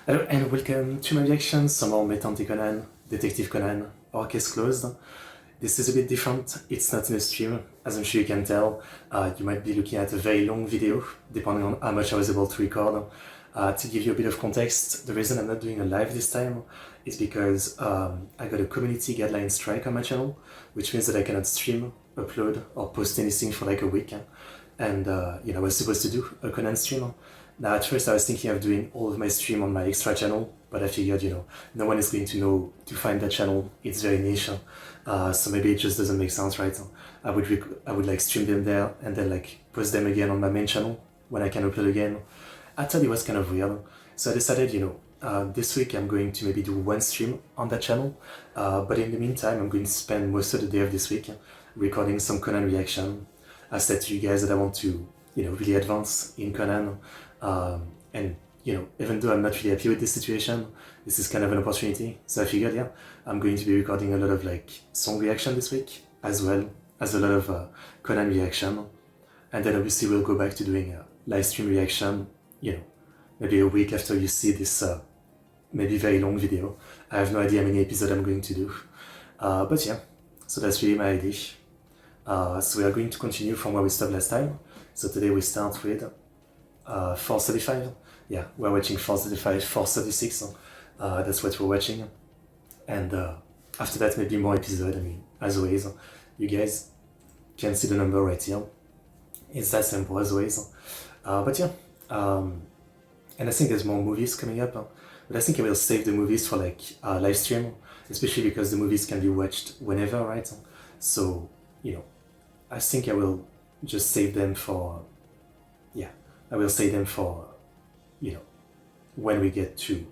Hello and welcome to my reaction, some more Metante Conan, Detective Conan, or Case Closed. This is a bit different, it's not in a stream, as I'm sure you can tell. You might be looking at a very long video, depending on how much I was able to record. To give you a bit of context, the reason I'm not doing a live this time is because I got a community guideline strike on my channel, which means that I cannot stream, upload, or post anything for like a week. And I was supposed to do a Conan stream. Now at first I was thinking of doing all of my stream on my extra channel, but I figured, no one is going to know to find that channel. It's very niche, so maybe it just doesn't make sense, right? I would like stream them there and then like post them again on my main channel when I can upload again. I thought it was kind of weird, so I decided, this week I'm going to maybe do one stream on that channel, but in the meantime I'm going to spend most of the day of this week recording some Conan reaction. I said to you guys that I want to, really advance in Conan, and even though I'm not really happy with this situation, this is kind of an opportunity. So I figured, yeah, I'm going to be recording a lot of like song reaction this week, as well as a lot of Conan reaction, and then obviously we'll go back to doing a live stream reaction, maybe a week after you see this maybe very long video. I have no idea how many episodes I'm going to do, but yeah, so that's really my idea. So we are going to continue from where we stopped last time. So today we start with 435. Yeah, we're watching 435, 436. That's what we're watching. And after that, maybe more episode. I mean, as always, you guys can see the number right here. It's that simple as always. But yeah, and I think there's more movies coming up. But I think I will save the movies for like live stream, especially because the movies can be watched whenever, right? So, I think I will just save them for, I will save them for, when we get to,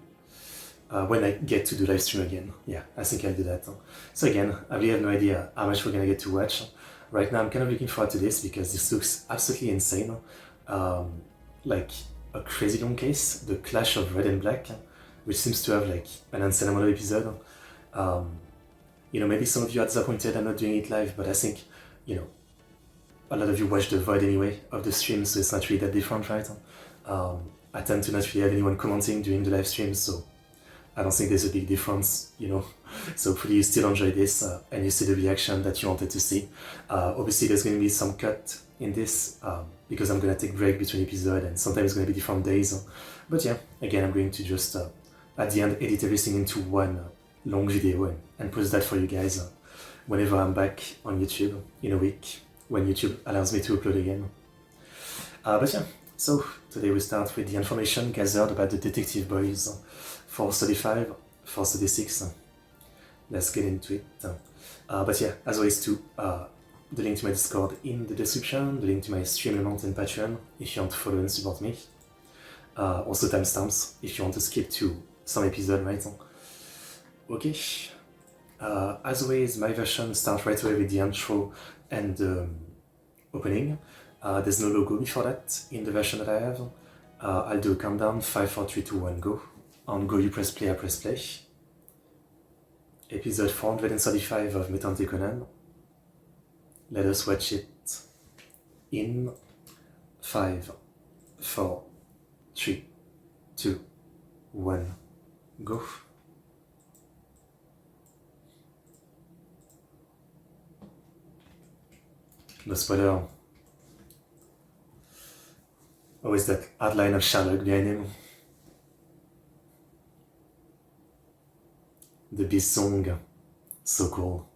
when I get to do live stream again. Yeah, I think I'll do that. So again, I really have no idea how much we're gonna get to watch. Right now I'm kind of looking forward to this because this looks absolutely insane. Like a crazy long case, the Clash of Red and Black, which seems to have like an insane amount of episode. Maybe some of you are disappointed I'm not doing it live, but I think, a lot of you watch the VOD anyway of the stream, so it's not really that different, right? I tend to not really have anyone commenting during the live stream, so I don't think there's a big difference, So hopefully you still enjoy this and you see the reaction that you wanted to see. Obviously there's going to be some cut in this because I'm going to take a break between episodes and sometimes it's going to be different days. But yeah, again, I'm going to just at the end edit everything into one long video and post that for you guys whenever I'm back on YouTube in a week, when YouTube allows me to upload again. But yeah, so today we start with the information gathered about the Detective Boys 435, 436. Let's get into it. But yeah, as always too, the link to my Discord in the description, the link to my stream amount and Patreon if you want to follow and support me. Also timestamps if you want to skip to some episode, right? Okay. As always, my version starts right away with the intro and the opening. There's no logo before that in the version that I have. I'll do a countdown, 5, 4, 3, 2, 1, go. On go you press play, I press play. Episode 435 of Metante Conan. Let us watch it in 5, 4, 3, 2, 1, go. No spoiler. Always that outline of Sherlock behind him. The Beast song, so cool.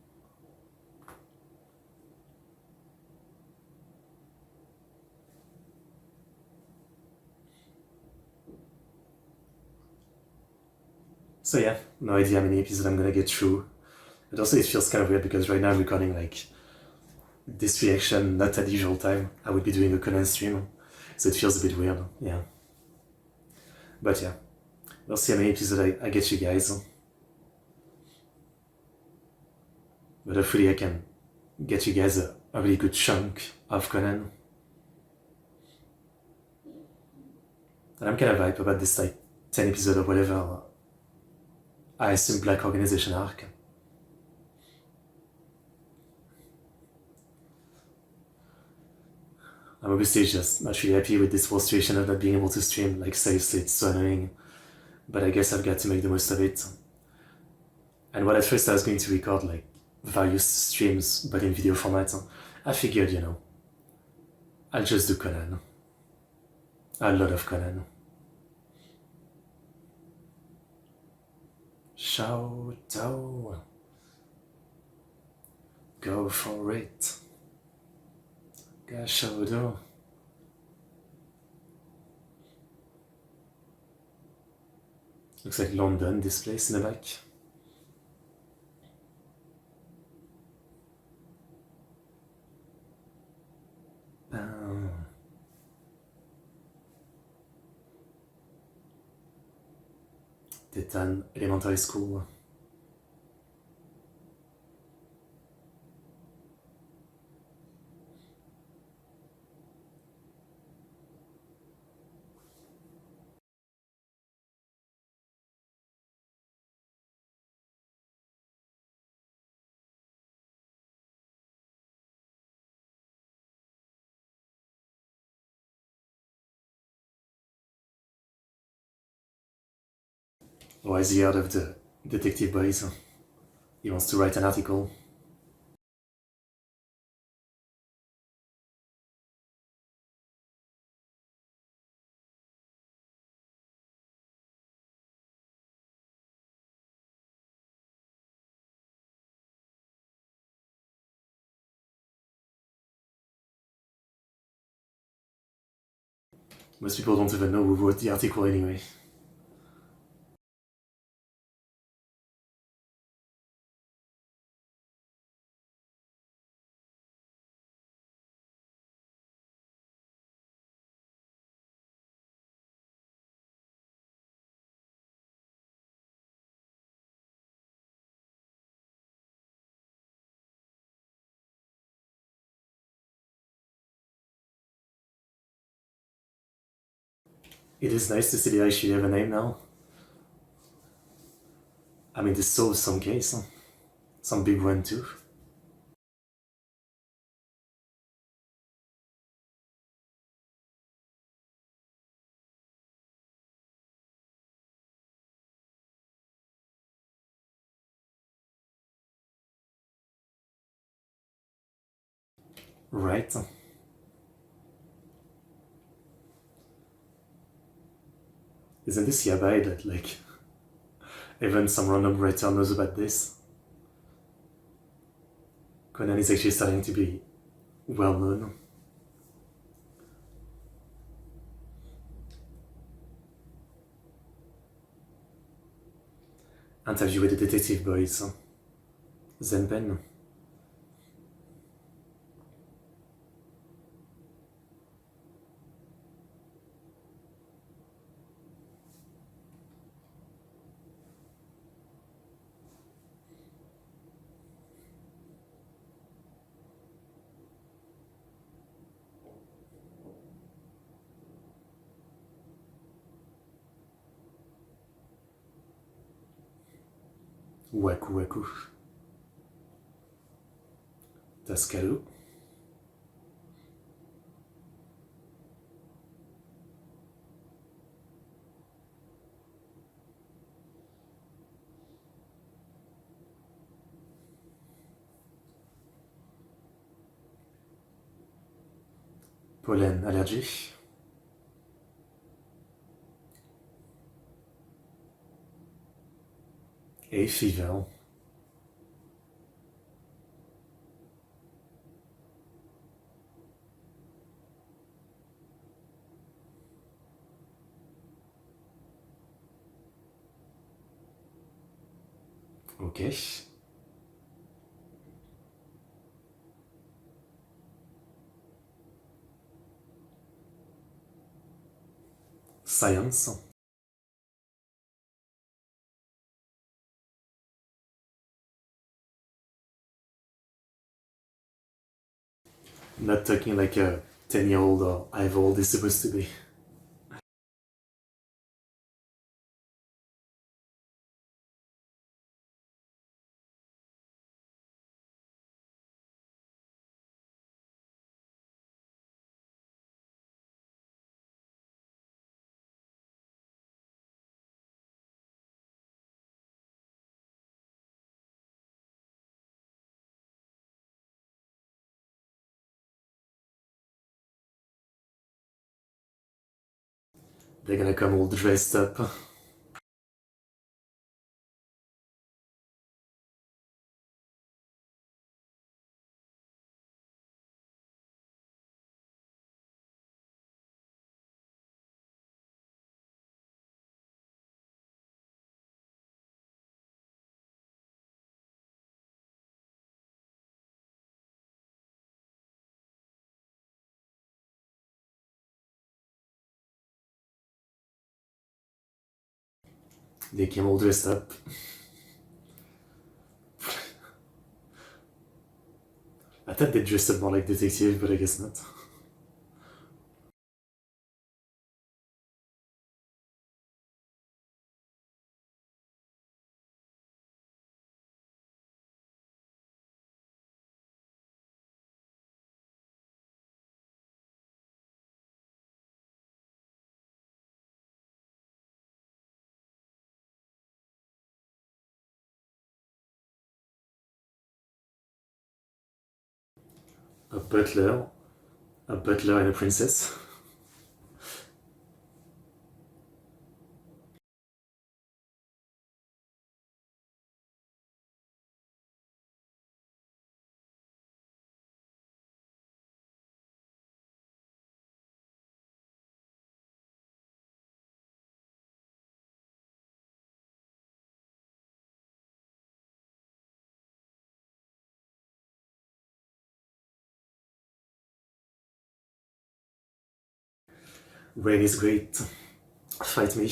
So yeah, no idea how many episodes I'm gonna get through. But also it feels kind of weird because right now I'm recording like this reaction not at the usual time. I would be doing a Conan stream, so it feels a bit weird, yeah. But yeah, we'll see how many episodes I get you guys. But hopefully I can get you guys a really good chunk of Conan. And I'm kind of hyped about this like 10 episode or whatever, I assume Black Organization arc. obviously just not really happy with this whole situation of not being able to stream. Like seriously, it's so annoying. but I guess I've got to make the most of it. And while at first I was going to record like various streams, but in video format, I figured, I'll just do Conan. A lot of Conan. Shout out. Go for it. Gashodo. Looks like London, this place in the back. Titan Elementary School. Why is he out of the detective boys? He wants to write an article. Most people don't even know who wrote the article anyway. It is nice to see they actually have a name now. I mean, this solves some case. Some big one too. Right? Isn't this yabai that, like, even some random writer knows about this? Conan is actually starting to be well known. Interview with the detective boys. Zenpen. Waku Waku. Tascalo. Pollen allergie. Et fever. Ok. Science. Not talking like a 10-year-old or 5-year-old is supposed to be. They're gonna come all dressed up. They came all dressed up. I thought they dressed up more like detectives, but I guess not. A butler, and a princess. Rain is great. Fight me.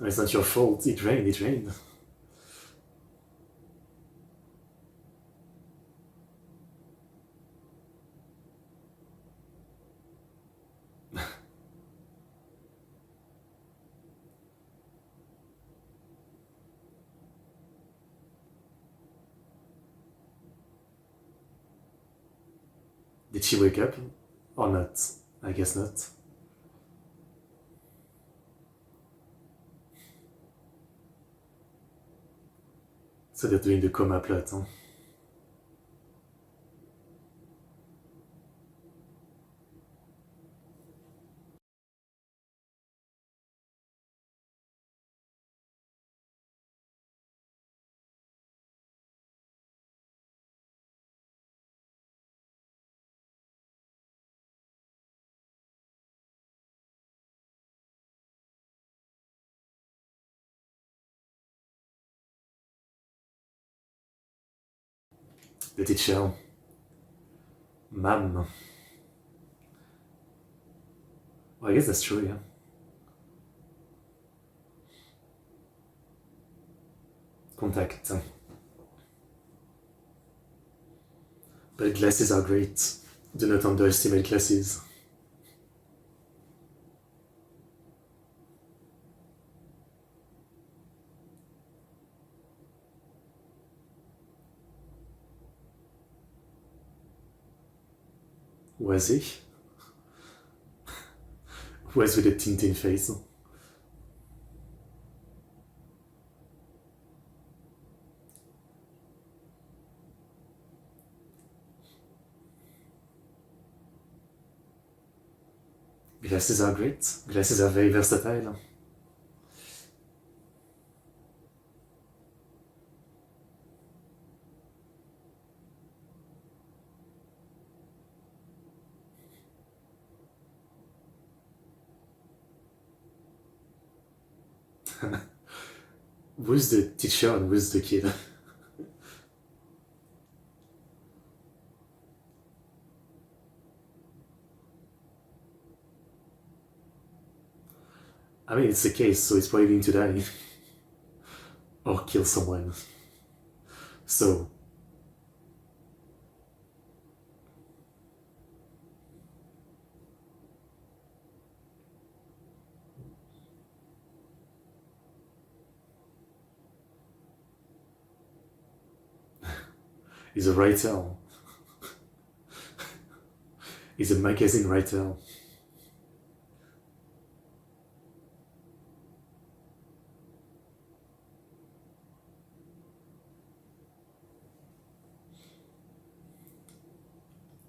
It's not your fault. It rained, it rained. Did she wake up? Or not? I guess not. So they're doing the coma plot, huh? The teacher. Ma'am. Well, I guess that's true, yeah. Contact. But glasses are great. Do not underestimate glasses. Was he? Was with a Tintin face. Glasses are great. Glasses are very versatile. Who's the teacher and who's the kid? I mean, it's the case, so it's probably going to die. Or kill someone. So, he's a writer. He's a magazine writer.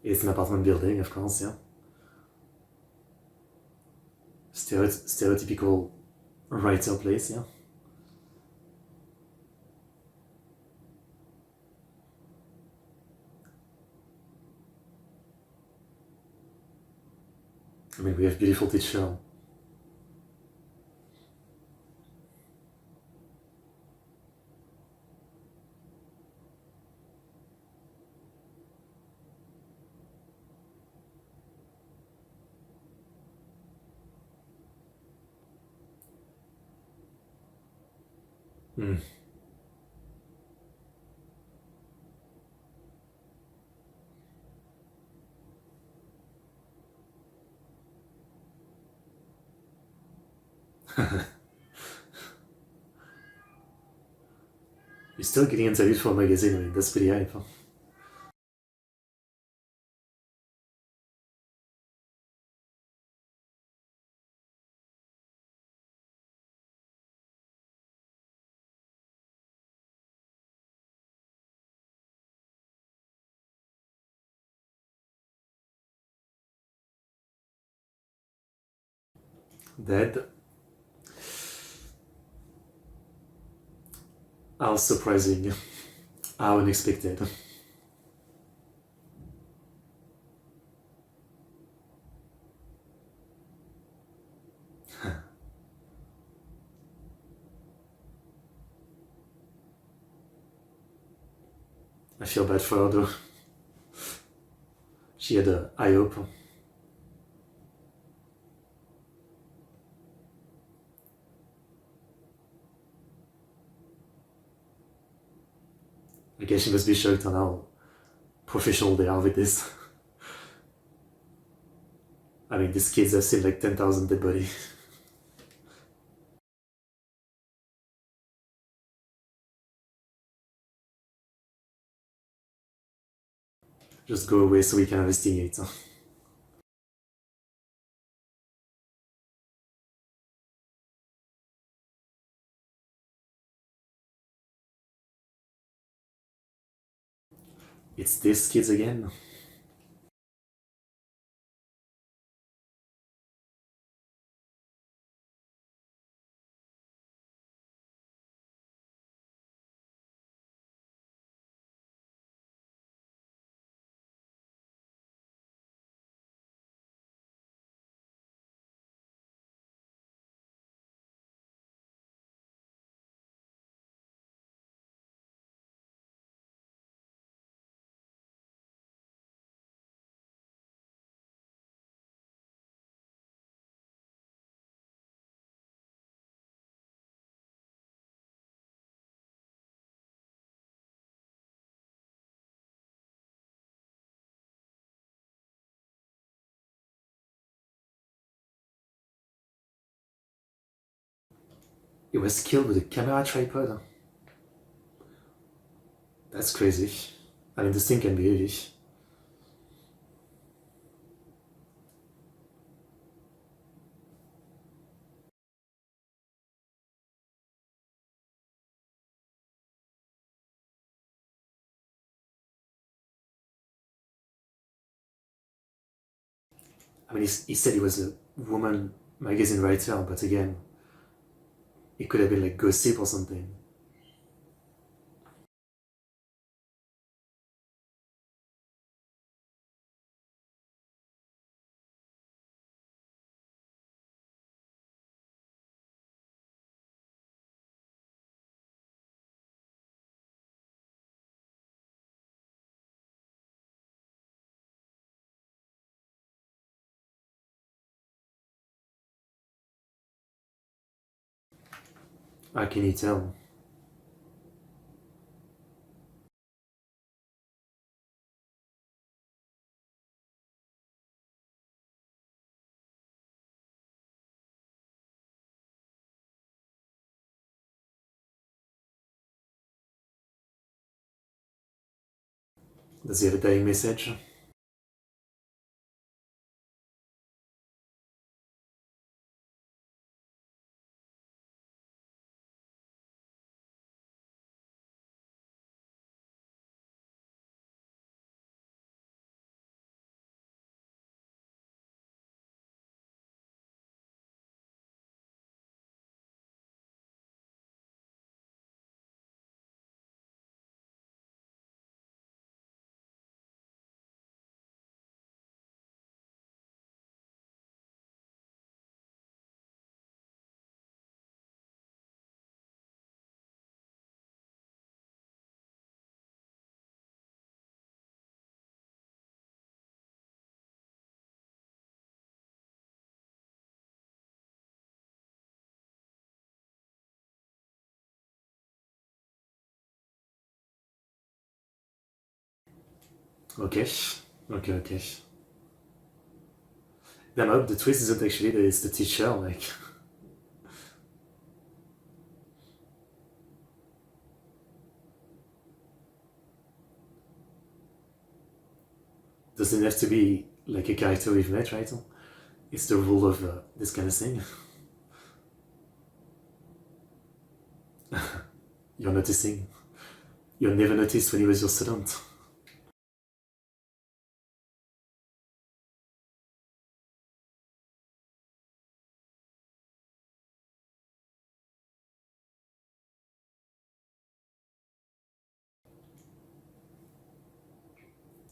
It's an apartment building, of course, yeah. Stereotypical writer place, yeah. I mean, we have beautiful teacher. Mm. You're still getting interviewed for a magazine, I mean, that's pretty hype. Huh? Dead. How surprising. How unexpected. I feel bad for her though. She had a high hope. I guess she must be shocked on how professional they are with this. I mean, these kids have seen like 10,000 dead bodies. Just go away so we can investigate. It's these kids again. It was killed with a camera tripod. That's crazy. I mean, this thing can be heavy. I mean, he said he was a woman magazine writer, but again, it could have been like gossip or something. How can you tell? Does he have a dying message? Okay. Okay. Damn, I hope the twist isn't actually that it's the teacher, like... Doesn't have to be like a character we've met, right? It's the rule of this kind of thing. You're noticing. You never noticed when he was your student.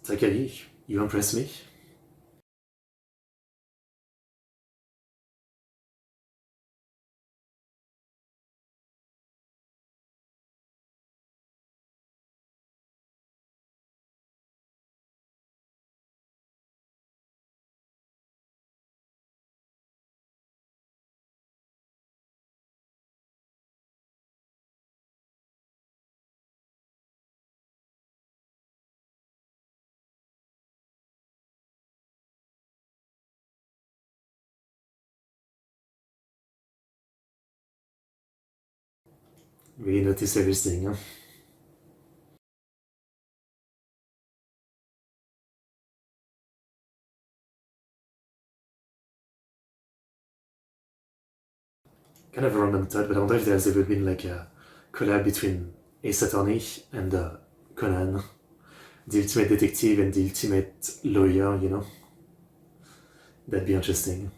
Takagi, you impress me. We notice everything, huh? Kind of a random thought, but I wonder if there's ever been like a collab between Ace Attorney and Conan. The ultimate detective and the ultimate lawyer, you know? That'd be interesting.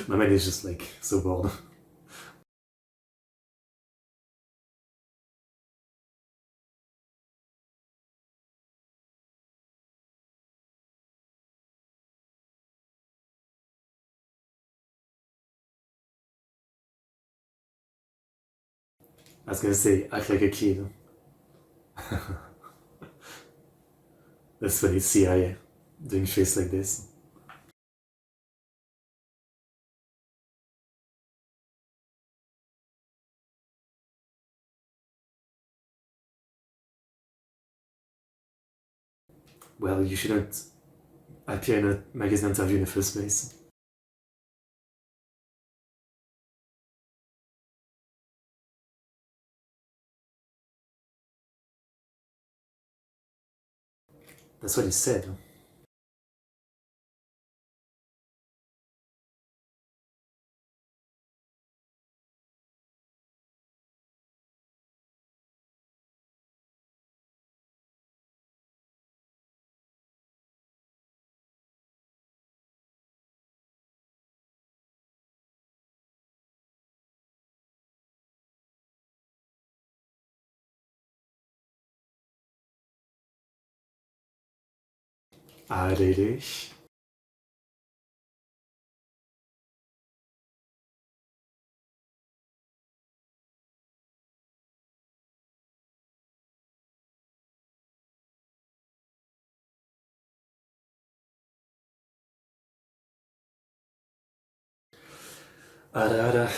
My man is just like so bored. I was gonna say, act like a kid. That's funny, CIA doing face like this. Well, you shouldn't appear in a magazine interview in the first place. That's what he said. Ah, really? Ara, ara.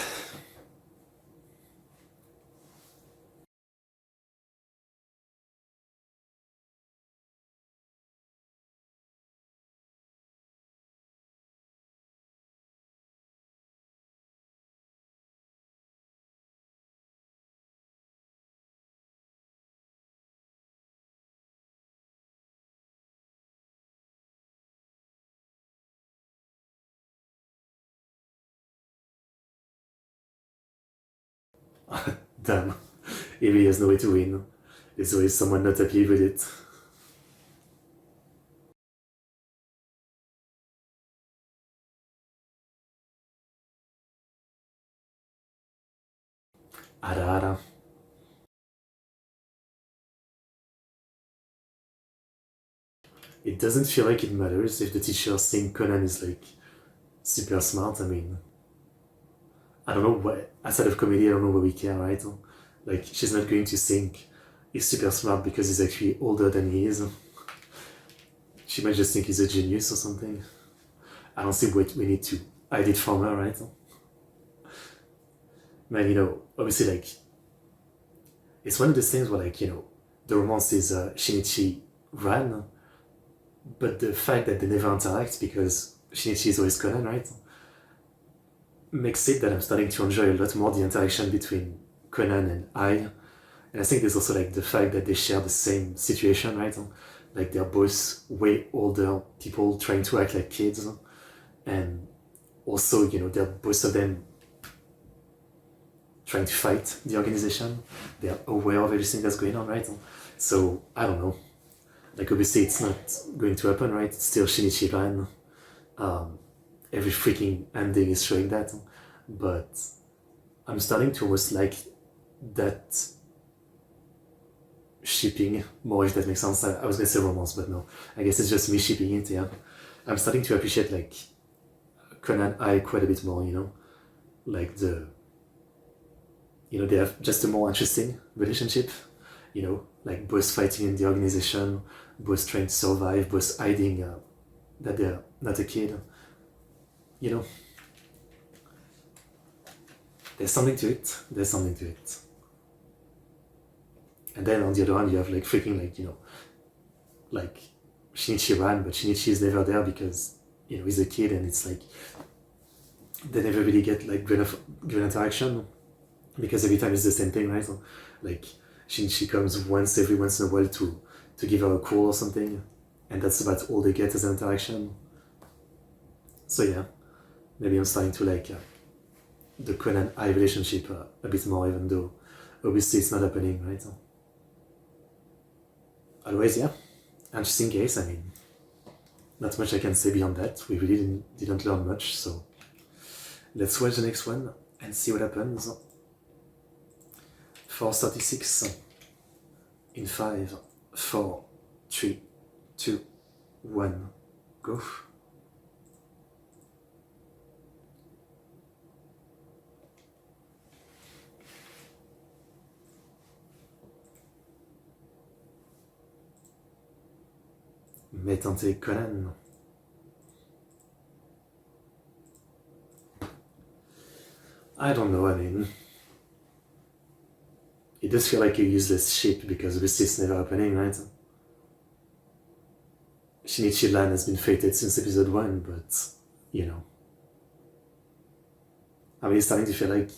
Damn. He really has no way to win. There's always someone not happy with it. Ara ara. It doesn't feel like it matters if the teachers think Conan is like super smart. I mean, I don't know what, outside of comedy, I don't know why we care, right? Like, she's not going to think he's super smart because he's actually older than he is. She might just think he's a genius or something. I don't see what we need to hide it from her, right? Man, obviously, like, it's one of those things where, like, the romance is Shinichi Ran, but the fact that they never interact because Shinichi is always Conan, right? Makes it that I'm starting to enjoy a lot more the interaction between Conan and I. And I think there's also like the fact that they share the same situation, right? Like they're both way older people trying to act like kids. And also, they're both of them trying to fight the organization. They're aware of everything that's going on, right? So, I don't know. Like obviously it's not going to happen, right? It's still Shinichi Ran. Every freaking ending is showing that. But I'm starting to almost like that shipping more, if that makes sense. I was gonna say romance, but no. I guess it's just me shipping it, yeah. I'm starting to appreciate like Conan I quite a bit more, Like they have just a more interesting relationship, like both fighting in the organization, both trying to survive, both hiding that they're not a kid. You know, there's something to it. There's something to it. And then on the other hand, you have like freaking like Shinichi Ran, but Shinichi is never there because he's a kid, and it's like they never really get like good interaction because every time it's the same thing, right? So, like Shinichi comes every once in a while to give her a call or something, and that's about all they get as an interaction. So yeah, maybe I'm starting to like the Conan I relationship a bit more, even though obviously it's not happening, right? So, otherwise, yeah, interesting case. I mean, not much I can say beyond that. We really didn't learn much, so let's watch the next one and see what happens. 436 in 5, 4, 3, 2, 1, go. Métante Conan. I don't know, I mean, it does feel like a useless ship because obviously it's never happening, right? Shinichi Lan has been fated since episode 1, but, I mean, it's starting to feel like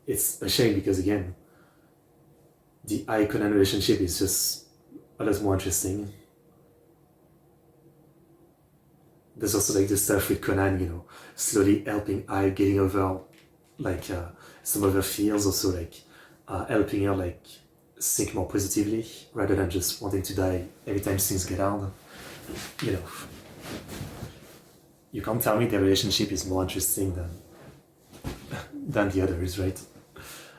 it's a shame because, again, the I-Conan relationship is just a lot more interesting. There's also like the stuff with Conan, slowly helping I getting over like some of her fears, also like helping her like think more positively rather than just wanting to die every time things get hard. You can't tell me their relationship is more interesting than the others, right?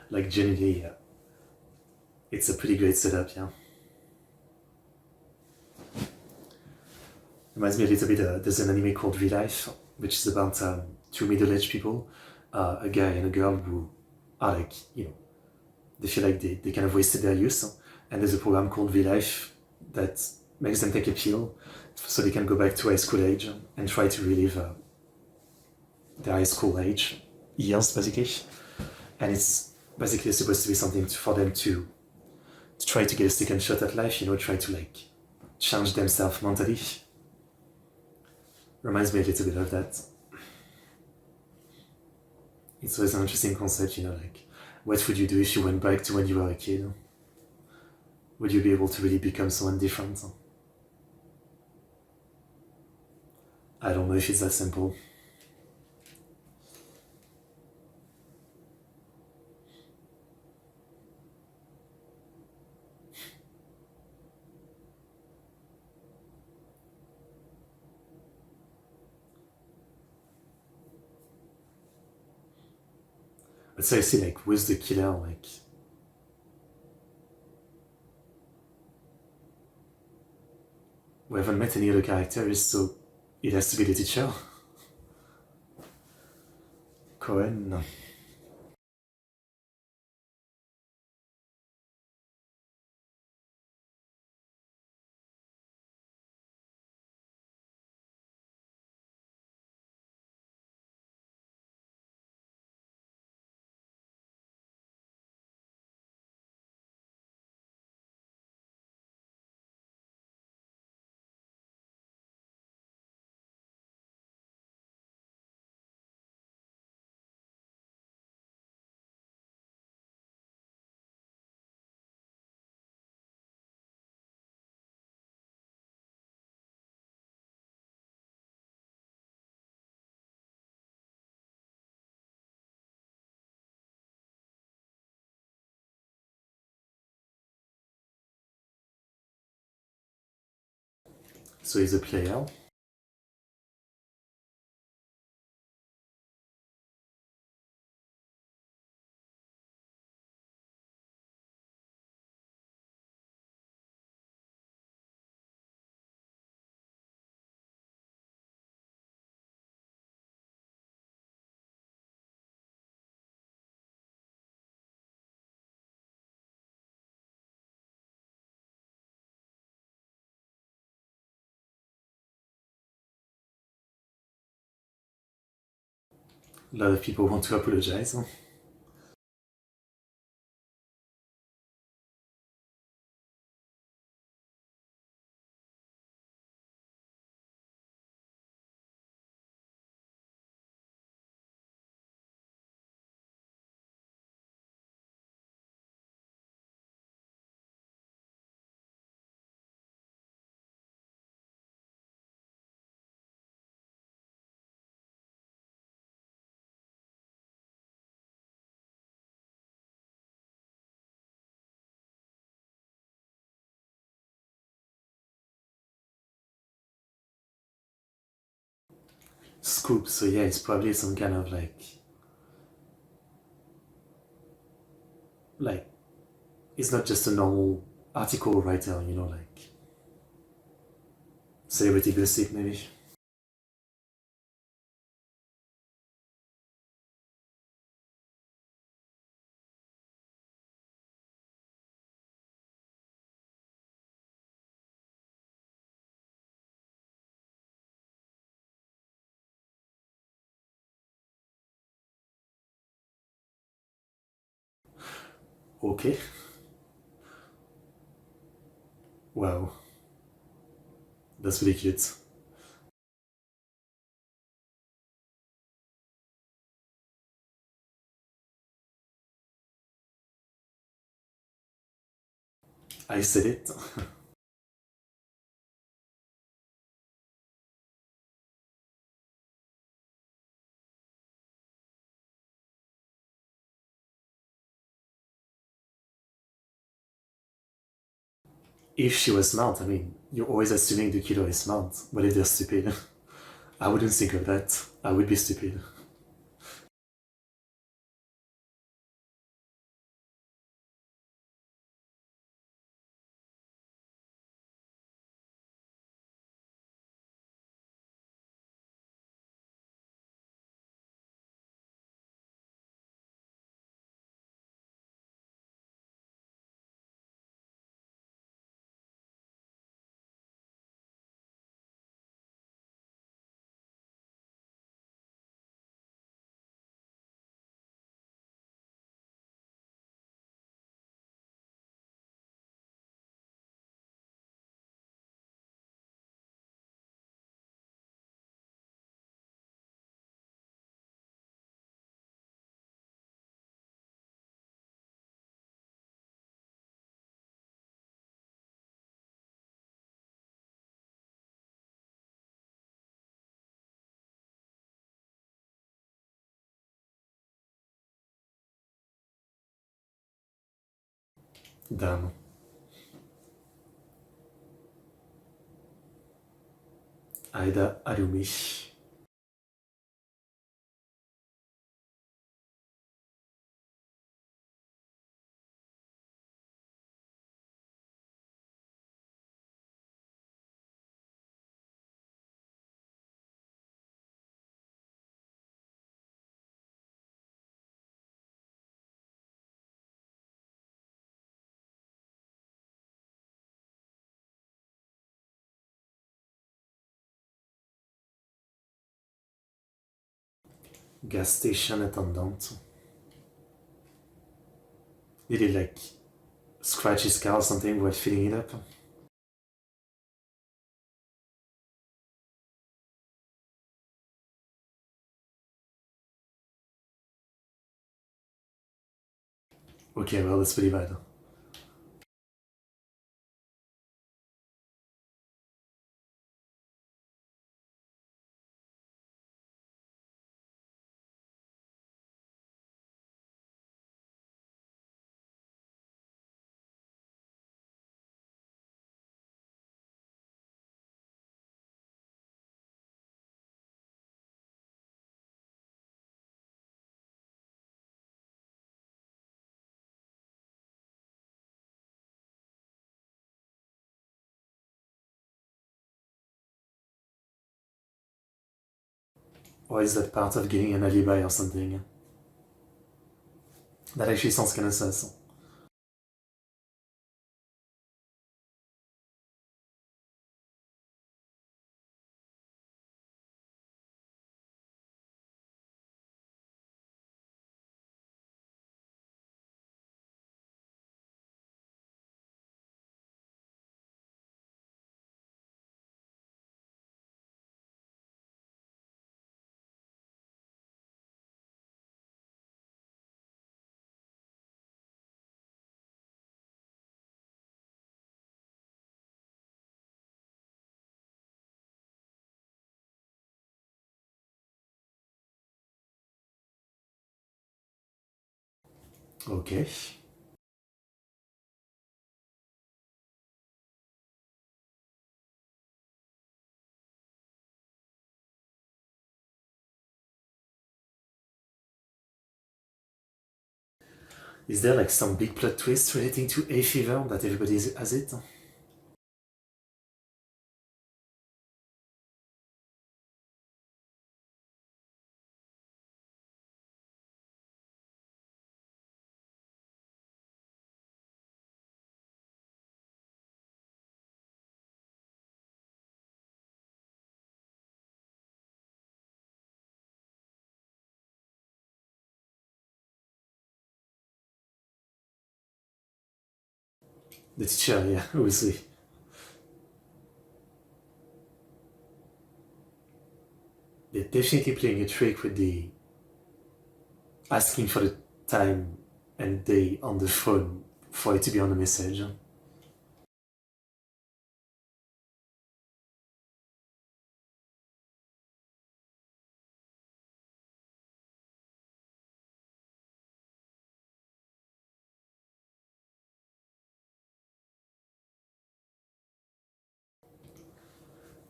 Like genuinely, it's a pretty great setup, yeah. Reminds me a little bit, there's an anime called Real Life, which is about two middle-aged people, a guy and a girl who are like, they feel like they kind of wasted their youth. And there's a program called Real Life that makes them take a pill so they can go back to high school age and try to relive their high school age years, basically. And it's basically supposed to be something for them to try to get a second shot at life, try to like change themselves mentally. Reminds me a little bit of that. It's always an interesting concept, like what would you do if you went back to when you were a kid? Would you be able to really become someone different? I don't know if it's that simple. So I see, like, who's the killer? Like, we haven't met any other characters, so it has to be the teacher. Cohen. So he's a player. A lot of people want to apologize. Scoop, so yeah, it's probably some kind of like, it's not just a normal article writer, you know, like celebrity gossip maybe. Okay, wow, that's really cute. I said it. If she was smart, I mean, you're always assuming the killer is smart. What if they're stupid? I wouldn't think of that. I would be stupid. Damn. Aida Arumi. gas station attendant. Did he like scratch his car or something while filling it up? Okay, well, that's pretty bad. Or is that part of getting an alibi or something? That actually sounds kinda sus. Okay. Is there like some big plot twist relating to hay fever that everybody has it? The teacher, yeah, obviously. They're definitely playing a trick with the asking for the time and day on the phone for it to be on the message.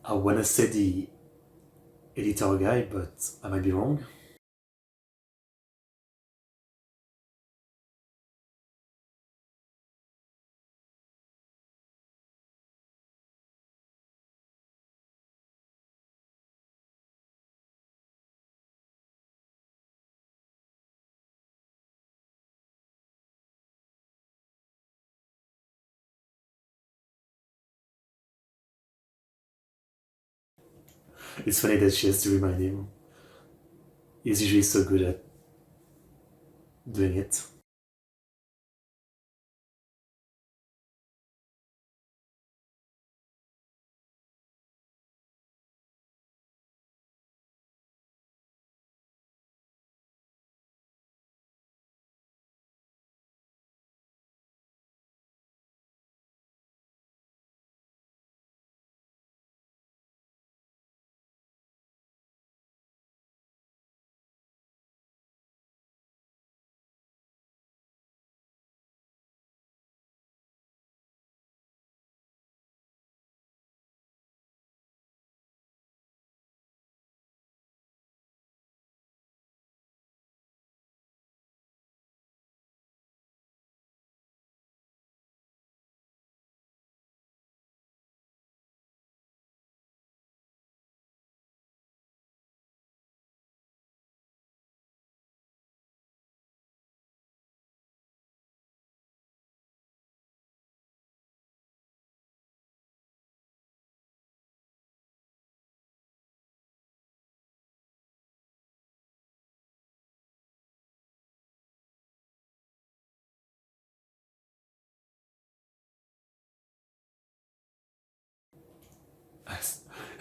I wanna say the editor guy, but I might be wrong. It's funny that she has to remind him. He's usually so good at doing it.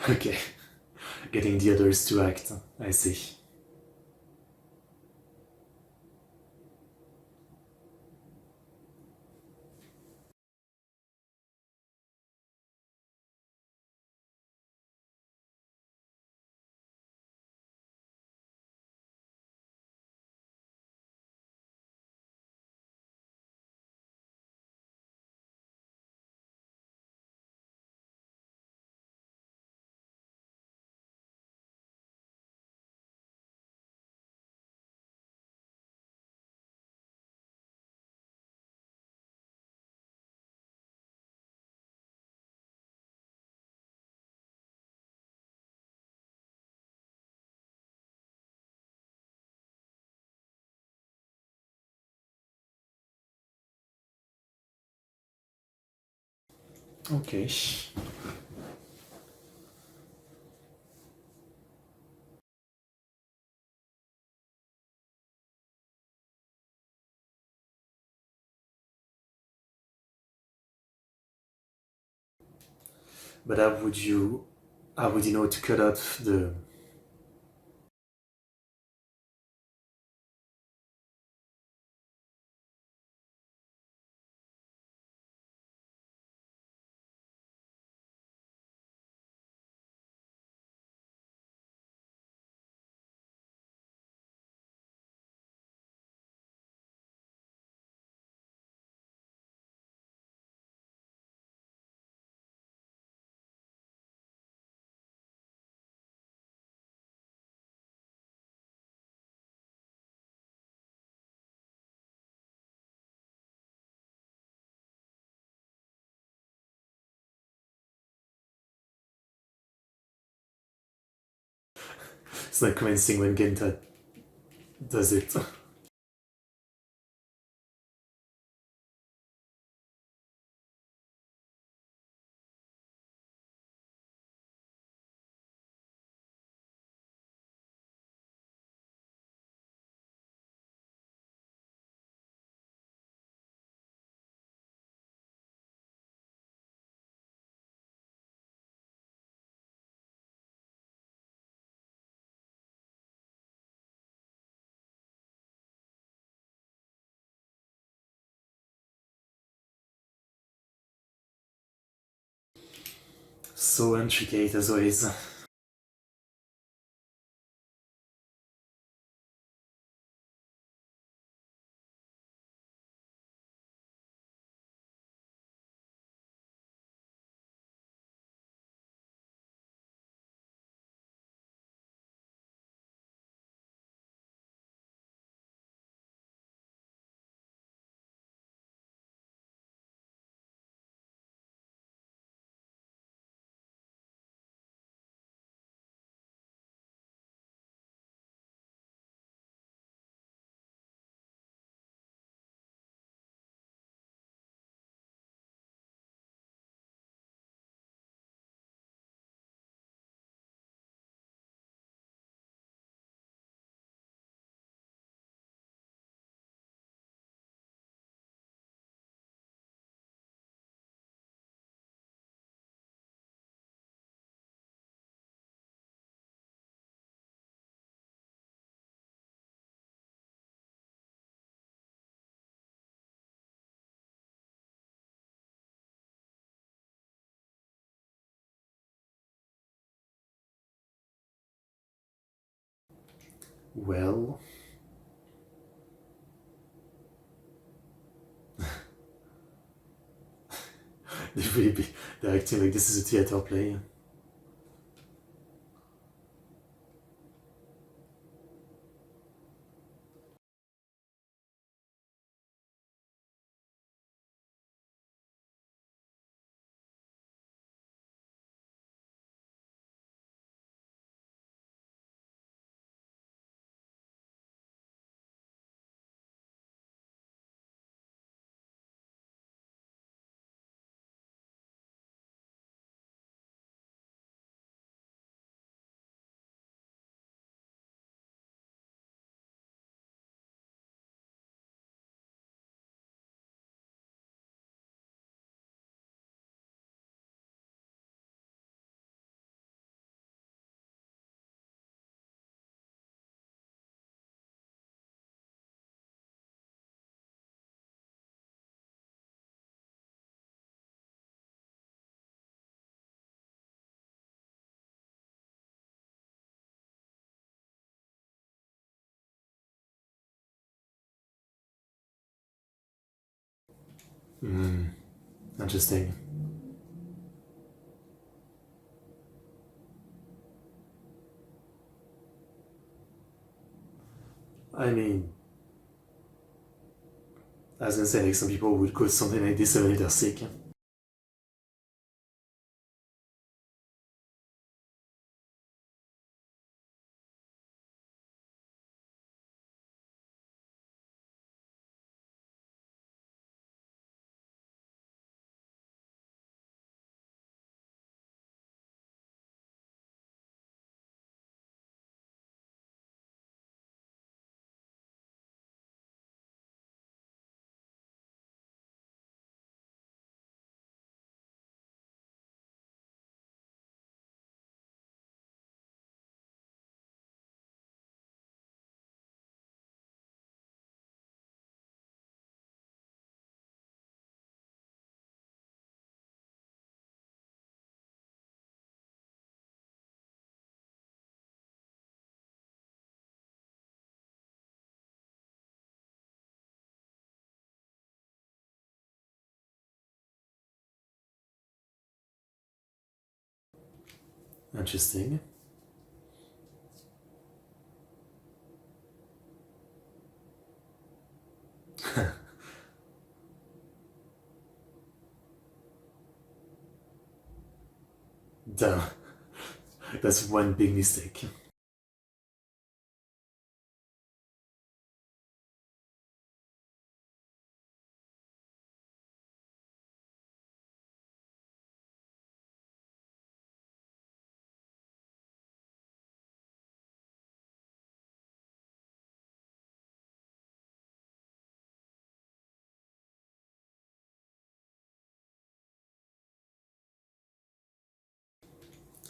Okay. Getting the others to act, I see. Okay. But how would you know to cut off the... It's not convincing when Genta does it. So intricate as always. Well... they're acting like this is a theater play. Interesting. I mean, I was gonna say, like, some people would quote something like this when they're sick. Interesting. Damn. That's one big mistake.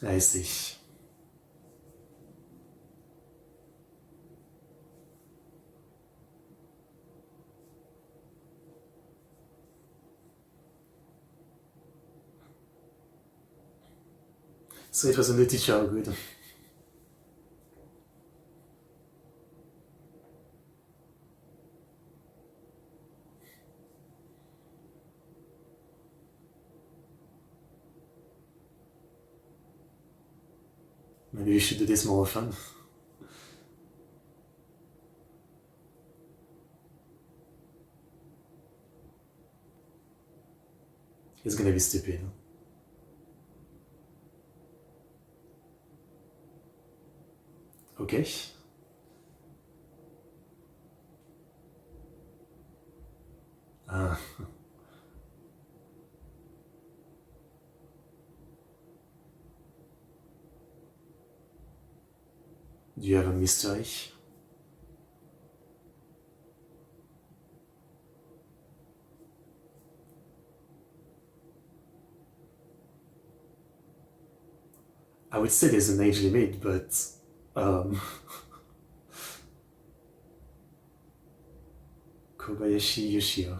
I see. So it wasn't the teacher good. Maybe we should do this more often. It's gonna be stupid. Okay. Uh, do you have a mystery? I would say there's an age limit, but um, Kobayashi Yoshio.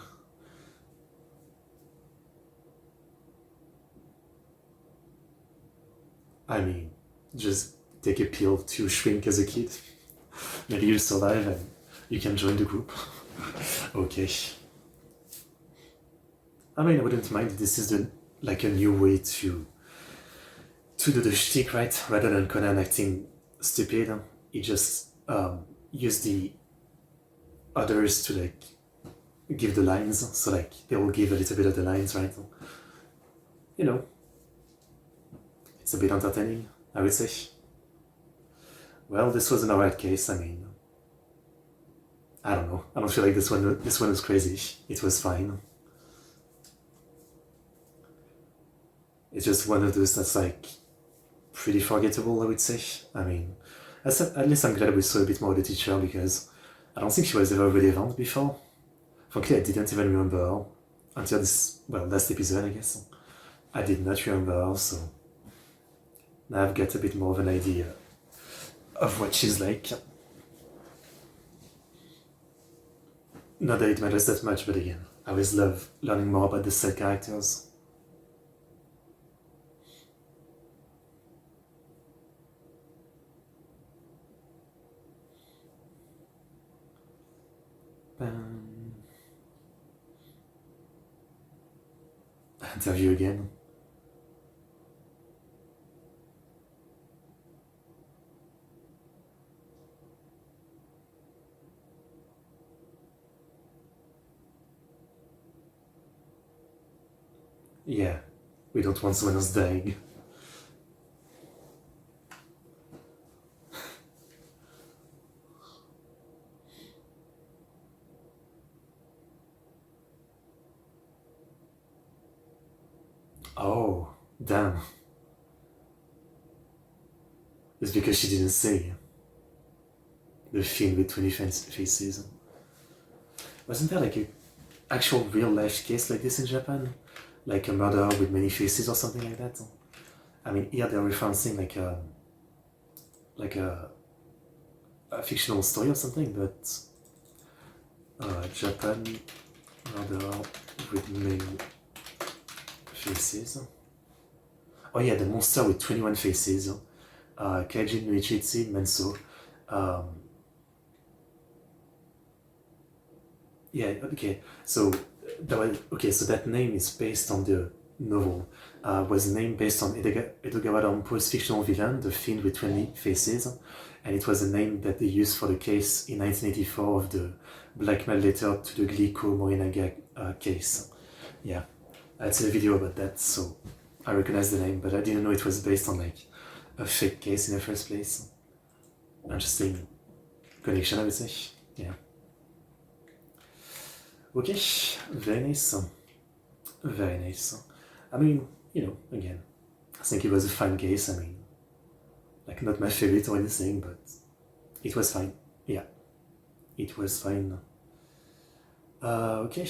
I mean, just take a pill to shrink as a kid. Maybe you'll survive and you can join the group. Okay. I mean, I wouldn't mind. This is like a new way to do the shtick, right? Rather than Conan acting stupid, he just use the others to like give the lines. So like they will give a little bit of the lines, right? You know, it's a bit entertaining, I would say. Well, this was an alright case. I mean, I don't know. I don't feel like this one was crazy. It was fine. It's just one of those that's like pretty forgettable, I would say. I mean, at least I'm glad we saw a bit more of the teacher because I don't think she was ever relevant before. Frankly, I didn't even remember her until this, well, last episode, I guess. I did not remember her, so now I've got a bit more of an idea of what she's like. Not that it matters that much, but again, I always love learning more about the side characters. Um, interview again. Yeah, we don't want someone else dying. Oh, damn. It's because she didn't say. The film with 20 faces. Wasn't there like a actual real life case like this in Japan? Like a murder with many faces or something like that? I mean, here they're referencing like a fictional story or something, but Japan murder with many faces. Oh yeah, the monster with 21 faces. Kaijin no Ichitsu Menso. Yeah, okay. So so that name is based on the novel. Was named based on Edogawa Rampo's fictional villain, the Fiend with 20 Faces, and it was a name that they used for the case in 1984 of the blackmail letter to the Glico Morinaga case. Yeah, I saw a video about that, so I recognize the name, but I didn't know it was based on like a fake case in the first place. Interesting connection, I would say. Yeah. Okay, very nice. Very nice. I mean, again, I think it was a fine case. I mean, like not my favorite or anything, but it was fine. Yeah, it was fine. Okay.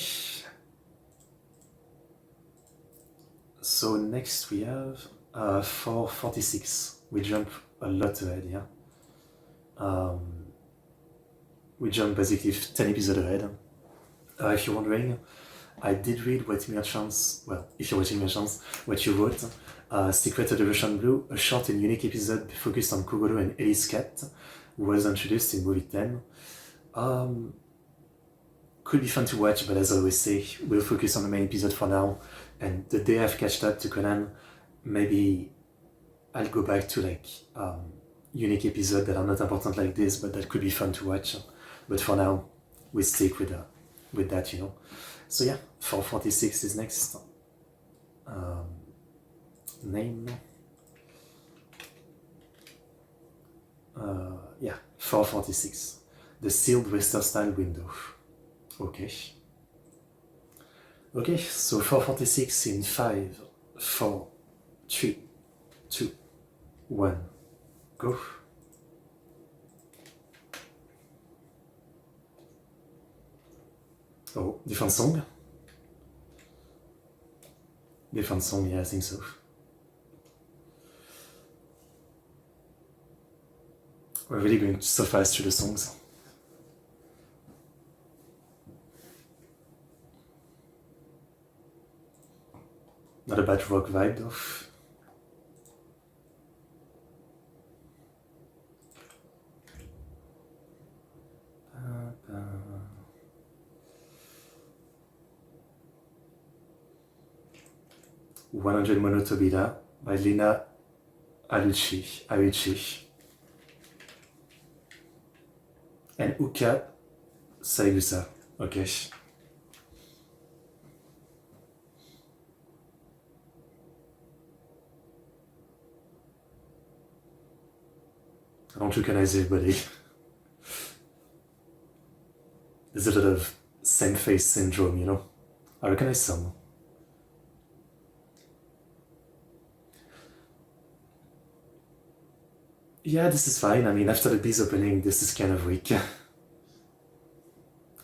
So next we have 446. We jump a lot ahead, yeah. We jump basically 10 episodes ahead. If you're wondering, I did read Waiting Merchants, well, if you're watching Merchants, what you wrote, Secret of the Russian Blue, a short and unique episode focused on Kogoro and Ellie's cat, who was introduced in movie 10. Could be fun to watch, but as I always say, we'll focus on the main episode for now, and the day I've catched up to Conan, maybe I'll go back to like unique episodes that are not important like this, but that could be fun to watch. But for now, we stick with that, So yeah, 446 is next. Name. Yeah, 446. The sealed Western style window. Okay. Okay, so 446 in 5, 4, 3, 2, 1, go. Oh, different song? Different song, yeah, I think so. We're really going so fast through the songs. Not a bad rock vibe though. "100 Monotobida" by Lina Aiuchi. And Uka Saigusa. Okay. I don't recognize everybody. There's a lot of same face syndrome, I recognize some. Yeah, this is fine. I mean, after the bees opening, this is kind of weak.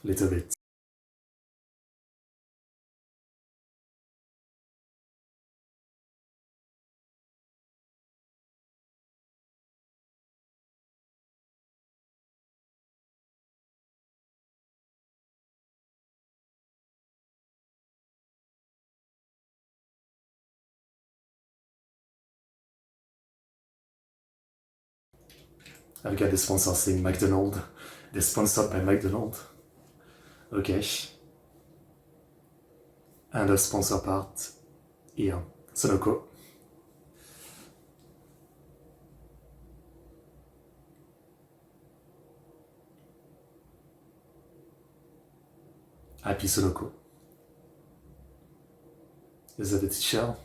Little bit. I've got the sponsor saying McDonald's. They're sponsored by McDonald's. Okay. And the sponsor part. here, Sonoko. Happy Sonoko. Is that the teacher?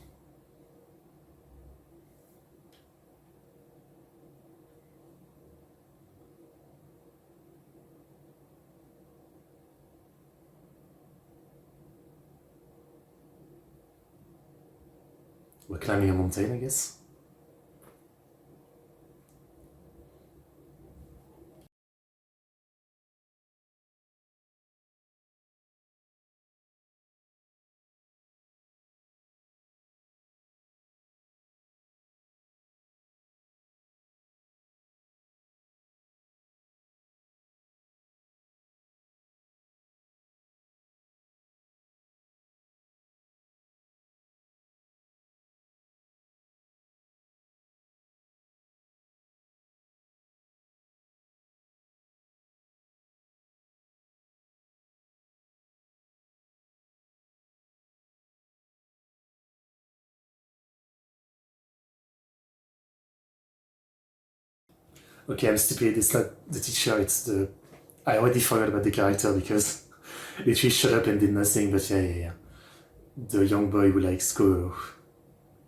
We're climbing a mountain, I guess. Okay, I'm stupid. It's not the teacher, it's the... I already forgot about the character because literally shut up and did nothing, but yeah. The young boy who likes Koro.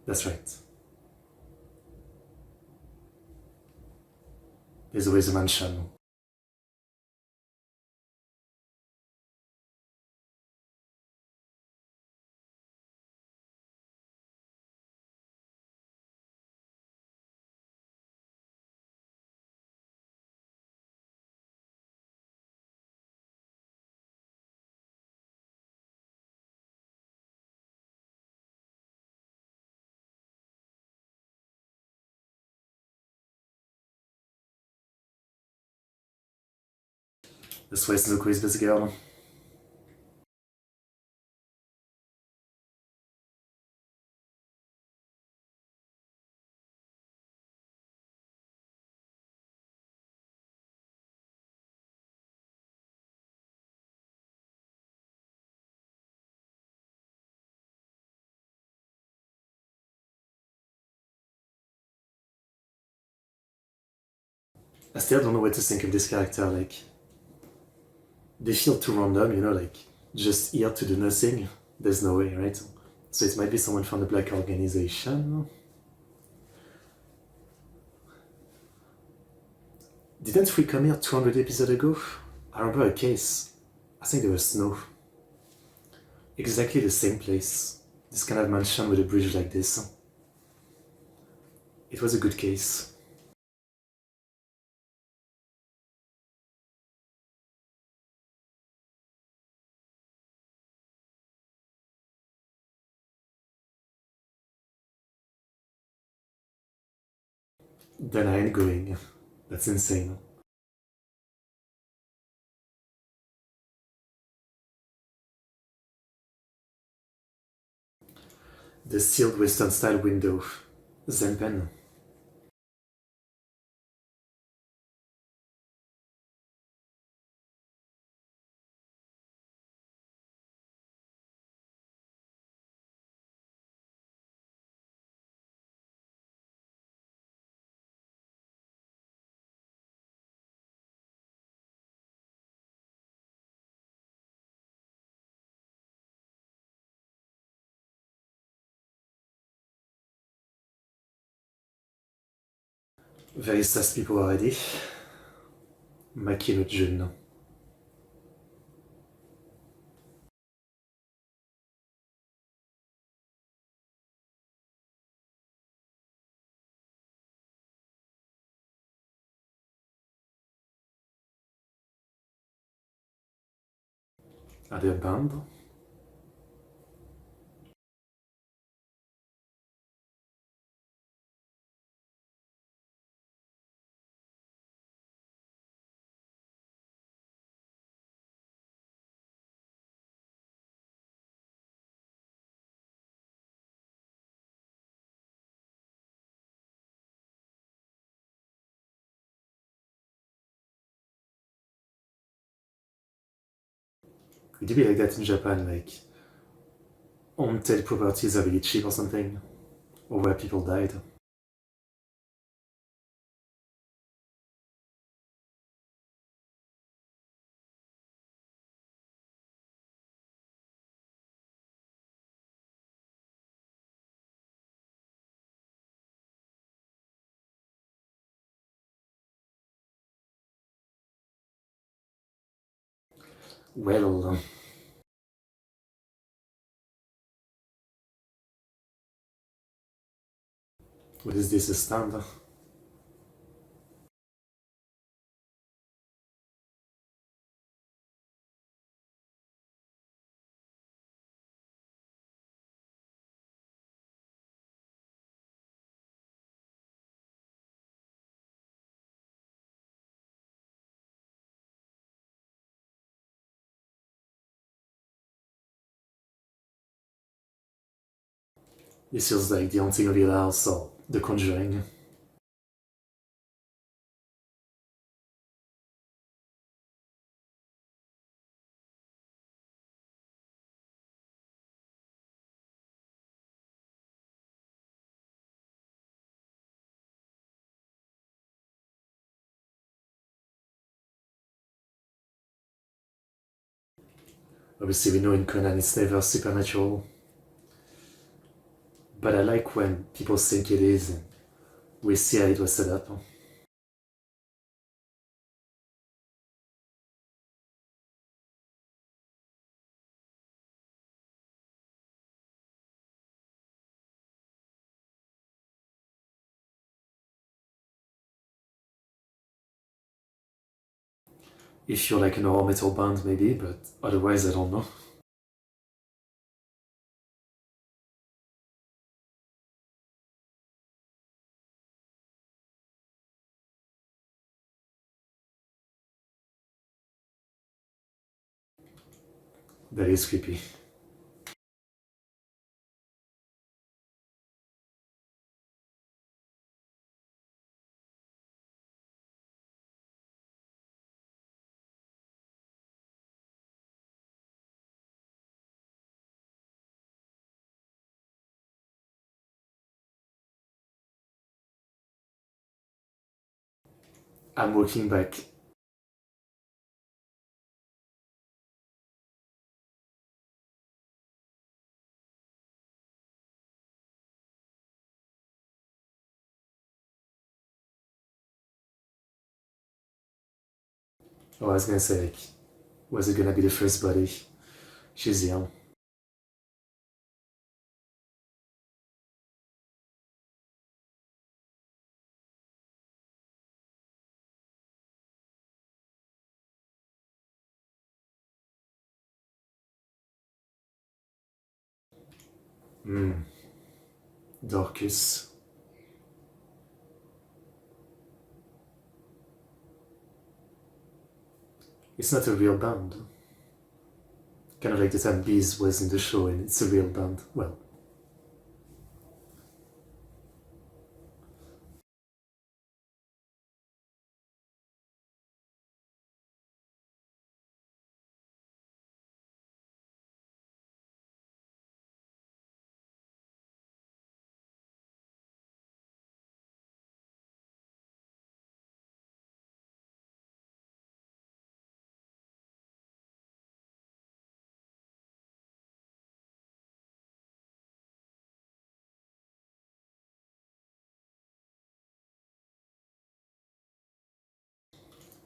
That's right. There's always a mansion. That's why Sonoko is best girl. I still don't know what to think of this character, like... They feel too random, like... Just here to do nothing. There's no way, right? So it might be someone from the Black Organization. Didn't we come here 200 episodes ago? I remember a case. I think there was snow. Exactly the same place. This kind of mansion with a bridge like this. It was a good case. Then I ain't going. That's insane. The sealed Western style window. Zenpen. Very sus people already. Maki no Jun. Are they a band? It would be like that in Japan, like... haunted properties are really cheap or something, or where people died. Well, what is this, a stand? This feels like the haunting of Hill House or The Conjuring. Obviously, we know in Conan it's never supernatural, but I like when people think it is and we see how it was set up. If you're like an horror metal band, maybe, but otherwise, I don't know. That is creepy. I'm walking back. Oh, I was gonna say, like, was it gonna be the first body? She's young. Hmm. Dorcas. It's not a real band. Kind of like the time Bees was in the show and it's a real band. Well,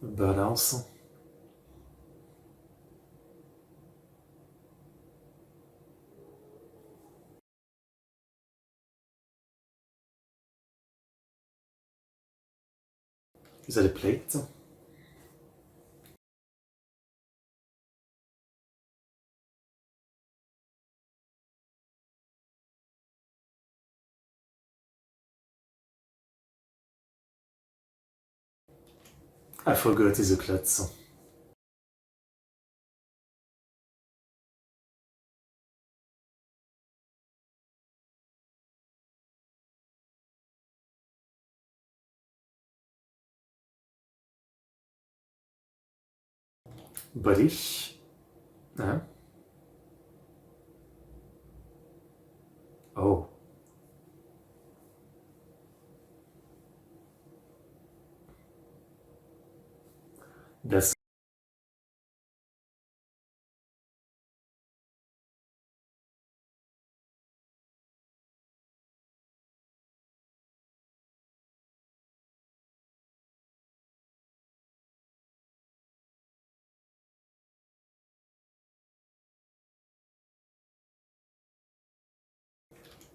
a birdhouse. Is that a plate? I forgot it's a klutz. Buddy? Huh? Oh. That's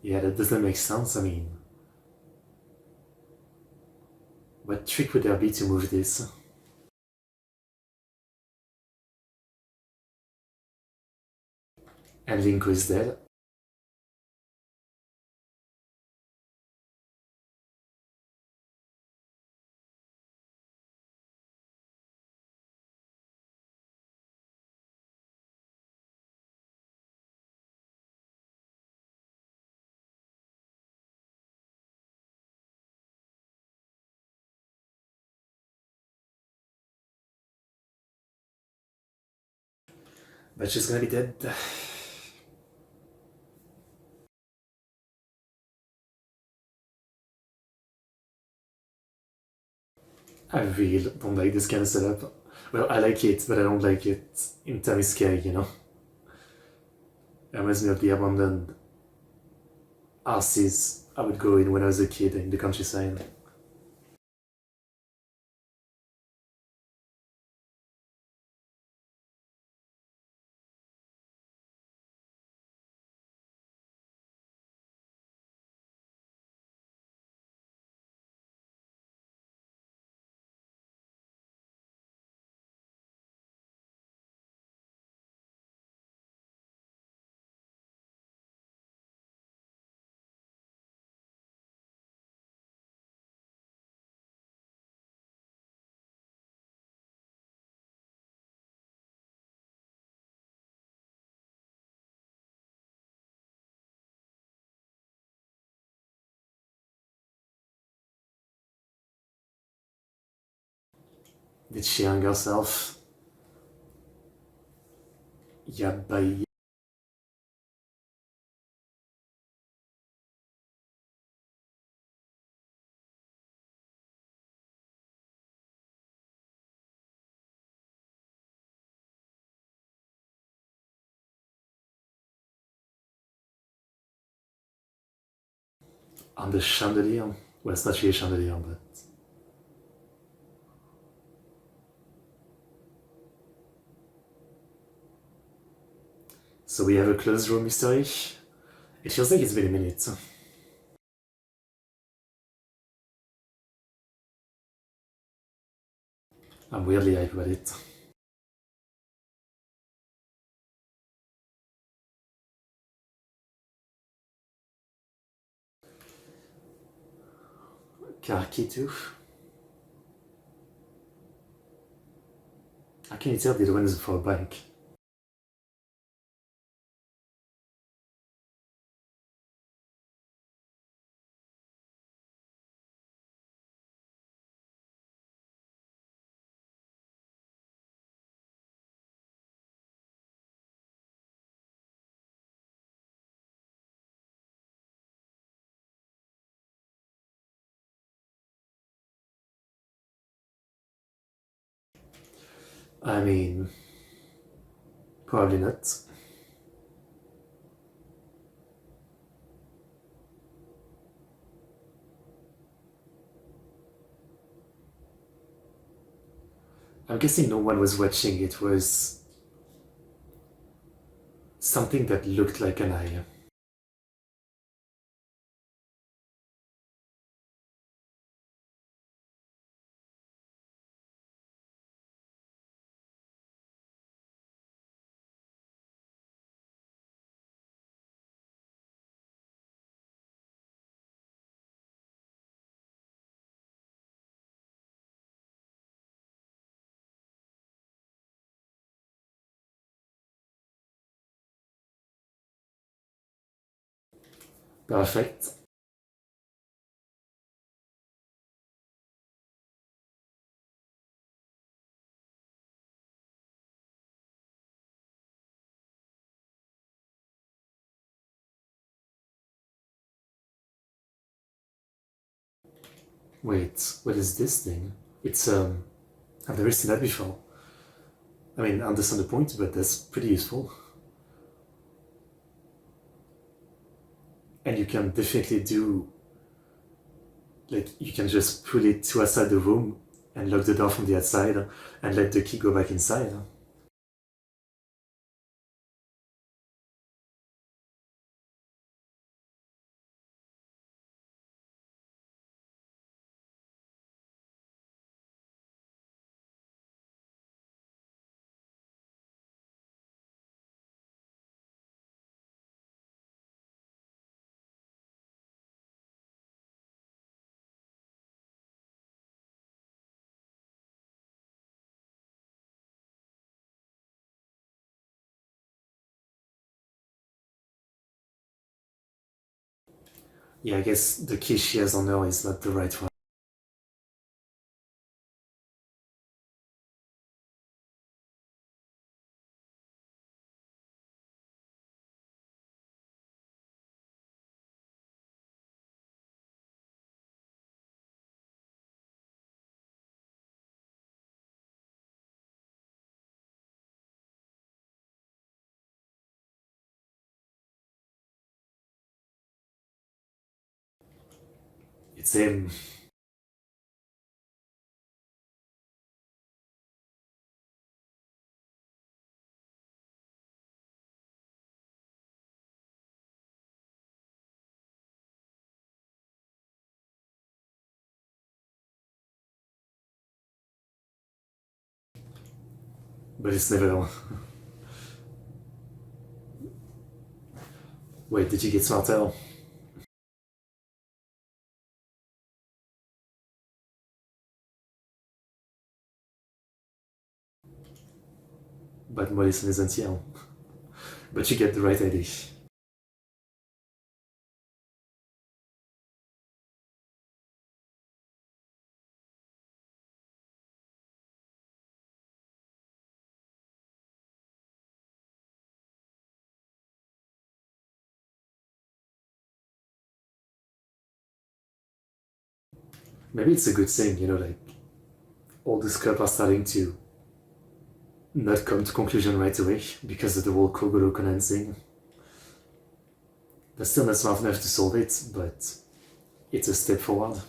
yeah, that doesn't make sense. I mean, what trick would there be to move this? And Link is dead. But she's gonna be dead. I really don't like this kind of setup. Well, I like it, but I don't like it in time is scary, you know? It reminds me of the abandoned houses I would go in when I was a kid in the countryside. Did she hang herself? Yeah, by on the chandelier. Well, it's not really a chandelier, but. So we have a closed room mystery. It feels like it's been a minute. I'm weirdly hyped about it. Karaki too? How can you tell the other one is for a bank? I mean, probably not. I'm guessing no one was watching. It was something that looked like an eye. Perfect. Wait, what is this thing? It's, I've never seen that before. I mean, I understand the point, but that's pretty useful. And you can definitely do, like, you can just pull it to outside the room and lock the door from the outside and let the key go back inside. Yeah, I guess the key she has on her is not the right one. It's him. But it's never on. Wait, did you get smarter? But Morrison isn't here. But you get the right idea. Maybe it's a good thing, you know, like, all the clubs are starting to not come to conclusion right away because of the whole Kogoro Conan thing. They're still not smart enough to solve it, but it's a step forward.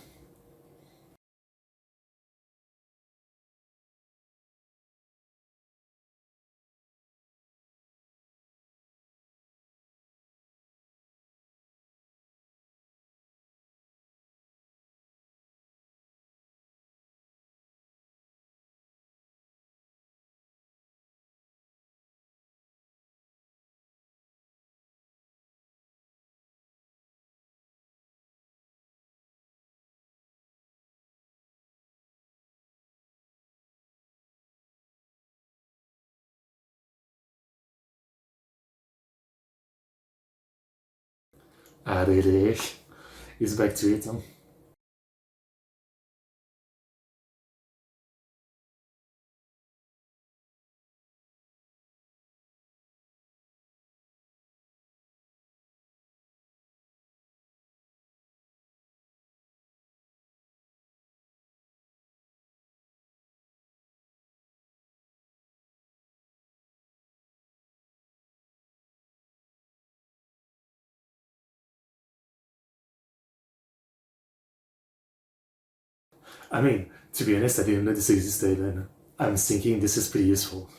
Ah, really? He's back to it, huh? I mean, to be honest, I didn't know this existed, and I'm thinking this is pretty useful.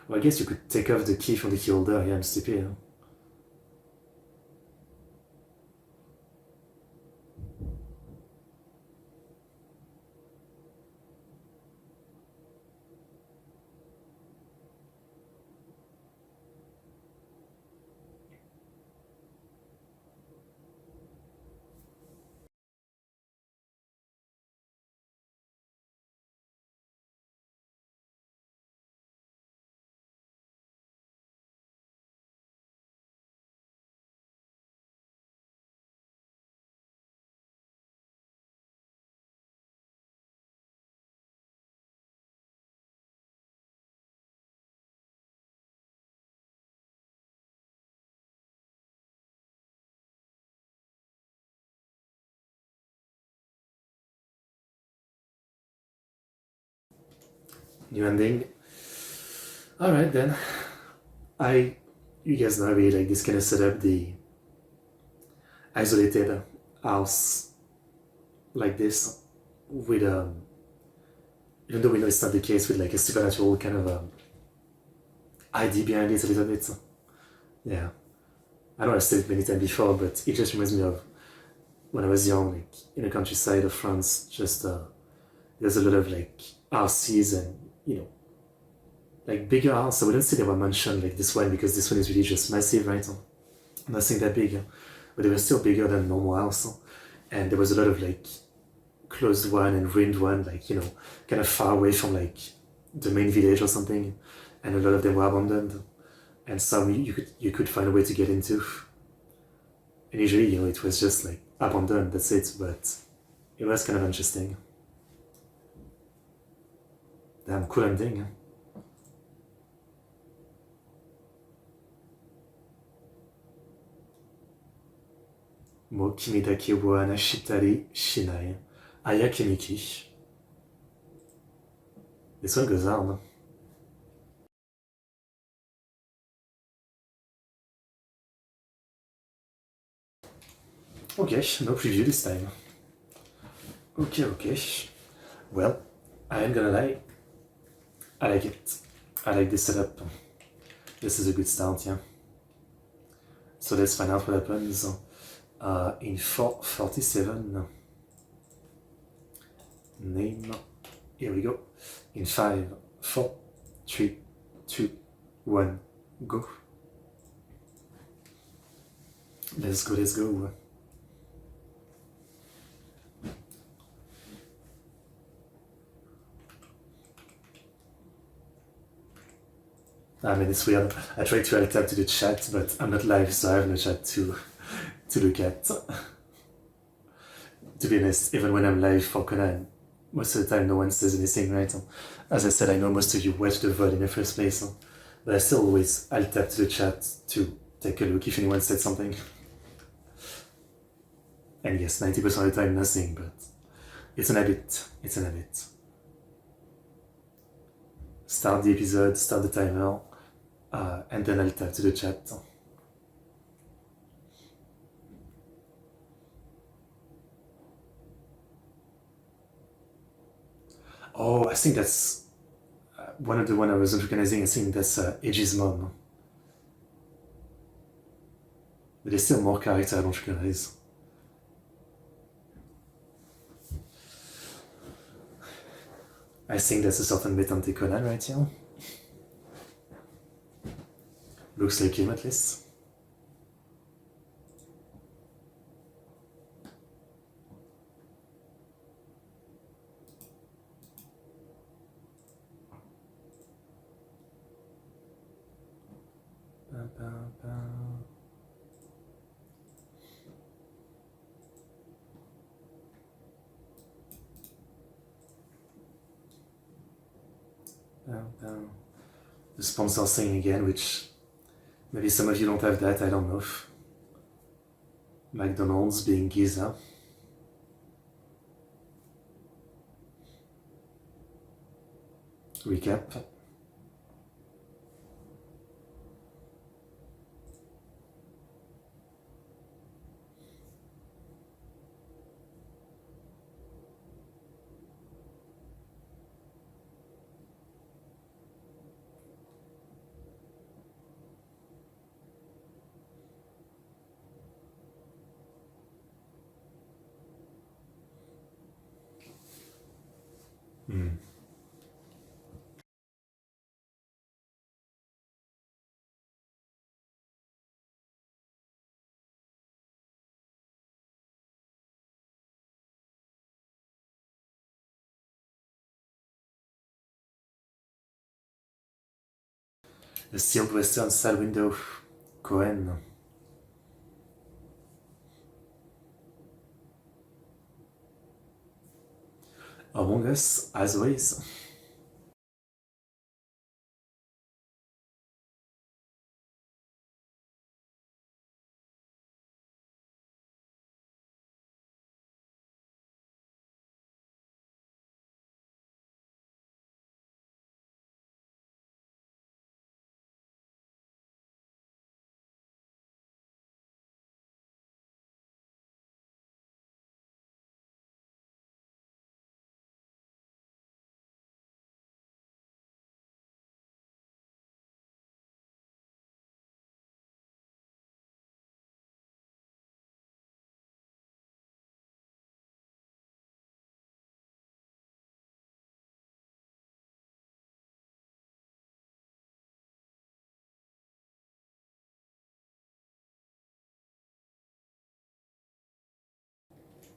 Well, I guess you could take off the key from the key holder. Yeah, I'm stupid. Huh? New ending. Alright then. You guys know I really like this kind of setup, the isolated house like this, with even though we know it's not the case, with like a supernatural kind of idea behind it a little bit. Yeah. I know I've said it many times before, but it just reminds me of when I was young, like in the countryside of France, just there's a lot of like houses and, like bigger house. I wouldn't say they were mansion like this one, because this one is really just massive, right? Nothing that big, but they were still bigger than normal house. And there was a lot of like closed one and ruined one, like, kind of far away from like the main village or something. And a lot of them were abandoned. And some you could find a way to get into. And usually, it was just like abandoned, that's it, but it was kind of interesting. Damn, cool ending. Mo kimi dake wo anashitari shinai. Aya kimiki. This one goes on. Okay, no preview this time. Okay. Well, I am gonna lie. I like it. I like this setup. This is a good start, yeah. So let's find out what happens in 447. Name. Here we go. In 5, 4, 3, 2, 1, go. Let's go. I mean, it's weird. I tried to add tab to the chat, but I'm not live, so I have no chat to look at. To be honest, even when I'm live for Conan, most of the time no one says anything, right? As I said, I know most of you watch the VOD in the first place, but I still always alt tab to the chat to take a look if anyone said something. And yes, 90% of the time nothing, but it's an habit. Start the episode, start the timer, and then I'll tab to the chat. Oh, I think that's one of the one I was recognizing. I think that's Edge's mom. But there's still more characters I don't recognize. I think that's a certain Metante Conan right here. Looks like him at least. The sponsor thing again, which maybe some of you don't have that, I don't know. McDonald's being Giza. Recap. The sealed western style window. Cohen. Among Us, as always.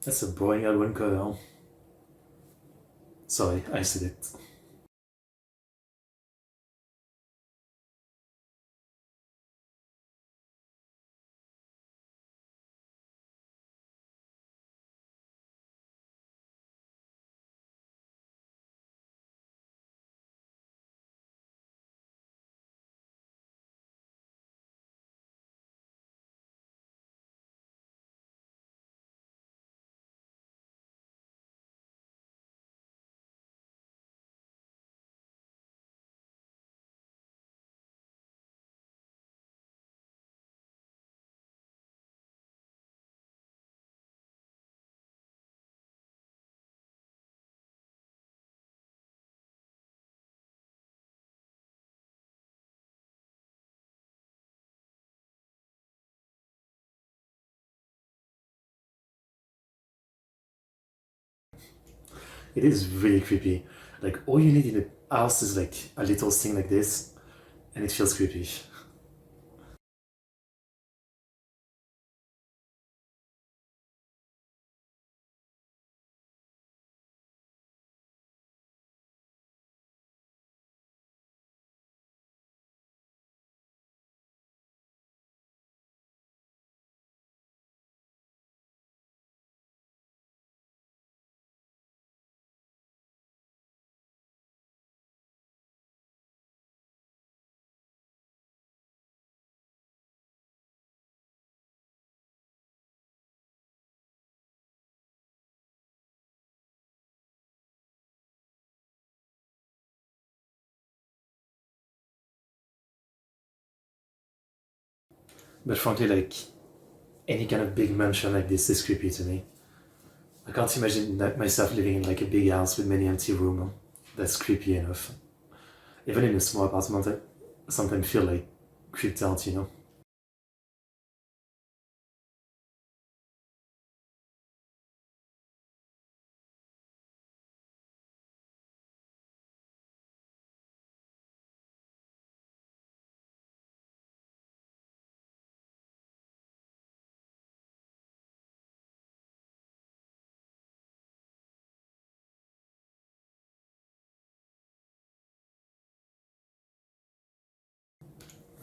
That's a boring album cover. Sorry, I said it. It is really creepy. Like, all you need in a house is like a little thing like this, and it feels creepy. But frankly, like, any kind of big mansion like this is creepy to me. I can't imagine myself living in like a big house with many empty rooms. That's creepy enough. Even in a small apartment, I sometimes feel like creeped out, you know?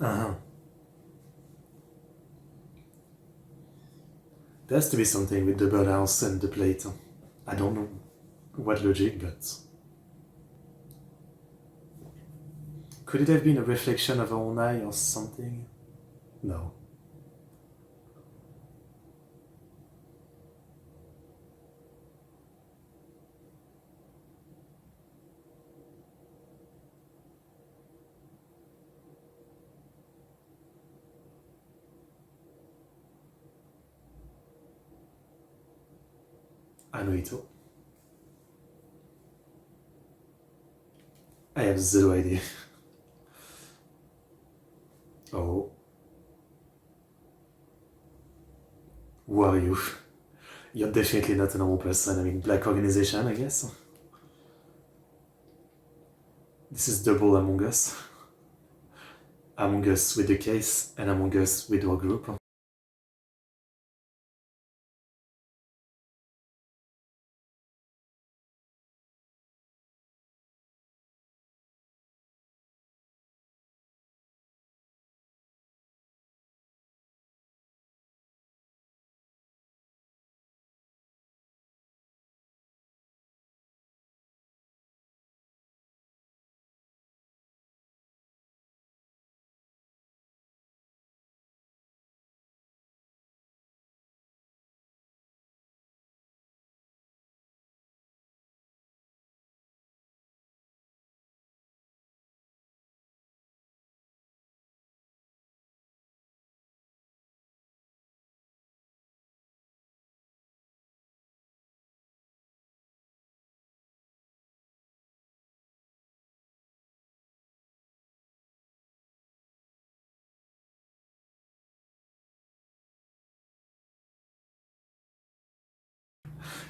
Uh-huh. There has to be something with the birdhouse and the plate. I don't know what logic, but could it have been a reflection of our own eye or something? No. I know it all. I have zero idea. Oh, who are you? You're definitely not a normal person. I mean, black organization, I guess. This is double Among Us. Among Us with the case and Among Us with our group.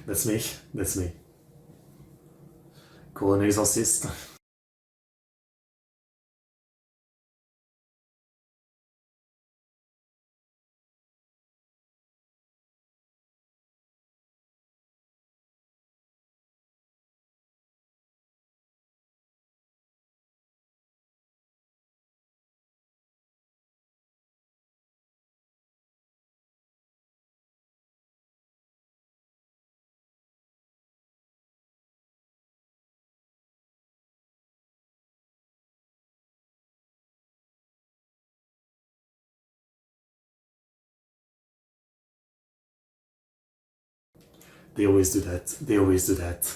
That's me. That's me. Call an exorcist. They always do that. They always do that.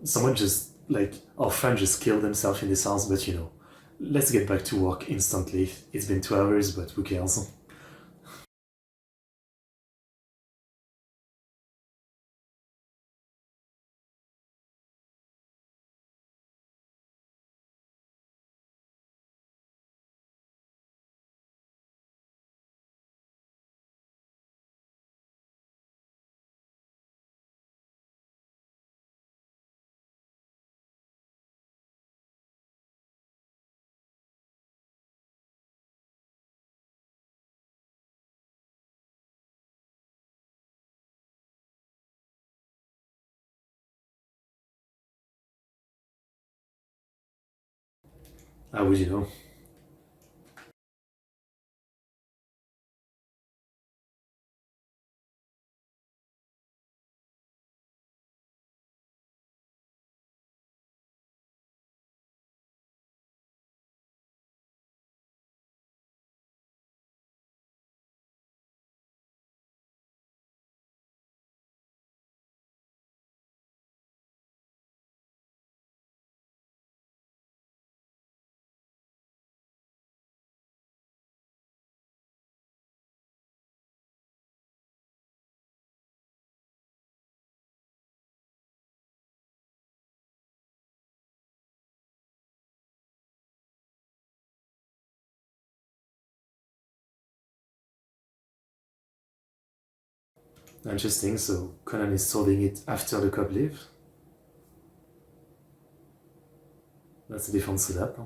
Someone just, like, our friend just killed himself in this house, but you know, let's get back to work instantly. It's been 2 hours, but who cares? How would you know? Interesting, so Conan is solving it after the cop leave? That's a different setup. Huh?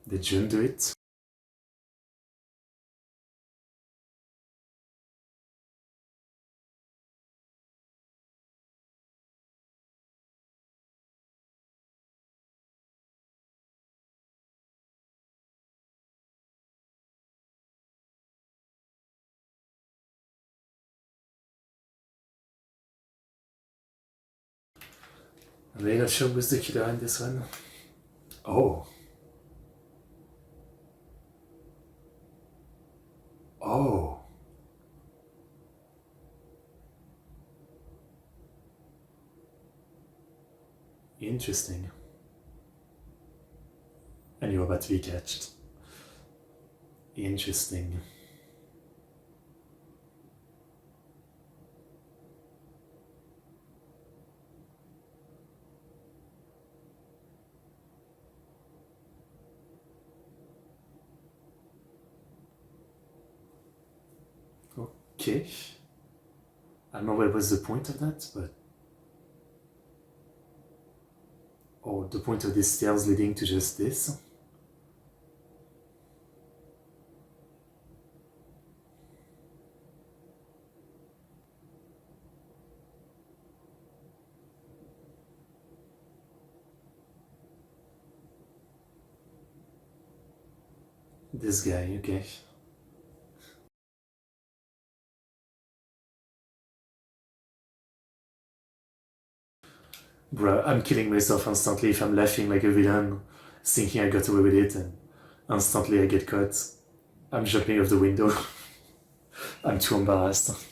Did June do it? I'm really not sure who's the killer in this one. Oh. Oh. Interesting. And you're about to be catched. Interesting. Okay. I don't know what was the point of that, but... or the point of these stairs leading to just this. This guy, okay. Bruh, I'm killing myself instantly if I'm laughing like a villain, thinking I got away with it, and instantly I get caught. I'm jumping off the window. I'm too embarrassed.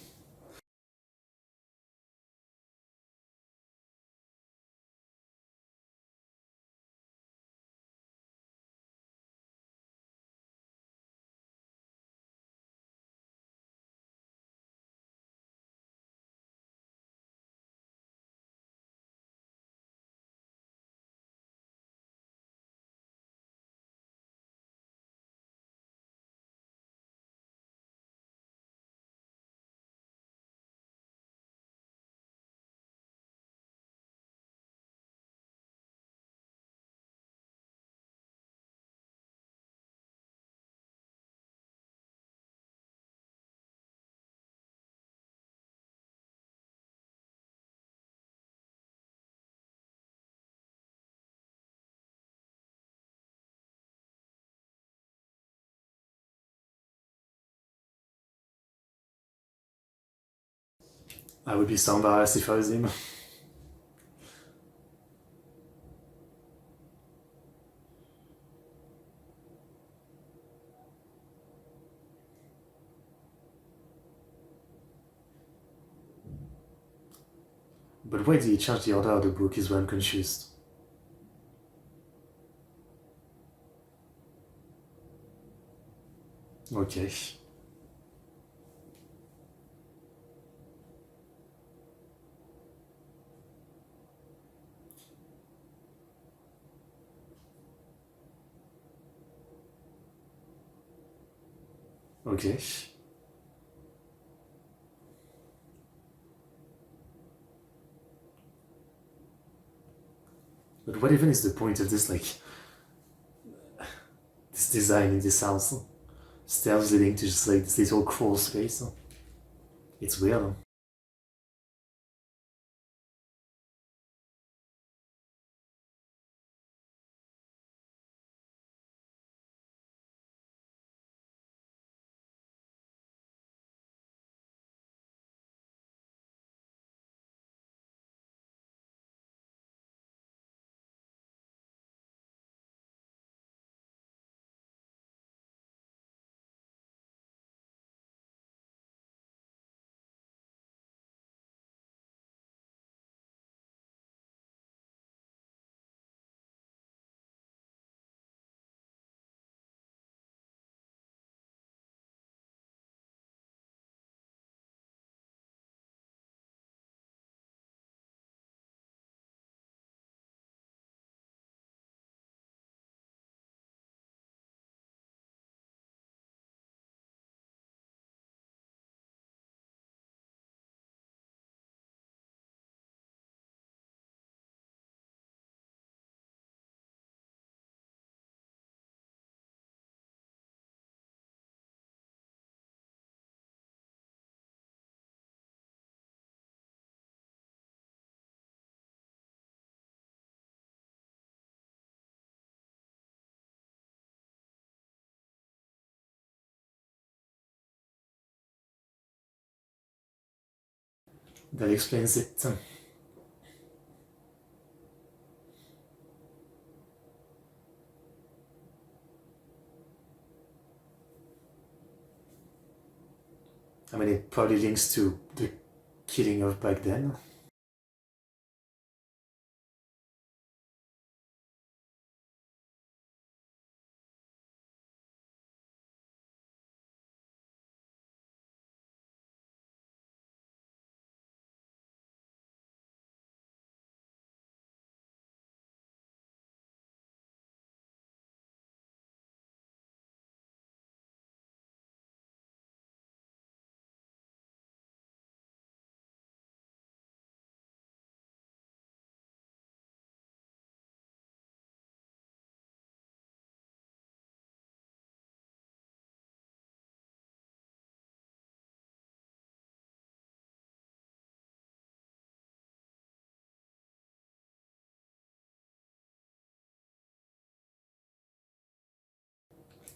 I would be so embarrassed if I was him. But why do you change the order of the book is where I'm confused. Okay. Okay. But what even is the point of this, like, this design in this house? Stairs leading to just like this little crawl space. It's weird. That explains it. I mean, it probably links to the killing of back then.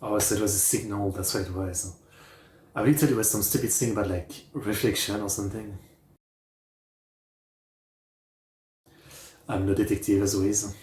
Oh, so it was a signal, that's what it was. I really thought it was some stupid thing about like reflection or something. I'm no detective as always.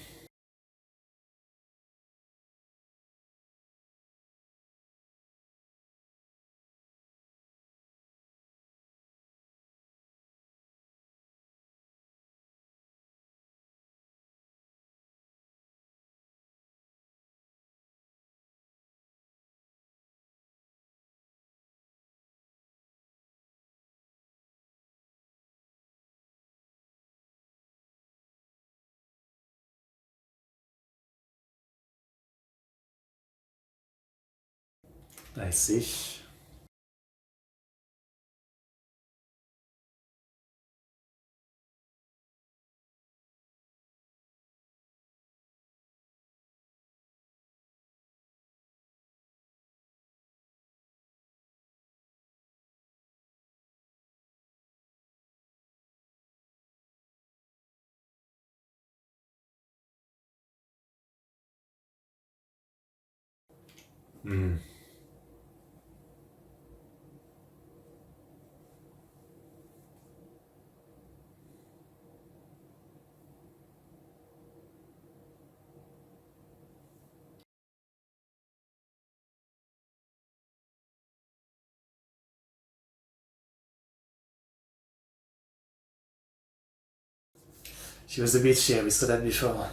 I see. Hmm. She was a bitch, yeah, we saw that before.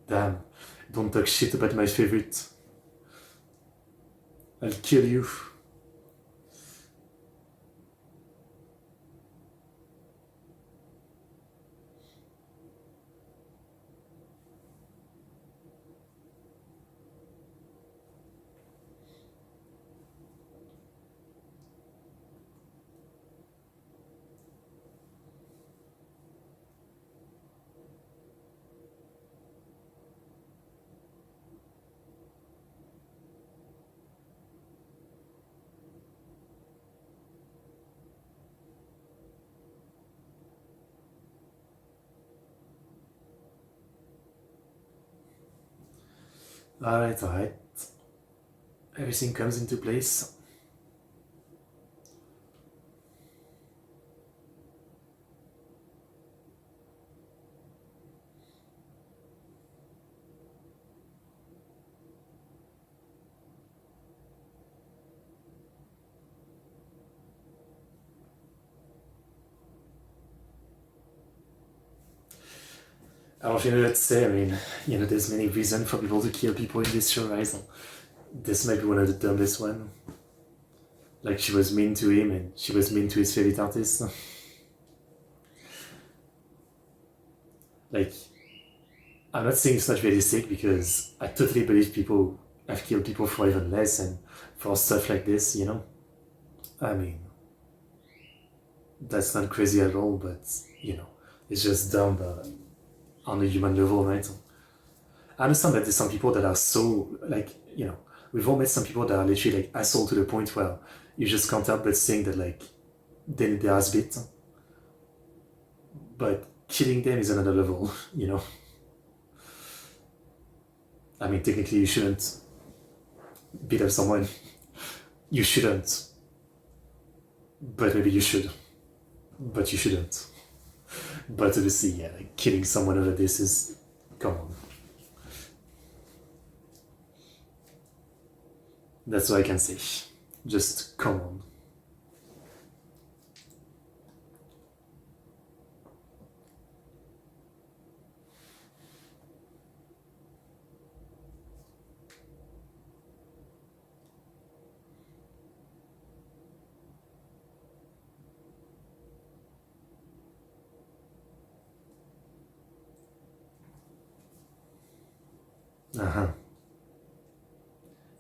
Damn, don't talk shit about my favorite. I'll kill you. Alright, alright. Everything comes into place. I don't know what to say. I mean, there's many reasons for people to kill people in this show, right? This might be one of the dumbest one. Like, she was mean to him and she was mean to his favorite artist. Like, I'm not saying it's not realistic because I totally believe people have killed people for even less and for stuff like this, I mean, that's not crazy at all, but, it's just dumb on a human level, right? I understand that there's some people that are so, like, we've all met some people that are literally, like, asshole to the point where you just can't help but saying that, like, they need their ass beat. But killing them is another level, I mean, technically you shouldn't beat up someone. You shouldn't. But maybe you should. But you shouldn't. But obviously, yeah, like, killing someone over this is... Come on. That's what I can say. Just come on. Uh-huh.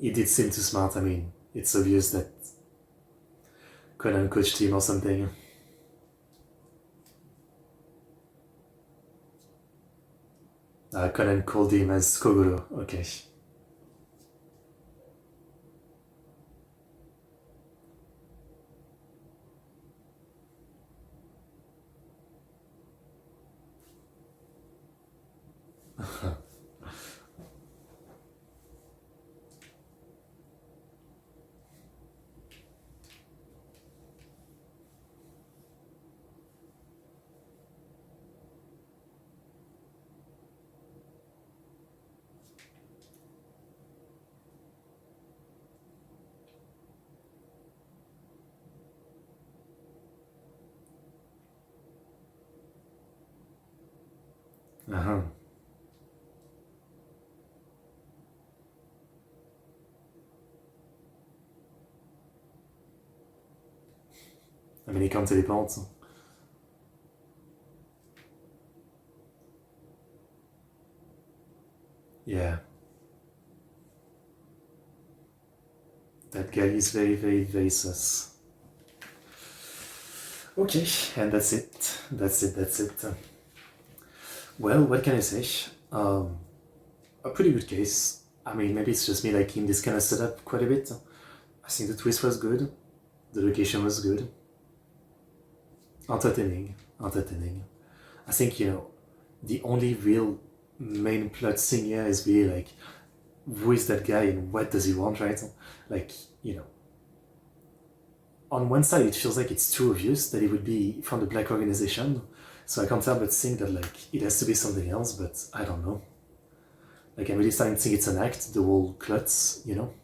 He did seem too smart. I mean, it's obvious that Conan coached him or something. Conan called him as Kogoro. Okay. Uh-huh. I mean, he can't teleport. Yeah. That guy is very, very, very sus. Okay, and that's it. That's it. Well, what can I say? A pretty good case. I mean, maybe it's just me liking this kind of setup quite a bit. I think the twist was good. The location was good. Entertaining. I think, the only real main plot thing here is really like, who is that guy and what does he want, right? Like, on one side it feels like it's too obvious that he would be from the black organization, So I can't help but think that like it has to be something else, but I don't know. Like I'm really starting to think it's an act, the whole klutz, you know?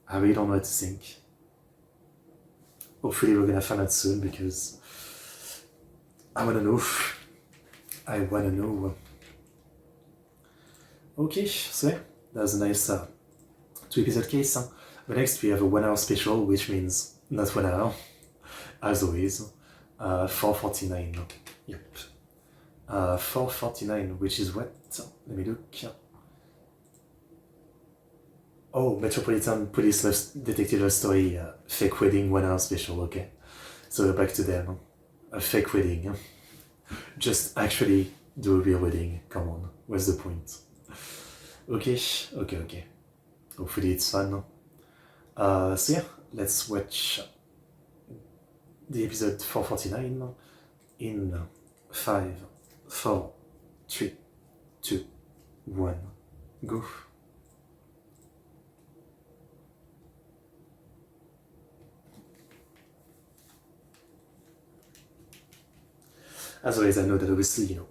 I really don't know what to think. Hopefully we're gonna find out soon because I wanna know. I wanna know. Okay, so yeah, that's a nice 2-episode case. Huh? But next we have a 1 hour special, which means not 1 hour, as always. 4:49. Yep. 4:49, which is what? Let me look. Oh, Metropolitan Police Detective Love Story, fake wedding 1 hour special, okay. So we're back to them. A fake wedding. Just actually do a real wedding, come on, what's the point? Okay. Hopefully it's fun. So yeah, let's watch the episode 449 in 5, 4, 3, 2, 1, go. As always, I know that obviously, you know,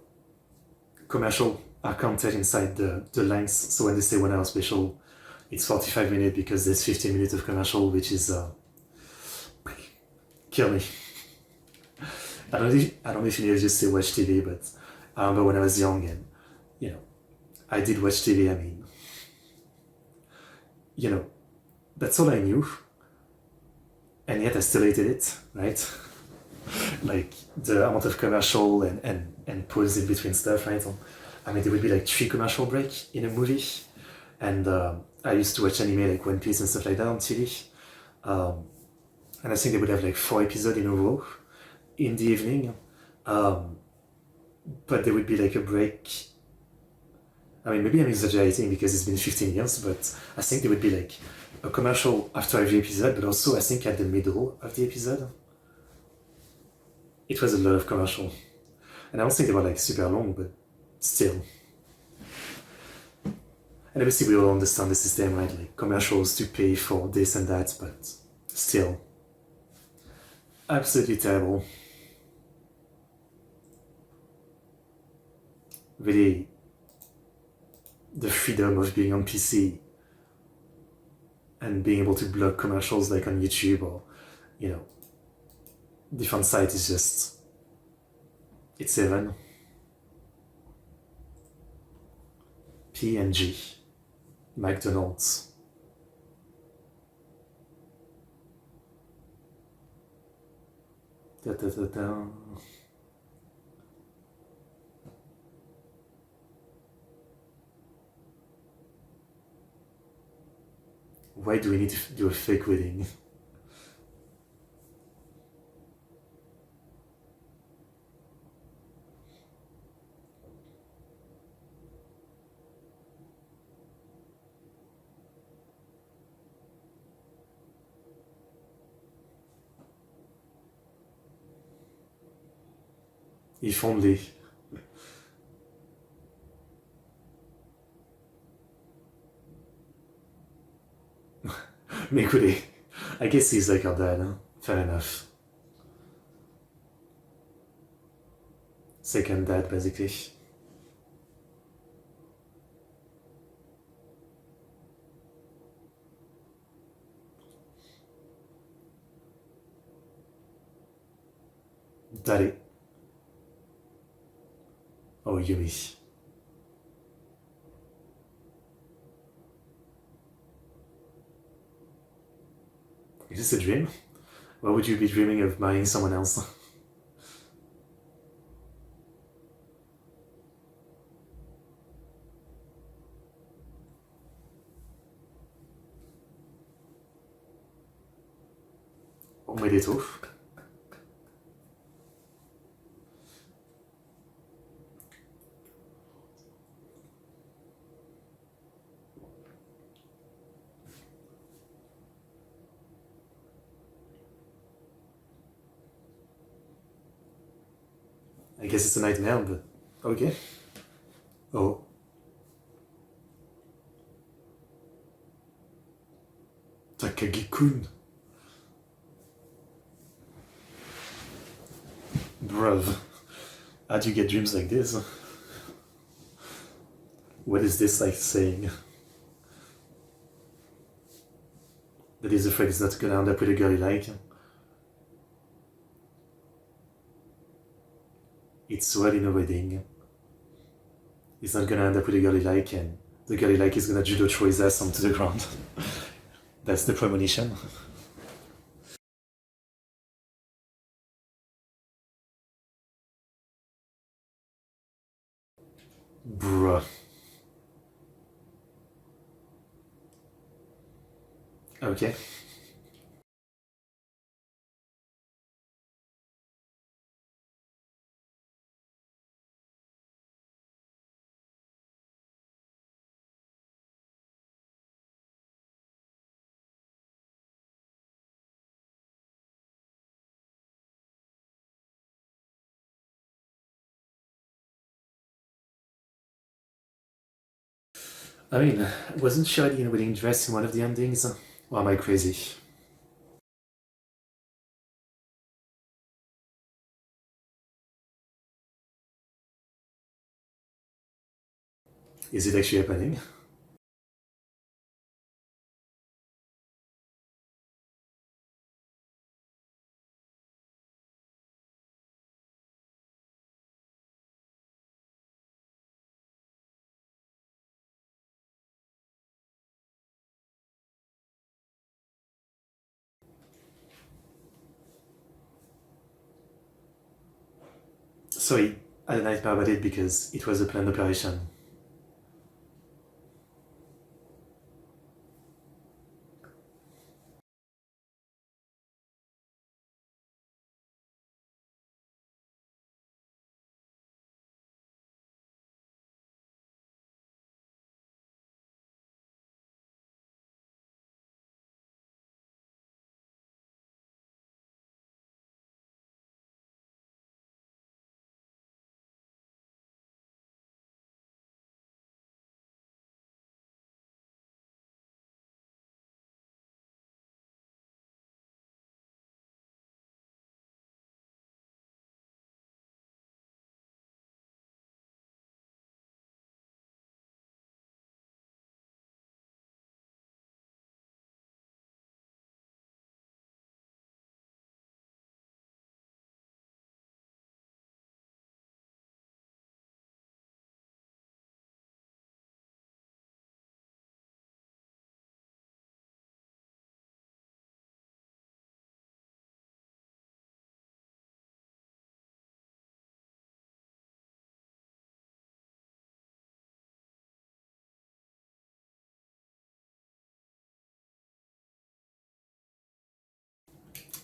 commercial are counted inside the lengths, so when they say 1 hour special, it's 45 minutes because there's 15 minutes of commercial, which is kill me. I don't know if you just say watch TV, but I remember when I was young and, you know, I did watch TV, I mean, you know, that's all I knew, and yet I still hated it, right? Like the amount of commercial and pause in between stuff, right? I mean, there would be like 3 commercial breaks in a movie, and I used to watch anime like One Piece and stuff like that on TV, and I think they would have like 4 episodes in a row in the evening, but there would be like a break. I mean, maybe I'm exaggerating because it's been 15 years, but I think there would be like a commercial after every episode, but also I think at the middle of the episode. It was a lot of commercial. And I don't think they were like super long, but still. And obviously we all understand the system, right? Like commercials to pay for this and that, but still. Absolutely terrible. Really, the freedom of being on PC and being able to block commercials like on YouTube or, you know, different sites is just, it's heaven. P&G, McDonald's. Da, da, da, da. Why do we need to do a fake wedding? If only. Mais écoutez, I guess he's like our dad, huh? Fair enough. Second dad, basically. Daddy. Oh, Yumi. Is this a dream? Why would you be dreaming of marrying someone else? On met des trous. I guess it's a nightmare, but okay. Oh. Takagi-kun. Bruv, how do you get dreams like this? What is this like saying? That he's afraid he's not gonna end up with a girl he like? It's well in a wedding. He's not gonna end up with a girl he like, and the girl he like is gonna judo throw his ass onto the ground. That's the premonition. Bruh. Okay. I mean, wasn't she already in a wedding dress in one of the endings? Or am I crazy? Is it actually happening? So he had a nightmare about it because it was a planned operation.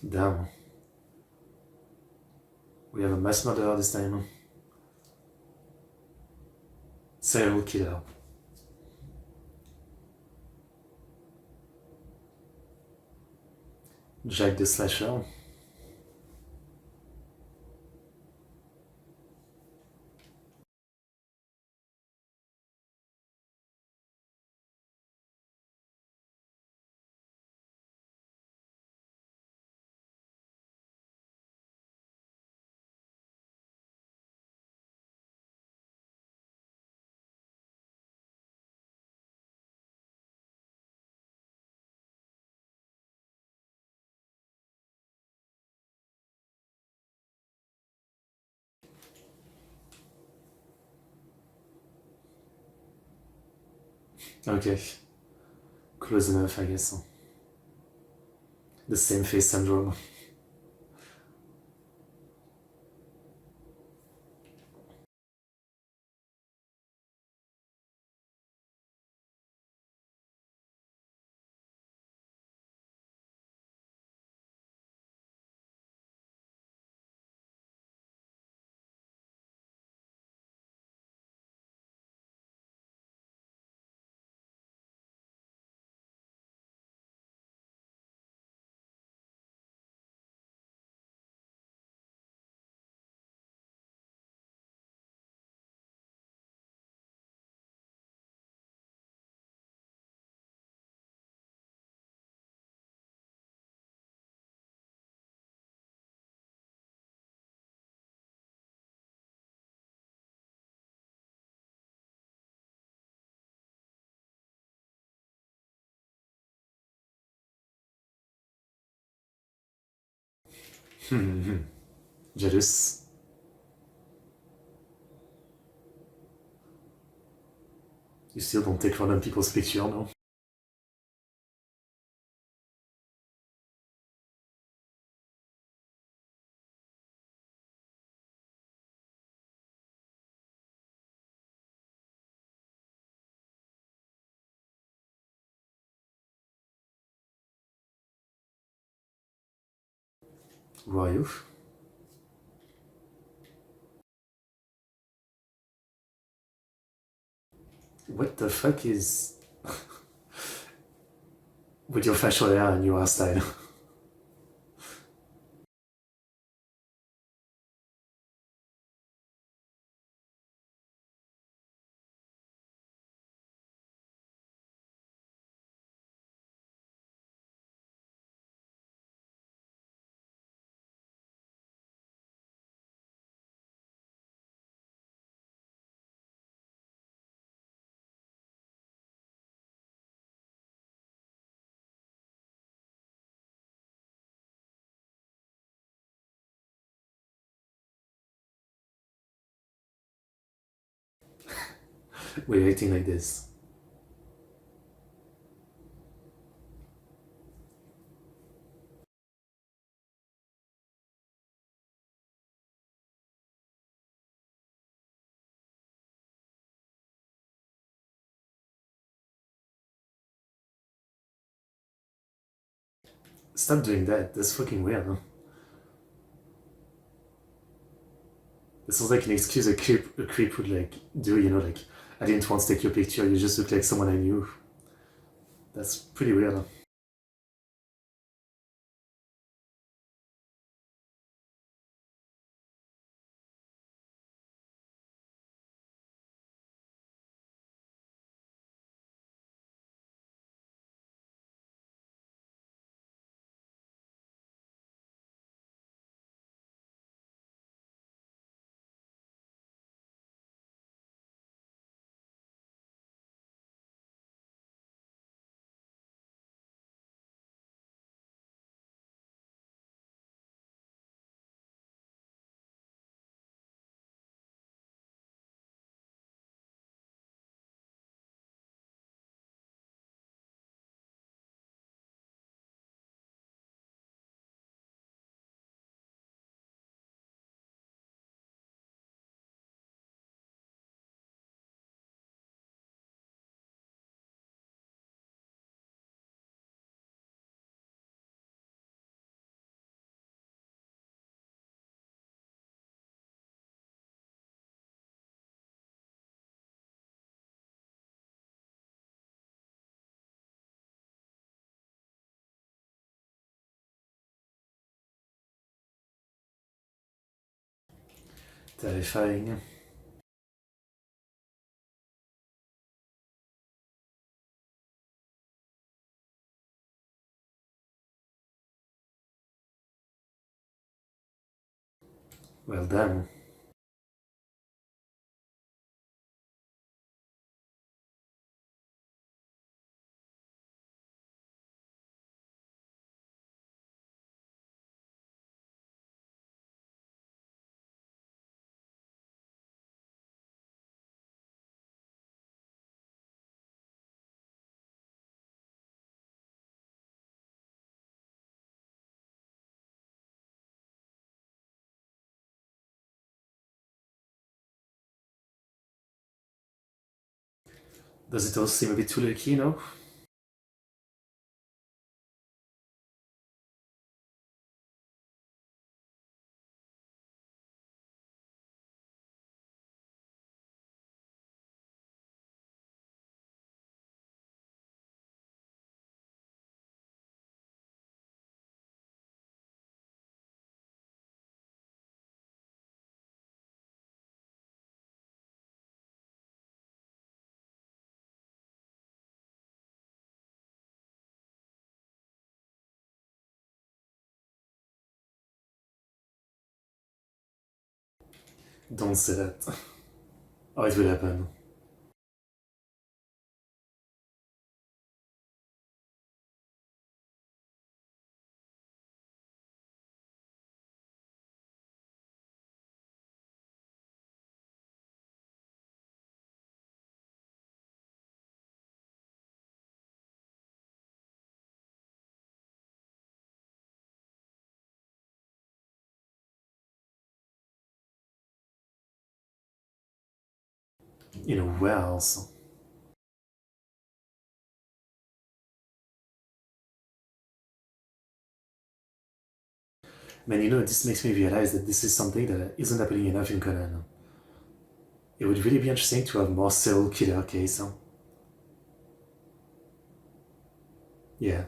Damn. We have a mass murderer this time. Serial killer. Jack the Slasher. Okay. Close enough, I guess. The same face syndrome. Jealous. You still don't take random people's picture, no? Who are you? What the fuck is with your facial hair and your hairstyle? We're acting like this. Stop doing that. That's fucking weird, huh? It sounds like an excuse a creep would like do, you know, like, I didn't want to take your picture, you just look like someone I knew. That's pretty weird, huh? Terrifying. Well, damn. Does it all seem a bit too lucky, you know? Don't say that. Oh, it will happen. in Wales. Man, this makes me realize that this is something that isn't happening enough in Conan. It would really be interesting to have more serial killer case. Yeah.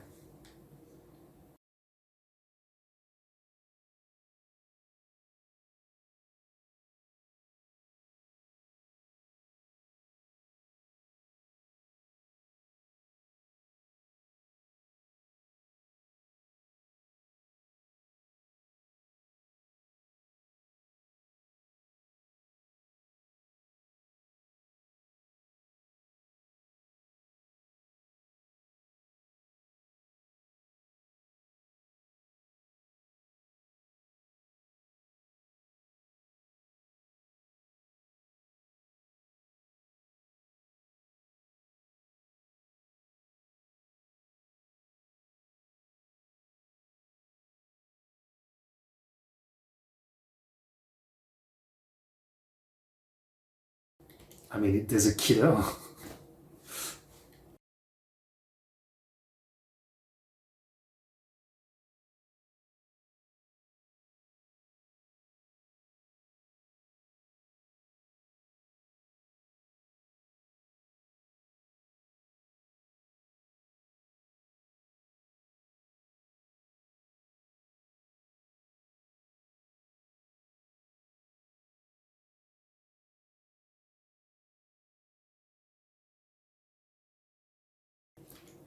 I mean, there's a killer.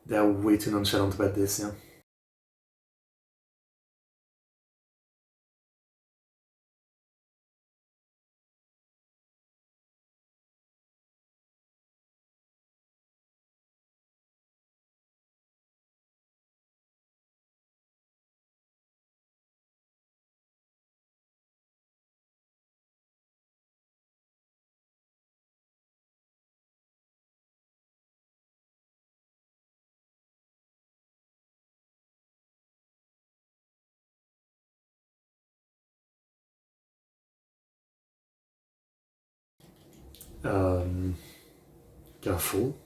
They're way too nonchalant about this, yeah. Um, Careful.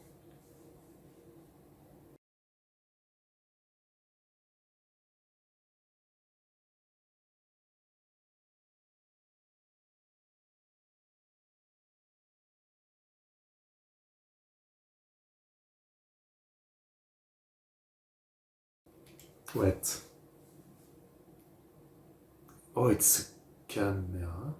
Wait. Oh, it's a camera.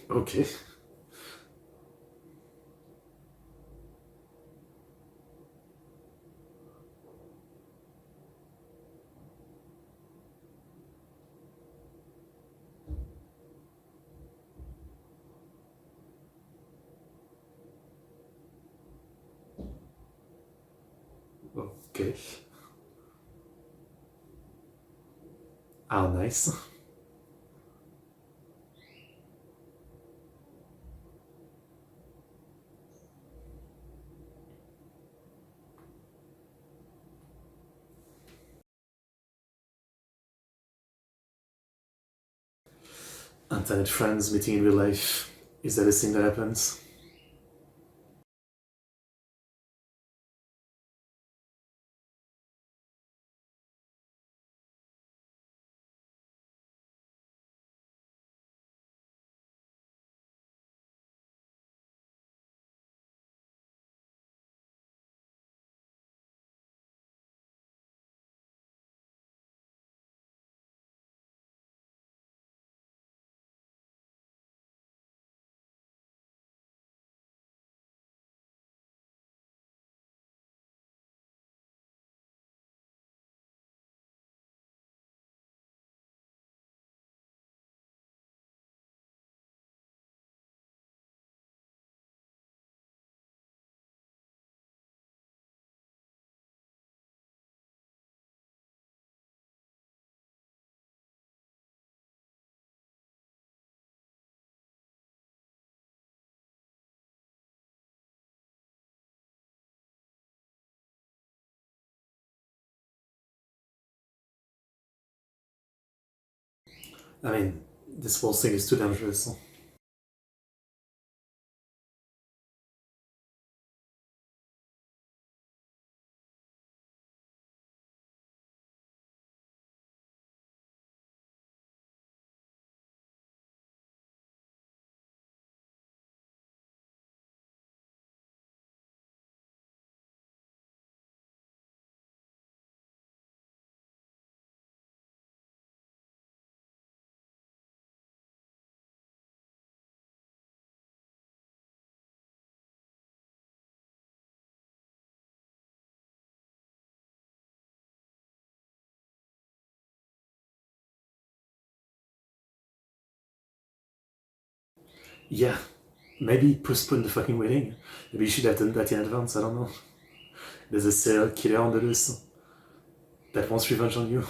Okay. Okay. How nice. Internet friends meeting in real life. Is that a thing that happens? I mean, this whole thing is too dangerous. Yeah, maybe postpone the fucking wedding. Maybe you should have done that in advance, I don't know. There's a serial killer on the loose that wants revenge on you.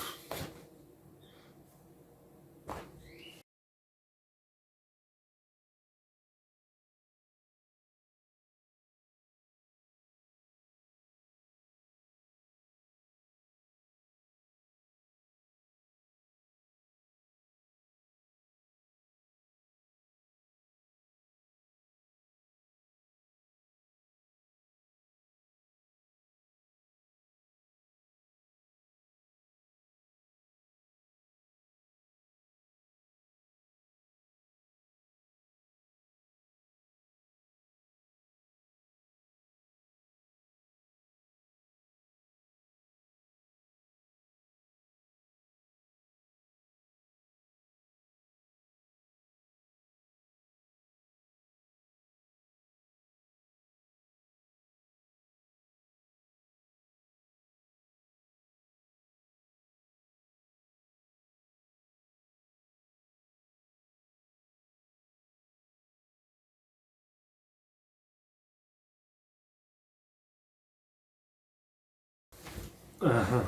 Uh-huh.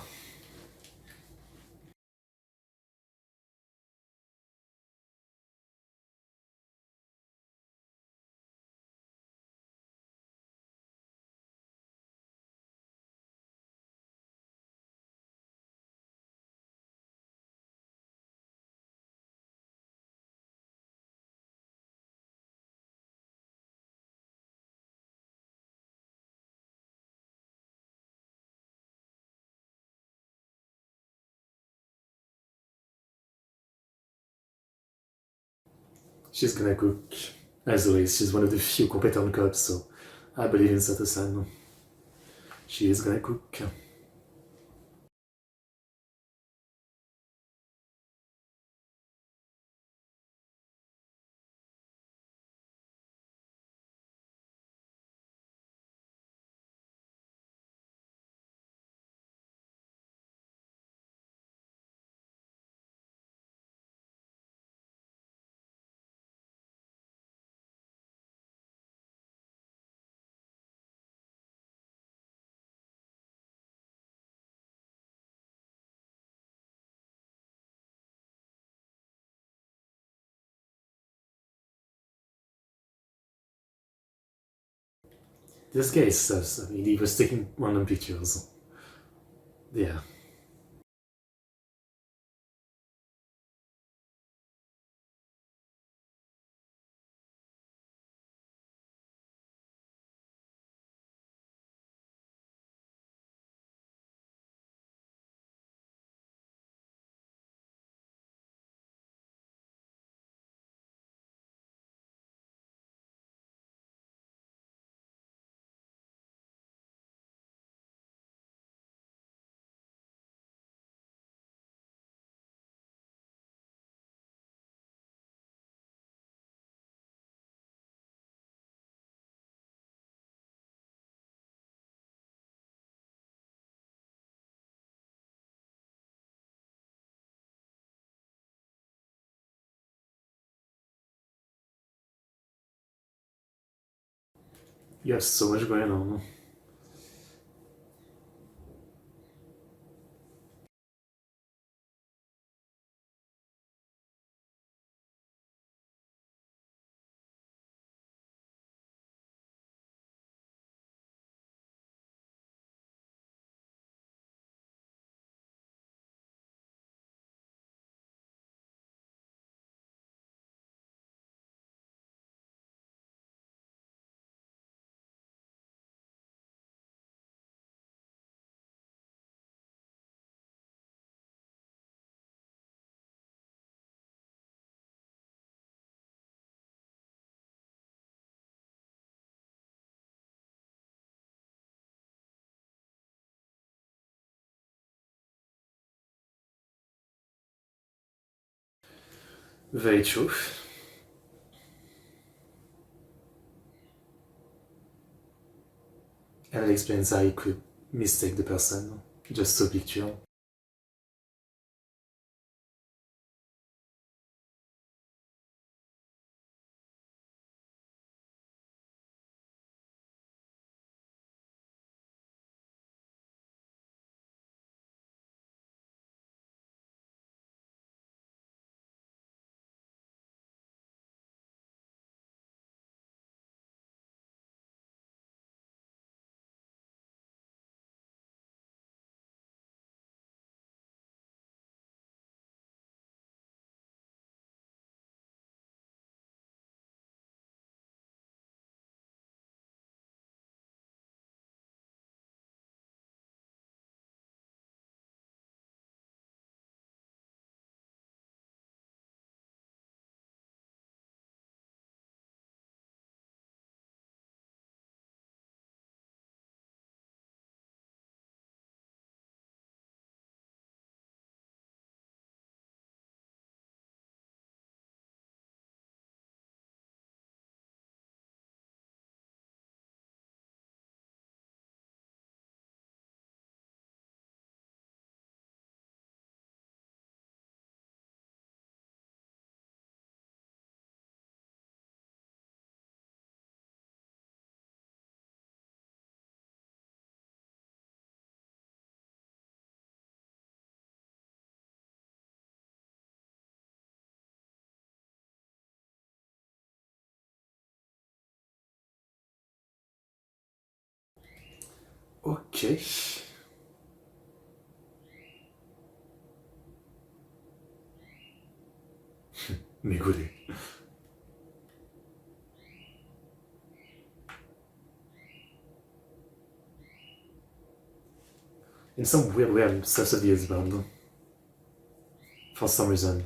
She's gonna cook. As always, she's one of the few competent cops, so I believe in Sato-san. She is gonna cook. This guy is sus. I mean, he was taking random pictures. Yeah. You have so much going on. Very true. And it explains how you could mistake the person just to picture. Ok. M'écouter. In some weird way, I'm obsessed with this band. For some reason.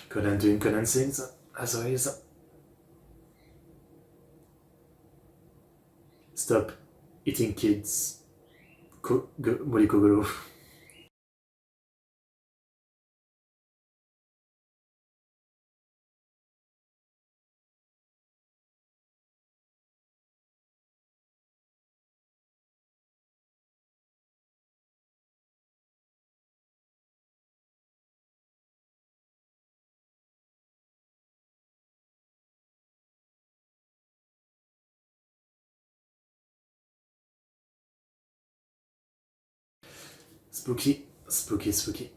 Conan doing Conan things, as always. Stop eating kids. Morikogoro. Spooky, spooky, spooky.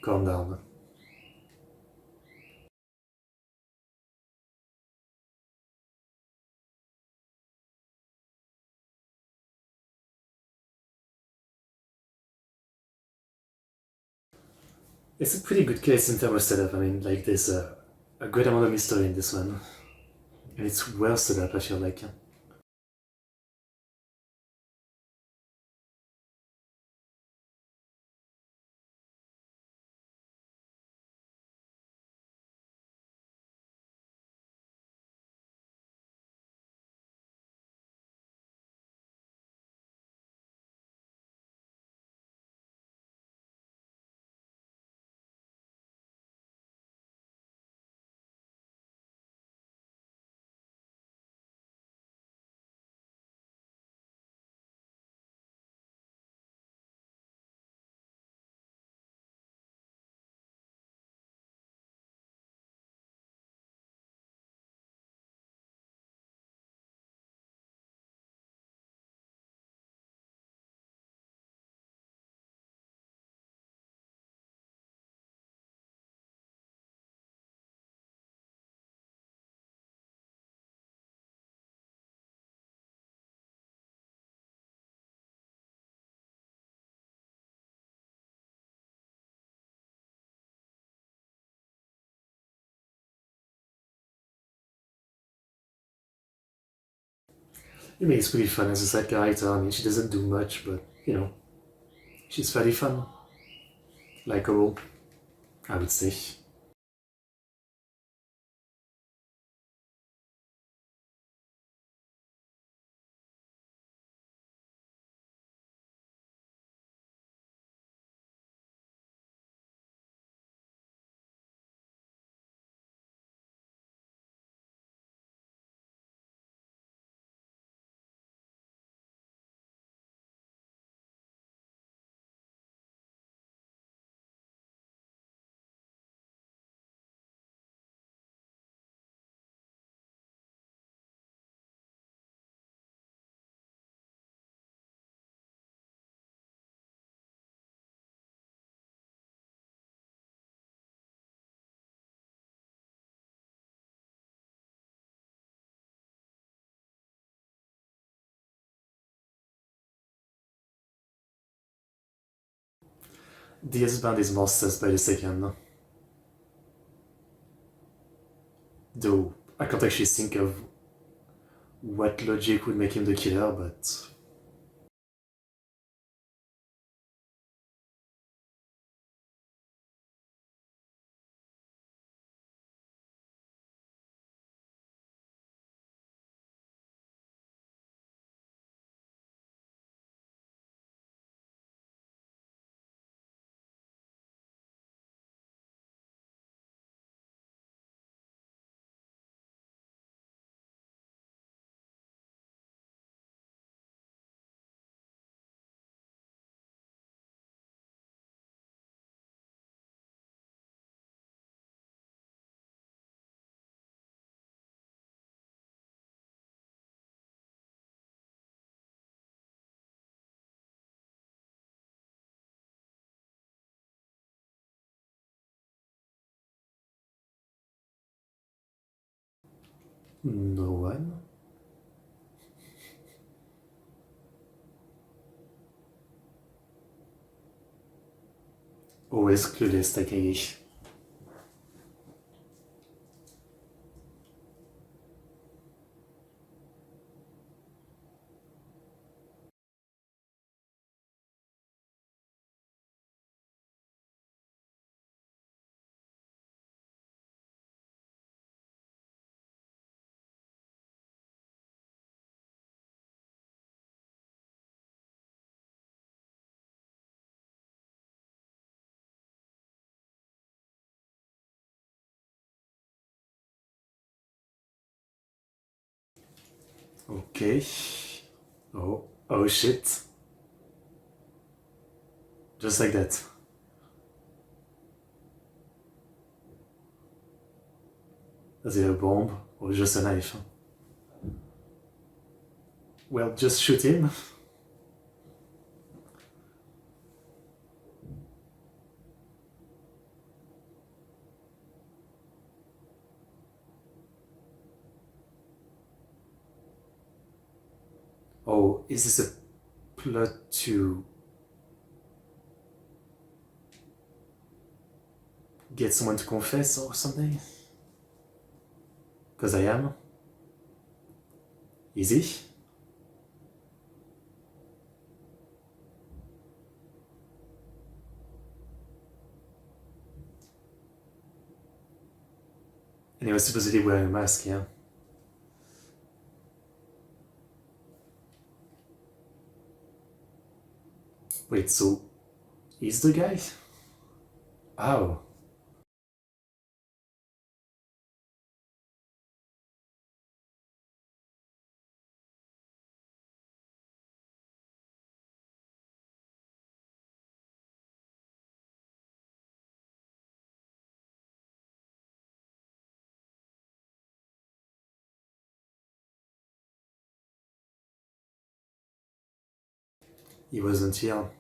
Calm down. It's a pretty good case in terms of setup. I mean, like, there's a great amount of mystery in this one. And it's well set up, I feel like. It makes pretty fun as a side character. I mean, she doesn't do much, but you know, she's very fun, likable, I would say. The husband is more sus by the second, though I can't actually think of what logic would make him the killer, but no one. Always clueless, Takagi. Okay. Oh shit. Just like that. Is it a bomb or just a knife? Well, just shoot him. Oh, is this a plot to get someone to confess or something? Because I am. Easy. And he was supposedly wearing a mask, yeah. Wait, so he's the guy? Oh. He wasn't here.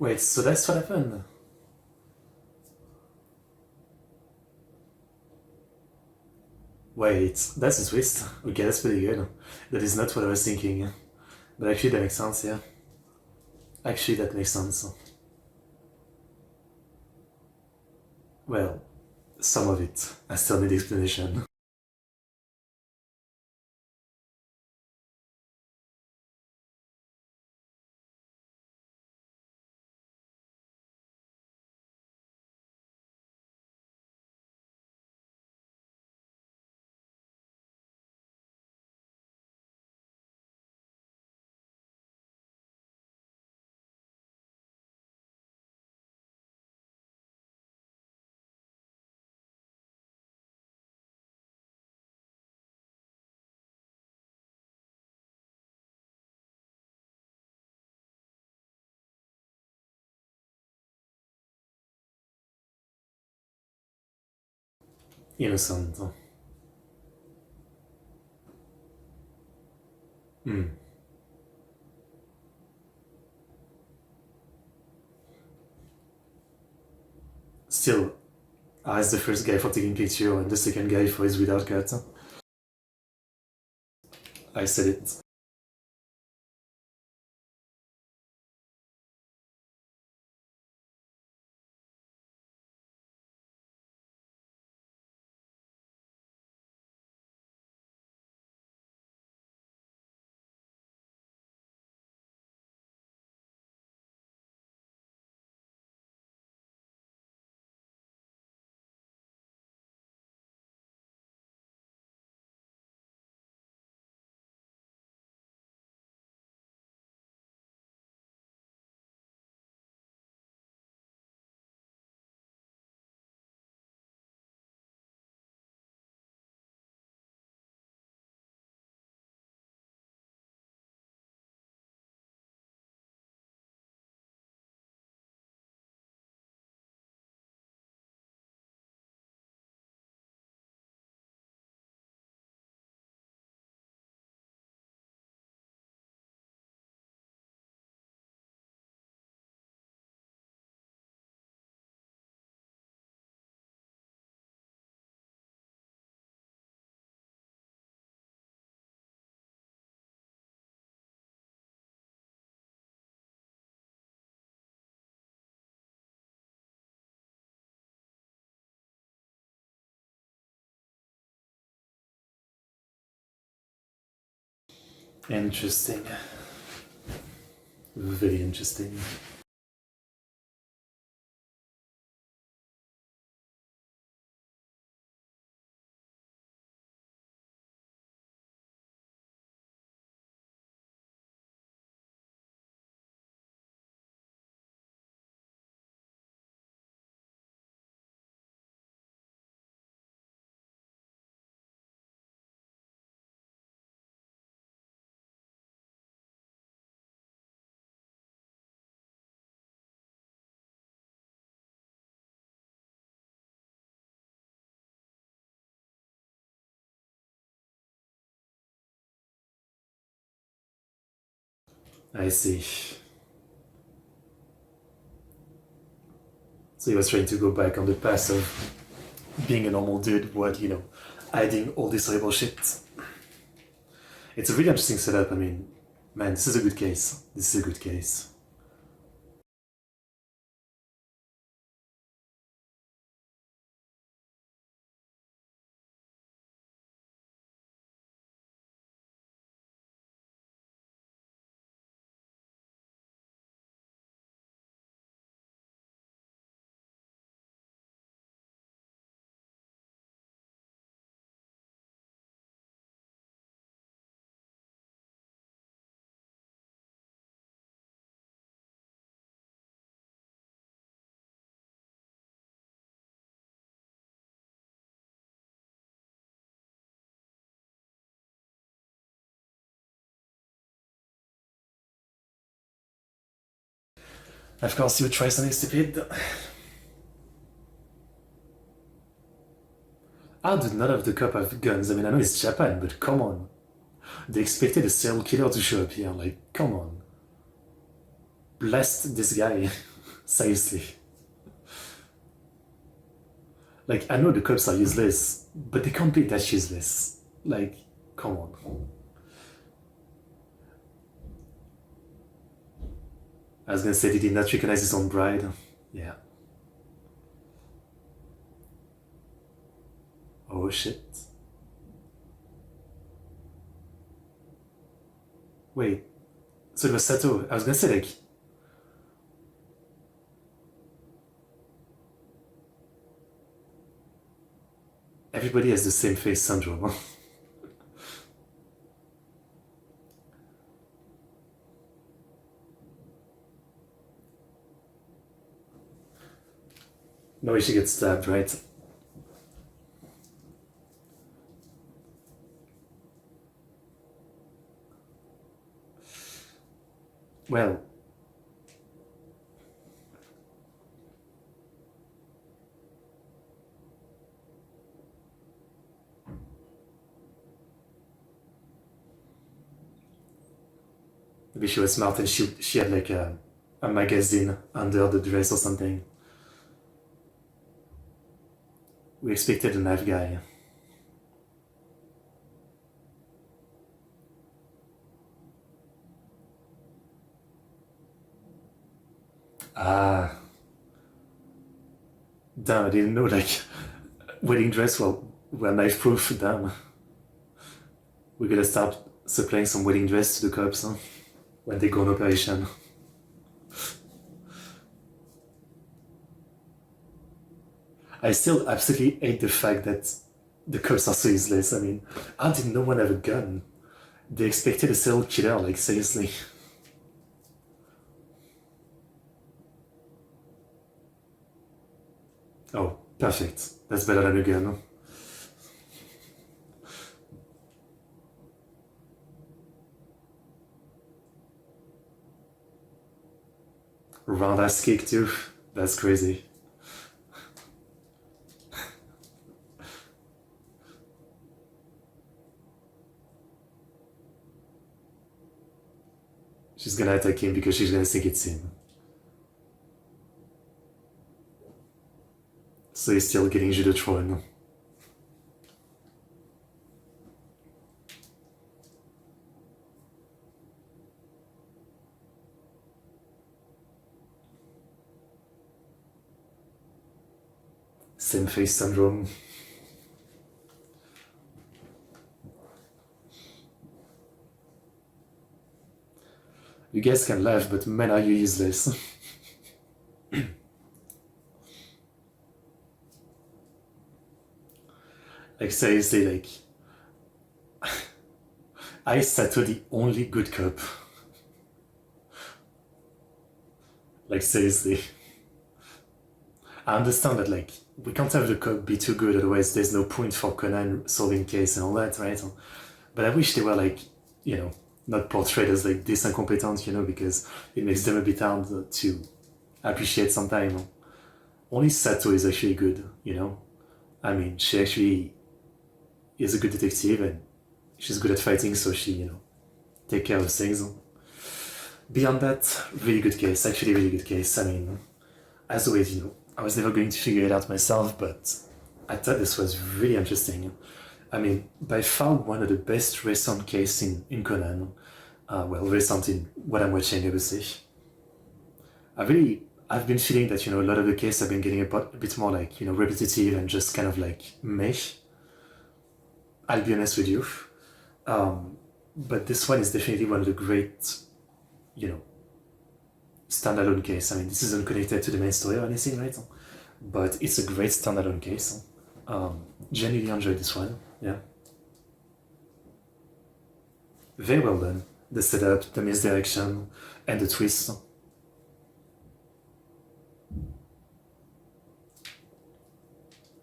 Wait, so that's what happened? Wait, that's a twist. Okay, that's pretty good. That is not what I was thinking. But actually that makes sense, yeah. Actually that makes sense. Well, some of it. I still need explanation. Innocent. Hmm. Still, as the first guy for taking picture and the second guy for his without cut. I said it. Interesting. Very interesting. I see. So he was trying to go back on the path of being a normal dude while, hiding all this horrible shit. It's a really interesting setup. I mean, man, this is a good case. This is a good case. Of course, you would try something stupid. How do none of the cops have guns? I mean, I know it's Japan, but come on. They expected a serial killer to show up here, like, come on. Blast this guy. Seriously. Like, I know the cops are useless, but they can't be that useless. Like, come on. I was gonna say, did he not recognize his own bride? Yeah. Oh shit. Wait, so it was Sato. I was gonna say, like, everybody has the same face syndrome. No way she gets stabbed, right? Well, maybe she was smart and she had like a magazine under the dress or something. We expected a knife guy. Ah, damn, I didn't know like wedding dress were knife proof. Damn, we're gonna start supplying some wedding dress to the cops when they go on operation. I still absolutely hate the fact that the cops are so useless. I mean, how did no one have a gun? They expected a serial killer, like seriously. Oh, perfect. That's better than a gun. Roundhouse kick too. That's crazy. She's gonna attack him because she's gonna think it's him. So he's still getting judo thrown. Same face syndrome. You guys can laugh, but man, are you useless? Like seriously, like I Sato the only good cop. Like seriously. I understand that like we can't have the cop be too good, otherwise there's no point for Conan solving case and all that, right? But I wish they were like, you know, not portrayed as like this incompetent, you know, because it makes them a bit hard to appreciate sometimes. Only Sato is actually good, you know. I mean, she actually is a good detective and she's good at fighting, so she, you know, take care of things. Beyond that, really good case, actually really good case. I mean, as always, you know, I was never going to figure it out myself, but I thought this was really interesting. I mean, by far one of the best recent cases in Conan. Well, recent in what I'm watching, obviously. I've been feeling that, you know, a lot of the cases have been getting a bit more like, you know, repetitive and just kind of like meh. I'll be honest with you. But this one is definitely one of the great, you know, standalone case. I mean, this isn't connected to the main story or anything, right? But it's a great standalone case. Genuinely enjoyed this one. Yeah. Very well done. The setup, the misdirection, and the twist.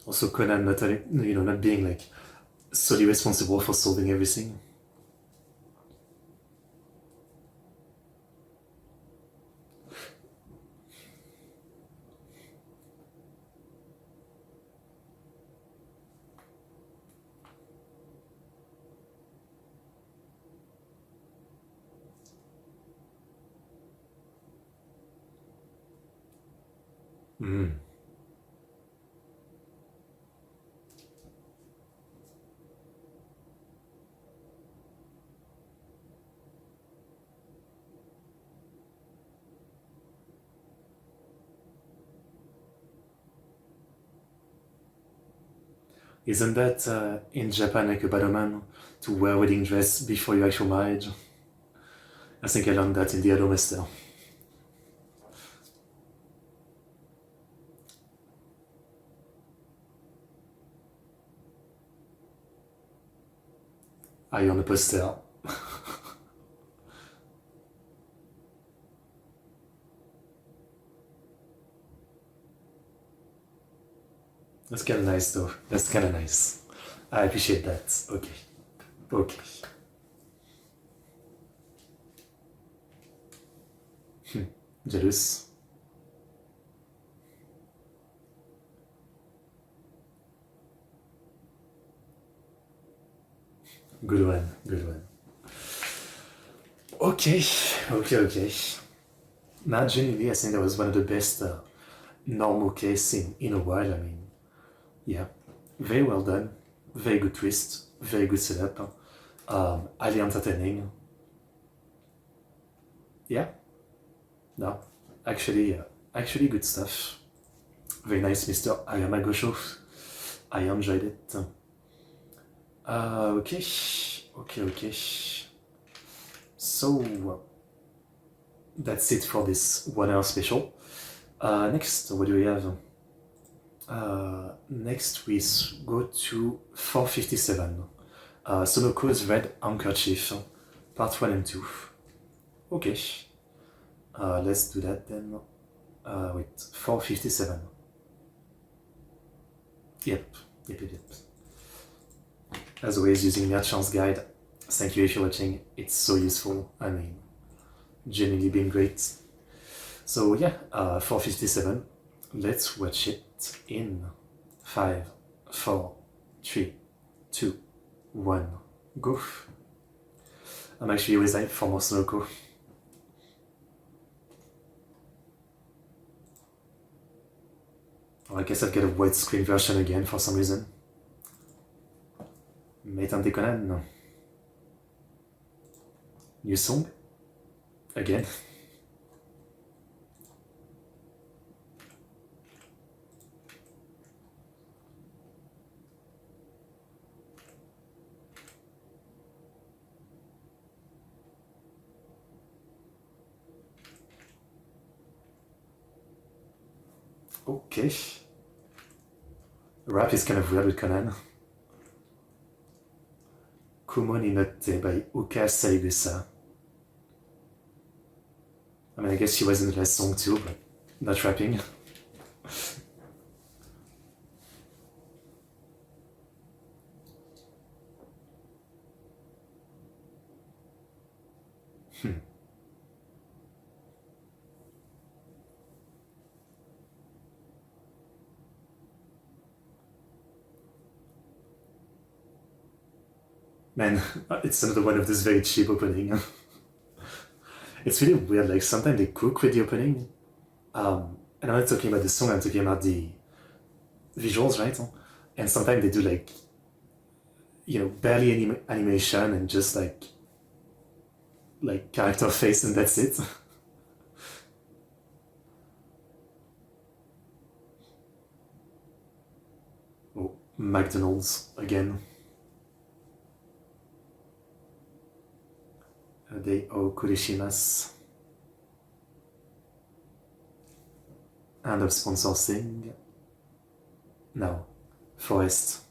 Also, Conan not, you know, not being like solely responsible for solving everything. Mm. Isn't that in Japan like a bad omen to wear a wedding dress before your actual marriage? I think I learned that in the Edomaster. Eye on the poster. That's kind of nice though. That's kind of nice. I appreciate that. Okay. Okay. Jealous. Good one. Good one. Okay. Okay. Okay. Now, genuinely, I think that was one of the best normal case in a while. I mean, yeah, very well done. Very good twist. Very good setup. Highly entertaining. Yeah. No. Actually, good stuff. Very nice, Mr. Ayamago Show. I enjoyed it. Okay. Okay, okay. So, that's it for this 1 hour special. Next, what do we have? Next, we go to 457. Sonoko's Red Handkerchief, part 1 and 2. Okay. Let's do that then. Wait, 457. Yep. As always, using Merchant's Guide. Thank you if you're watching. It's so useful. I mean, genuinely been great. So yeah, 457. Let's watch it in 5, 4, 3, 2, 1, go. I'm actually always hyped for more Sonoko. I guess I've got a widescreen version again for some reason. Meitante Conan. New song? Again. Okay. Rap is kind of weird with Conan. Kumo ni Notte by Uka Saigusa. I mean, I guess she was in the last song too, but not rapping. Man, it's another one of this very cheap opening. It's really weird, like sometimes they cook with the opening. And I'm not talking about the song, I'm talking about the visuals, right? And sometimes they do like, barely any animation and just like character face and that's it. Oh, McDonald's again. They owe Kurishimas. End of sponsoring. No. Forest.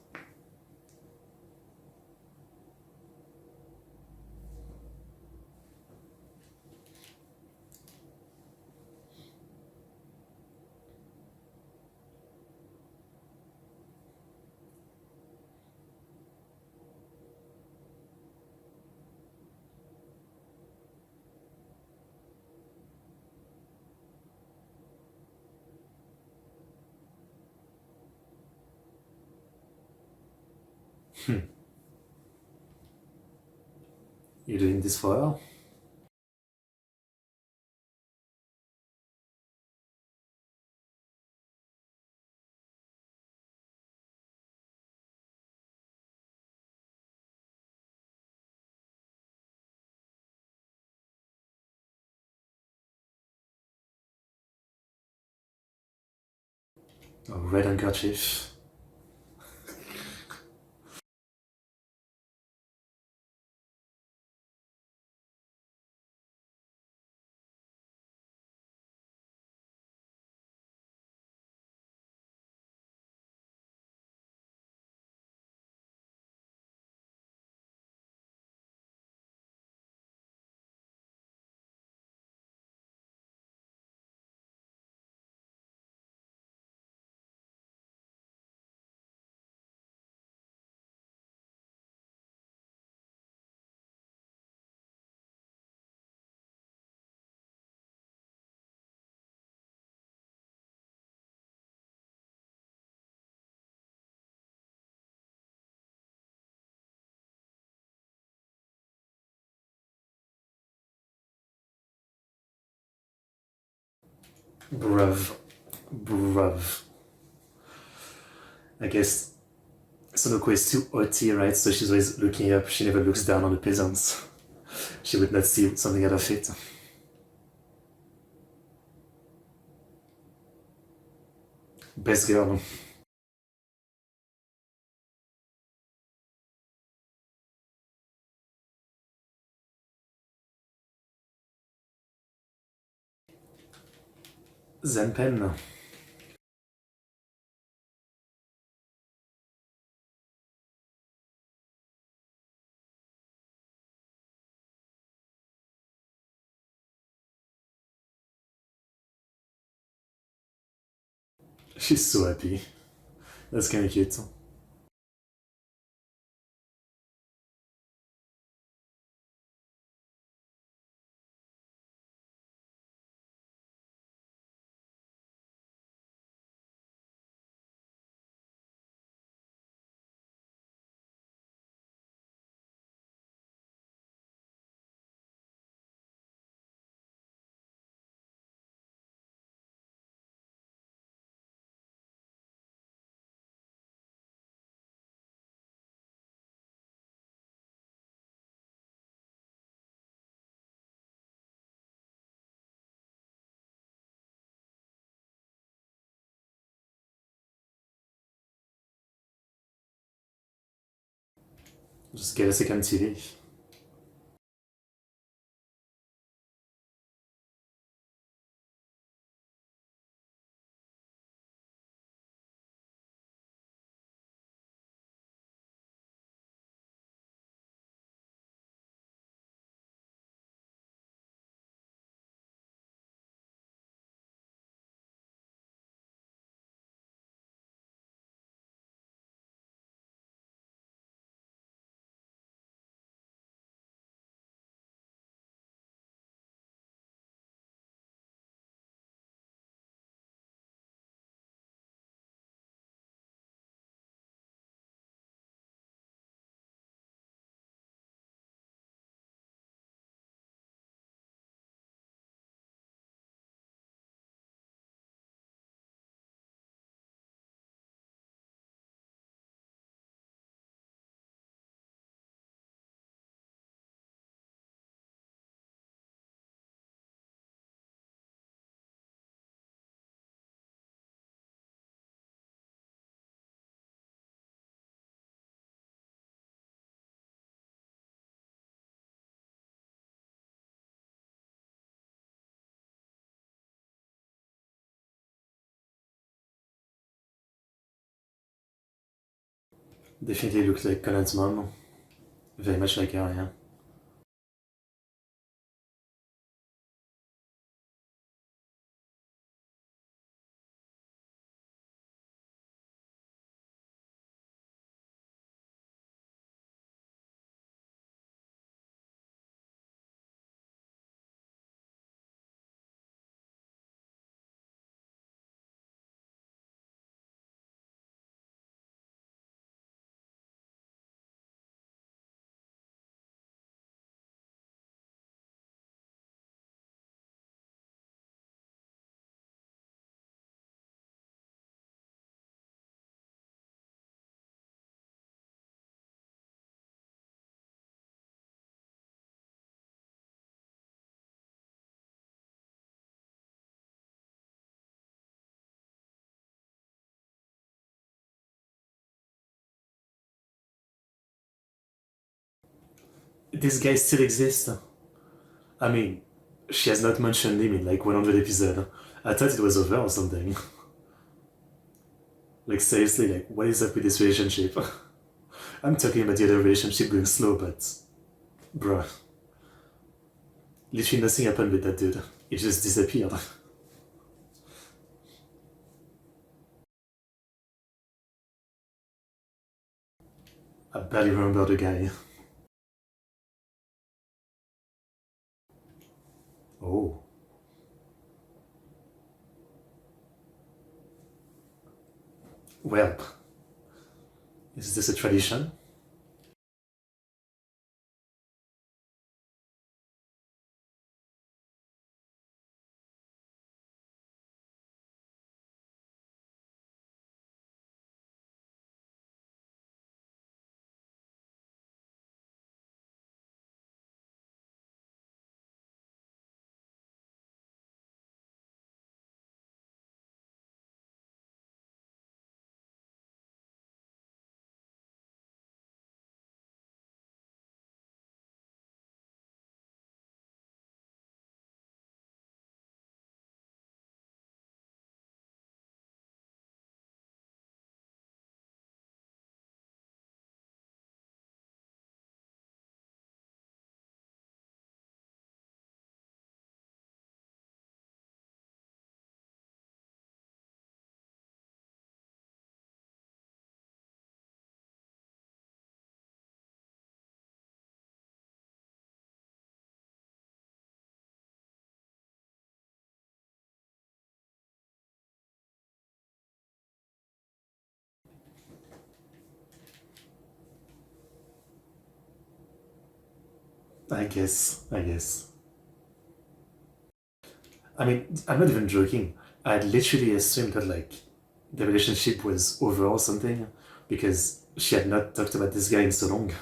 You're doing this for her? A red handkerchief. Bruv. Bruv. I guess Sonoko is too OT, right? So she's always looking up, she never looks down on the peasants. She would not see something out of it. Best girl. Zenpen. She's so happy. That's kinda cute. Just get a second TV. Definitely looks like Conan's mom. Very much like her, yeah. this guy still exists. I mean, she has not mentioned him in like 100 episodes. I thought it was over or something. Like seriously, like what is up with this relationship? I'm talking about the other relationship going slow, but bruh, literally nothing happened with that dude. He just disappeared. I barely remember the guy. Oh, well, is this a tradition? I guess. I mean, I'm not even joking. I literally assumed that like the relationship was over or something because she had not talked about this guy in so long.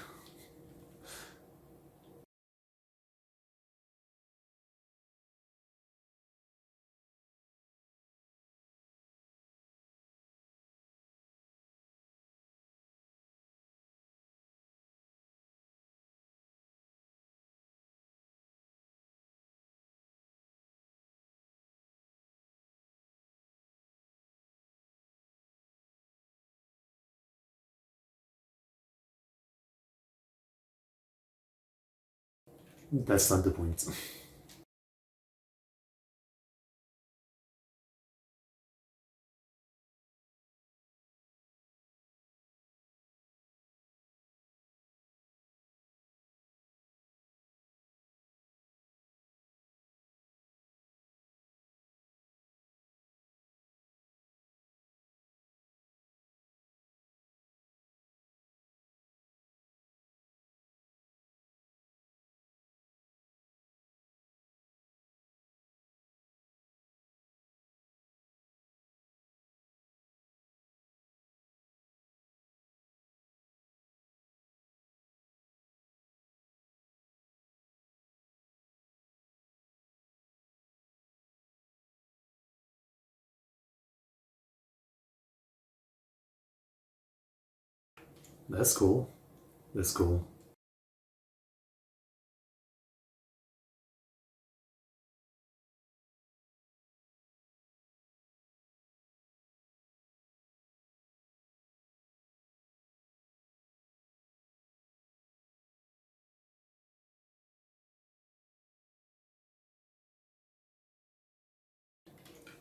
That's not the point. That's cool. That's cool.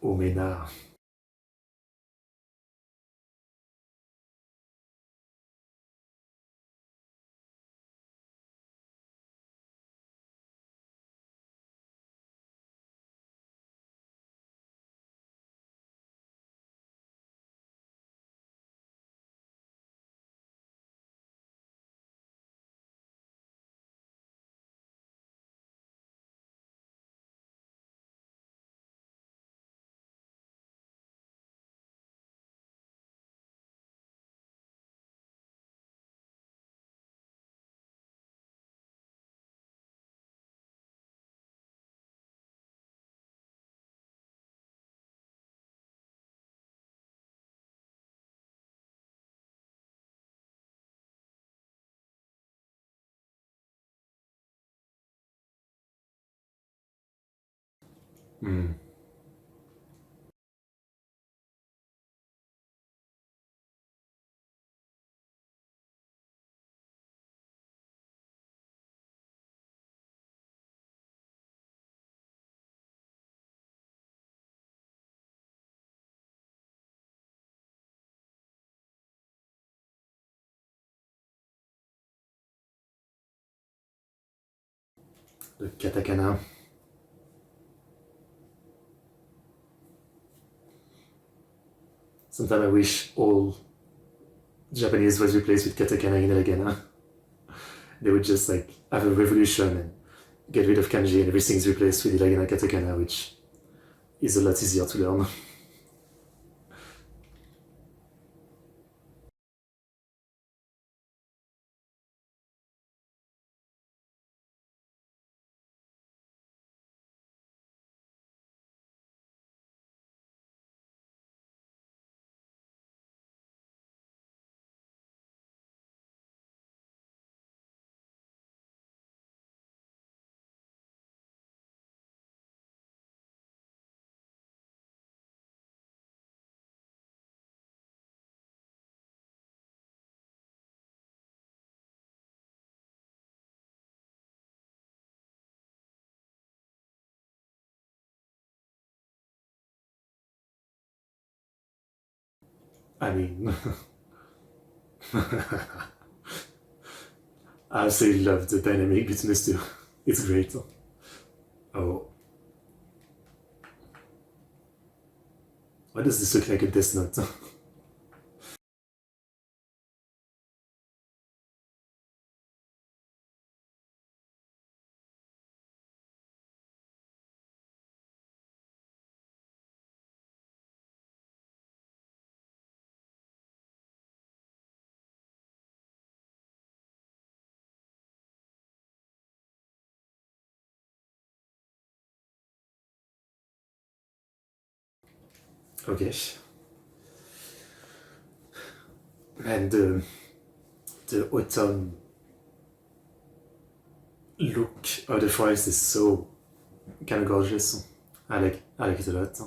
Omena. Mm. Le katakana. Sometimes I wish all Japanese was replaced with katakana in hiragana. They would just like have a revolution and get rid of kanji and everything's replaced with hiragana katakana, which is a lot easier to learn. I mean, I absolutely love the dynamic between these two. It's great. Oh, why does this look like a Death Note? Okay. Man, the autumn look of the forest is so kind of gorgeous. I like it a lot.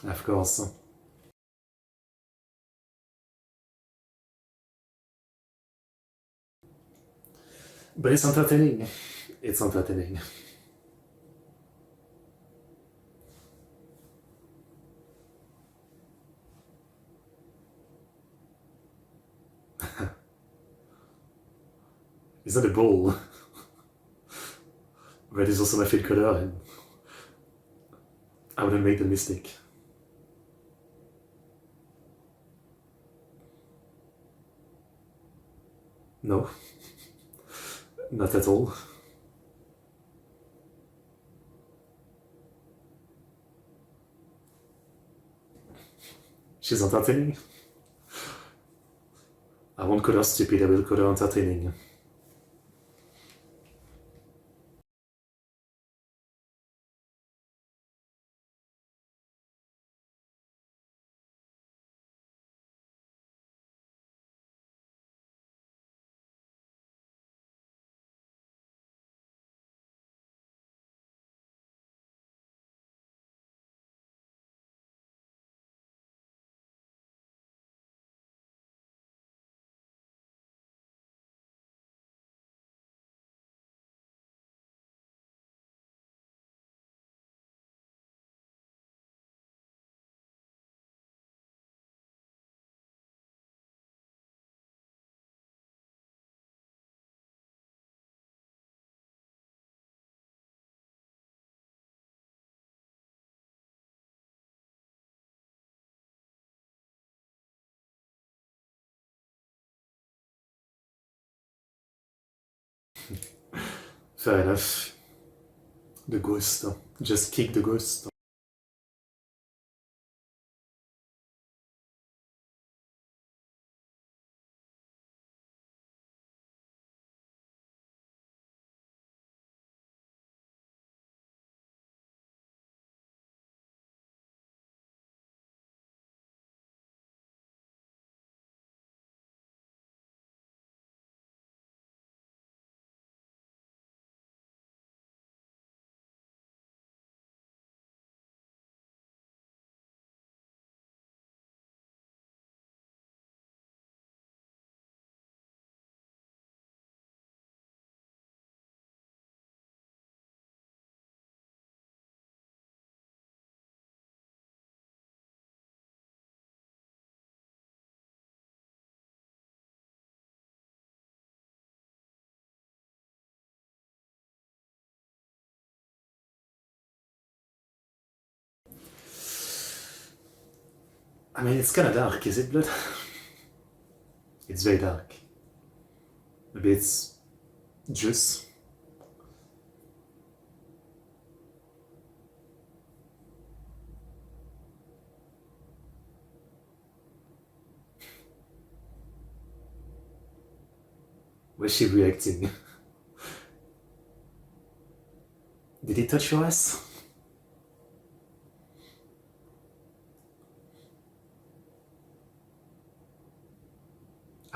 Of course. But it's entertaining. It's entertaining. It's not a ball. Red is also my favorite color, and I wouldn't make the mistake. No, not at all. She's entertaining. I won't call her stupid, I will call her entertaining. Fair enough. The ghost. Just kick the ghost. I mean, it's kind of dark, is it, Blood? It's very dark. Maybe it's juice. Was she reacting? Did he touch your ass?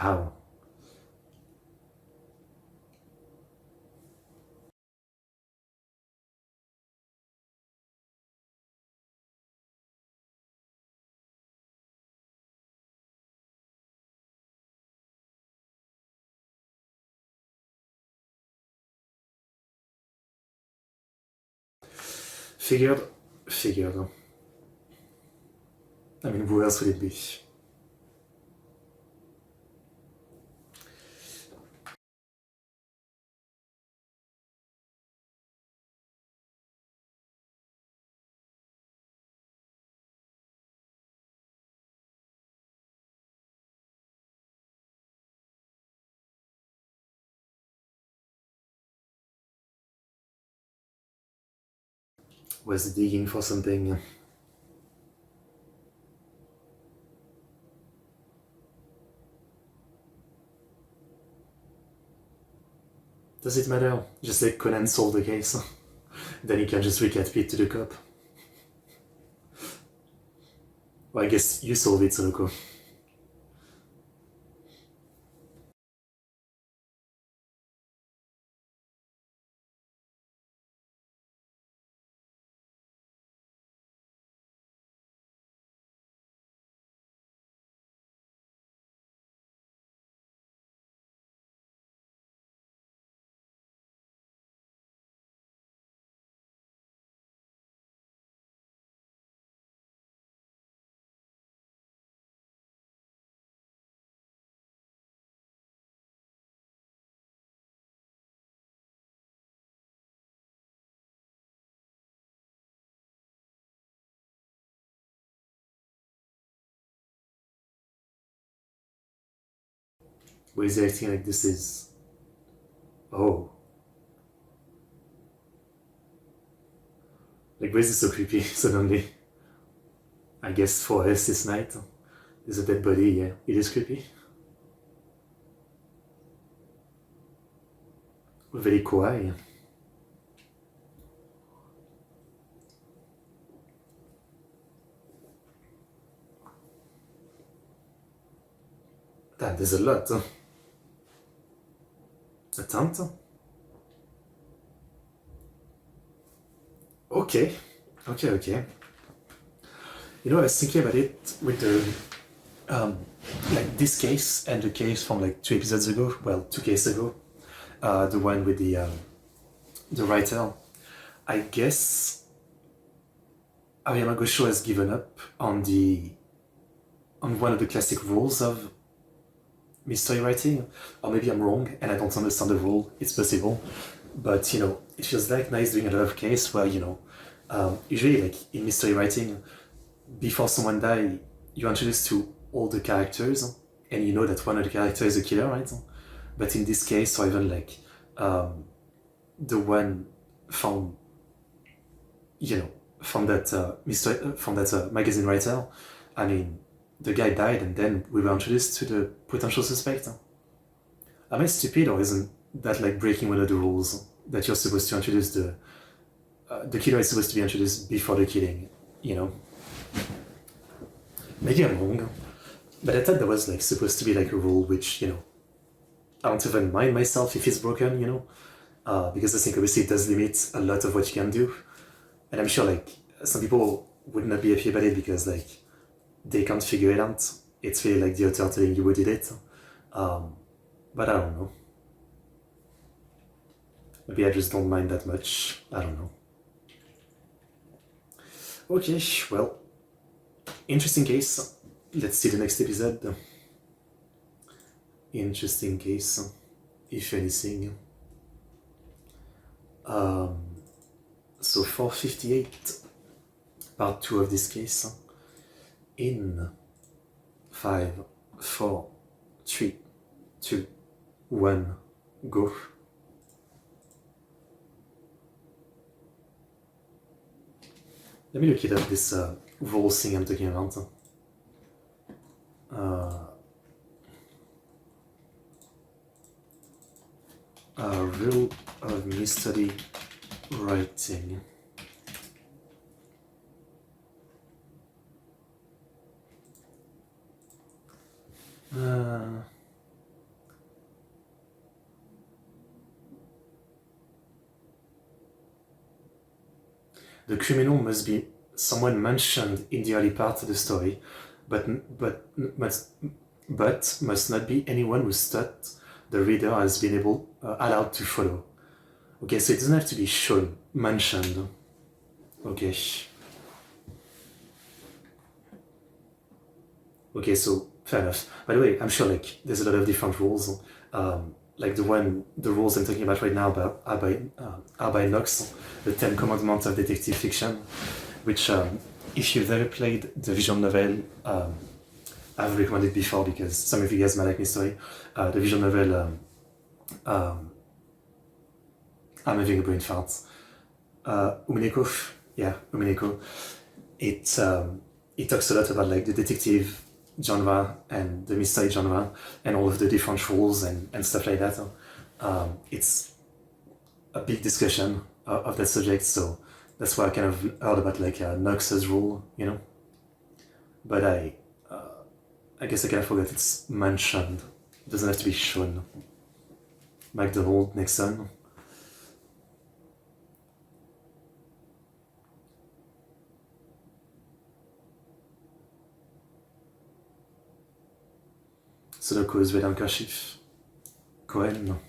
Ow. Figured. Figured. I mean, who else would it be? Was digging for something. Does it matter? Just let Conan solve the case. Then he can just recap it to the cop. Well, I guess you solve it, Sonoko. Why is he acting like this is... Oh. Like, why is this so creepy suddenly? I guess for us this night, there's a dead body, yeah, it is creepy. Very kawaii. Damn, there's a lot. A tent? Okay. Okay. You know, I was thinking about it with the, like this case and the case from like 2 episodes ago, well, 2 cases ago, the one with the writer. I guess Yamago has given up on one of the classic rules of mystery writing, or maybe I'm wrong and I don't understand the rule, it's possible, but you know, it feels like nice doing a lot of cases where, you know, usually like in mystery writing, before someone dies, you're introduced to all the characters, and you know that one of the characters is a killer, right? But in this case, or even like the one from, you know, from that magazine writer, I mean, the guy died, and then we were introduced to the potential suspect. Am I stupid, or isn't that like breaking one of the rules that you're supposed to introduce the killer is supposed to be introduced before the killing? You know, maybe I'm wrong, but I thought there was like supposed to be like a rule which, you know, I don't even mind myself if it's broken, you know, because I think obviously it does limit a lot of what you can do, and I'm sure like some people would not be happy about it because like they can't figure it out. It's really like the author telling you who did it, but I don't know. Maybe I just don't mind that much. I don't know. Okay, well, interesting case. Let's see the next episode. Interesting case, if anything. So 458, part 2 of this case. In 5, 4, 3, 2, 1, go. Let me look it up, this rule thing I'm talking about. Rule of mystery writing. The criminal must be someone mentioned in the early part of the story, but must not be anyone whose thought the reader has been allowed to follow. Okay, so it doesn't have to be shown, mentioned. Okay. Okay, so fair enough. By the way, I'm sure like there's a lot of different rules. Like the rules I'm talking about right now are by Knox, the 10 Commandments of Detective Fiction, which if you've ever played the visual novel, I've recommended before because some of you guys might like this story. The visual novel, I'm having a brain fart. Umineko, yeah, Umineko. It talks a lot about like the detective genre and the mystery genre and all of the different rules and stuff like that. It's a big discussion of that subject, so that's why I kind of heard about like Knox's rule, you know. But I guess I kind of forgot it's mentioned. It doesn't have to be shown. McDonald, Nixon. Sudoku is red handkerchief. Cohen.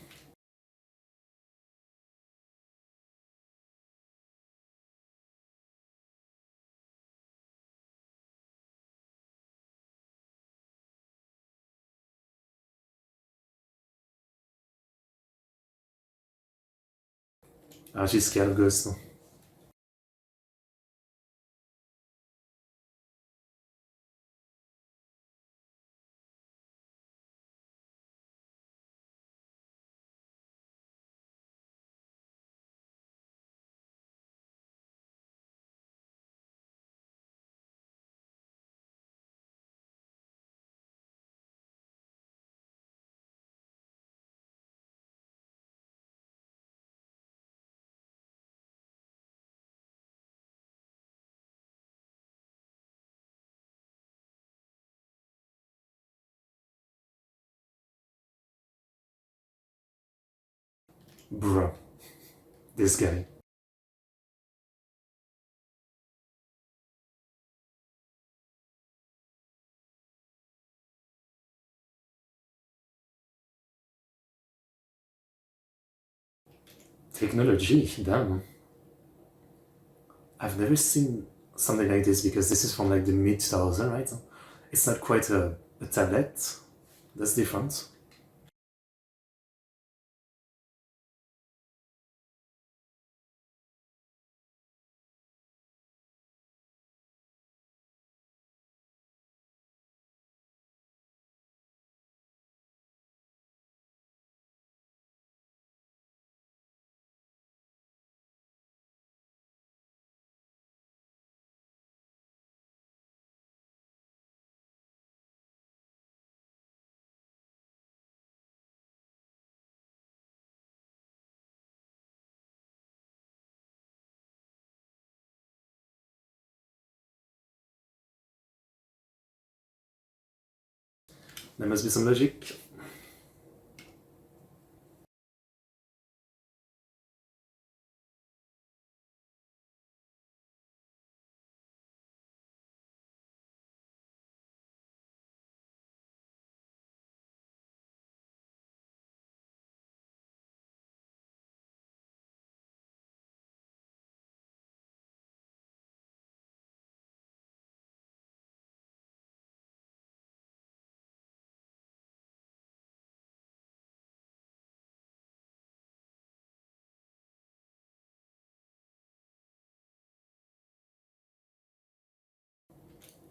She's scared of ghosts. Bruh. This guy. Technology, damn. I've never seen something like this because this is from like the mid 2000s, right? It's not quite a tablet. That's different. There must be some logic.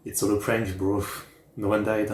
It's all a prank, bro. No one died.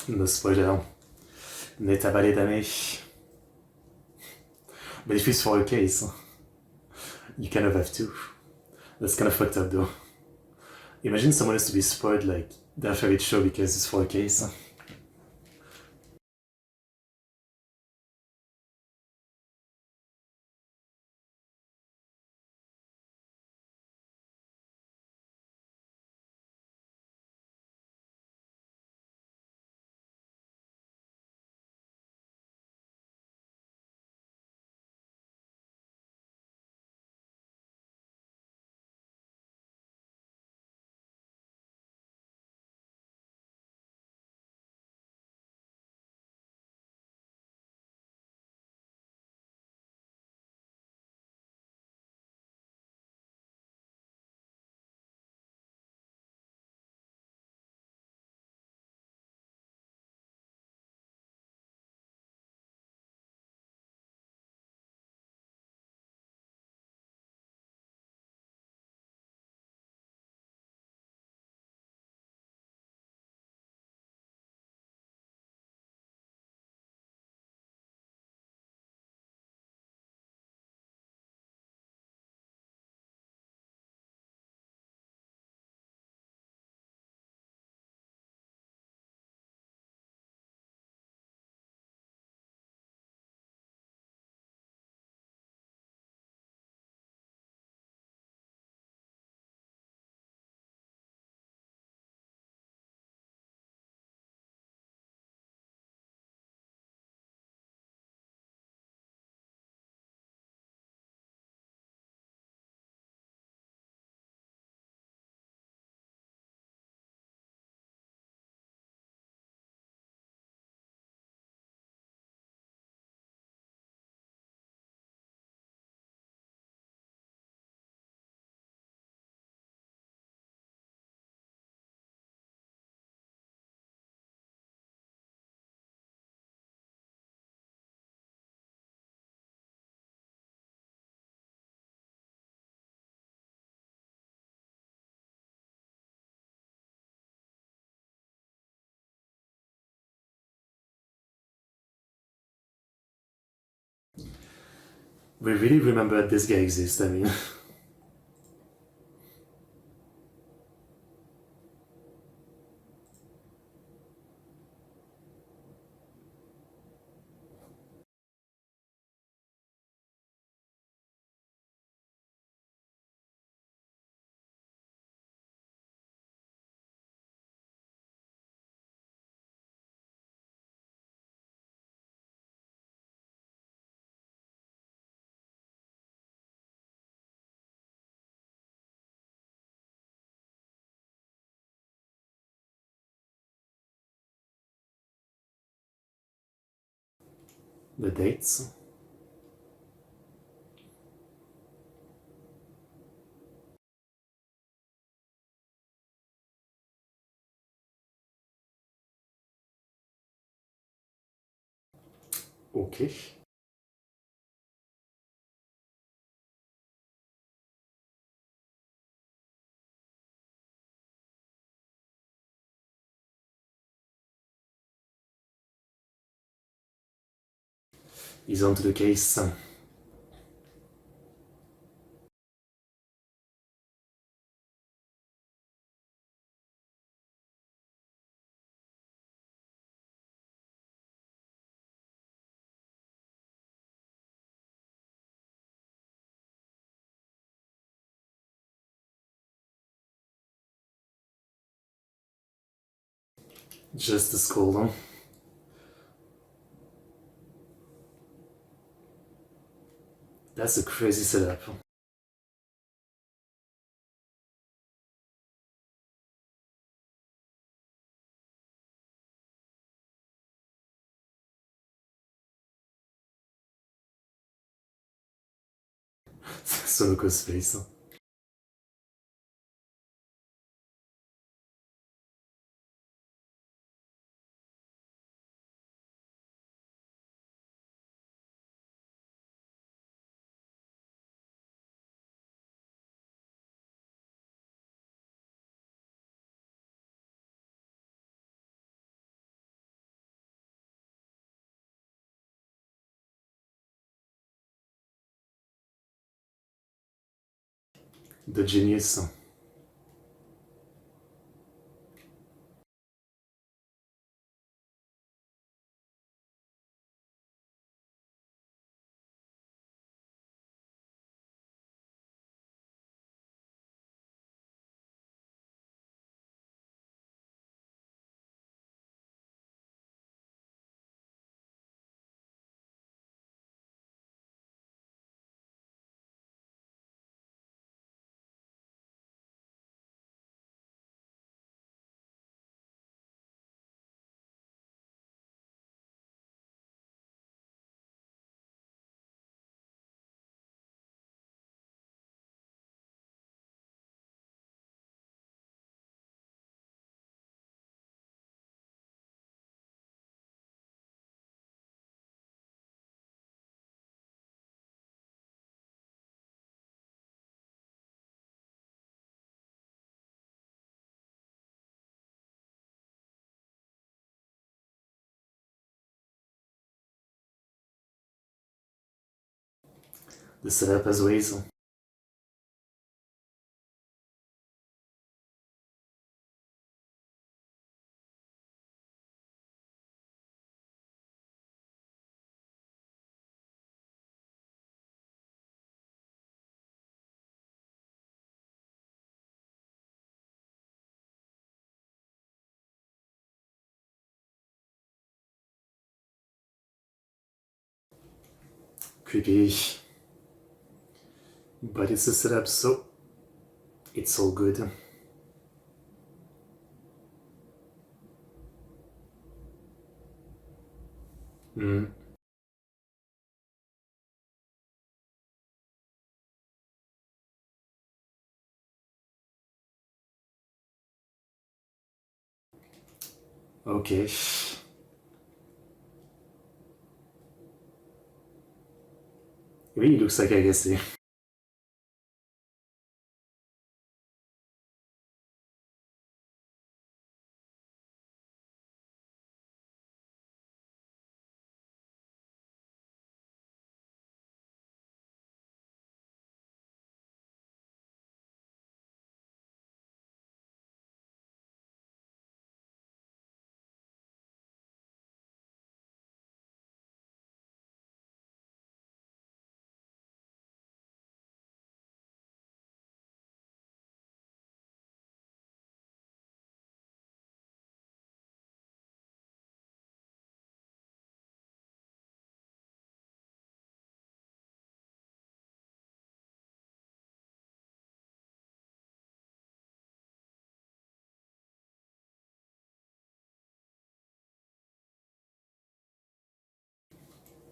No spoiler. N'est avalé damé. But if it's for a case, you kind of have to. That's kind of fucked up though. Imagine someone has to be spoiled like their favorite show because it's for a case. We really remember this guy exists, I mean. The dates. Okay. Is on to the case. Just the skull. That's a crazy setup. So good space. The genius. The setup as ways. Creepy. But it's a setup, so it's all good. Hmm. Okay. It really looks like I guess.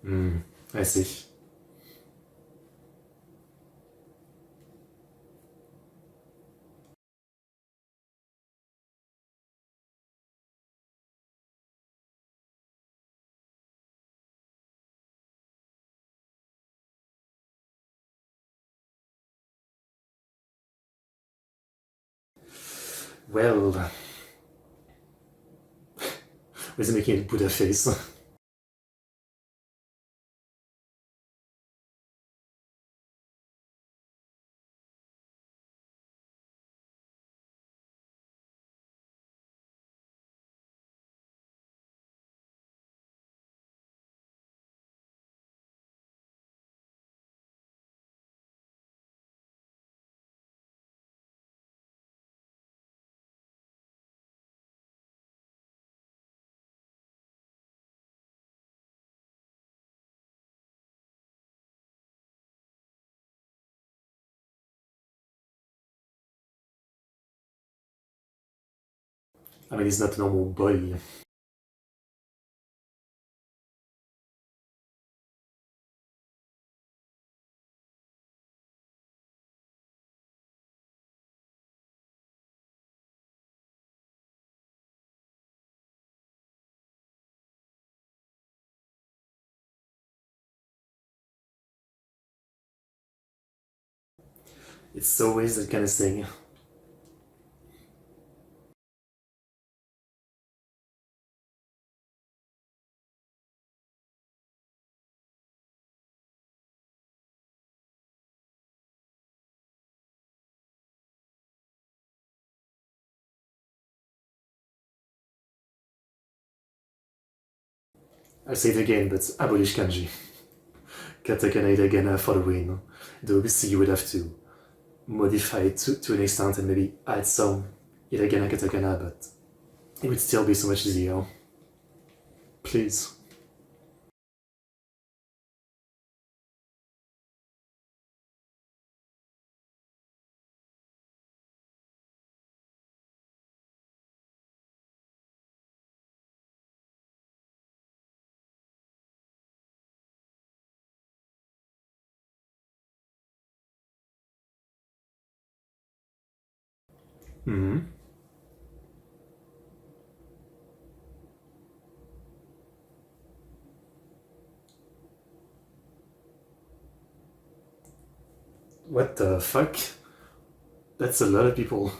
I see. Well, was it making a Buddha face? I mean, he's not a normal boy. It's always that kind of thing. I'll say it again, but abolish kanji. Katakana hiragana for the win. Though obviously you would have to modify it to an extent and maybe add some hiragana katakana, but it would still be so much easier. Please. Hmm. What the fuck? That's a lot of people.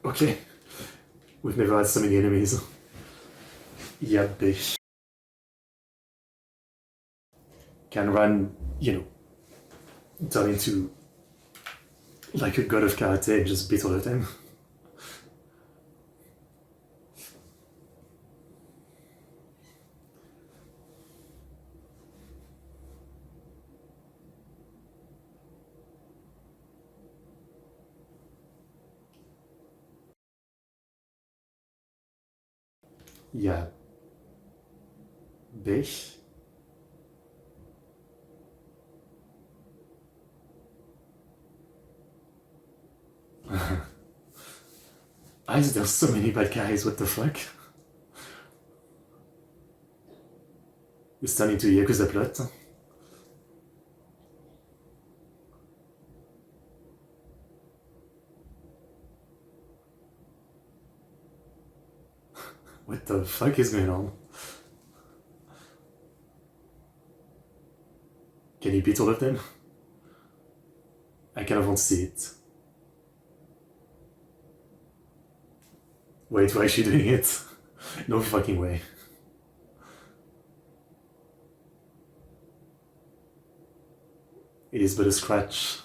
Okay. We've never had so many enemies. Yeah, bitch. Can run, turn into like a god of karate and just beat all of them. Yeah, bitch. There's so many bad guys, what the fuck? It's turning into a Yakuza plot. What the fuck is going on? Can you beat all of them? I kind of want to see it. Wait, why is she doing it? No fucking way. It is but a scratch.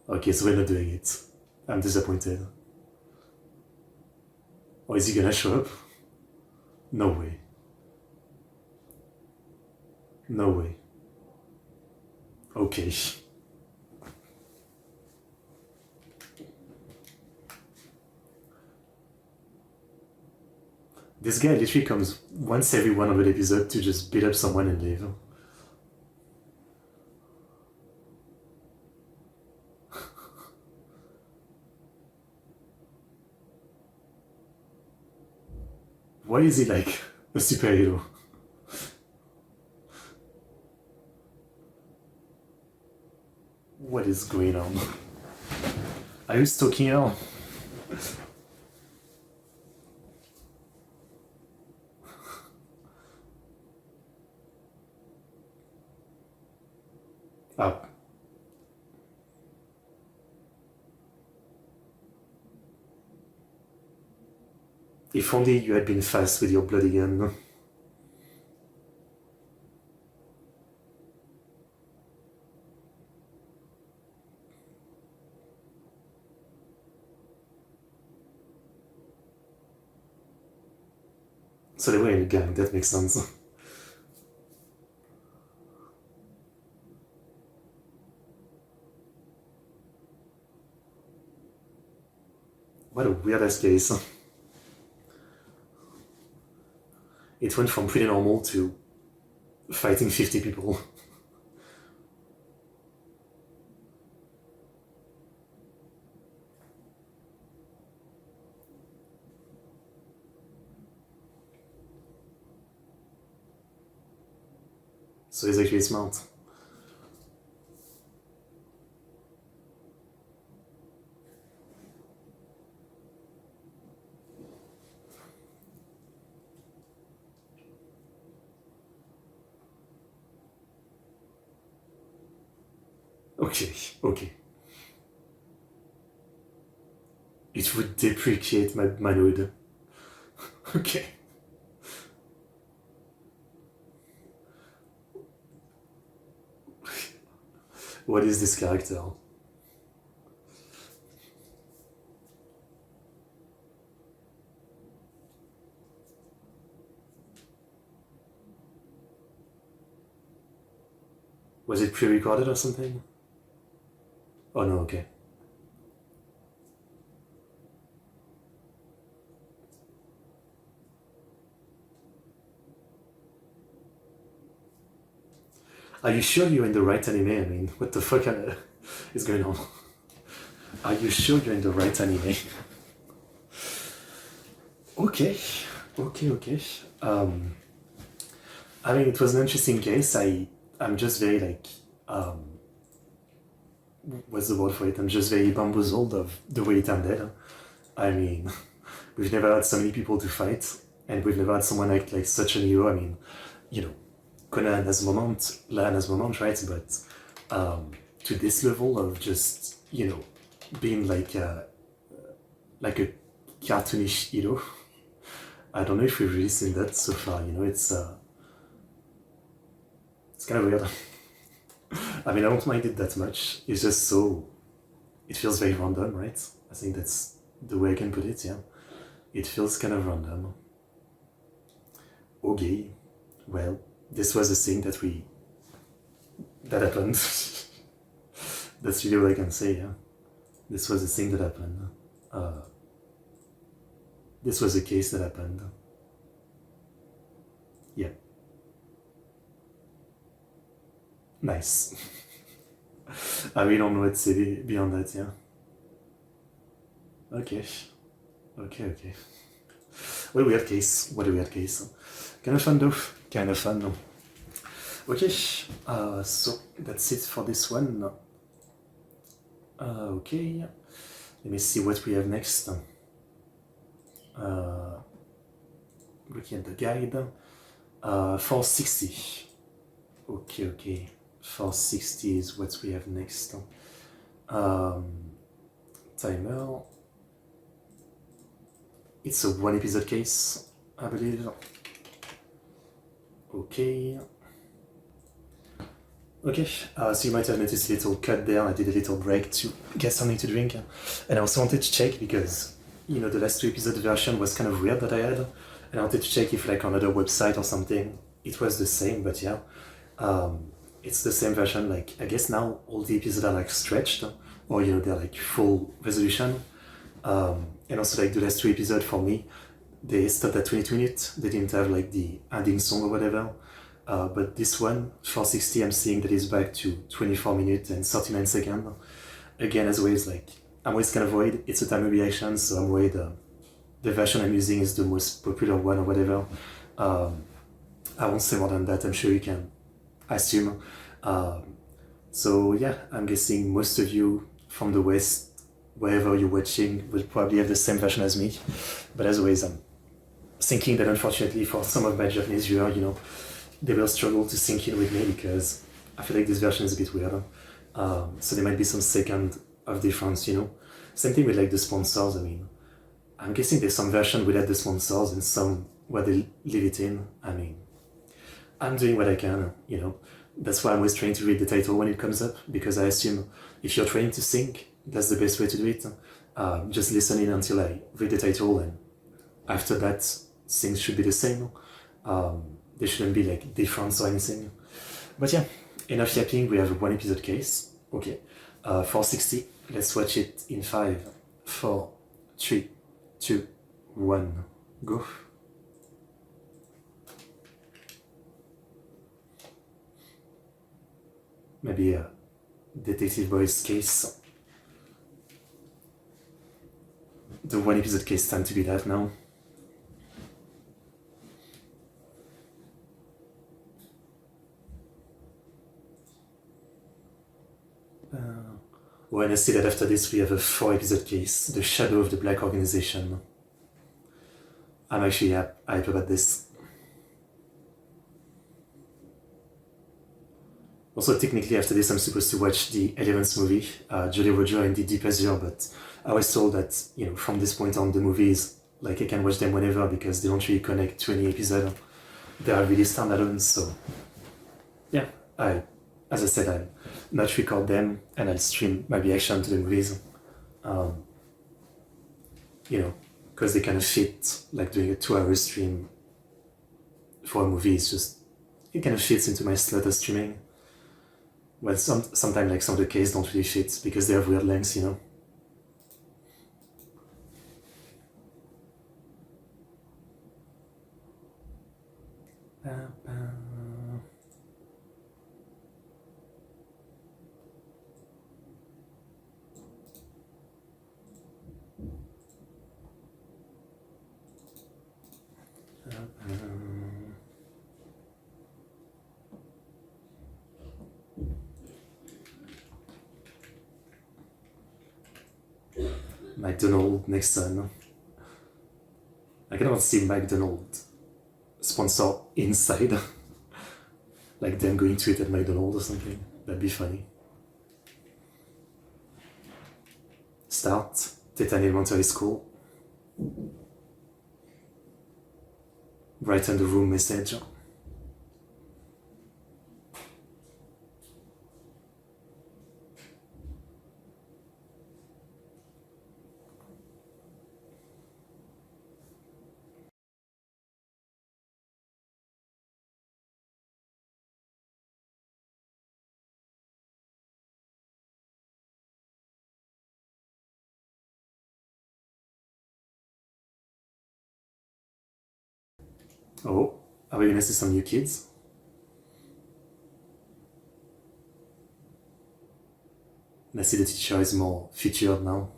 Okay, so we're not doing it. I'm disappointed. Or is he gonna show up? No way. No way. Okay. This guy literally comes once every 100 episodes to just beat up someone and leave. Why is he like a superhero? What is going on? Are you stalking her? Ah. If only you had been fast with your bloody gun. So they were in a gang, that makes sense. What a weird ass case. It went from pretty normal to fighting 50 people. So he's actually smart. Okay. It would depreciate my manhood. Okay. What is this character? Was it pre-recorded or something? Oh no, okay. Are you sure you're in the right anime? I mean, what the fuck is going on? Are you sure you're in the right anime? Okay. I mean, it was an interesting case. I'm just very like, what's the word for it? I'm just very bamboozled of the way it ended. I mean, we've never had so many people to fight, and we've never had someone act like such a hero. I mean, you know, Conan has moment, Lan has moment, right? But to this level of just, you know, being like a cartoonish hero, I don't know if we've really seen that so far. You know, it's kind of weird. I mean, I don't mind it that much. It's just so, it feels very random, right? I think that's the way I can put it. Yeah, it feels kind of random. Okay, well, this was a thing that happened. That's really all I can say. Yeah, this was a thing that happened. This was a case that happened. Yeah. Nice. I really don't know what to say beyond that, yeah. Okay. What a weird case. Kind of fun though. Okay, so that's it for this one. Okay, let me see what we have next. Looking at the guide. 460. Okay. 460 is what we have next. Timer. It's a one episode case, I believe. Okay, so you might have noticed a little cut there. I did a little break to get something to drink. And I also wanted to check because, you know, the last 2 episode version was kind of weird that I had. And I wanted to check if like on another website or something, it was the same, but yeah. It's the same version, like, I guess now all the episodes are like stretched, or, you know, they're like full resolution. And also like the last 2 episodes for me, they stopped at 22 minutes. They didn't have like the ending song or whatever. But this one, 460, I'm seeing that is back to 24 minutes and 39 seconds. Again, as always, like, I'm always kind of worried. It's a time reaction, so I'm worried the version I'm using is the most popular one or whatever. I won't say more than that, I'm sure you can assume. So yeah, I'm guessing most of you from the West, wherever you're watching, will probably have the same version as me. But as always, I'm thinking that unfortunately for some of my Japanese viewers, they will struggle to sync in with me because I feel like this version is a bit weird. So there might be some second of difference, Same thing with like the sponsors, I'm guessing there's some version without the sponsors and some where they leave it in. I'm doing what I can, That's why I'm always trying to read the title when it comes up, because I assume if you're trying to sync, that's the best way to do it. Just listen in until I read the title, and after that, things should be the same. There shouldn't be like difference or anything. But yeah, enough yapping, we have a 1 episode case. Okay, 460, let's watch it in 5, 4, 3, 2, 1, go. Maybe a Detective Boys case. The 1 episode case tend to be that now. Well, I see that after this we have a 4 episode case, The Shadow of the Black Organization. I'm actually hyped about this. Also, technically after this I'm supposed to watch the 11th movie, Jolly Roger and the Deep Azure, but I was told that, from this point on the movies, I can watch them whenever because they don't really connect to any episode. They are really standalone, so yeah, as I said, I'll not record them and I'll stream my reaction to the movies. Because they kind of fit, doing a 2-hour stream for a movie, it kind of fits into my slot of streaming. Well, sometimes some of the cases don't really fit because they have weird lengths, McDonald's next time. I cannot see McDonald's sponsor inside. Like them going to eat at McDonald's or something. That'd be funny. Start Titan Elementary School. Brighten the room message. Oh, are we gonna see some new kids? And I see the teacher is more featured now.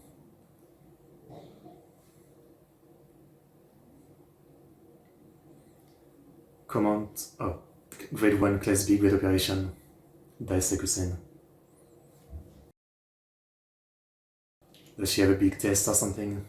Command. Oh, grade 1, class B, grade operation. Daisaku-sen. Does she have a big test or something?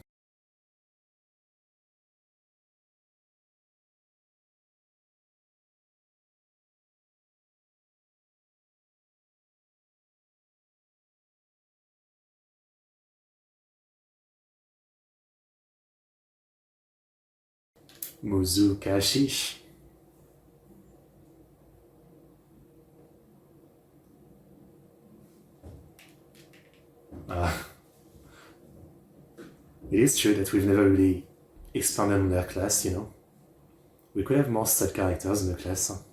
Muzu Kashish. It is true that we've never really expanded on their class, We could have more side characters in the class.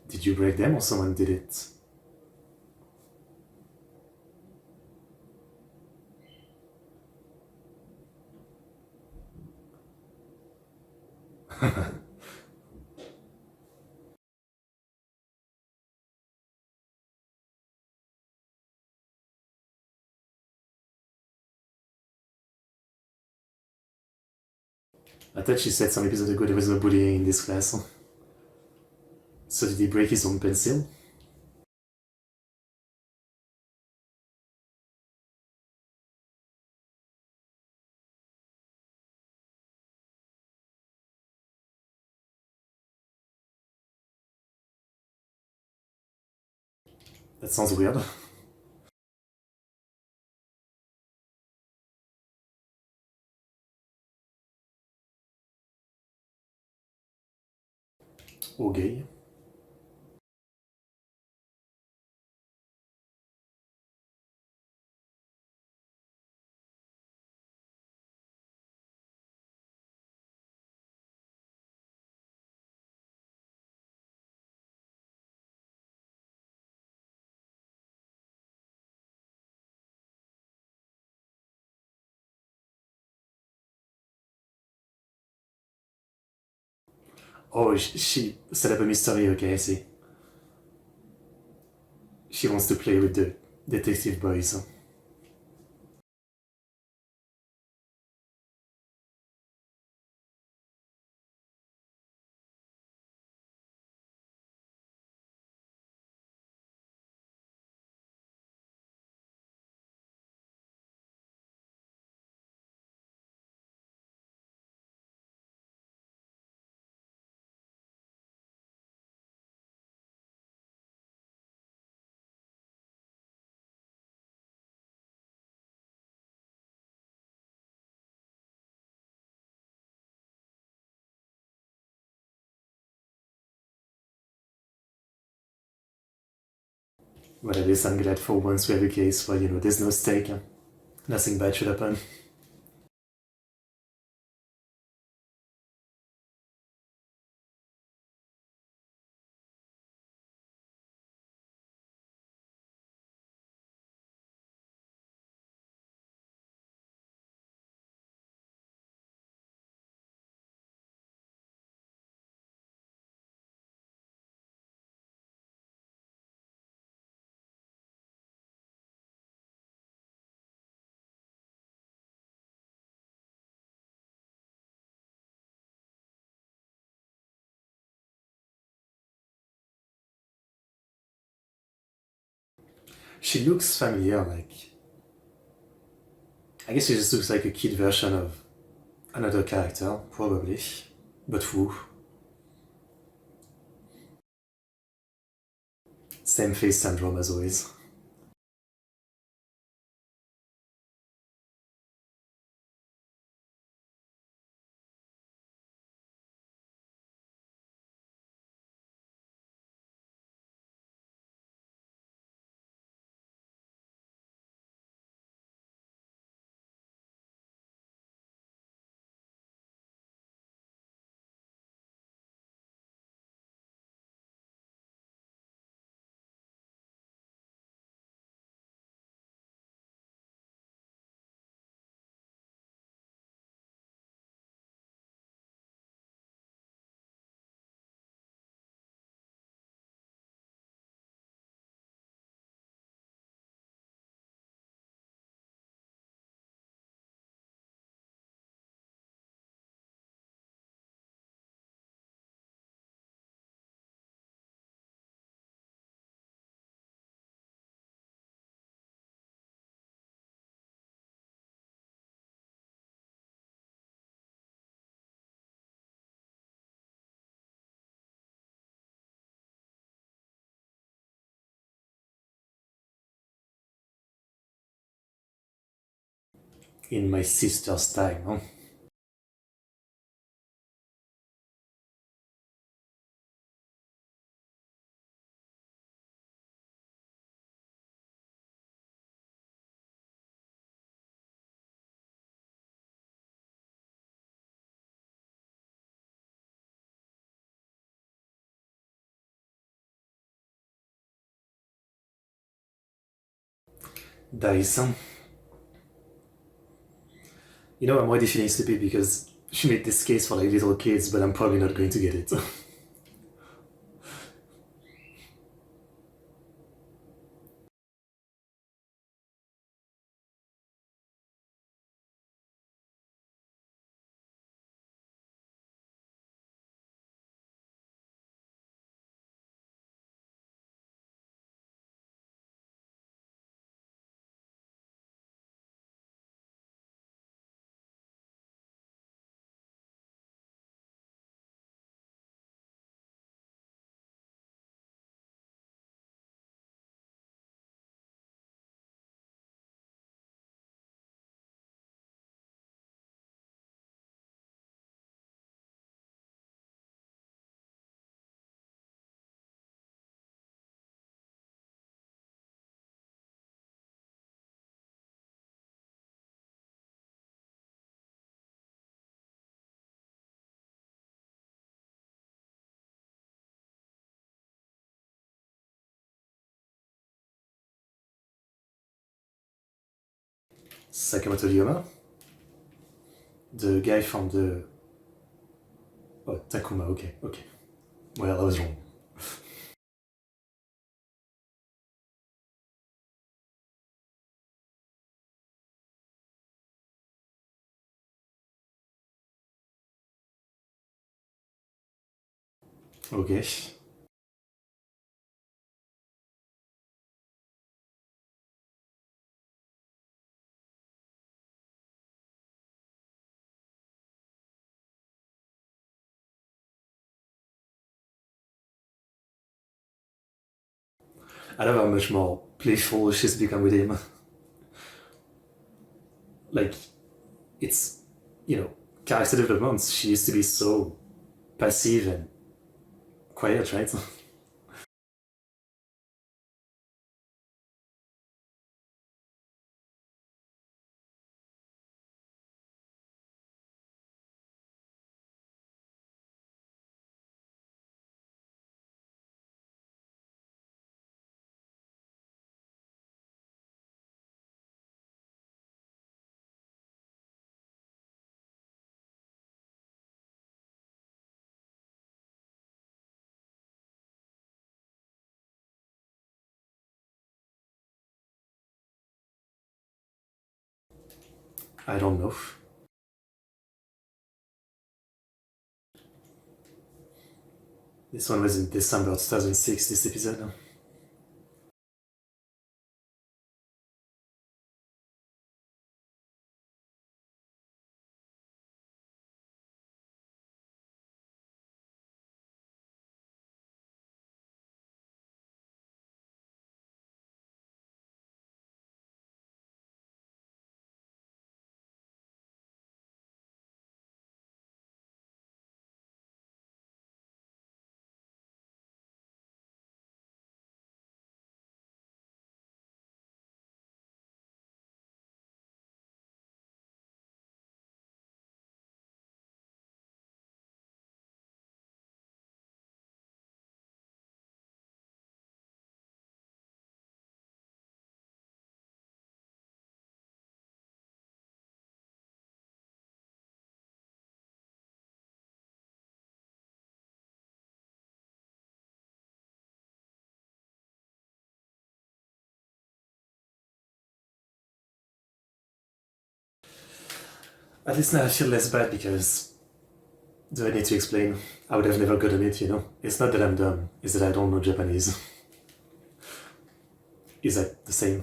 Did you break them or someone did it? I thought she said some episode ago there was no bullying in this class. So did he break his own pencil? That sounds weird. Or gay. Oh, she set up a mystery, okay, I see. She wants to play with the detective boys. Well, at least I'm glad for once we have a case where, there's no stake. Nothing bad should happen. She looks familiar, like. I guess she just looks like a kid version of another character, probably. But who? Same face syndrome as always. In my sister's time, huh? Dyson. I'm already feeling stupid because she made this case for like little kids, but I'm probably not going to get it. Sakamoto Ryoma, the guy from the. Oh, Takuma, okay, okay. Well, I was wrong. Okay. I love how much more playful she's become with him. Like, it's, you know, character development. She used to be so passive and quiet, right? I don't know. This one was in December 2006, this episode. At least now I feel less bad because do I need to explain? I would have never gotten it, you know? It's not that I'm dumb, it's that I don't know Japanese. Is that the same?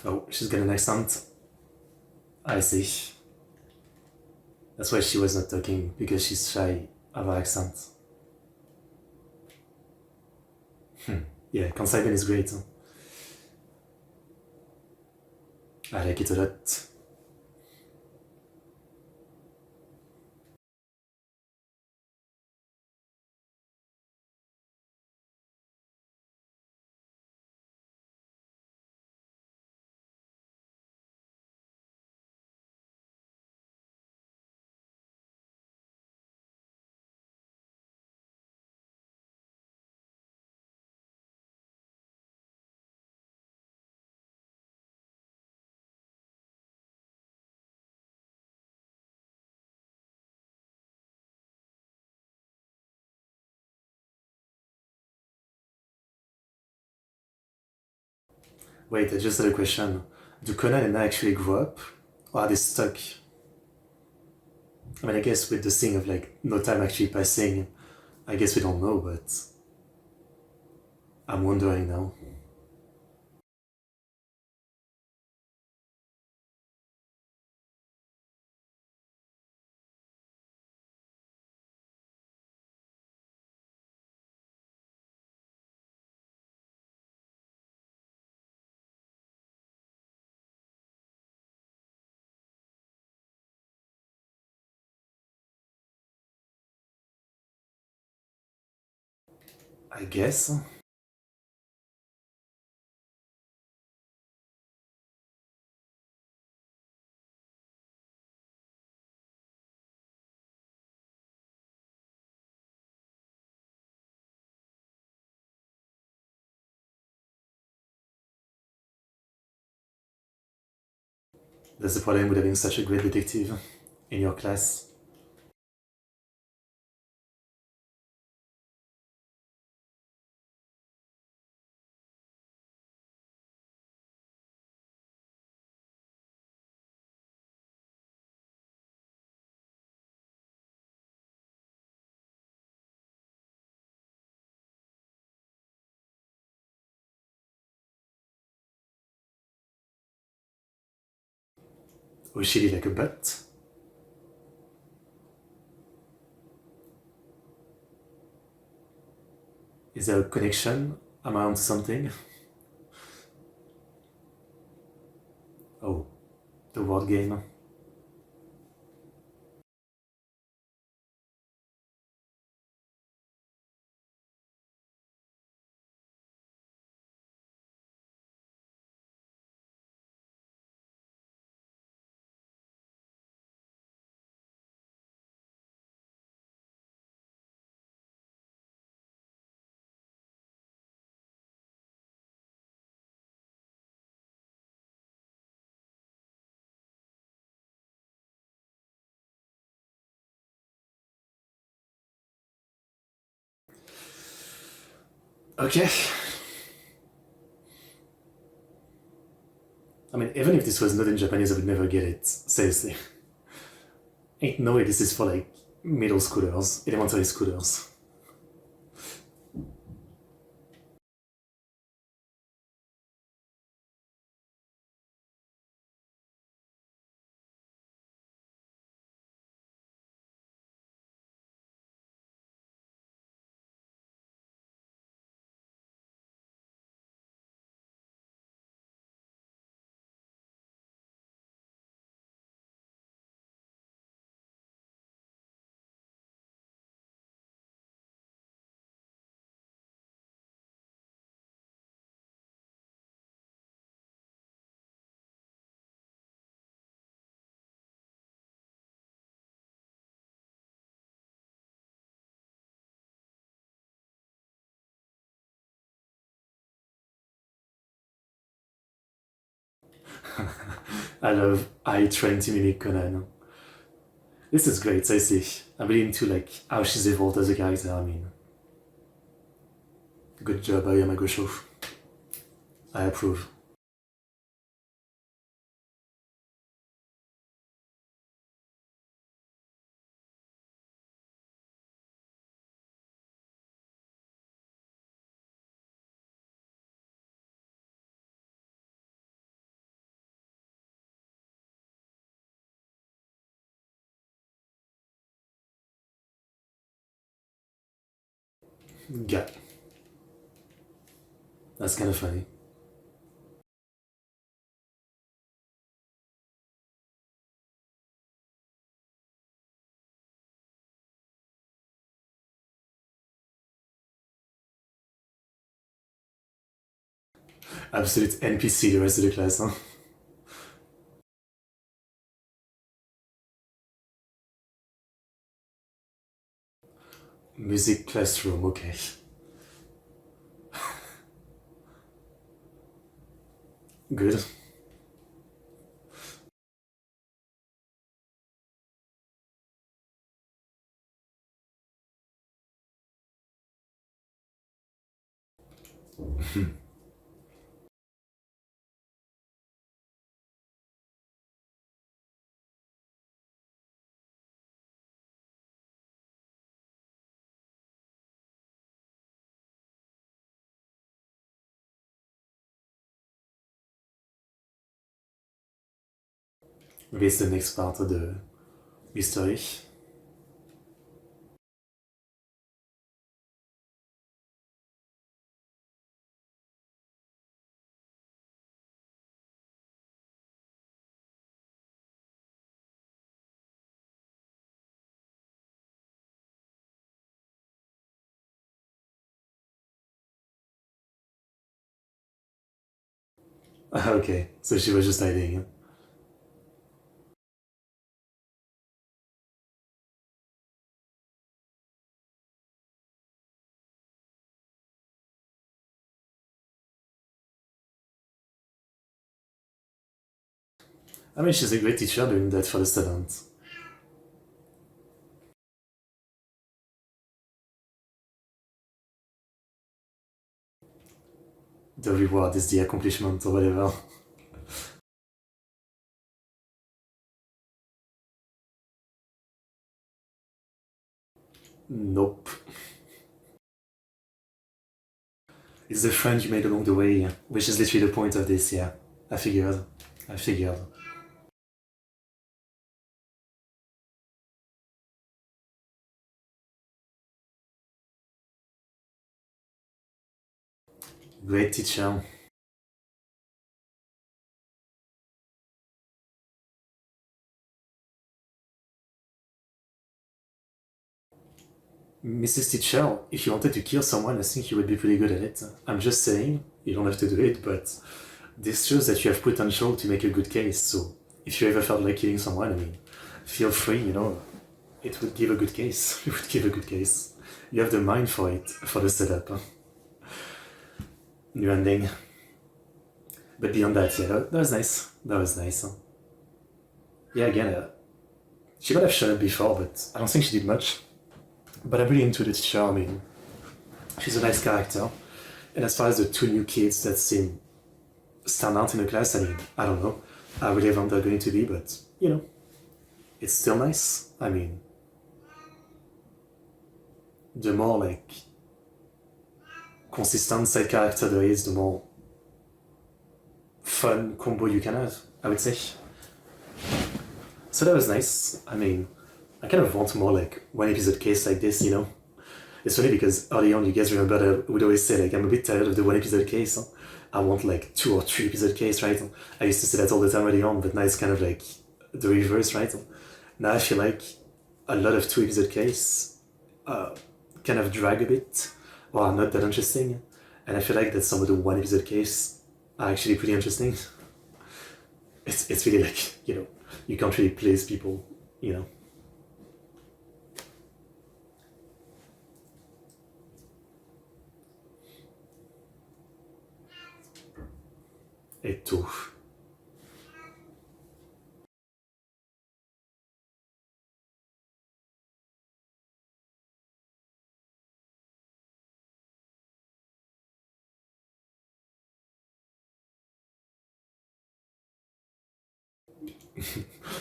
Oh, she's got an accent. I see. That's why she was not talking, because she's shy of her accent. Yeah, Kansai is great. I like it a lot. Wait, I just had a question. Do Conan and I actually grow up? Or are they stuck? I mean, I guess with the thing of like no time actually passing, I guess we don't know, but I'm wondering now. I guess. That's the problem with having such a great detective in your class. Was she like a butt? Is there a connection? Am I onto something? Oh, the word game. Okay. I mean, even if this was not in Japanese, I would never get it. Seriously. Ain't no way this is for like middle schoolers, elementary schoolers. I love I trying to mimic Conan. This is great, seriously. I'm really into like how she's evolved as a character, I mean. Good job, Yamago. I approve. Yeah. That's kind of funny. Absolute NPC le reste de classe, hein. Music classroom, okay. Good. Maybe it's the next part of the history. Okay, so she was just hiding. I mean, she's a great teacher doing that for the students. The reward is the accomplishment or whatever. Nope. It's the friend you made along the way, which is literally the point of this, yeah. I figured. I figured. Great teacher. Mrs. Teacher, if you wanted to kill someone, I think you would be pretty good at it. I'm just saying, you don't have to do it, but this shows that you have potential to make a good case, so if you ever felt like killing someone, I mean, feel free, you know, it would give a good case. It would give a good case. You have the mind for it, for the setup. New ending. But beyond that, yeah, that was nice. That was nice. Yeah, again, she might have shown up before, but I don't think she did much. But I'm really into the teacher, I mean, she's a nice character. And as far as the two new kids that seem stand out in the class, I mean, I don't know how relevant they're going to be, but, you know, it's still nice. I mean, the more, like, consistent side character there is, the more fun combo you can have, I would say. So that was nice. I mean, I kind of want more, like, one episode case like this, you know? It's funny because early on, you guys remember that I would always say, like, I'm a bit tired of the one episode case. Huh? I want, like, 2 or 3 episode case, right? I used to say that all the time early on, but now it's kind of like the reverse, right? Now I feel like a lot of 2 episode case kind of drag a bit, or are not that interesting. And I feel like that some of the one episode case are actually pretty interesting. It's really like, you know, you can't really please people, you know? Et tout.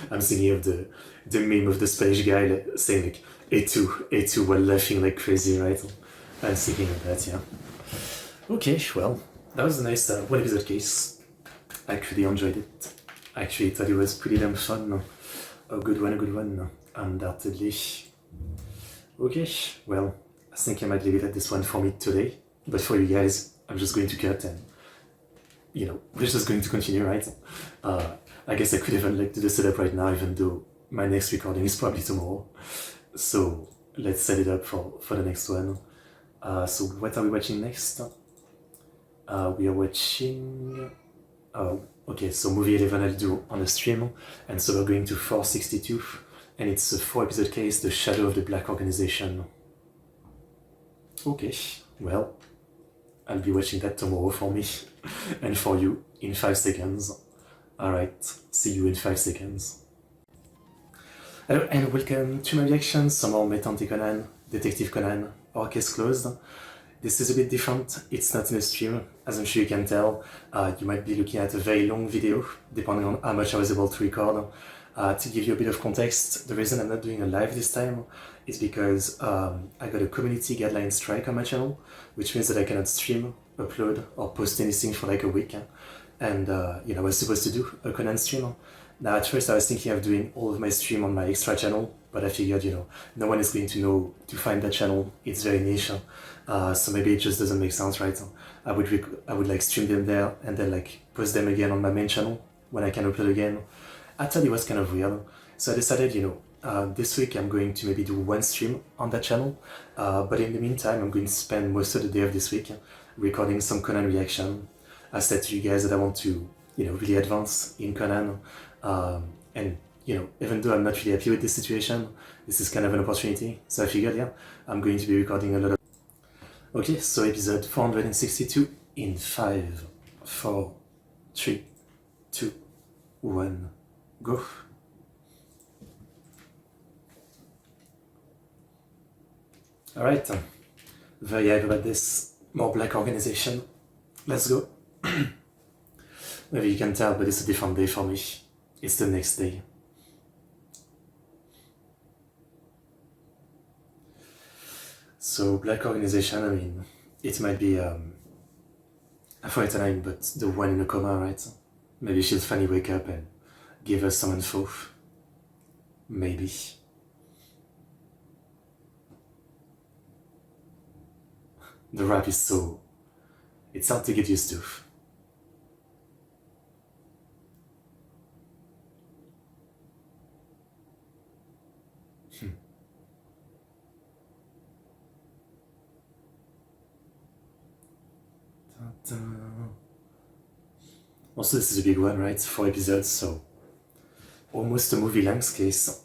I'm thinking of the meme of the Spanish guy saying like A2 while laughing like crazy, right? I'm thinking of that, yeah. Okay, well, that was a nice one episode case. I actually enjoyed it. I actually thought it was pretty damn fun. A good one, undoubtedly. Okay, well, I think I might leave it at this one for me today, but for you guys, I'm just going to cut and, we're just going to continue, right? I guess I could even do the setup right now, even though my next recording is probably tomorrow. So let's set it up for the next one. So what are we watching next? We are watching... okay, so movie 11 I'll do on a stream, and so we're going to 462, and it's a 4-episode case, The Shadow of the Black Organization. Okay, well, I'll be watching that tomorrow for me, and for you, in 5 seconds. Alright, see you in 5 seconds. Hello and welcome to my reaction, some more Métante Conan, Detective Conan, or Case Closed. This is a bit different, it's not in a stream, as I'm sure you can tell. You might be looking at a very long video, depending on how much I was able to record. To give you a bit of context, the reason I'm not doing a live this time is because I got a community guideline strike on my channel, which means that I cannot stream, upload, or post anything for like a week. And I was supposed to do a Conan stream. Now at first I was thinking of doing all of my stream on my extra channel, but I figured, no one is going to know to find that channel, it's very niche. So maybe it just doesn't make sense, right? I would like stream them there and then like post them again on my main channel when I can upload again. I thought it was kind of weird. So I decided, this week I'm going to maybe do one stream on that channel, but in the meantime I'm going to spend most of the day of this week recording some Conan reaction. I said to you guys that I want to, really advance in Conan, and even though I'm not really happy with this situation, this is kind of an opportunity, so I figured, yeah, I'm going to be recording a lot of... Okay, so episode 462 in 5, 4, 3, 2, 1, go. Alright, very hype about this, more black organization, let's go. Maybe you can tell, but it's a different day for me. It's the next day. So, black organization, I mean, it might be Aphrodite, but the one in a coma, right? Maybe she'll finally wake up and give us some info. Maybe. The rap is so... it's hard to get used to. Also, this is a big one, right? 4 episodes, so almost a movie-length case.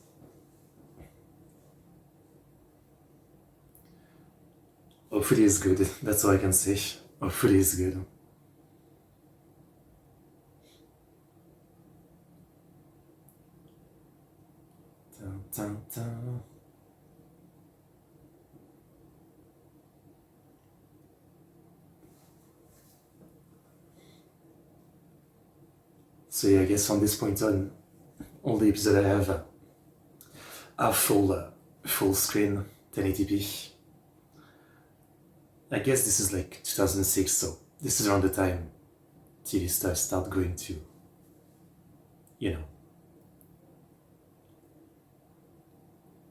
Hopefully it's good, that's all I can say. Hopefully it's good. Dun, dun, dun. So yeah, I guess from this point on, all the episodes I have are full screen, 1080p. I guess this is like 2006, so this is around the time TV stars start going to,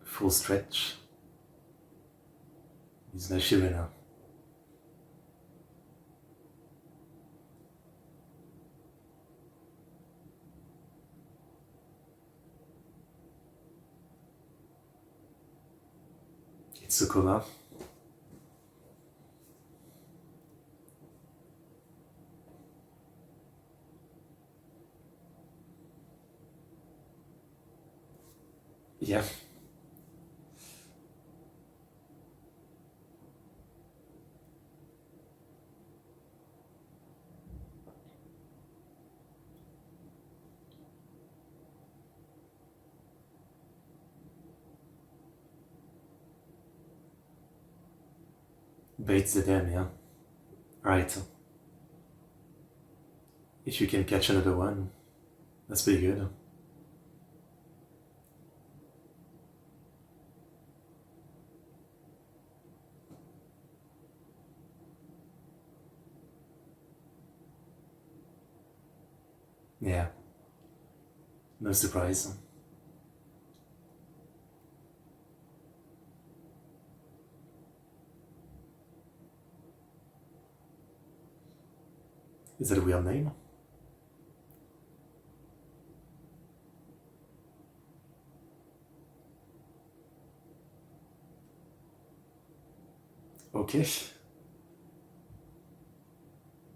full stretch. It's not sure now. It's a coma. Yeah. Baits the dam, yeah. Right. If you can catch another one, that's pretty good. Yeah. No surprise. Is that a weird name? Okay.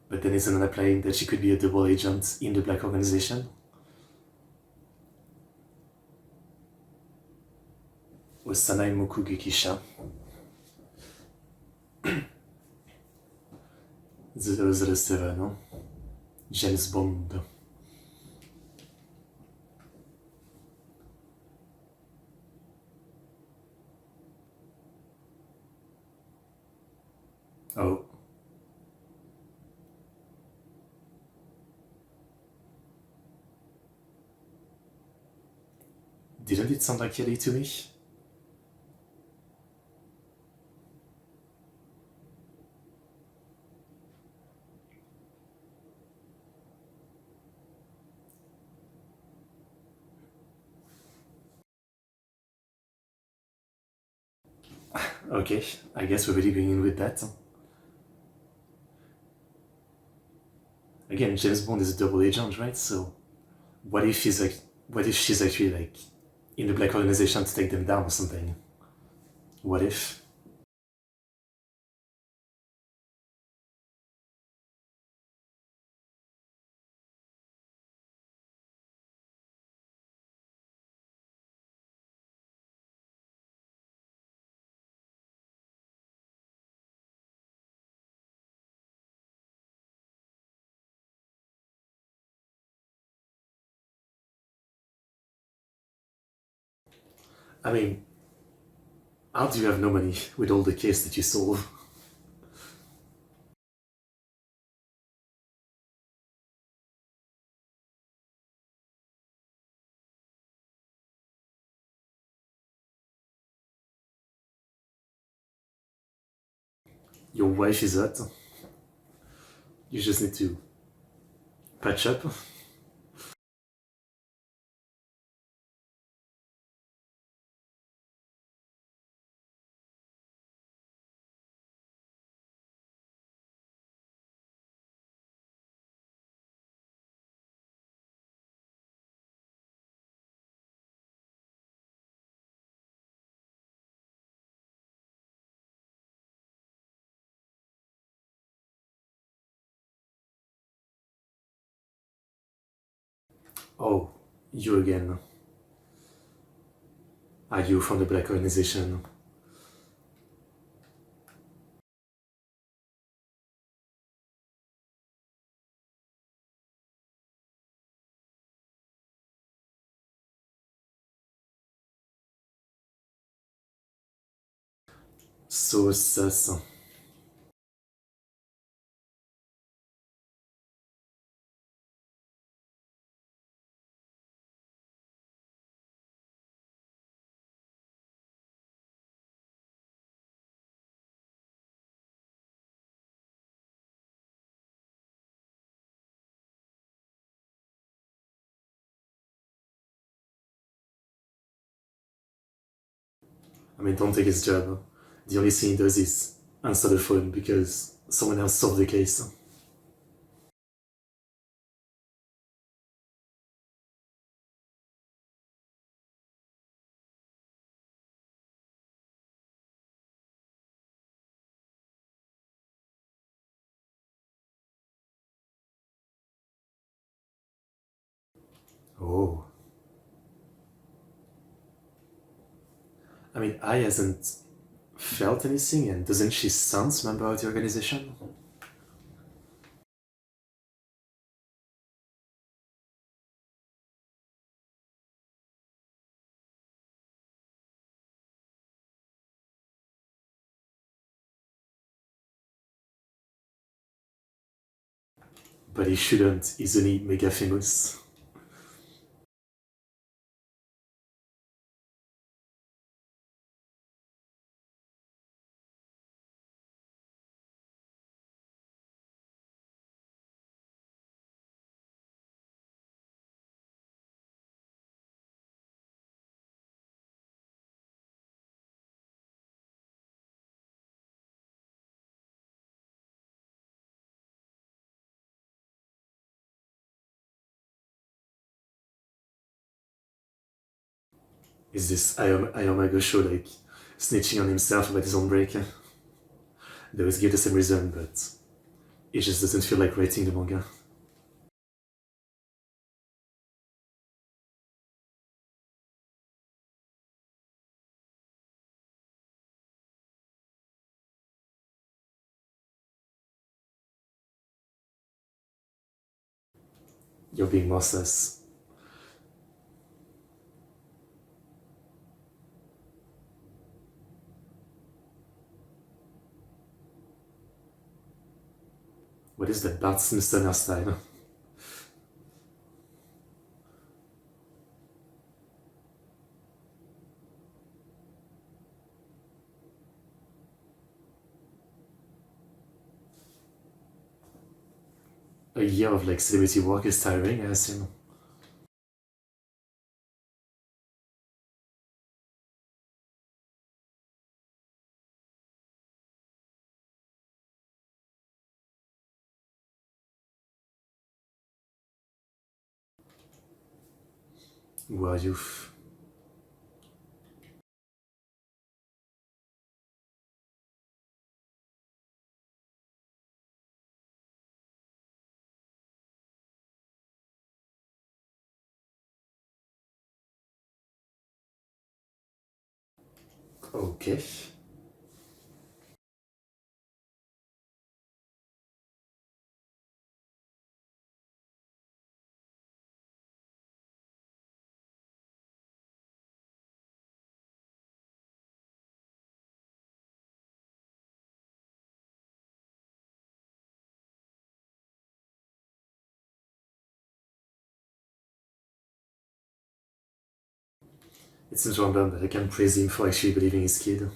But then isn't it implying that she could be a double agent in the Black Organization? Osanai Mokugekisha. '007, no? James Bond. Oh. Didn't it sound like Kelly to me? Okay, I guess we're really going in with that. Again, James Bond is a double agent, right? So what if she's actually like in the Black Organization to take them down or something? What if? I mean, how do you have no money with all the case that you solve? Your wife is hot. You just need to patch up. Oh, you again. Are you from the Black Organization? So sus. I mean, don't take his job. The only thing he does is answer the phone because someone else solved the case. Oh. I mean, I hasn't felt anything, and doesn't she sound member of the organization? But he shouldn't, isn't he mega famous? Is this Ayamago show like snitching on himself about his own break? They always give the same reason, but it just doesn't feel like writing the manga. You're being more sus. What is that Bart Simpson hairstyle? A year of like celebrity work is tiring, I assume. Who are you? Okay. It seems random, but I can praise him for actually believing his kid.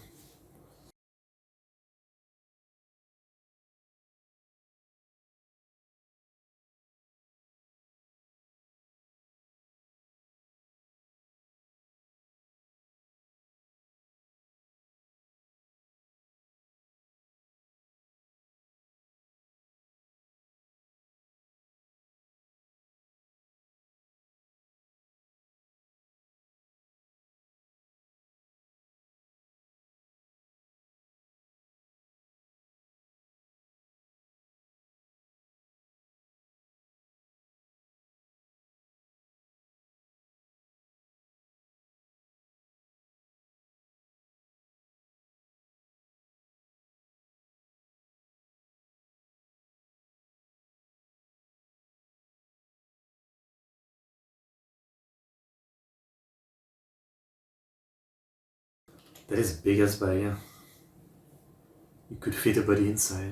That is big as by, yeah. You could fit a body inside.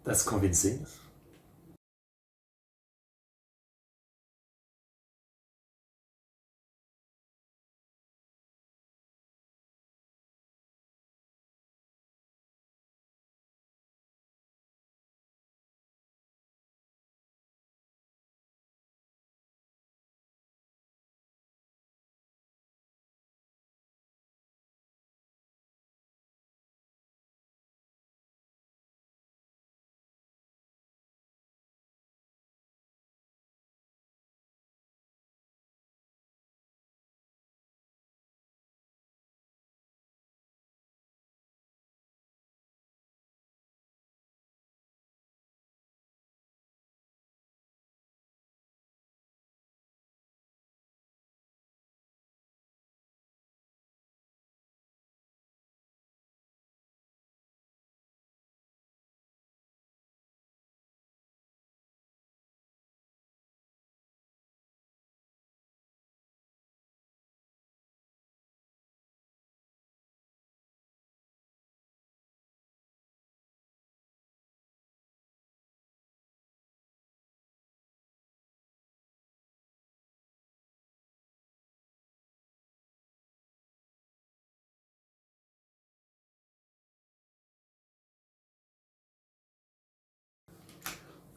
That's convincing.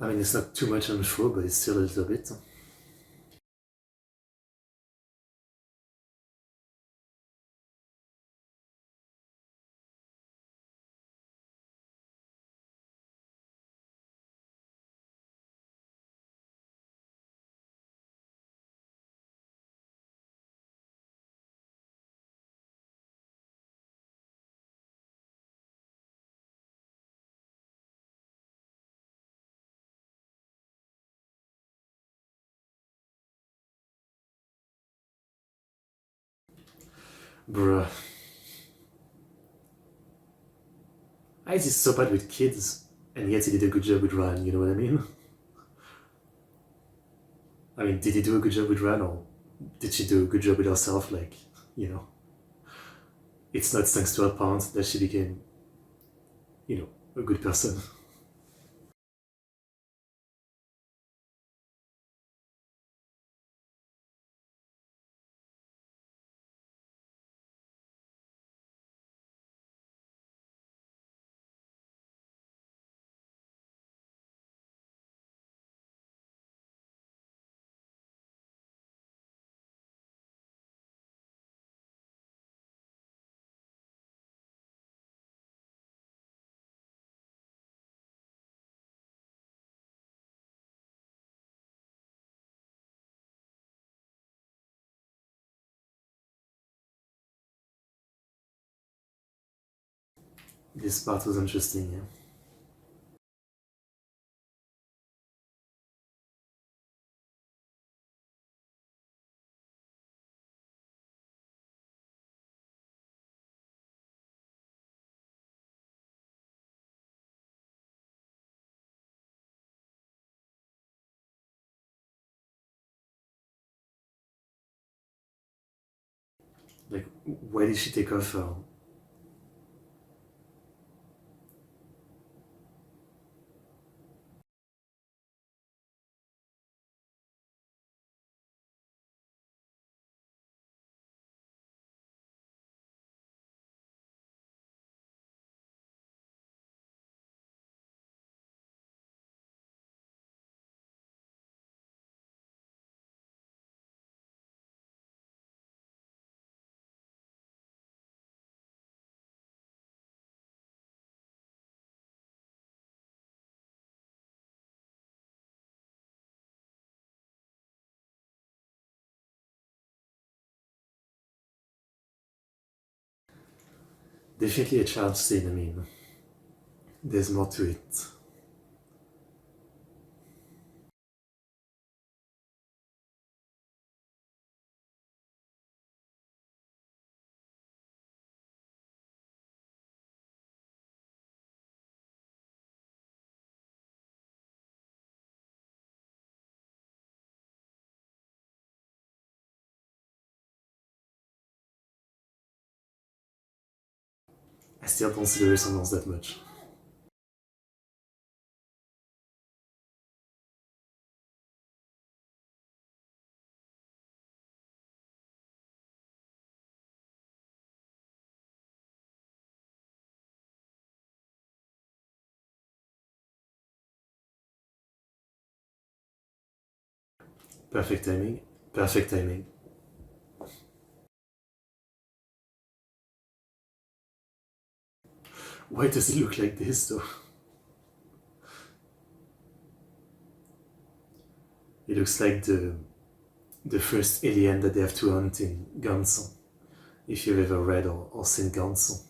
I mean, it's not too much on the show, but it's still a little bit. Bruh. Ice is so bad with kids, and yet he did a good job with Ryan, you know what I mean? I mean, did he do a good job with Ryan, or did she do a good job with herself? Like, you know, it's not thanks to her parents that she became, you know, a good person. This part was interesting, yeah. Like, why did she take off? Definitely a child scene, I mean, there's more to it. I still don't see the resonance that much. Perfect timing. Perfect timing. Why does it look like this though? It looks like the first alien that they have to hunt in Guns. If you've ever read or seen Guns.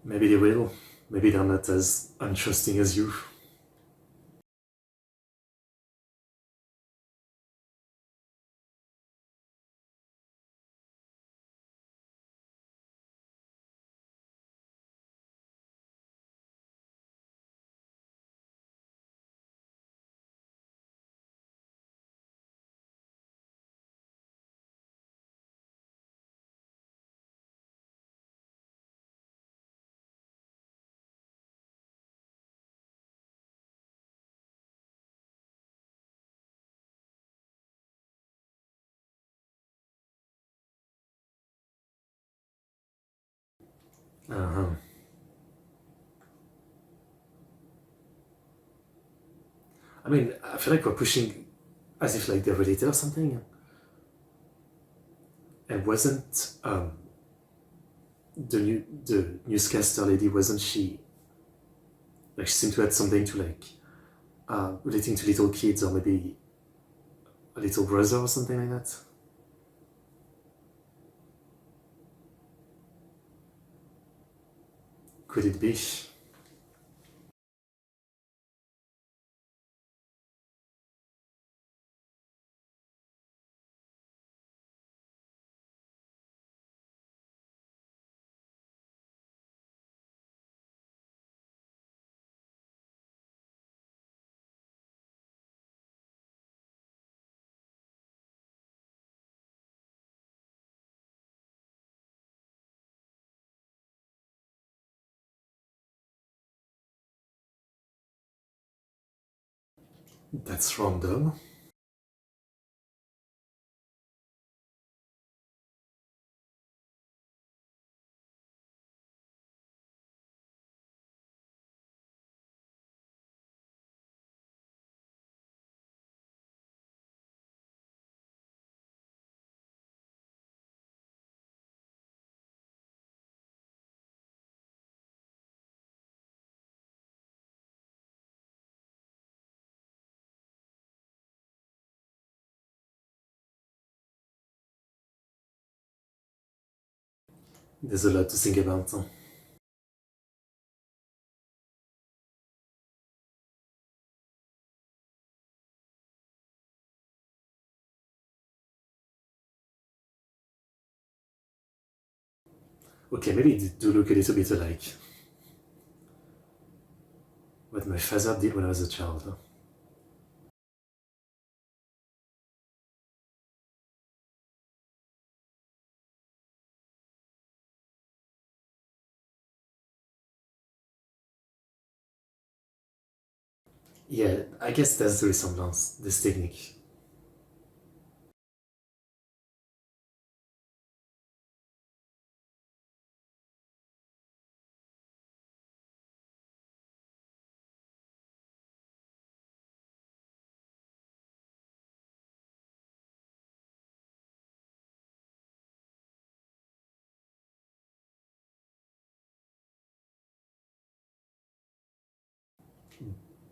Maybe they will. Maybe they're not as untrusting as you. Uh-huh. I mean, I feel like we're pushing as if like they're related or something. And wasn't the newscaster lady, wasn't she like, she seemed to have something to like relating to little kids or maybe a little brother or something like that? Could it be? That's random. There's a lot to think about. Huh? Okay, maybe it do look a little bit like what my father did when I was a child. Huh? Yeah, I guess that's the resemblance, this technique.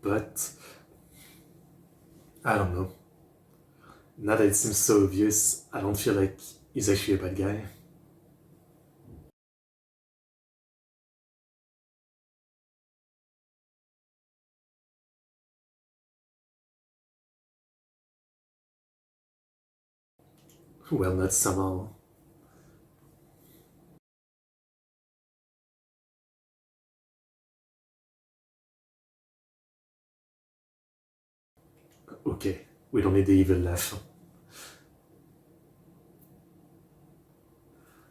But I don't know. Now that it seems so obvious, I don't feel like he's actually a bad guy. Well, not somehow. Okay, we don't need the evil laugh.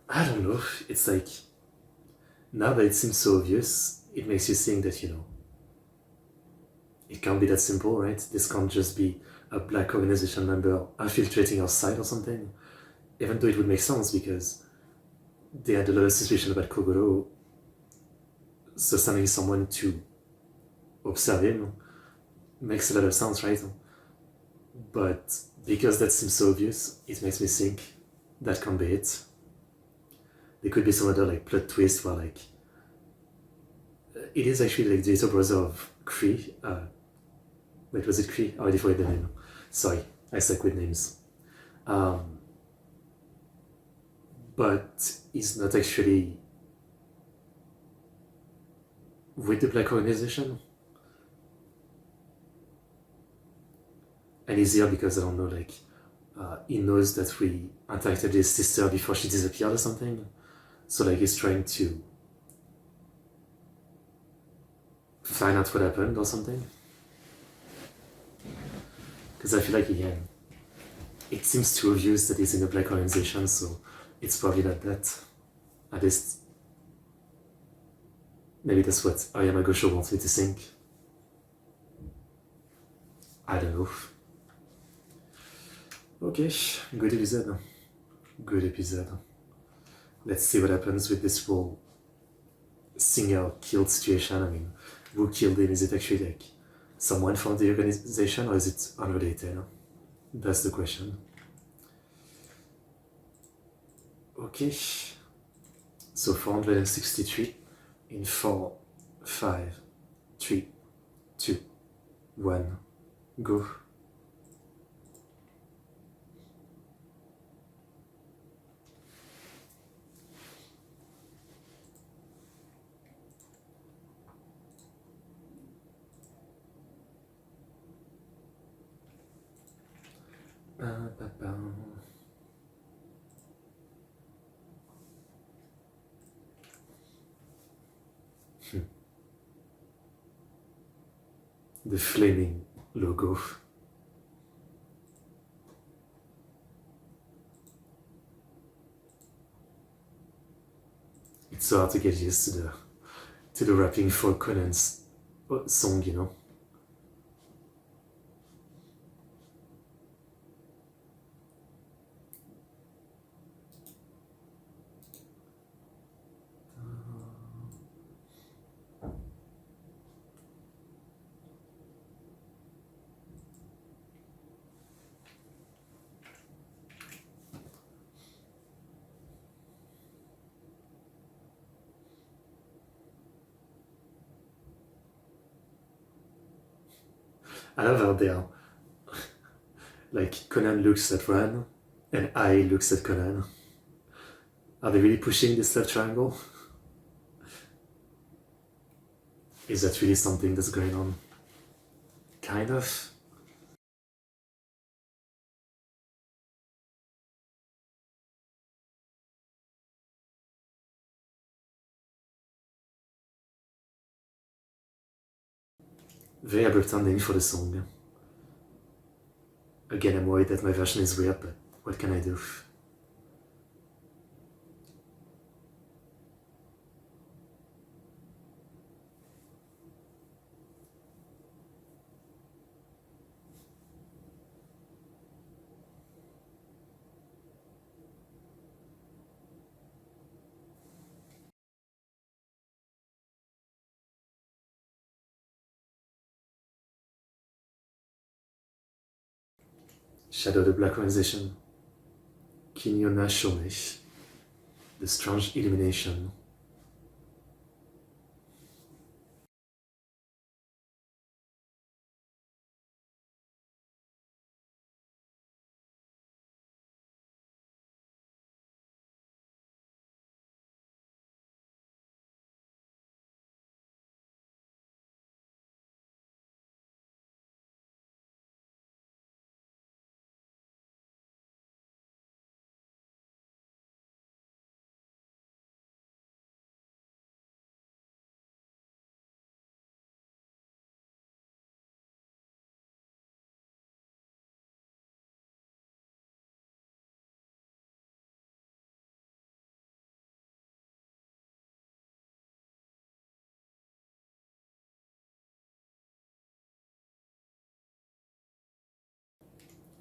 I don't know. It's like, now that it seems so obvious, it makes you think that, it can't be that simple, right? This can't just be a black organization member infiltrating our site or something. Even though it would make sense because they had a lot of suspicion about Kogoro, so sending someone to observe him makes a lot of sense, right? But because that seems so obvious, it makes me think that can't be it. There could be some other like plot twist where like it is actually like the little brother of Kree. Wait, was it Kree? I already forgot the name. Sorry, I suck with names. Um, but he's not actually with the Black Organization. And he's here because I don't know, like he knows that we interacted with his sister before she disappeared or something. So like he's trying to find out what happened or something. Because I feel like again, it seems too obvious that he's in a black organization, so it's probably not that. At least maybe that's what Ayamagosho wants me to think. I don't know. Okay, good episode. Good episode. Let's see what happens with this whole singer killed situation? I mean, who killed him? Is it actually like someone from the organization, or is it unrelated? That's the question. Okay, so 463 in 4, 5, 3, 2, 1, go. The flaming logo. It's so hard to get used to the rapping for Conan's song, you know. I love how they are like Conan looks at Ran and I looks at Conan. Are they really pushing this love triangle? Is that really something that's going on? Kind of. Very abrupt ending for the song. Again, I'm worried that my version is weird, but what can I do? Shadow the Black Organization. Kinyona Shome. The Strange Illumination.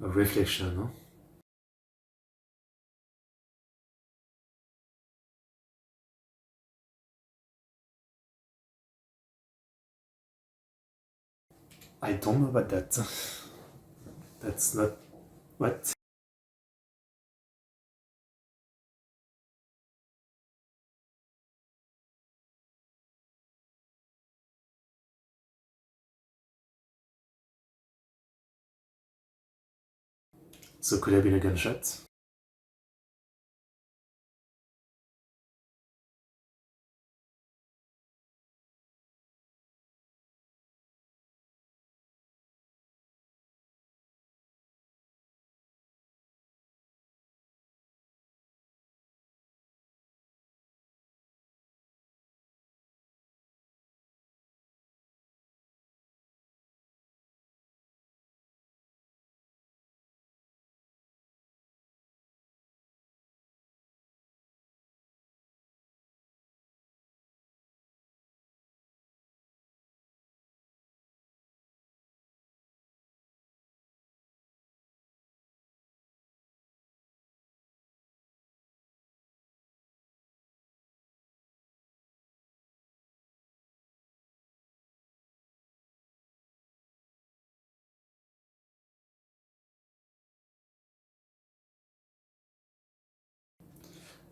A reflection, no? I don't know about that. That's not... What? So could have been a gunshot?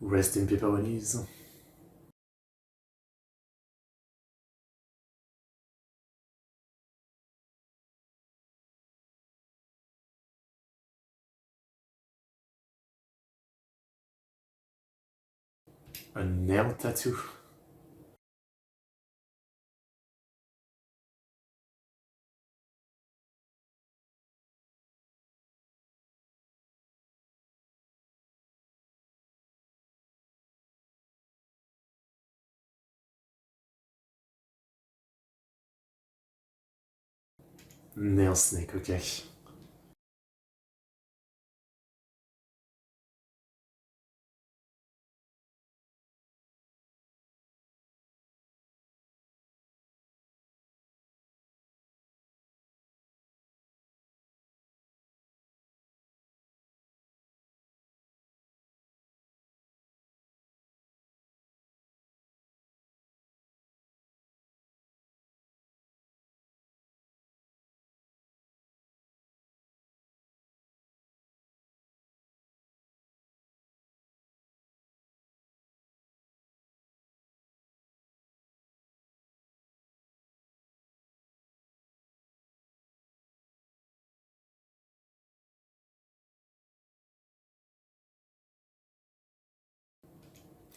Rest in pepperonis. A nail tattoo. Nail snake, okay.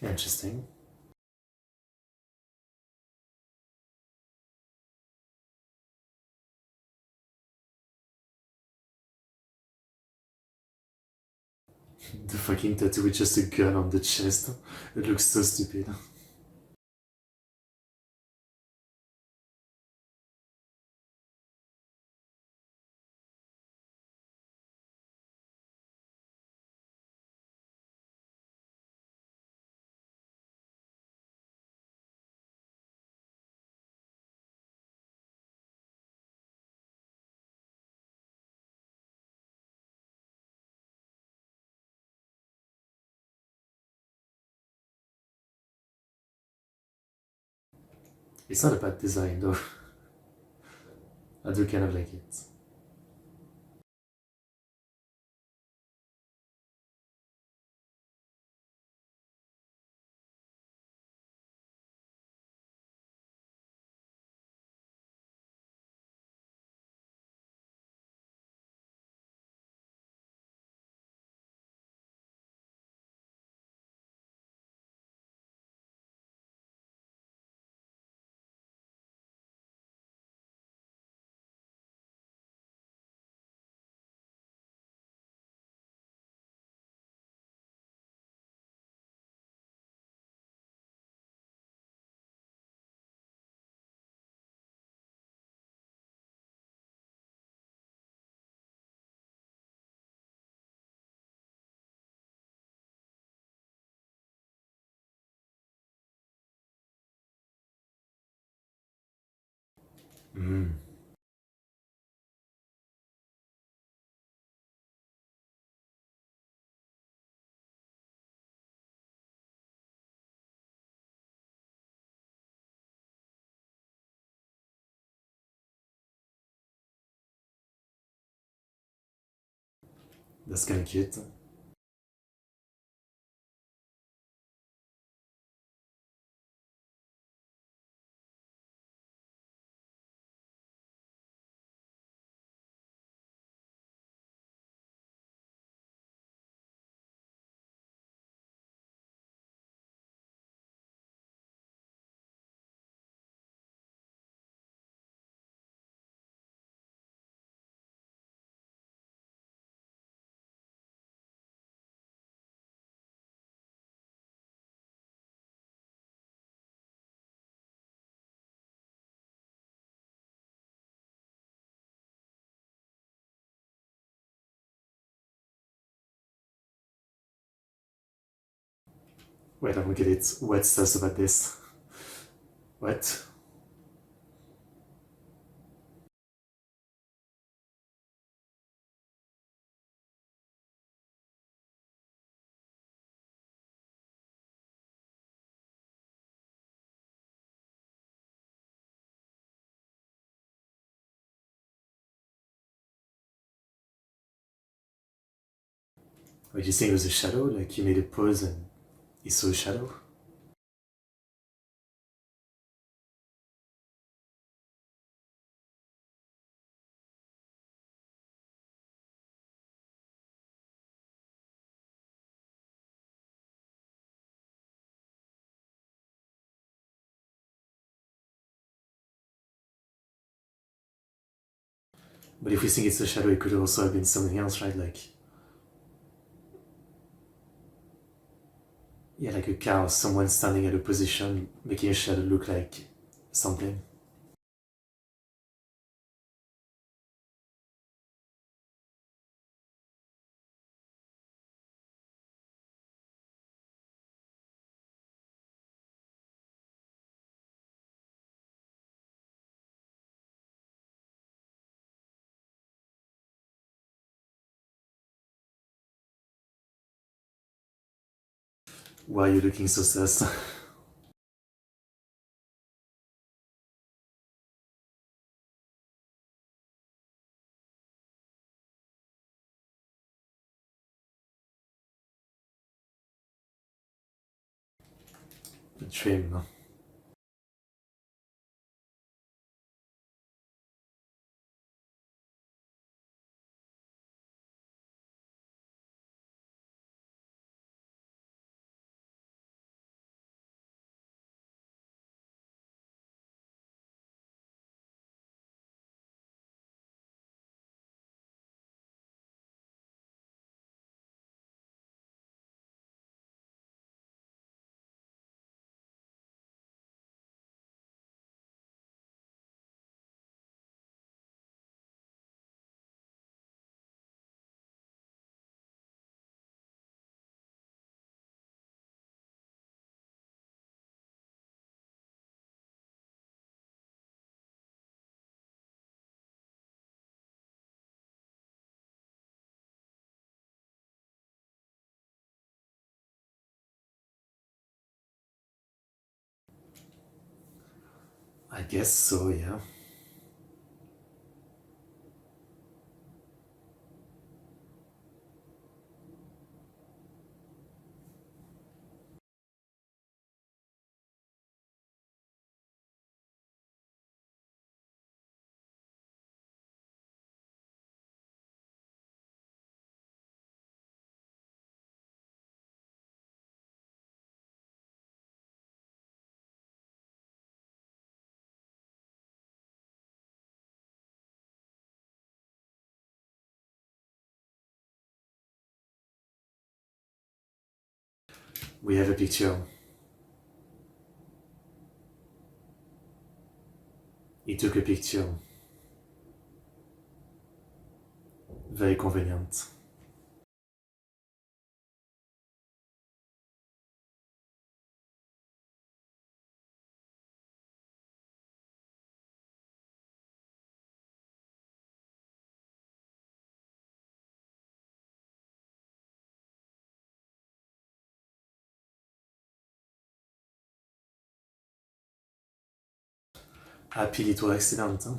Interesting. The fucking tattoo with just a gun on the chest. It looks so stupid. It's not a bad design though. I do kind of like it. Mm, that's kind of cute. Wait, I don't get it. What says about this? What? Wait, you saying it was a shadow? Like you made a pose and He saw a shadow. But if we think it's a shadow, it could also have been something else, right? Like, yeah, like a car or someone standing at a position, making a shadow look like something. Why are you looking so sus? A trim. I guess so, yeah. We have a picture. He took a picture. Very convenient. Happy little accident. Huh?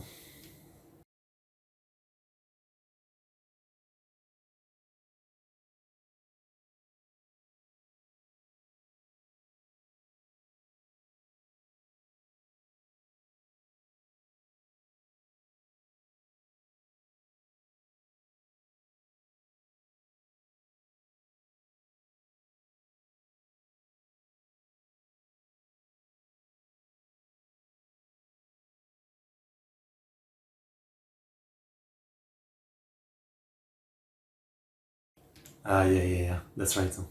Ah, yeah. That's right. Huh?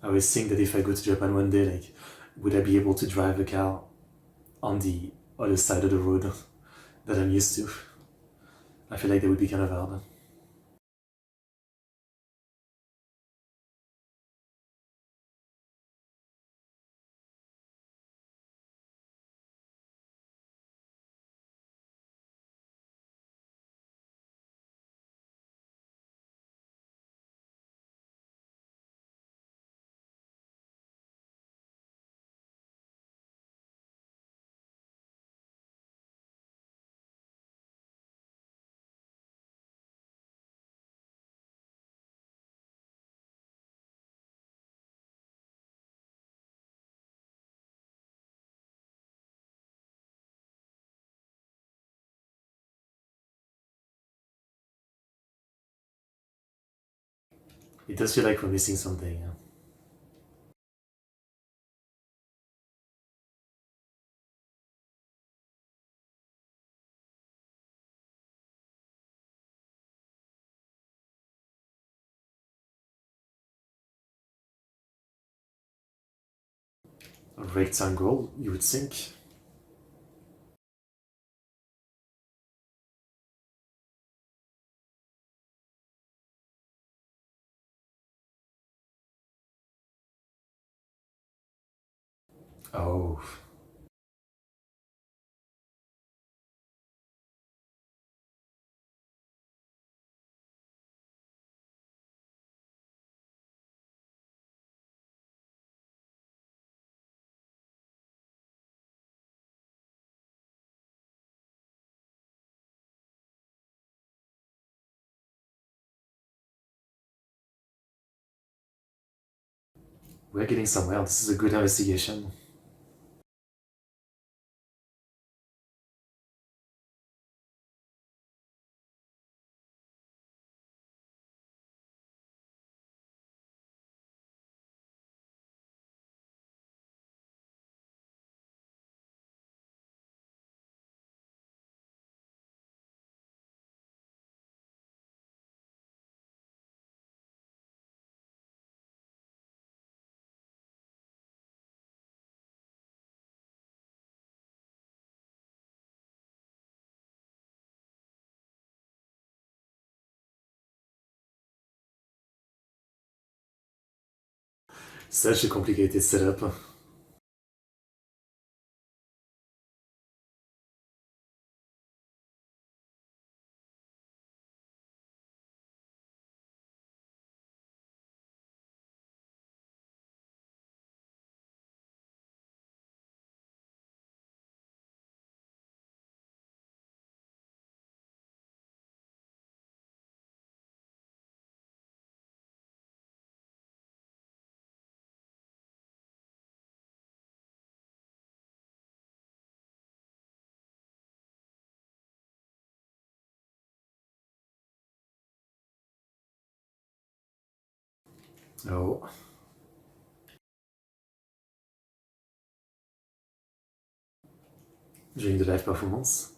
I always think that if I go to Japan one day, like, would I be able to drive a car on the other side of the road that I'm used to? I feel like that would be kind of hard. It does feel like we're missing something. Yeah? A rectangle, you would think. Oh, we're getting somewhere. This is a good investigation. Such a complicated setup. Oh, during the live performance.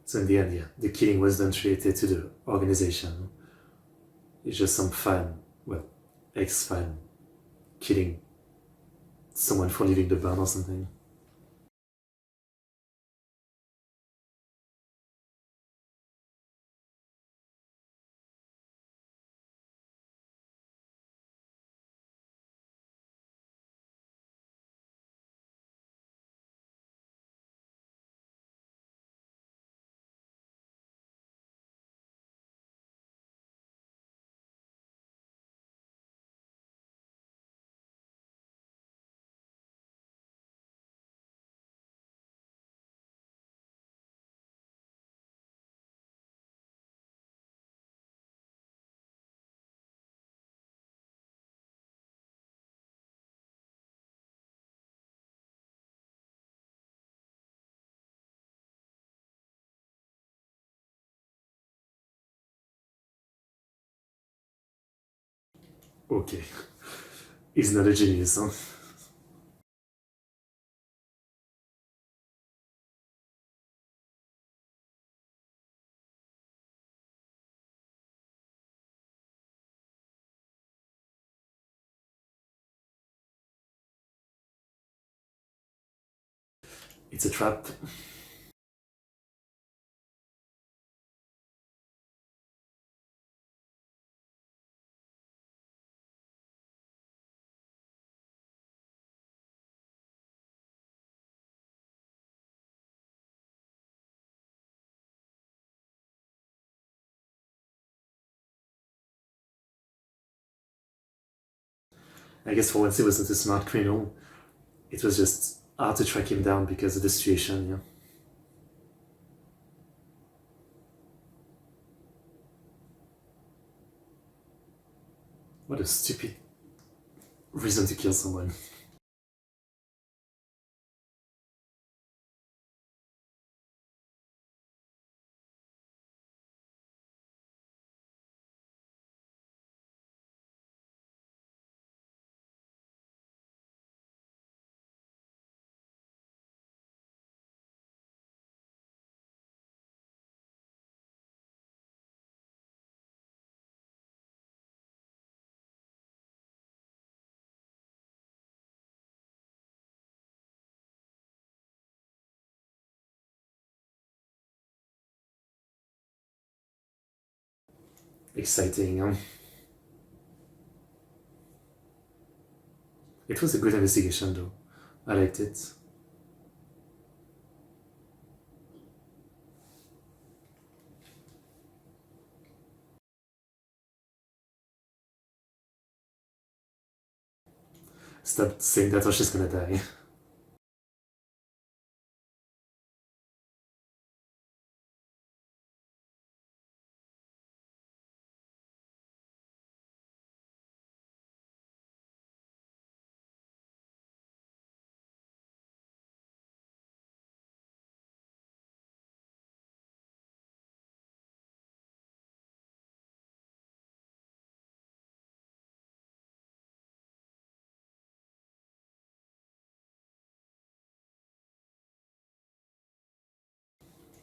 So in the end, yeah, the killing was done related to the organization. It's just some fan, well, ex-fan, killing someone for leaving the band or something. Okay, he's not a genius, huh? It's a trap. I guess for once he wasn't a smart criminal. It was just hard to track him down because of the situation, yeah. What a stupid reason to kill someone. exciting. It was a good investigation though. I liked it. Stop saying that or she's gonna die.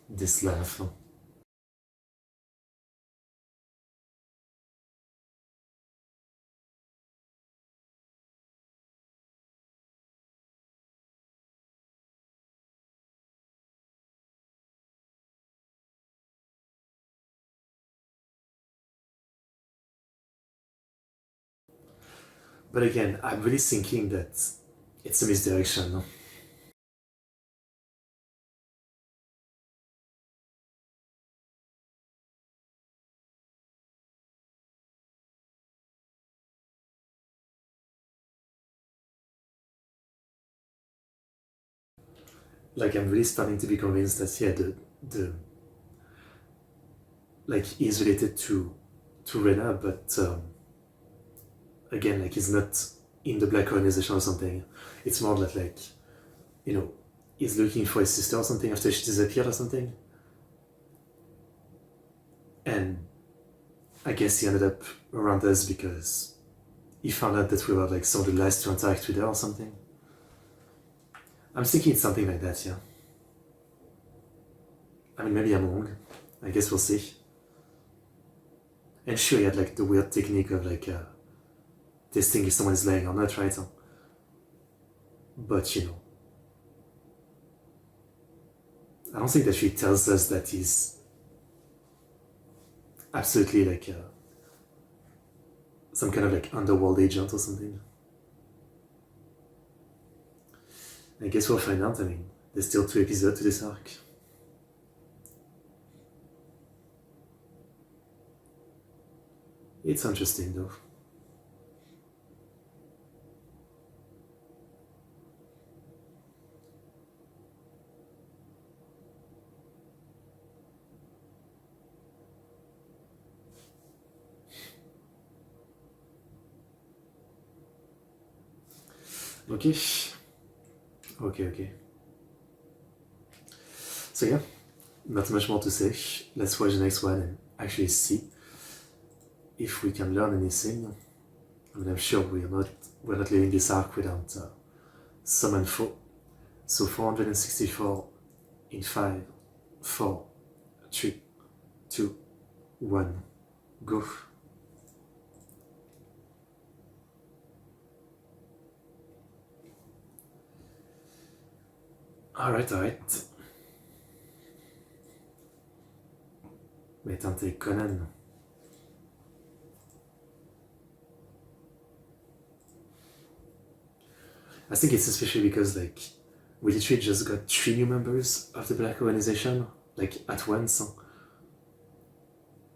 This laugh. But again, I'm really thinking that it's a misdirection. Like I'm really starting to be convinced that yeah, the like he's related to Rena, but again, like he's not in the black organization or something. It's more that like, you know, he's looking for his sister or something after she disappeared or something. And I guess he ended up around us because he found out that we were like some of the last to interact with her or something. I'm thinking it's something like that, yeah. I mean, maybe I'm wrong. I guess we'll see. And sure, he had like the weird technique of like testing if someone is lying or not, right? But you know, I don't think that she tells us that he's absolutely like some kind of like underworld agent or something. I guess we'll find out. I mean, there's still 2 episodes to this arc. It's interesting though. Okay. Okay. So yeah, not much more to say. Let's watch the next one and actually see if we can learn anything. I mean, I'm sure we're not leaving this arc without some info. So 464 in 5, 4, 3, 2, 1, go. Alright. Métante Conan. I think it's especially because like we literally just got 3 new members of the Black Organization, like at once.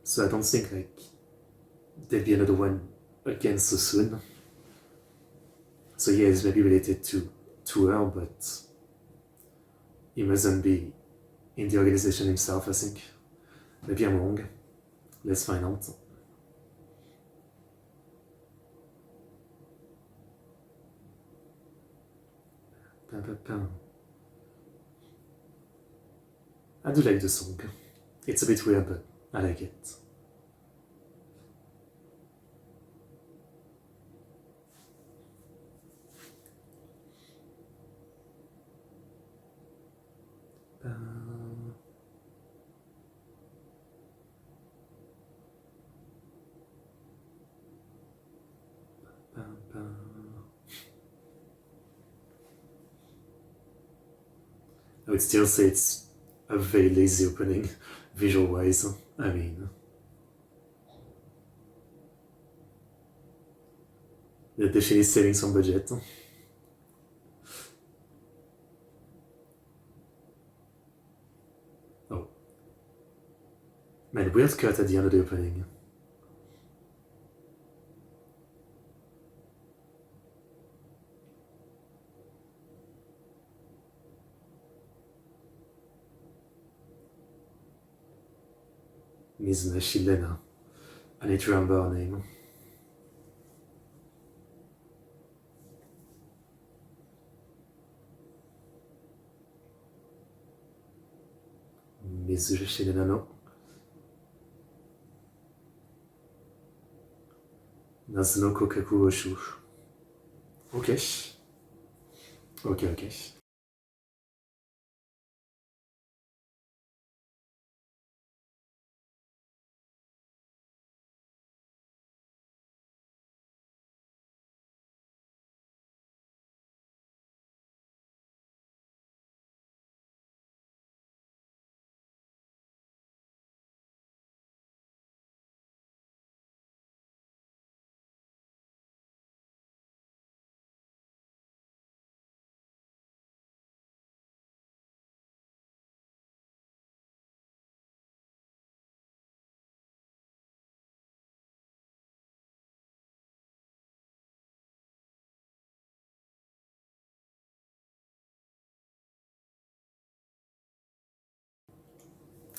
So I don't think like there'll be another one again so soon. So yeah, it's maybe related to her, but he mustn't be in the organization himself, I think. Maybe I'm wrong. Let's find out. I do like the song. It's a bit weird, but I like it. I would still say it's a very lazy opening, visual-wise. I mean, definitely saving some budget. Oh. Man, weird cut at the end of the opening. Miss Shilena. I need to remember her name. Miss Shilena, no. Nazuno Kokaku Oshu. Ok. Ok.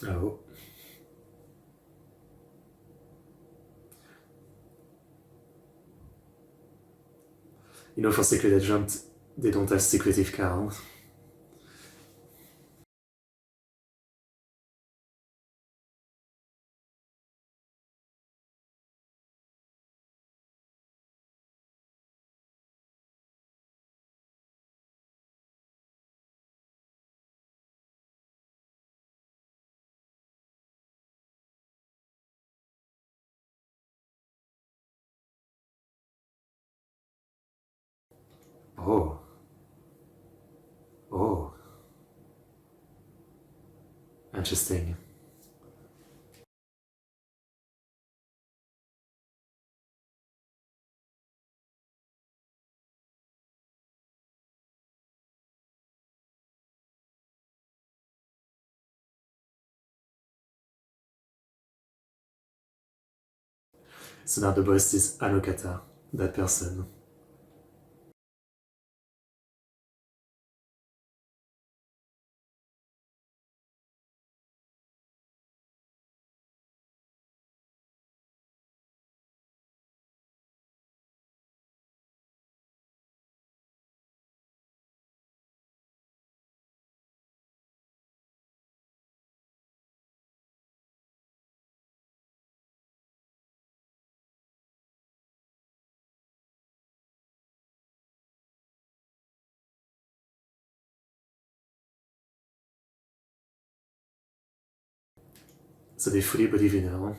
Oh. You know, for Secret Agent, they don't have secretive card. Oh. Oh. Interesting. So now the boss is Anokata, that person. So they fully believe in her.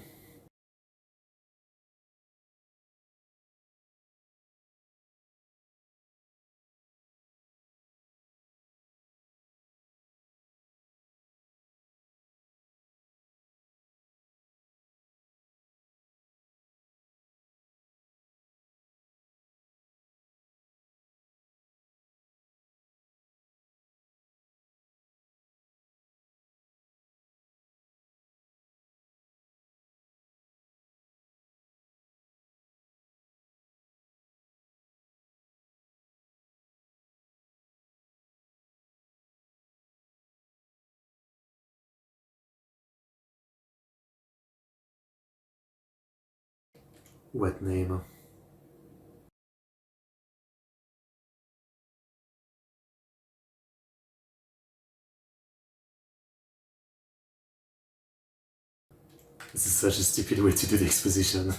What name? This is such a stupid way to do the exposition.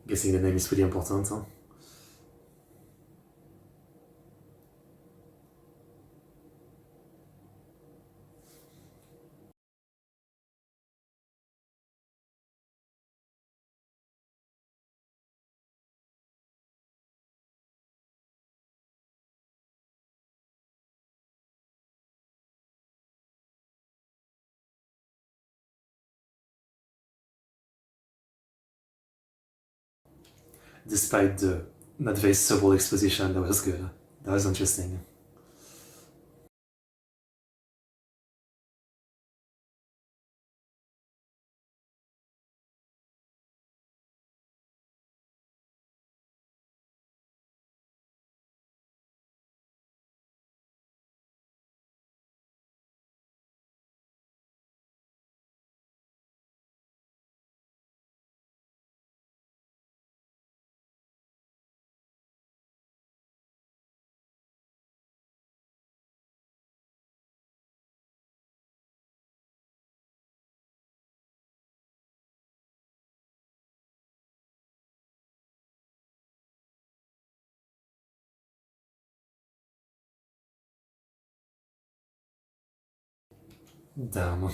Guessing the name is pretty important, huh? despite the not very subtle exposition. That was good. That was interesting. Damn.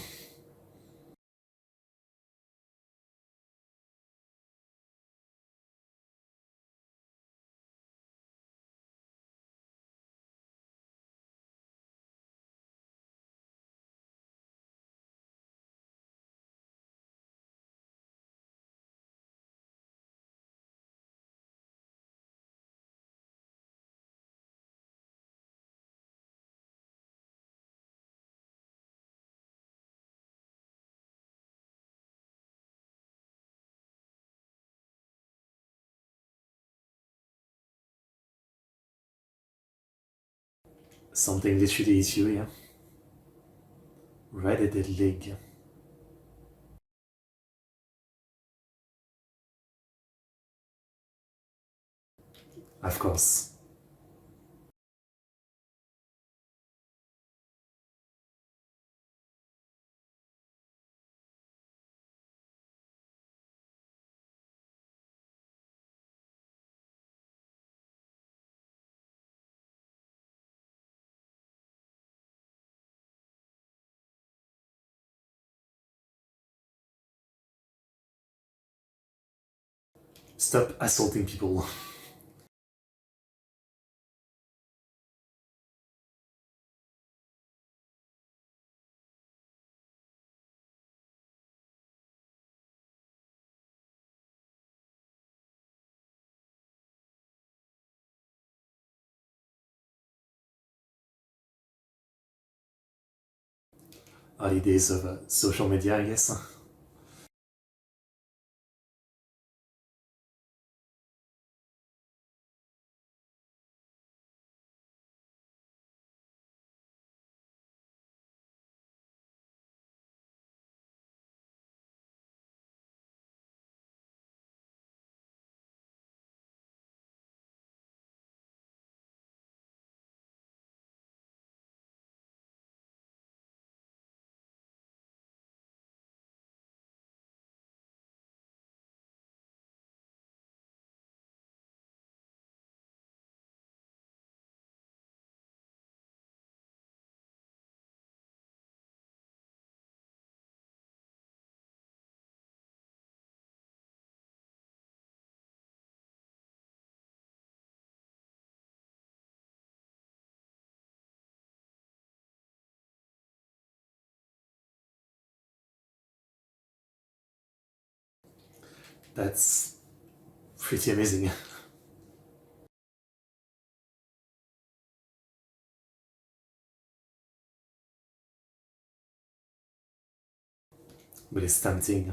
Something literally hit you, yeah? Right at the leg. Of course. Stop assaulting people. Early days of social media, I guess. That's pretty amazing. But it's tempting.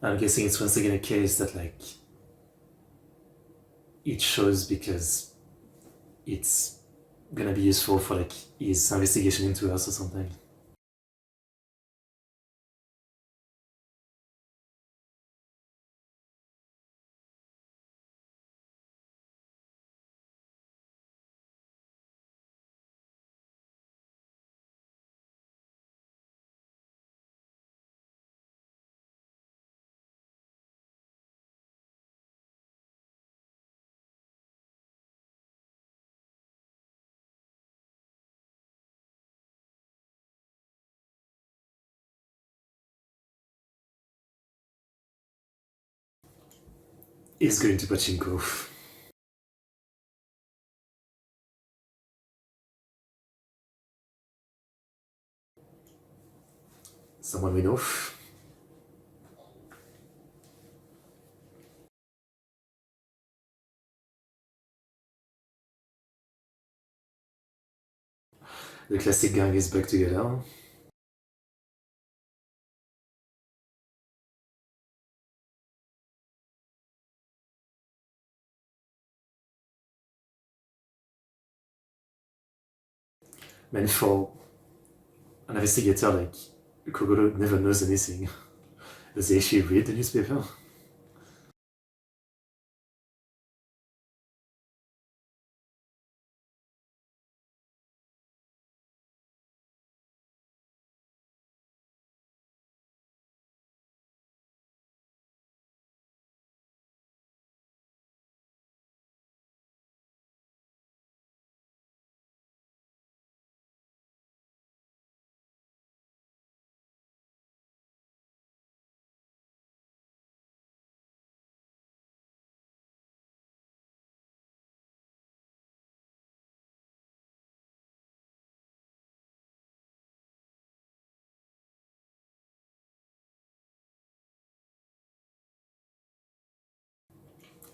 I'm guessing it's once again a case that like it shows because it's gonna be useful for like his investigation into us or something. He's going to pachinko. Someone we know. The classic gang is back together. Man, for an investigator like Kogoro never knows anything. Does he actually read the newspaper?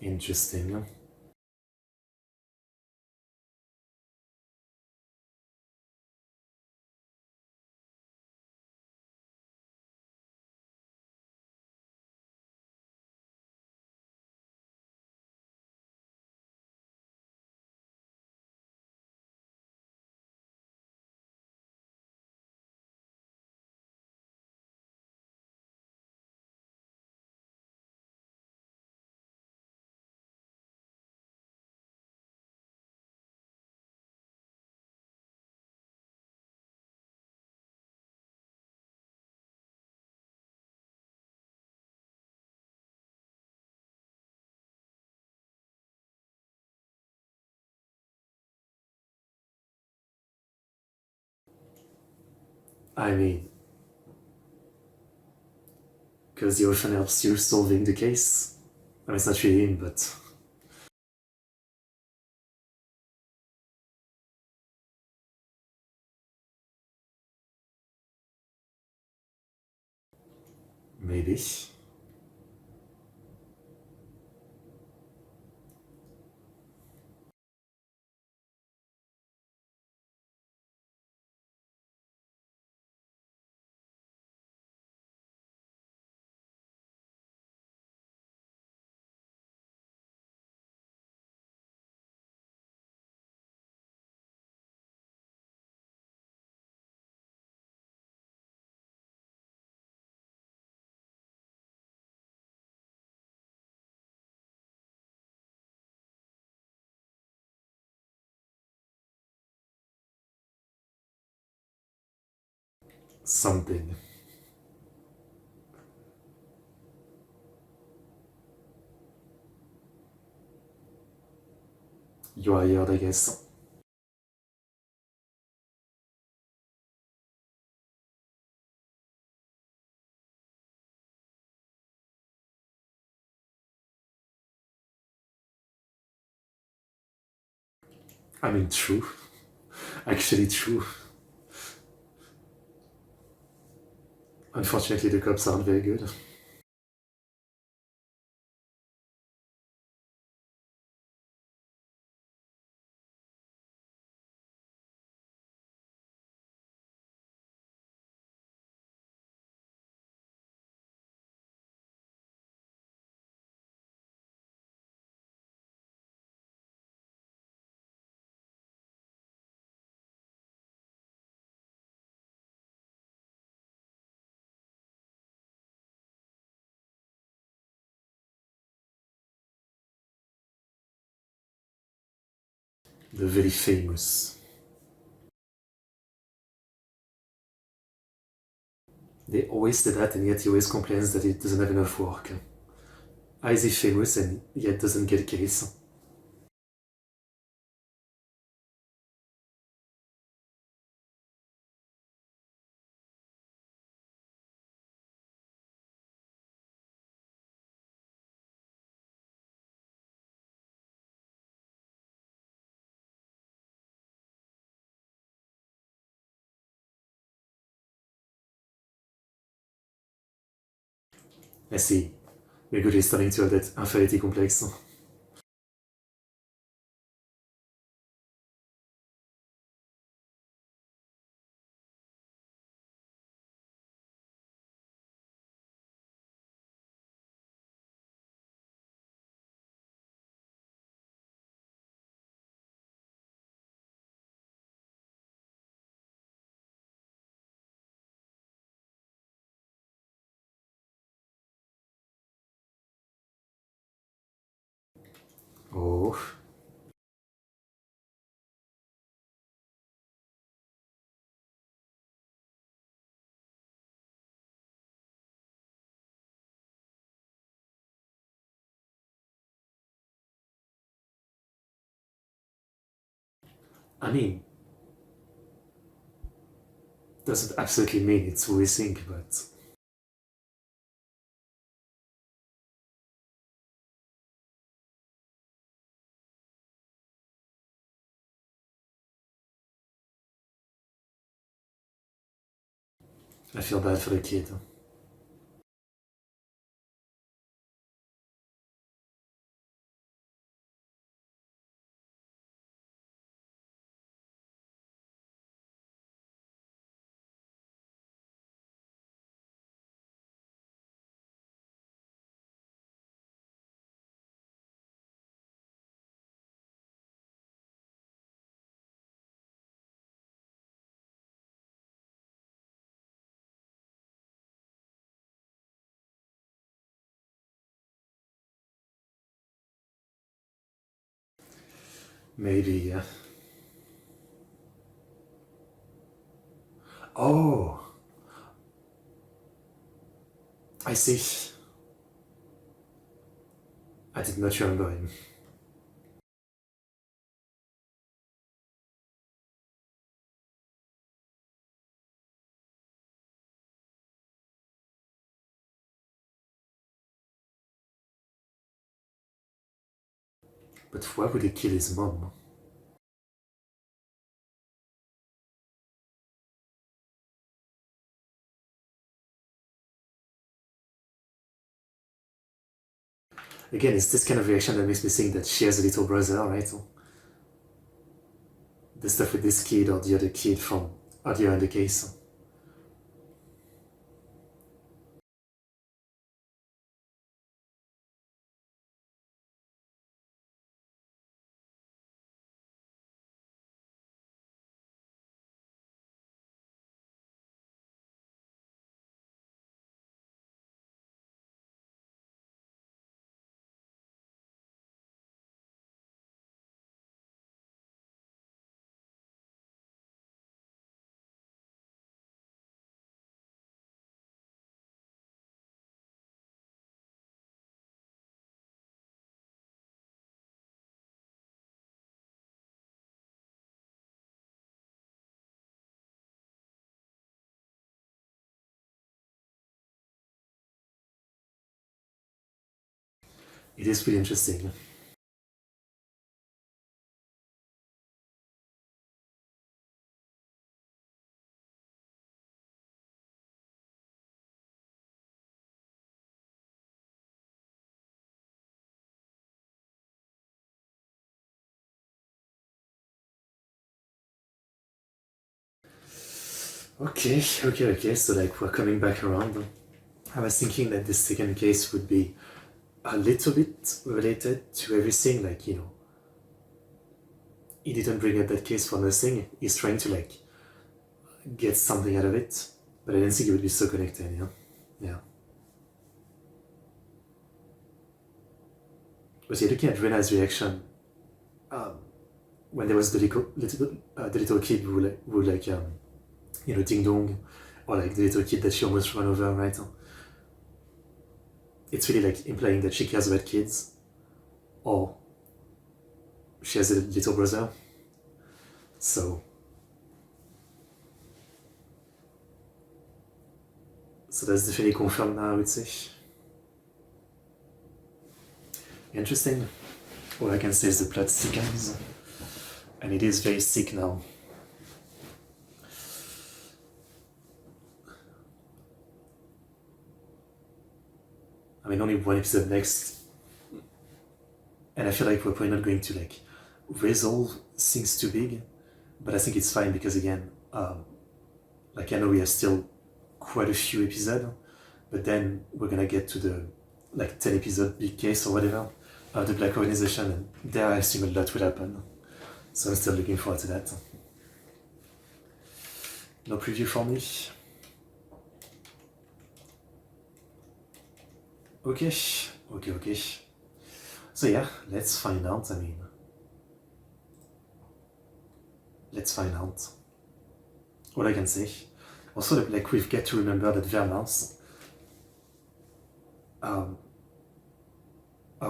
Interesting. I mean, because the ocean helps you solving the case. I mean, it's not really him, but maybe. Something. You are here, I guess. I mean, true. Actually, true. Unfortunately, the cops aren't very good. the very famous. They always say that, and yet he always complains that it doesn't have enough work. How is he famous and yet doesn't get a case? I see. Maybe he's starting to have that inferiority complex. Oh. I mean, doesn't absolutely mean it's who we think, but I feel bad for the kid. Maybe, yeah. Oh, I see. I did not remember him. But why would he kill his mom? Again, it's this kind of reaction that makes me think that she has a little brother, right? The stuff with this kid or the other kid from earlier in the case. It is pretty interesting. Okay, so like we're coming back around. I was thinking that this second case would be a little bit related to everything, like, he didn't bring up that case for nothing. He's trying to like get something out of it, but I didn't think it would be so connected, Yeah. Was he looking at Rena's reaction? Um, when there was the little kid who like ding dong, or like the little kid that she almost ran over, right? It's really like implying that she cares about kids, or she has a little brother. So that's definitely confirmed now, I would say. Interesting. All I can say is the plot thickens, and it is very sick now. I mean, only one episode next, and I feel like we're probably not going to like resolve things too big, but I think it's fine because again, like I know we have still quite a few episodes, but then we're gonna get to the like 10 episode big case or whatever of the Black Organization, and there I assume a lot will happen. So I'm still looking forward to that. No preview for me. Okay. So yeah, let's find out. I mean, let's find out. All I can say. Also, like we've got to remember that Vermans, our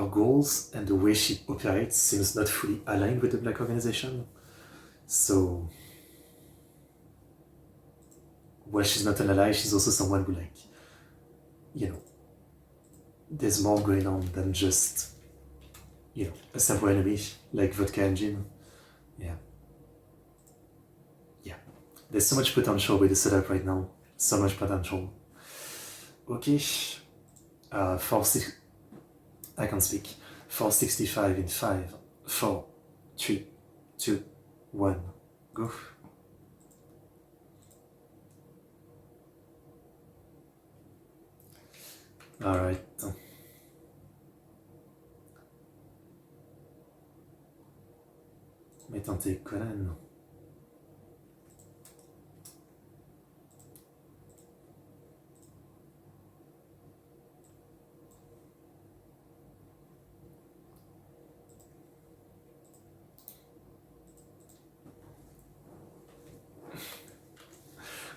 goals and the way she operates seems not fully aligned with the Black Organization. So, while she's not an ally, she's also someone who like, there's more going on than just, a simple enemy like vodka and gin. Yeah. There's so much potential with the setup right now. So much potential. Okay. I can speak. 465 in 5, 4, 3, 2, 1, go. Alright. Métante Conan.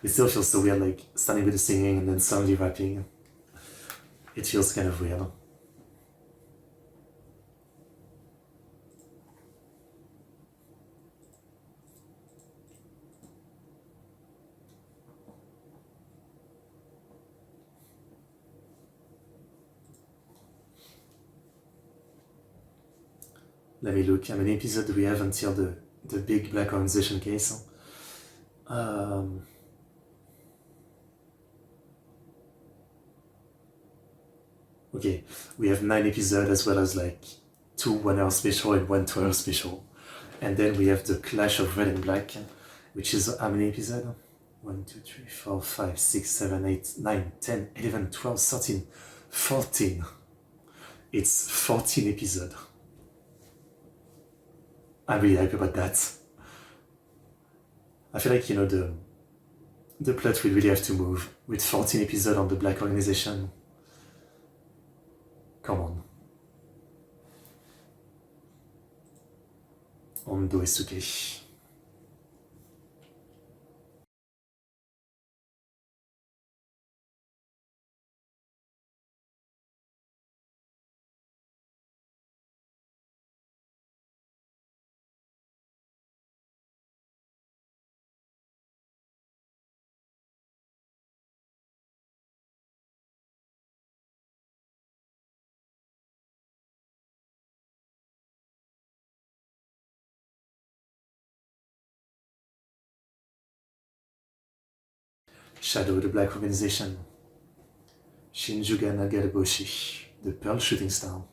It still feels so weird, like starting with the singing and then suddenly rapping. It feels kind of weird. Let me look. How many episodes do we have until the big Black Organization case? Okay, we have 9 episodes as well as like 2 1-hour special and 1 2-hour special. And then we have the Clash of Red and Black, which is how many episodes? 1, 2, 3, 4, 5, 6, 7, 8, 9, 10, 11, 12, 13, 14. It's 14 episodes. I'm really happy about that. I feel like, the plot will really have to move with 14 episodes on the Black Organization. Come on. Ondo Esuke. Shadow, the Black Organization. Shinjuga Nagaraboshi, the Pearl Shooting Star.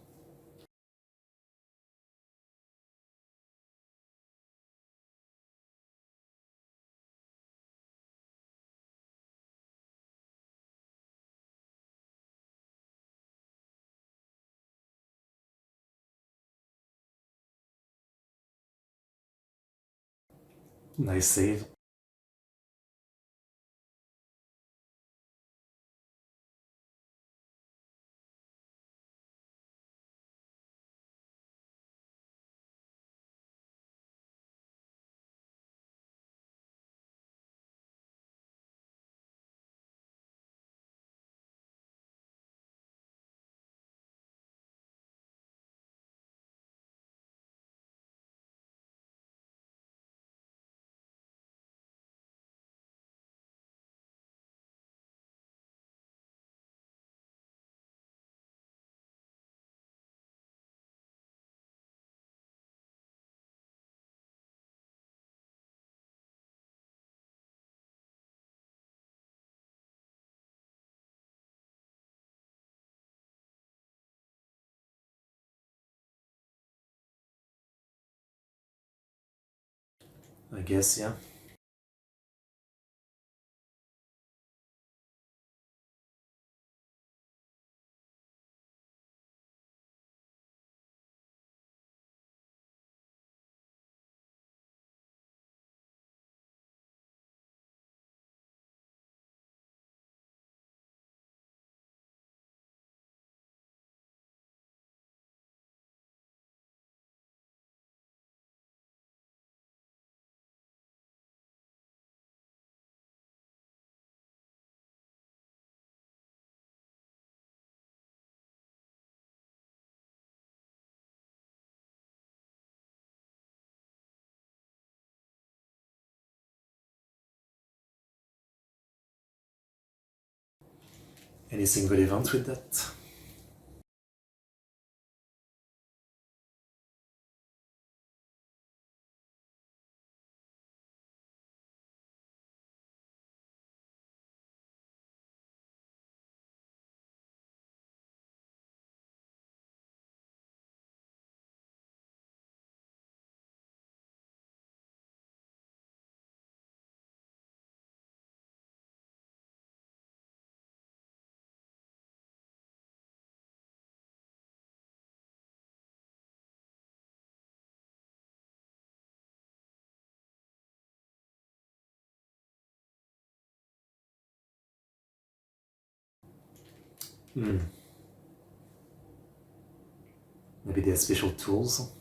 Nice save. I guess, yeah. Anything relevant with that? Hmm. Maybe they have special tools?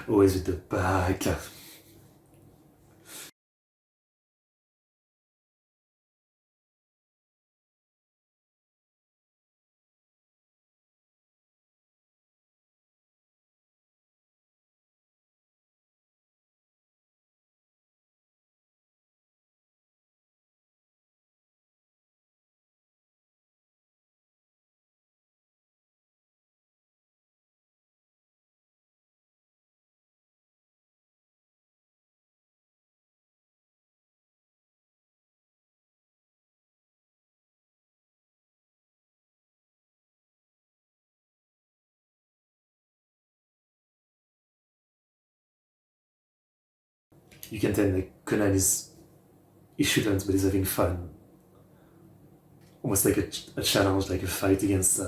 Always with the back. You can tell like Conan is he shouldn't, but he's having fun. Almost like a challenge, like a fight against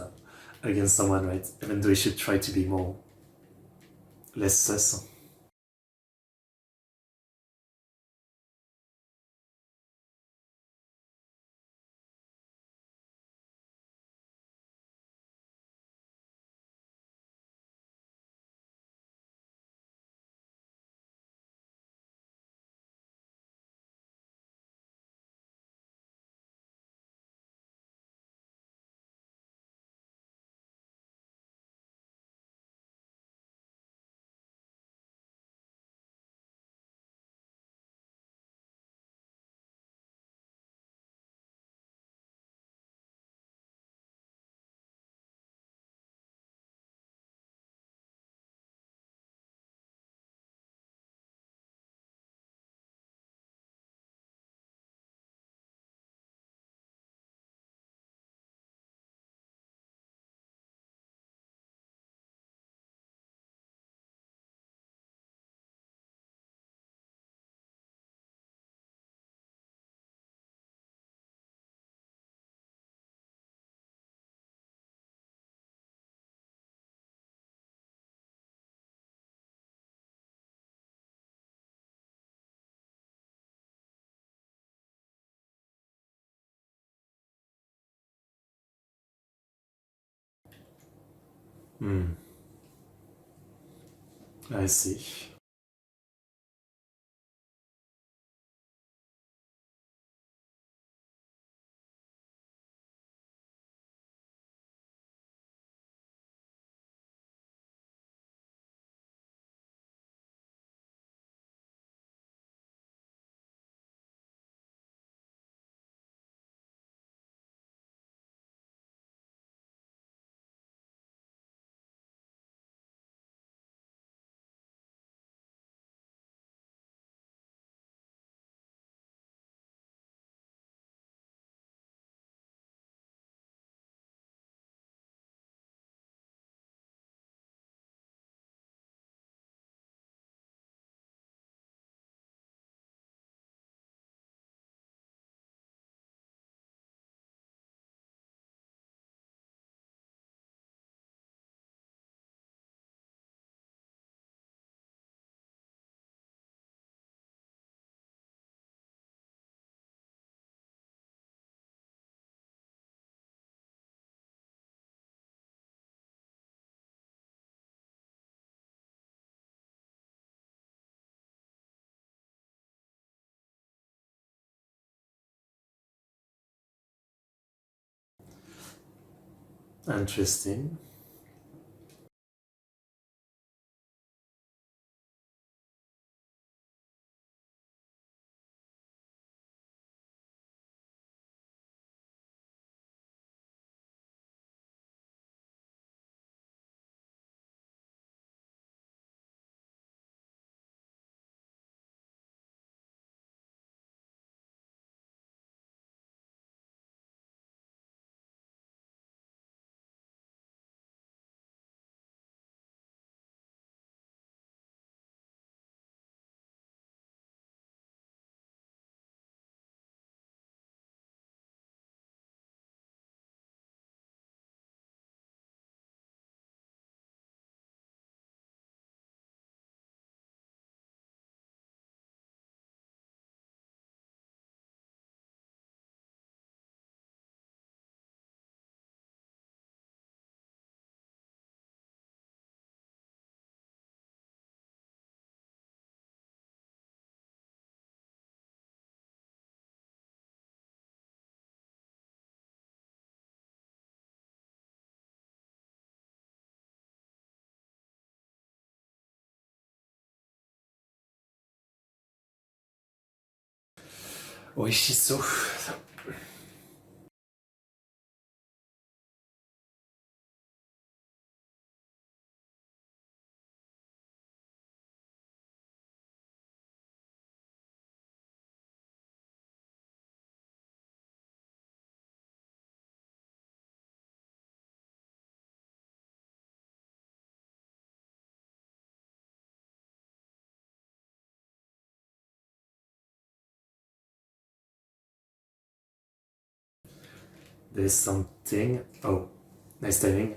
someone, right? Even though he should try to be more less sus. I see. Interesting. Oishiso. There's something. Oh, nice timing.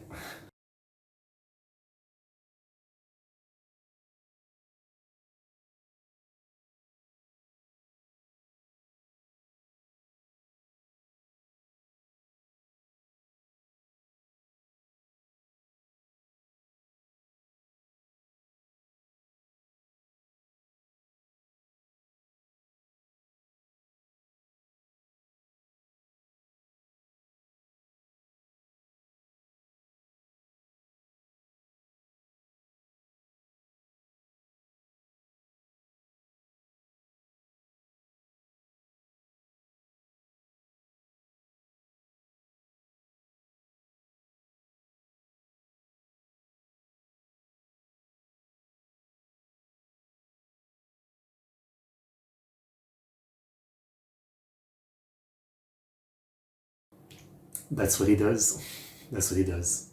That's what he does. That's what he does.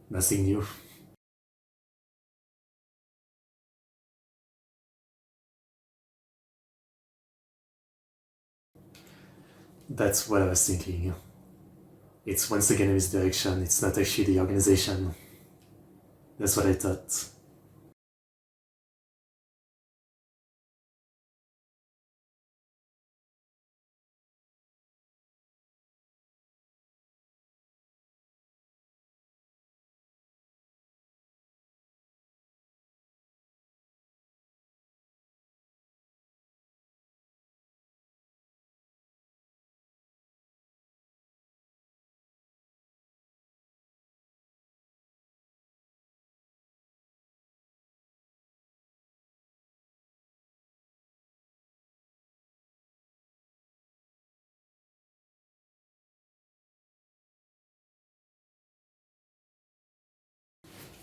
Nothing new. That's what I was thinking. It's once again a misdirection. It's not actually the organization. That's what I thought.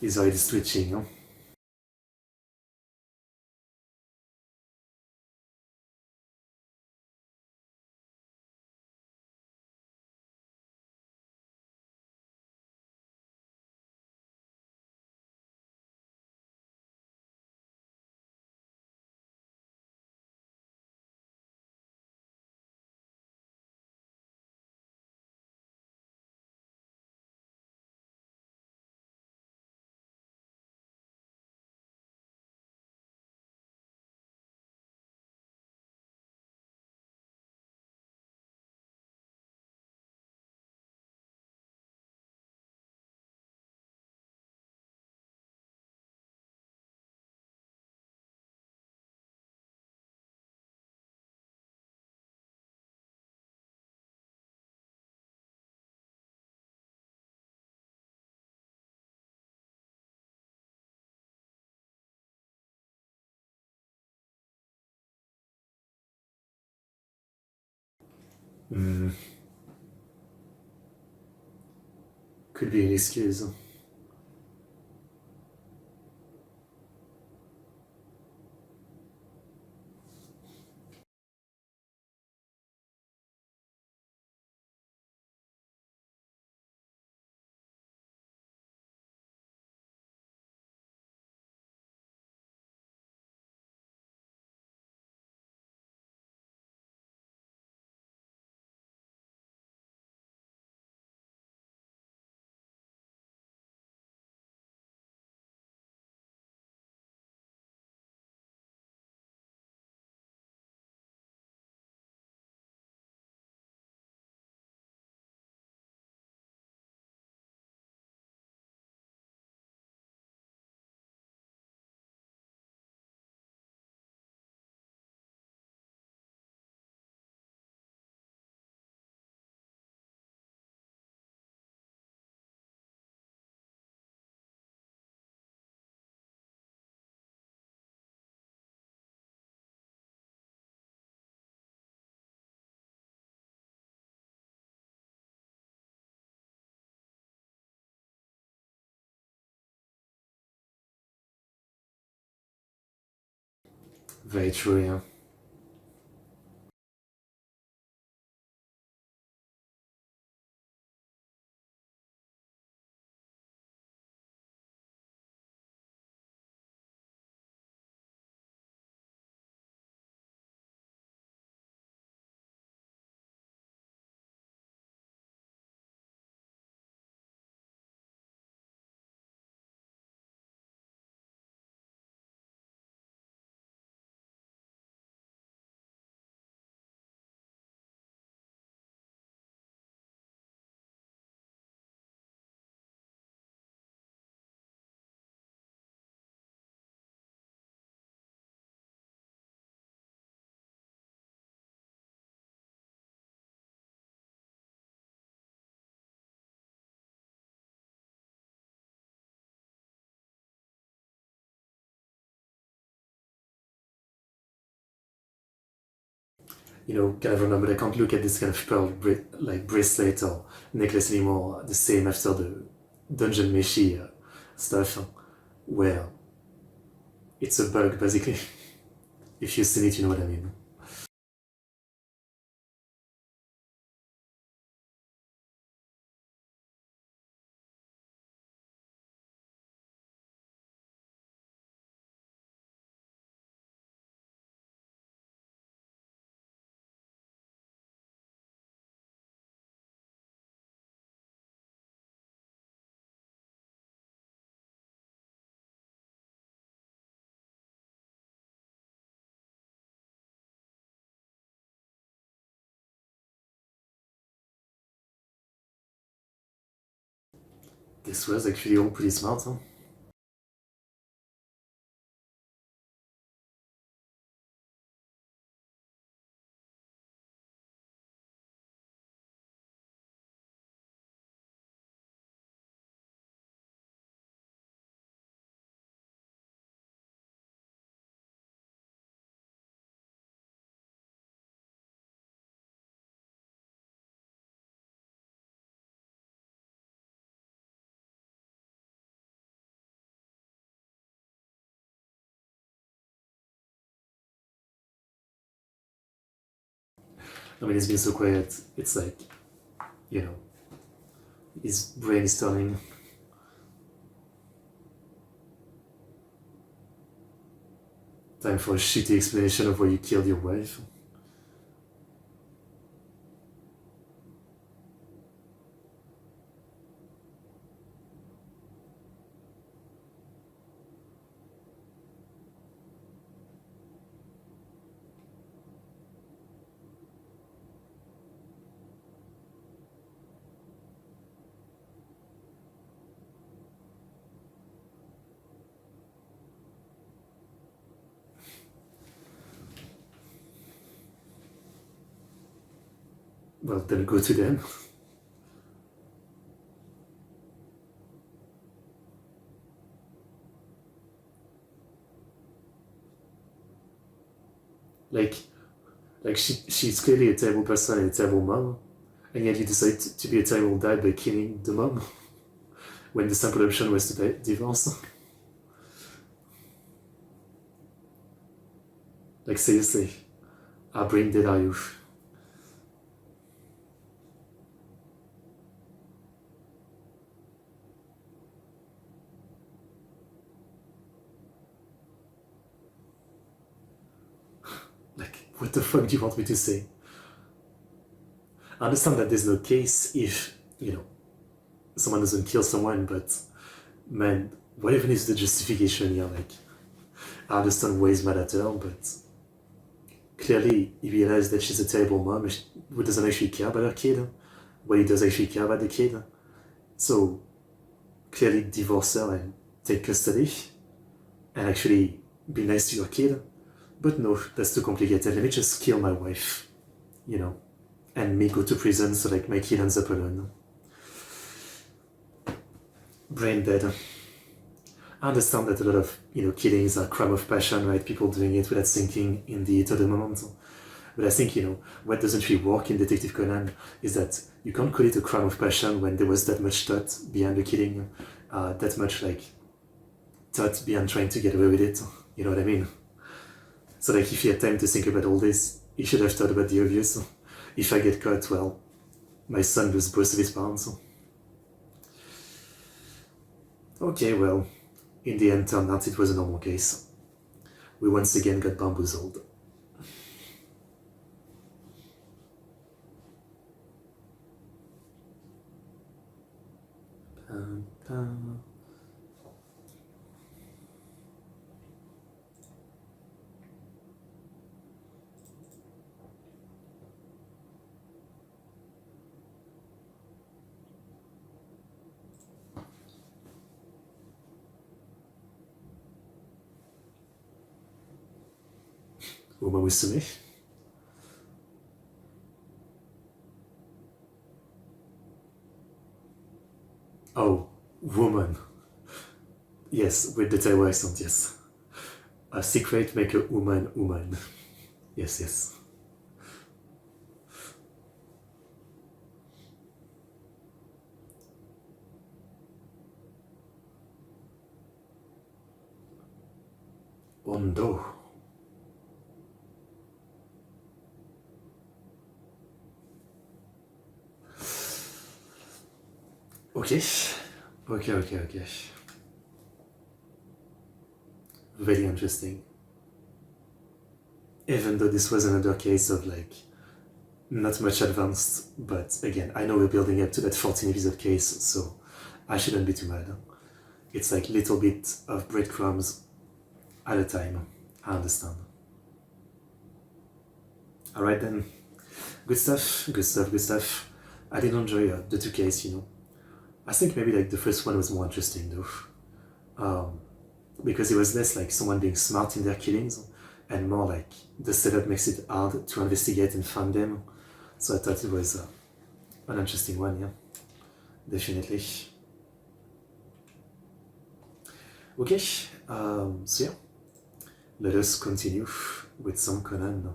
He's already switching, huh? Could be an excuse. Very true, yeah. Kind of remember I can't look at this kind of pearl like bracelet or necklace anymore the same after the dungeon meshi stuff, where it's a bug basically. If you've seen it, you know what I mean. This was actually all pretty smart, huh? I mean, he's been so quiet. It's like, you know, his brain is turning. Time for a shitty explanation of why you killed your wife. Well, then go to them. like, she's clearly a terrible person and a terrible mom, and yet you decide to be a terrible dad by killing the mom when the simple option was to divorce. Like, seriously, how brain dead are you? Like, what the fuck do you want me to say? I understand that there's no case if, someone doesn't kill someone, but man, what even is the justification here? Like, I understand why he's mad at her, but clearly he realized that she's a terrible mom who doesn't actually care about her kid, but he does actually care about the kid. So clearly divorce her and take custody and actually be nice to your kid. But no, that's too complicated. Let me just kill my wife, and me go to prison so like my kid ends up alone. Brain dead. I understand that a lot of killings are crime of passion, right? People doing it without thinking in the heat of the moment. But I think what doesn't really work in Detective Conan is that you can't call it a crime of passion when there was that much thought behind the killing, that much like thought behind trying to get away with it. You know what I mean? So like if he had time to think about all this, he should have thought about the obvious. If I get caught, well, my son loses both of his parents. Okay, well, in the end turned out it was a normal case. We once again got bamboozled. Uma Musume. Oh, woman. Yes, with the Taiwan accent, yes. A secret make a woman. Yes, yes. Ondo. Okay. Very interesting. Even though this was another case of like not much advanced, but again, I know we're building up to that 14 episode case, so I shouldn't be too mad. It's like little bit of breadcrumbs at a time. I understand. Alright then. Good stuff. I did enjoy the two cases, I think maybe like the first one was more interesting though. Because it was less like someone being smart in their killings and more like the setup makes it hard to investigate and find them. So I thought it was an interesting one, yeah. Definitely. Okay, so yeah, let us continue with some Conan.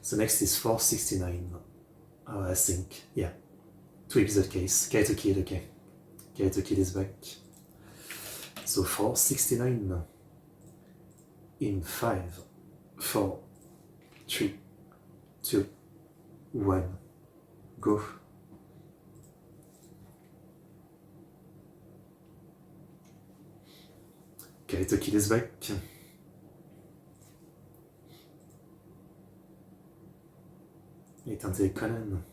So next is 469, I think, yeah. 2 episode case, Kaito Kid, okay. Kaito Kid is back. So 469 in 5, 4, 3, 2, 1, go. Kaito Kid is back. Métante Conan.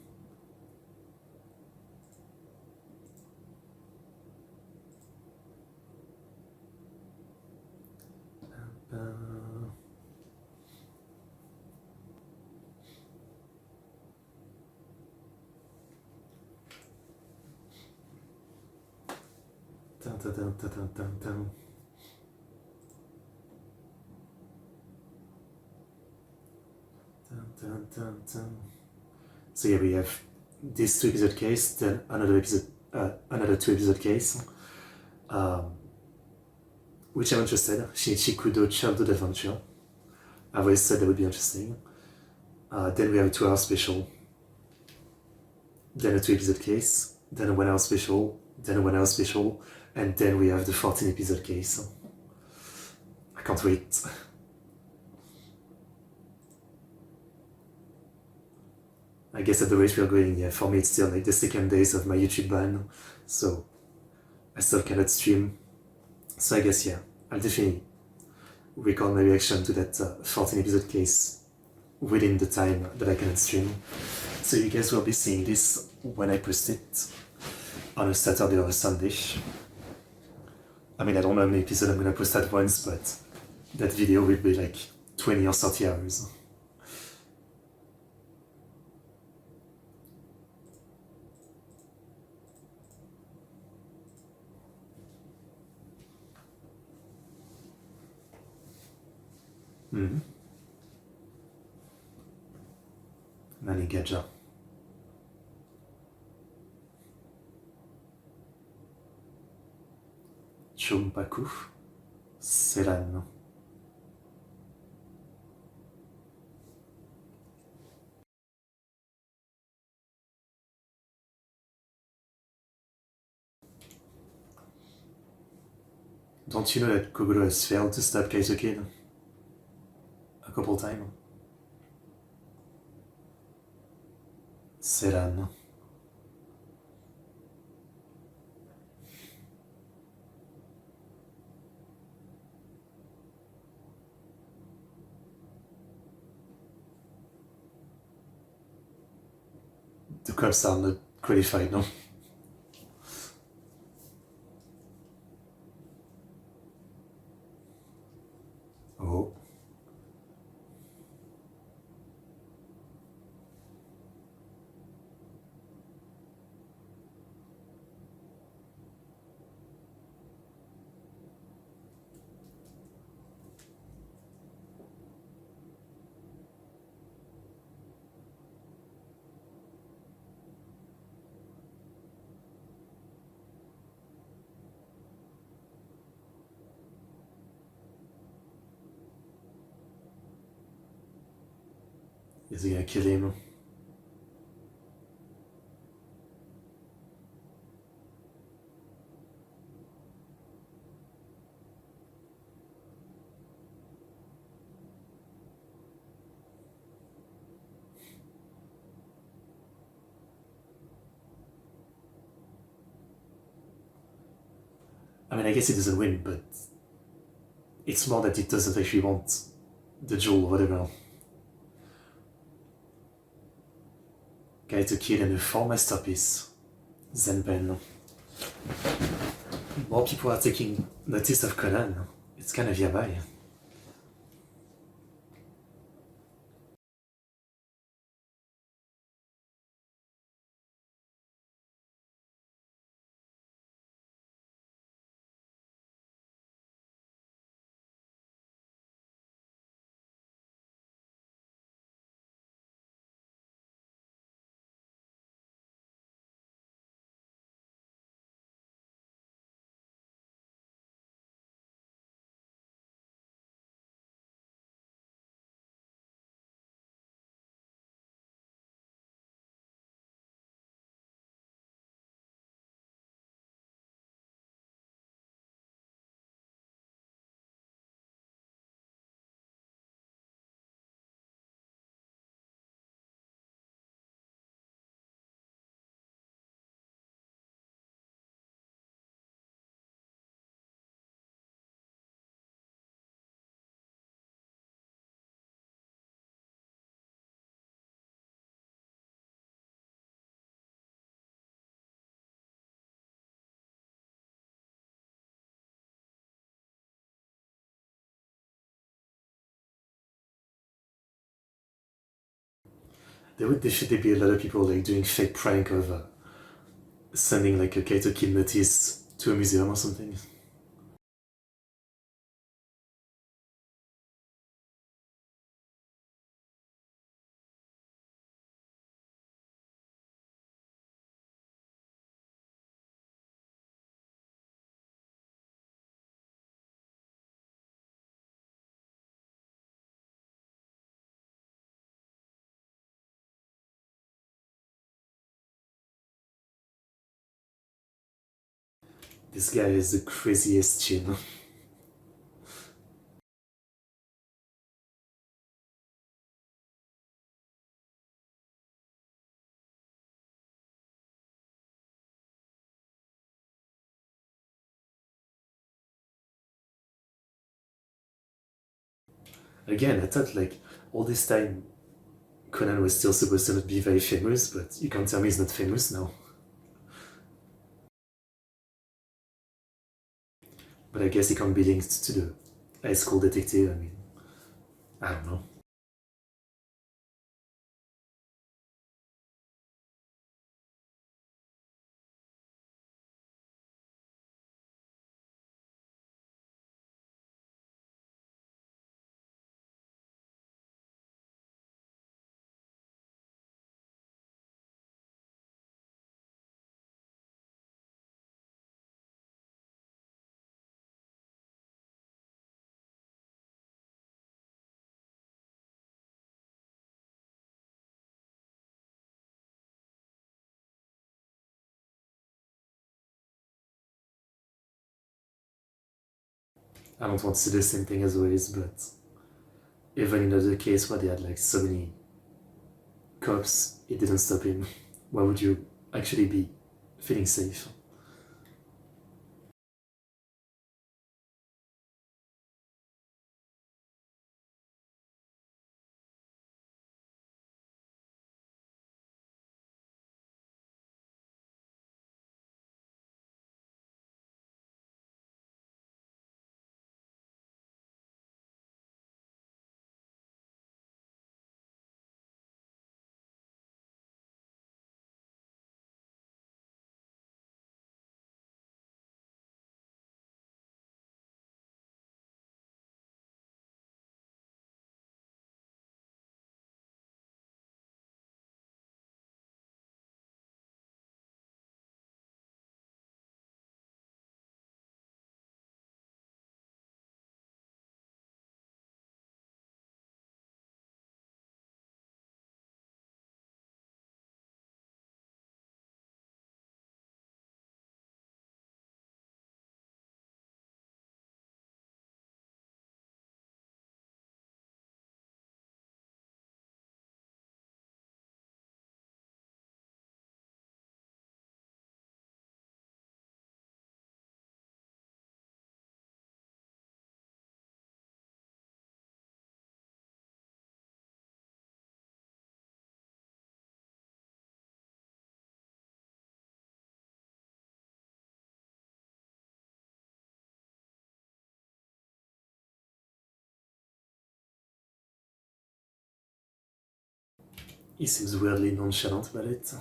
So yeah, we have this 2-episode case, then another 2-episode case, which I'm interested. Shinichi Kudo Childhood Adventure. I've always said that would be interesting. Then we have a 2-hour special, then a 2-episode case, then a 1-hour special, then a 1-hour special, and then we have the 14-episode case. I can't wait. I guess at the rate we are going, yeah, for me it's still like the second days of my YouTube ban, so I still cannot stream. So I guess, yeah, I'll definitely record my reaction to that 14-episode case within the time that I cannot stream. So you guys will be seeing this when I post it on a Saturday or a Sunday. I mean, I don't know how many episodes I'm gonna post at once, but that video will be like 20 or 30 hours. Nani Gaja. Chompaku. Seran. Don't you know that Kogoro has failed to stop Kaito Kid a couple times? Seran. The cops are not qualified, no? Oh. Is he gonna kill him? I mean, I guess he doesn't win, but it's more that he doesn't actually want the jewel or whatever. Kaito Kid and a 4 masterpiece. Zenpen. More people are taking notice of Conan. It's kind of yabai. there would definitely be a lot of people like doing fake prank of sending like a Kaito Kid notice to a museum or something. This guy is the craziest chin. Again, I thought like all this time Conan was still supposed to not be very famous, but you can't tell me he's not famous now. But I guess he can't be linked to the high school detective. I mean, I don't know. I don't want to say the same thing as always, but even in other case where they had like so many cops, it didn't stop him. Why would you actually be feeling safe? He seems weirdly nonchalant about it.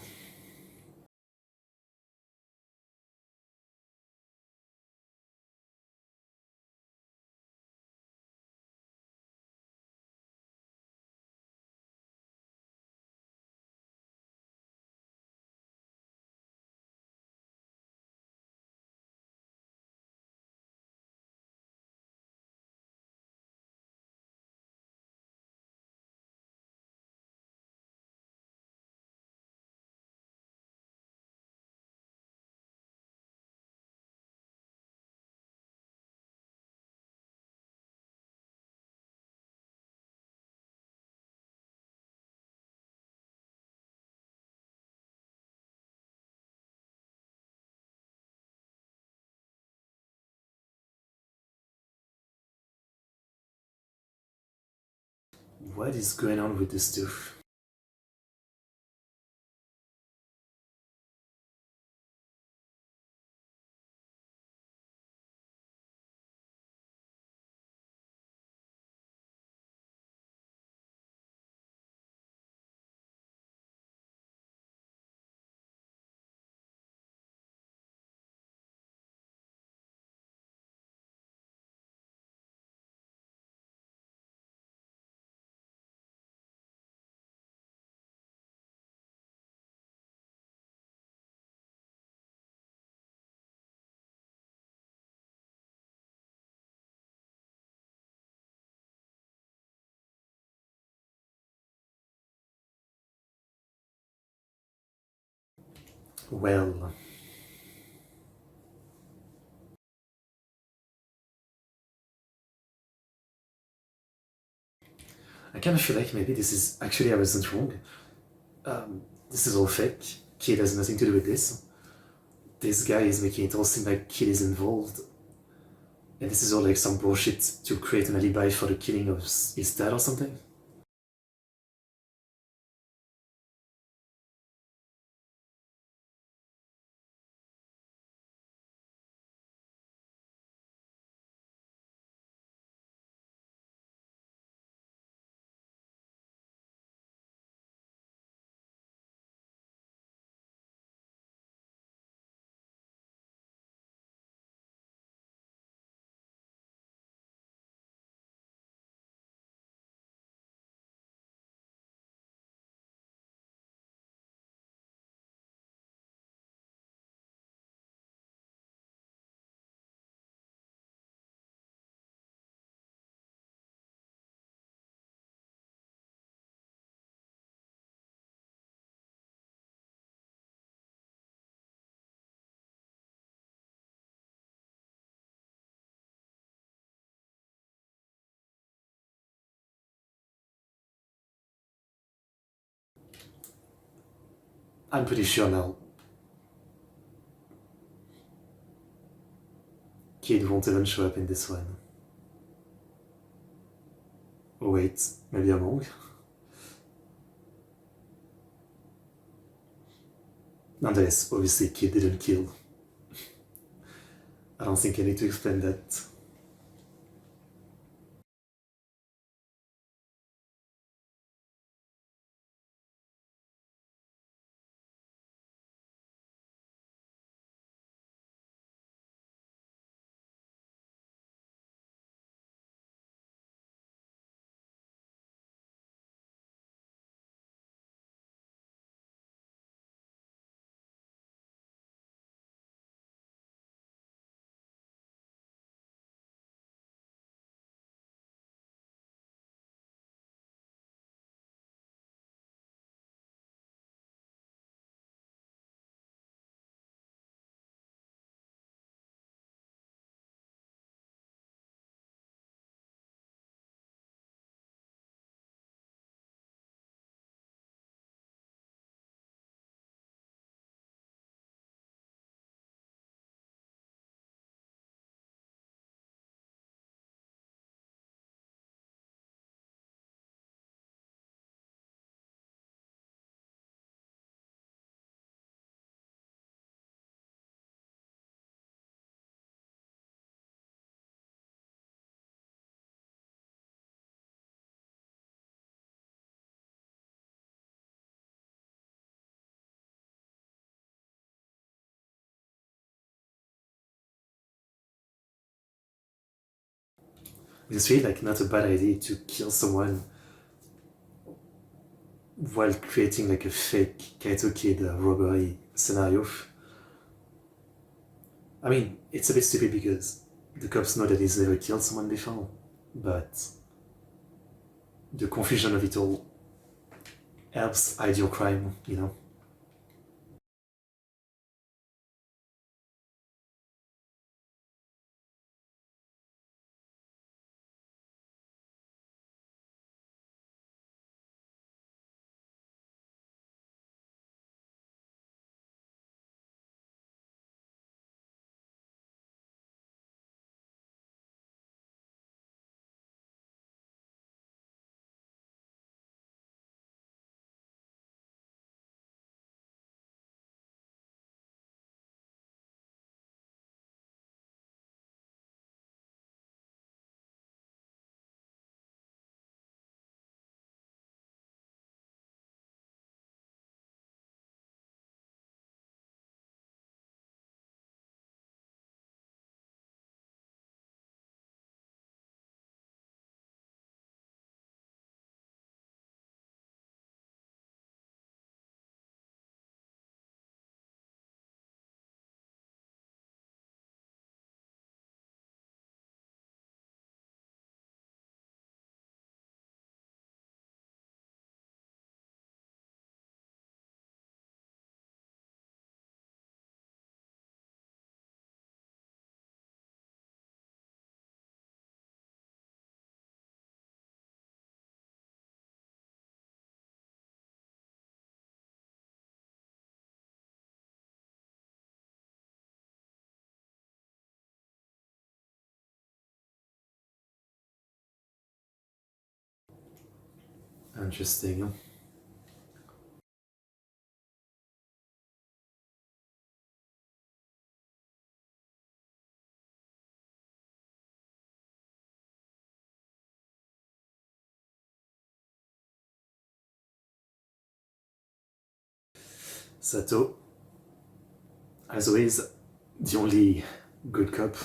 What is going on with this stuff? Well, I kind of feel like maybe this is actually I wasn't wrong. This is all fake. Kid has nothing to do with this. This guy is making it all seem like Kid is involved. And this is all like some bullshit to create an alibi for the killing of his dad or something. I'm pretty sure now Kid won't even show up in this one. Oh wait, maybe I'm wrong? Nonetheless, obviously Kid didn't kill. I don't think I need to explain that. It's really like not a bad idea to kill someone while creating like a fake Kaito Kid robbery scenario. I mean, it's a bit stupid because the cops know that he's never killed someone before, but the confusion of it all helps hide your crime, you know? Interesting. Sato, as always, the only good cop.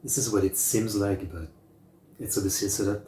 This is what it seems like, but it's obviously a setup.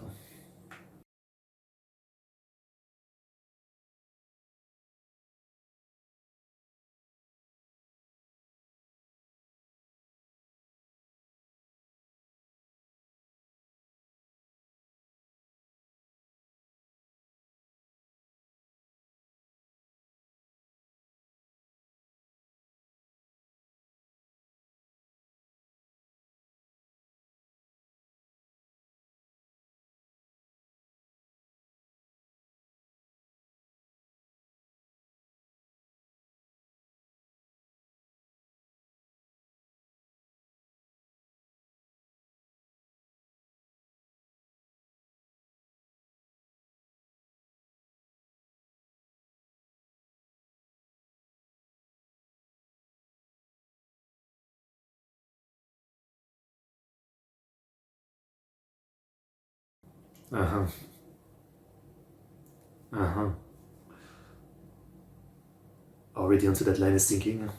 Uh-huh. Uh-huh. Already onto that line of thinking.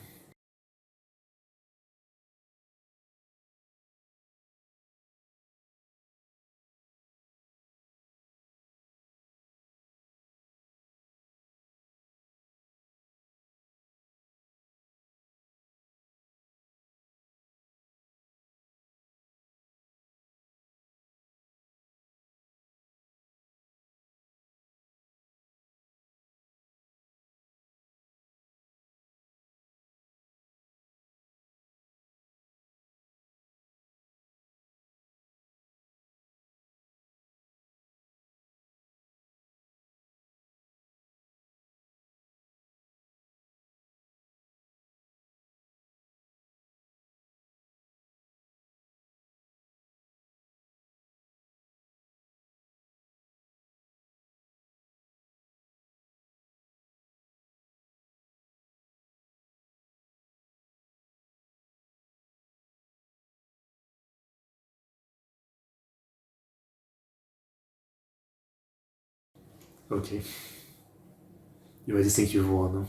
Okay. You already think you've won.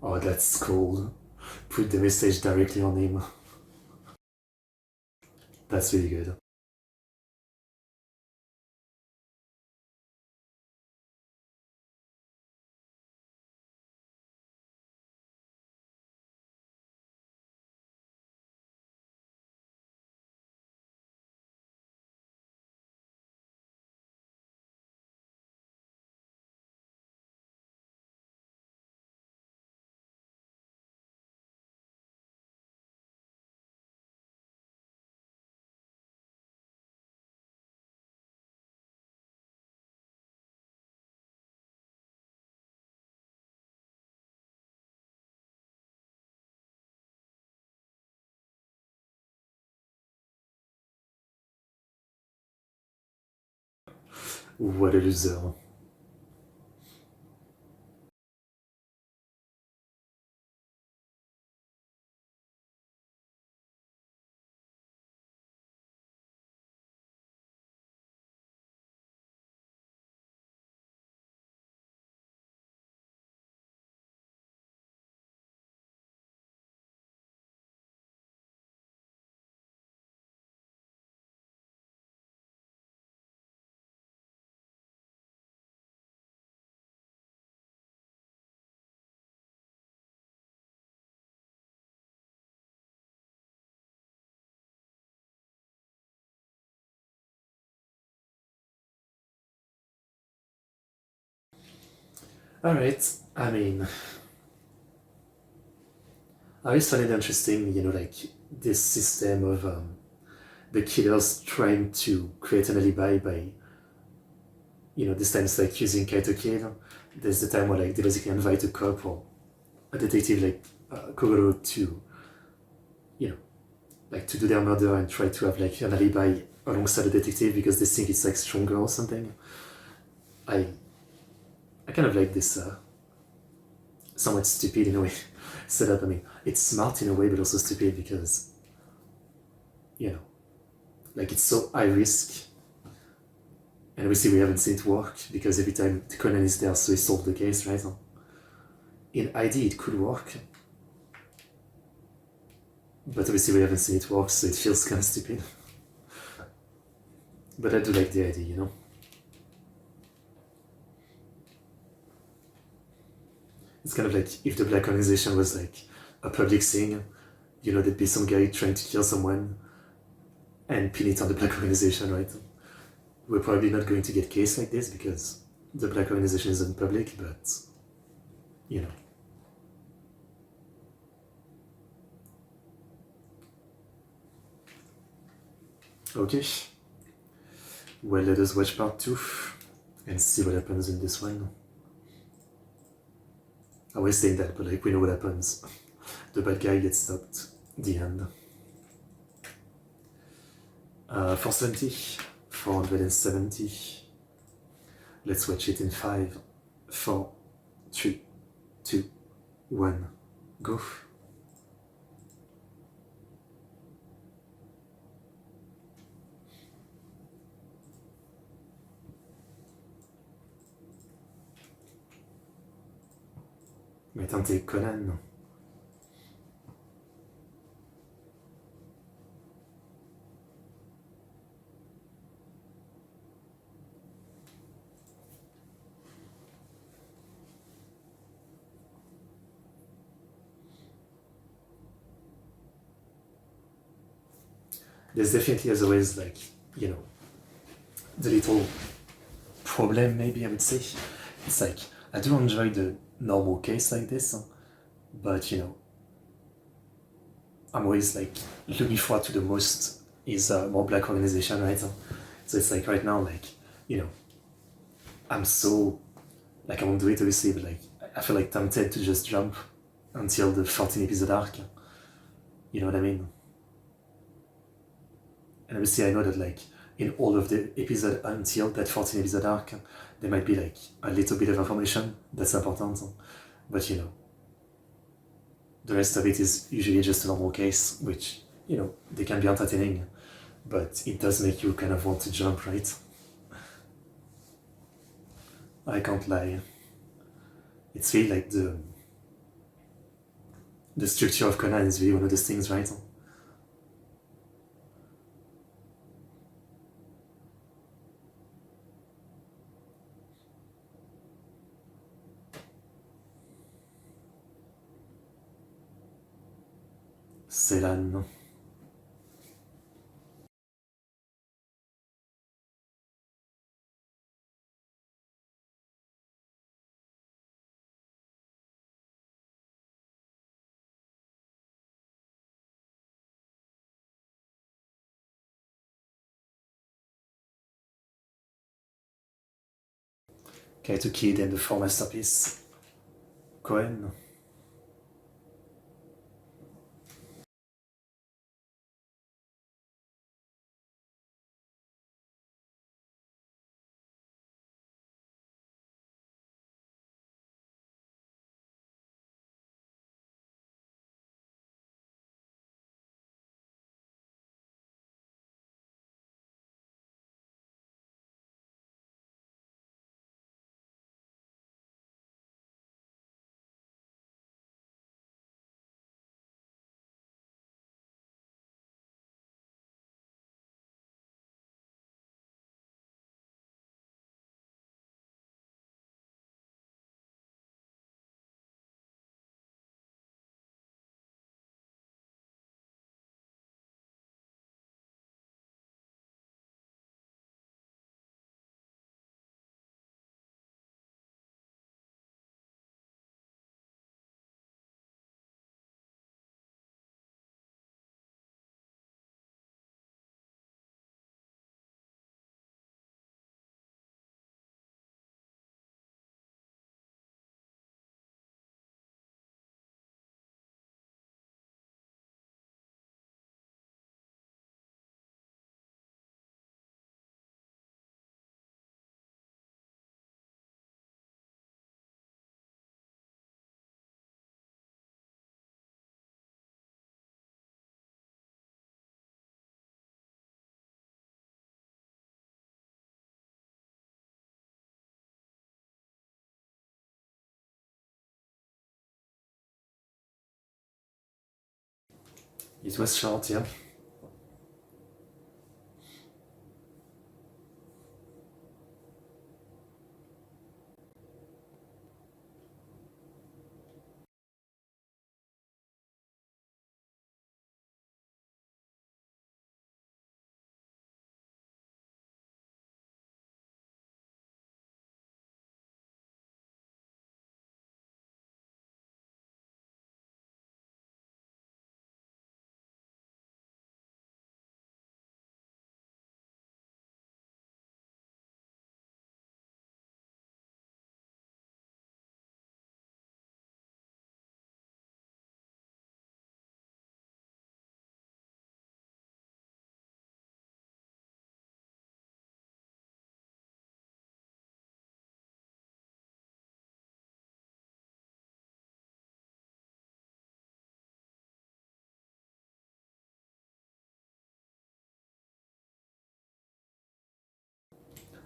Oh, that's cool. Put the message directly on him. That's really good. What a loser. Alright, I mean, I always find it interesting, like this system of the killers trying to create an alibi by, this time it's like using Kai to kill. There's the time where like they basically invite a cop or a detective like Kogoro to, you know, like to do their murder and try to have like an alibi alongside the detective because they think it's like stronger or something. I I kind of like this somewhat stupid in a way setup. I mean, it's smart in a way, but also stupid because, you know, like it's so high risk. And obviously we haven't seen it work because every time Conan is there, so he solved the case, right? In ID, it could work, but obviously we haven't seen it work, so it feels kind of stupid. But I do like the idea. It's kind of like if the black organization was like a public thing, there'd be some guy trying to kill someone and pin it on the black organization, right? We're probably not going to get case like this because the black organization isn't public, but, you know. Okay. Well, let us watch part 2 and see what happens in this one. I was saying that, but like we know what happens. The bad guy gets stopped. The end. 470, 470. Let's watch it in 5, 4, 3, 2, 1, go. Métente Conan. There's definitely, as always, like, the little problem, maybe I would say. It's like, I do enjoy the normal case like this, but, I'm always like looking forward to the most is more black organization, right? So it's like right now, like, I'm so, like, I won't do it obviously, but like, I feel like tempted to just jump until the 14 episode arc. You know what I mean? And obviously I know that like in all of the episode until that 14 episode arc, there might be like a little bit of information that's important, but the rest of it is usually just a normal case, which, they can be entertaining, but it does make you kind of want to jump, right? I can't lie. It's really like the structure of Conan is really one of those things, right? Ceylan. Kaito Kid and the Four Masterpiece. Cohen. It was short, yeah.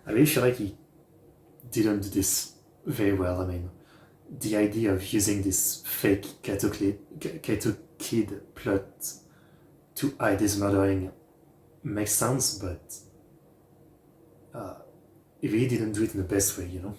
I really feel like he didn't do this very well. I mean, the idea of using this fake Kato kid plot to hide his murdering makes sense, but he really didn't do it in the best way, you know?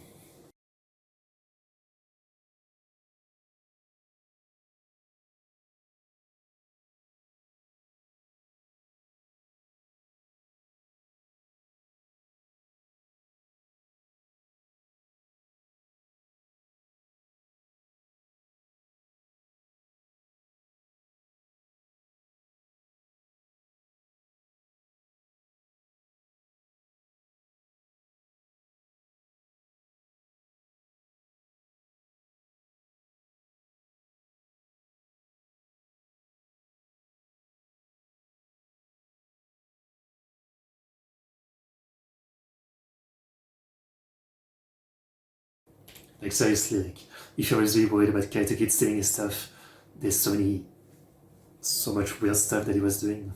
Like, seriously, like, if you're really worried about Kaito Kid stealing his stuff, there's so much weird stuff that he was doing.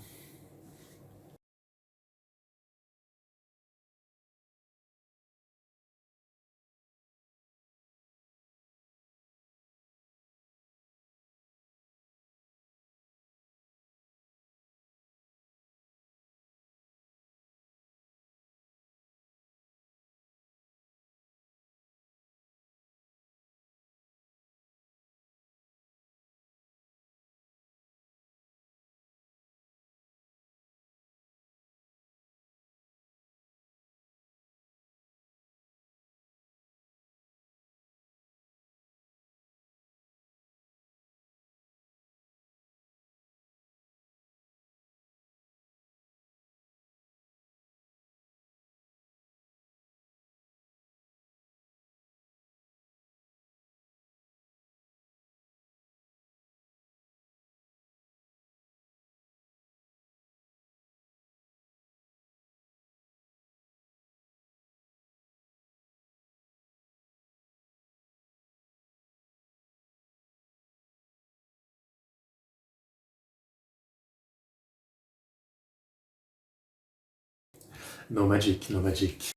No magic, no magic.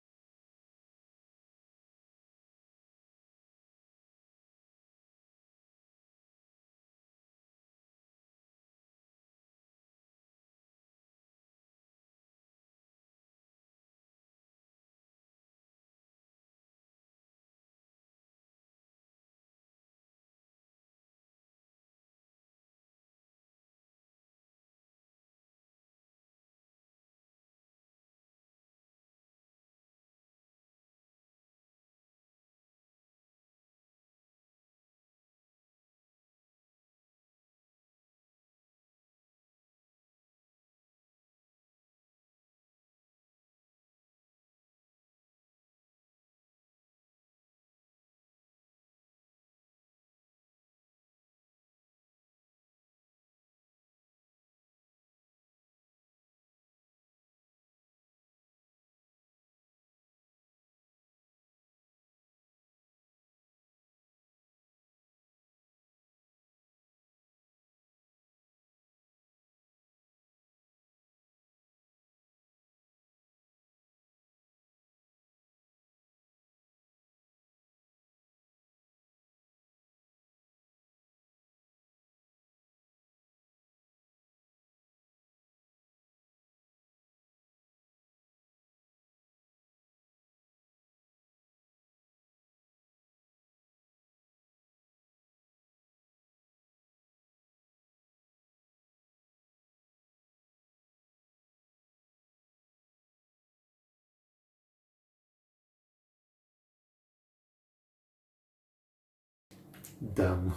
Damn.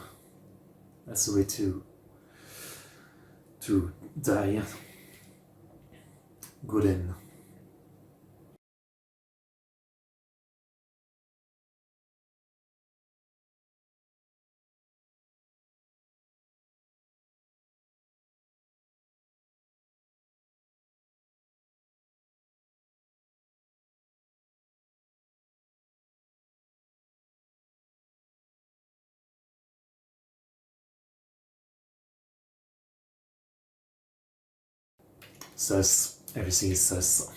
That's the way to die. Good in. Sus. Everything is sus.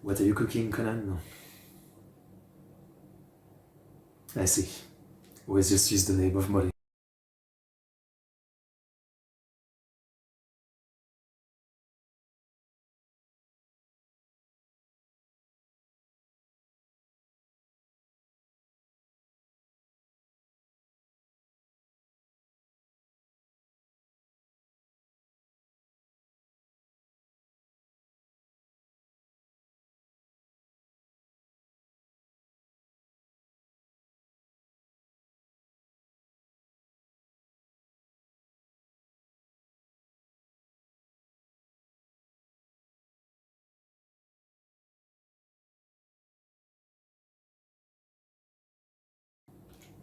What are you cooking, Conan? I see. Always just use the name of Molly.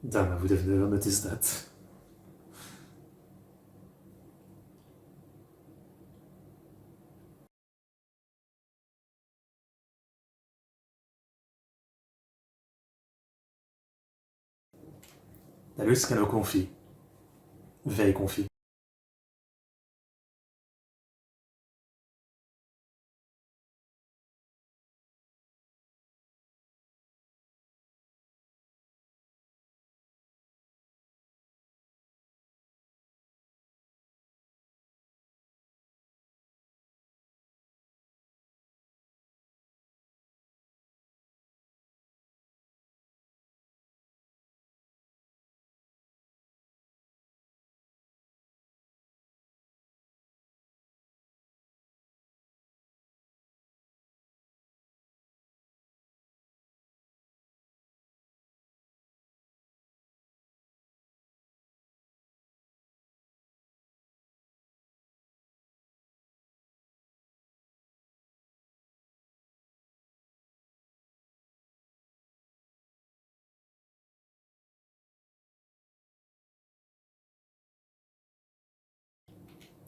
Damn, I would have never noticed that. That looks kind of comfy. Very comfy.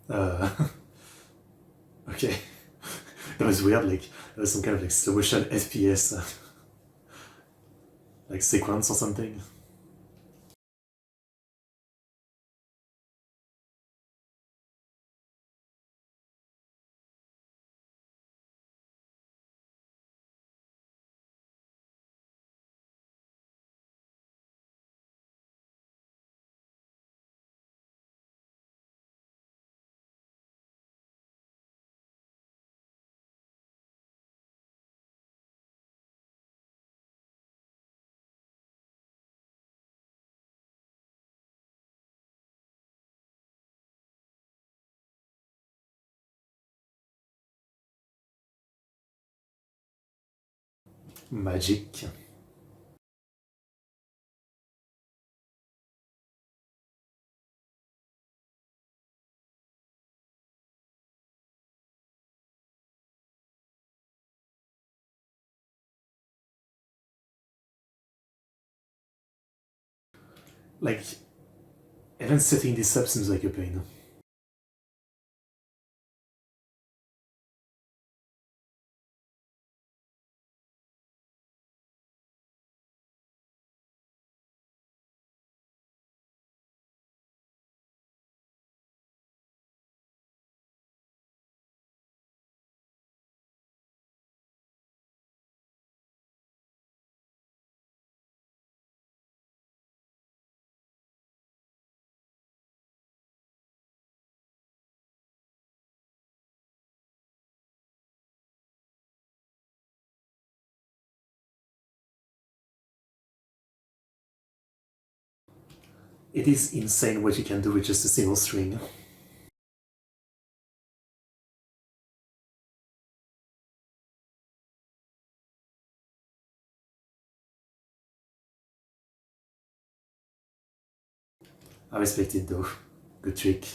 Uh, okay. That was weird, like, there was some kind of like slow motion FPS, like sequence or something. Magic. Like, even setting this up seems like a pain. It is insane what you can do with just a single string. I respect it though. Good trick.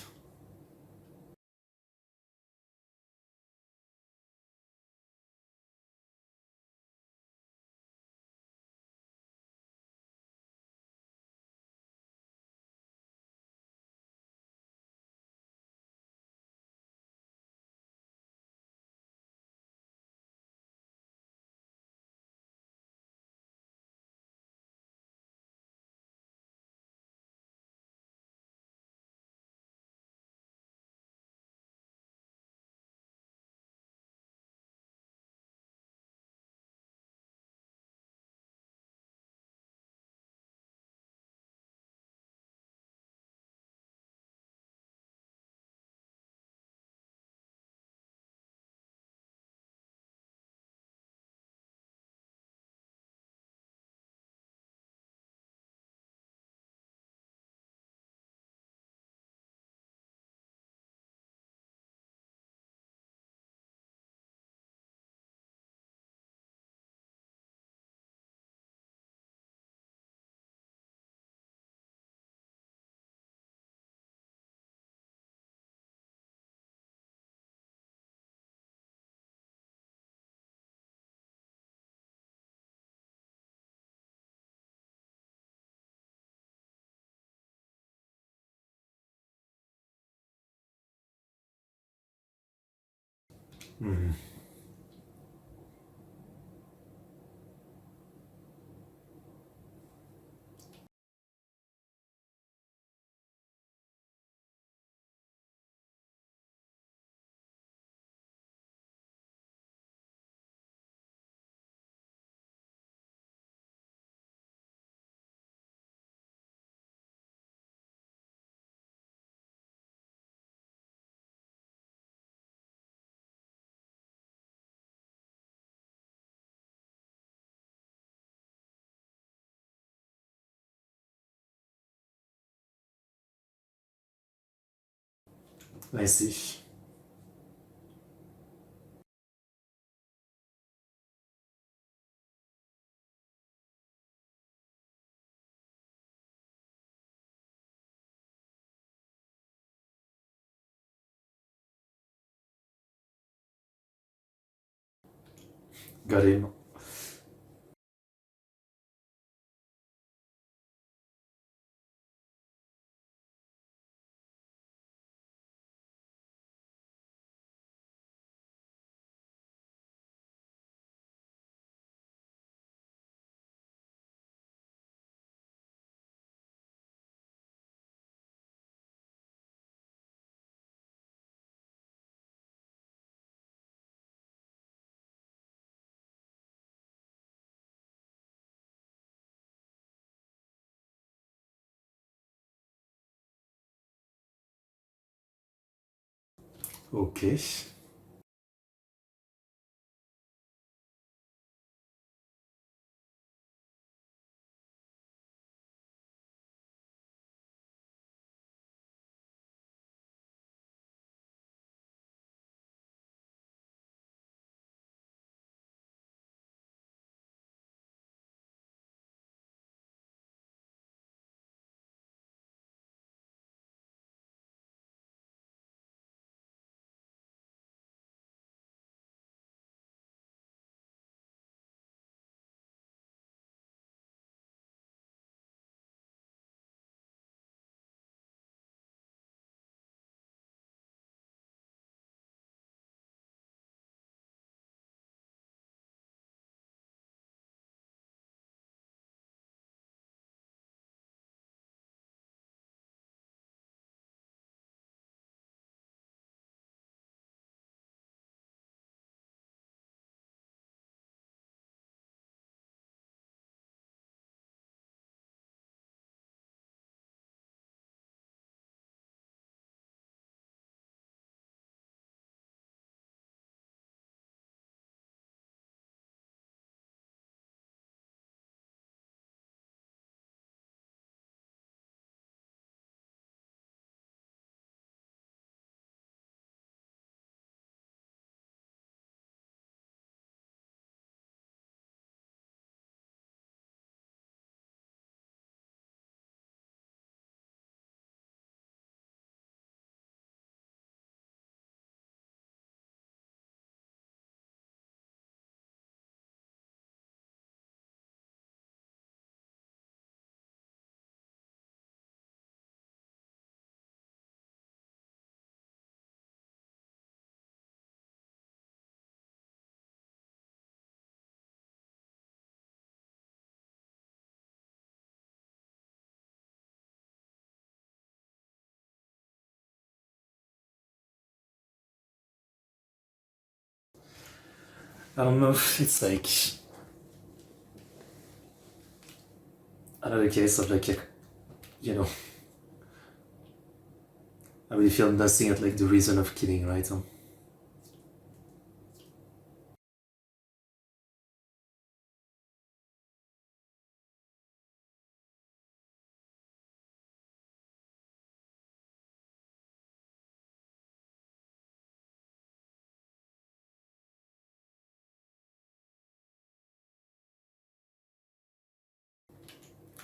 Hmm. I see. Got him. Okay. I don't know, it's like another case of like, you know, I really feel nothing at like the reason of killing, right?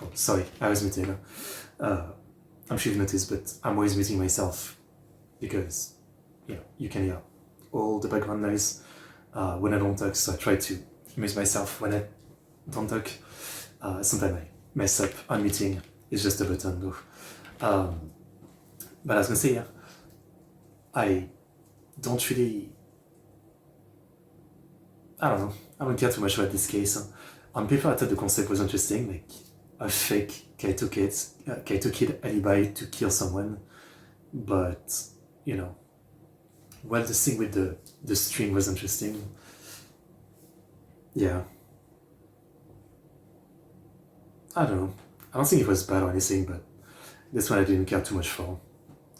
Oh, sorry, I was muted. I'm sure you've noticed, but I'm always muting myself because, you can hear all the background noise when I don't talk, so I try to mute myself when I don't talk. Sometimes I mess up unmuting. It's just a button though. But I was gonna say, yeah, I don't really, I don't know, I don't care too much about this case. On paper, I thought the concept was interesting, like a fake Kaito kid alibi to kill someone, but, well, the thing with the string was interesting. Yeah, I don't know. I don't think it was bad or anything, but this one I didn't care too much for.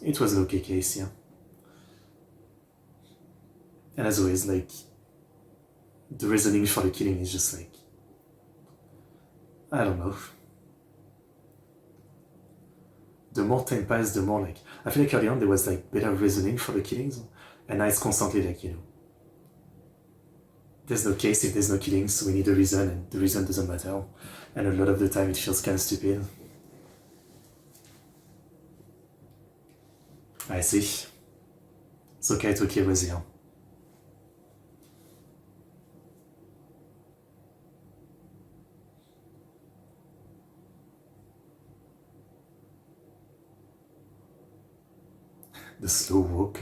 It was an okay case, yeah. And as always, like, the reasoning for the killing is just like, I don't know. The more time passed, the more like, I feel like early on there was like better reasoning for the killings, and now it's constantly like, there's no case if there's no killings, so we need a reason, and the reason doesn't matter. And a lot of the time it feels kind of stupid. I see. So Kaito kill was here. The slow walk.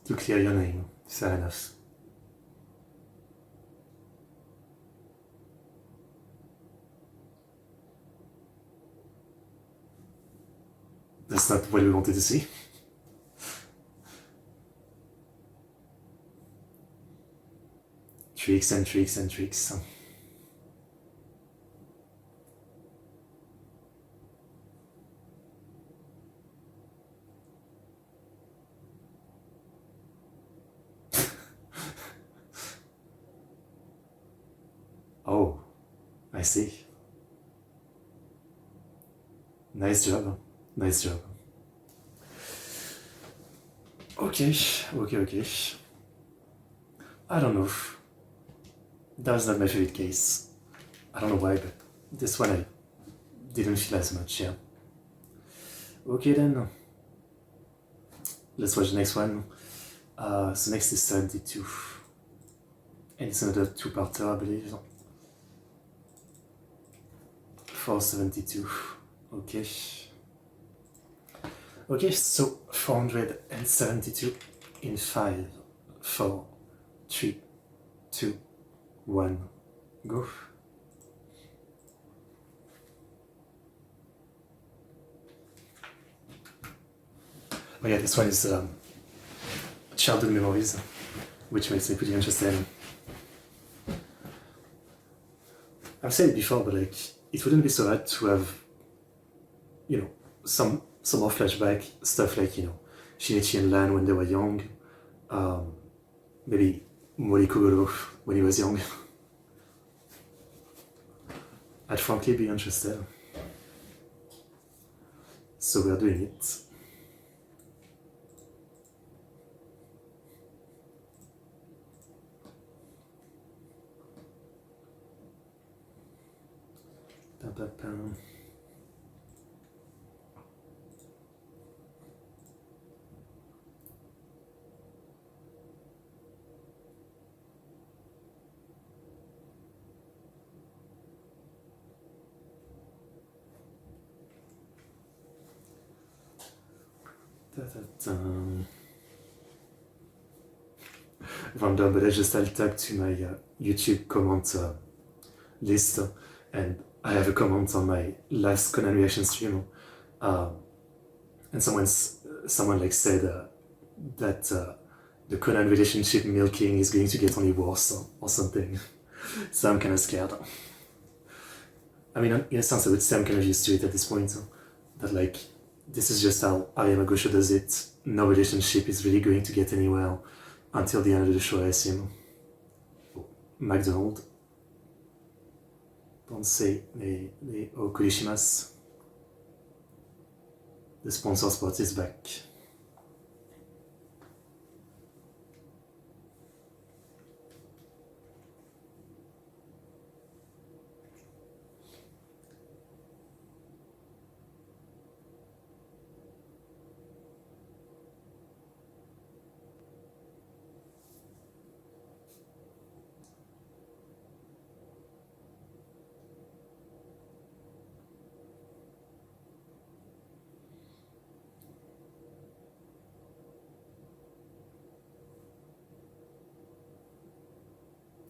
To clear your name. Fair enough. That's not what we wanted to see. Tricks and tricks and tricks. Oh, I see. Nice job. Nice job. Okay. I don't know. That was not my favorite case. I don't know why, but this one I didn't feel as much, yeah. Okay then. Let's watch the next one. So next is 72. And it's another two-parter, I believe. For 72. Okay. Okay, so 472 in 5, 4, 3, 2, 1, go. Oh yeah, this one is childhood memories, which makes me pretty interested. I've said it before, but like, it wouldn't be so bad to have, some more flashback stuff like, Shinichi and Lan when they were young, maybe Mori Kugoro when he was young. I'd frankly be interested. So we're doing it. Random, but I just add tag to my YouTube comment list, and I have a comment on my last Conan reaction stream, and someone like said that the Conan relationship milking is going to get only worse or something. So I'm kind of scared. I mean, in a sense, I would say I'm kind of used to it at this point. That like, this is just how Ayamagosho does it. No relationship is really going to get anywhere until the end of the show, I assume. McDonald. Don't say les okurishimasu. The sponsor spot is back.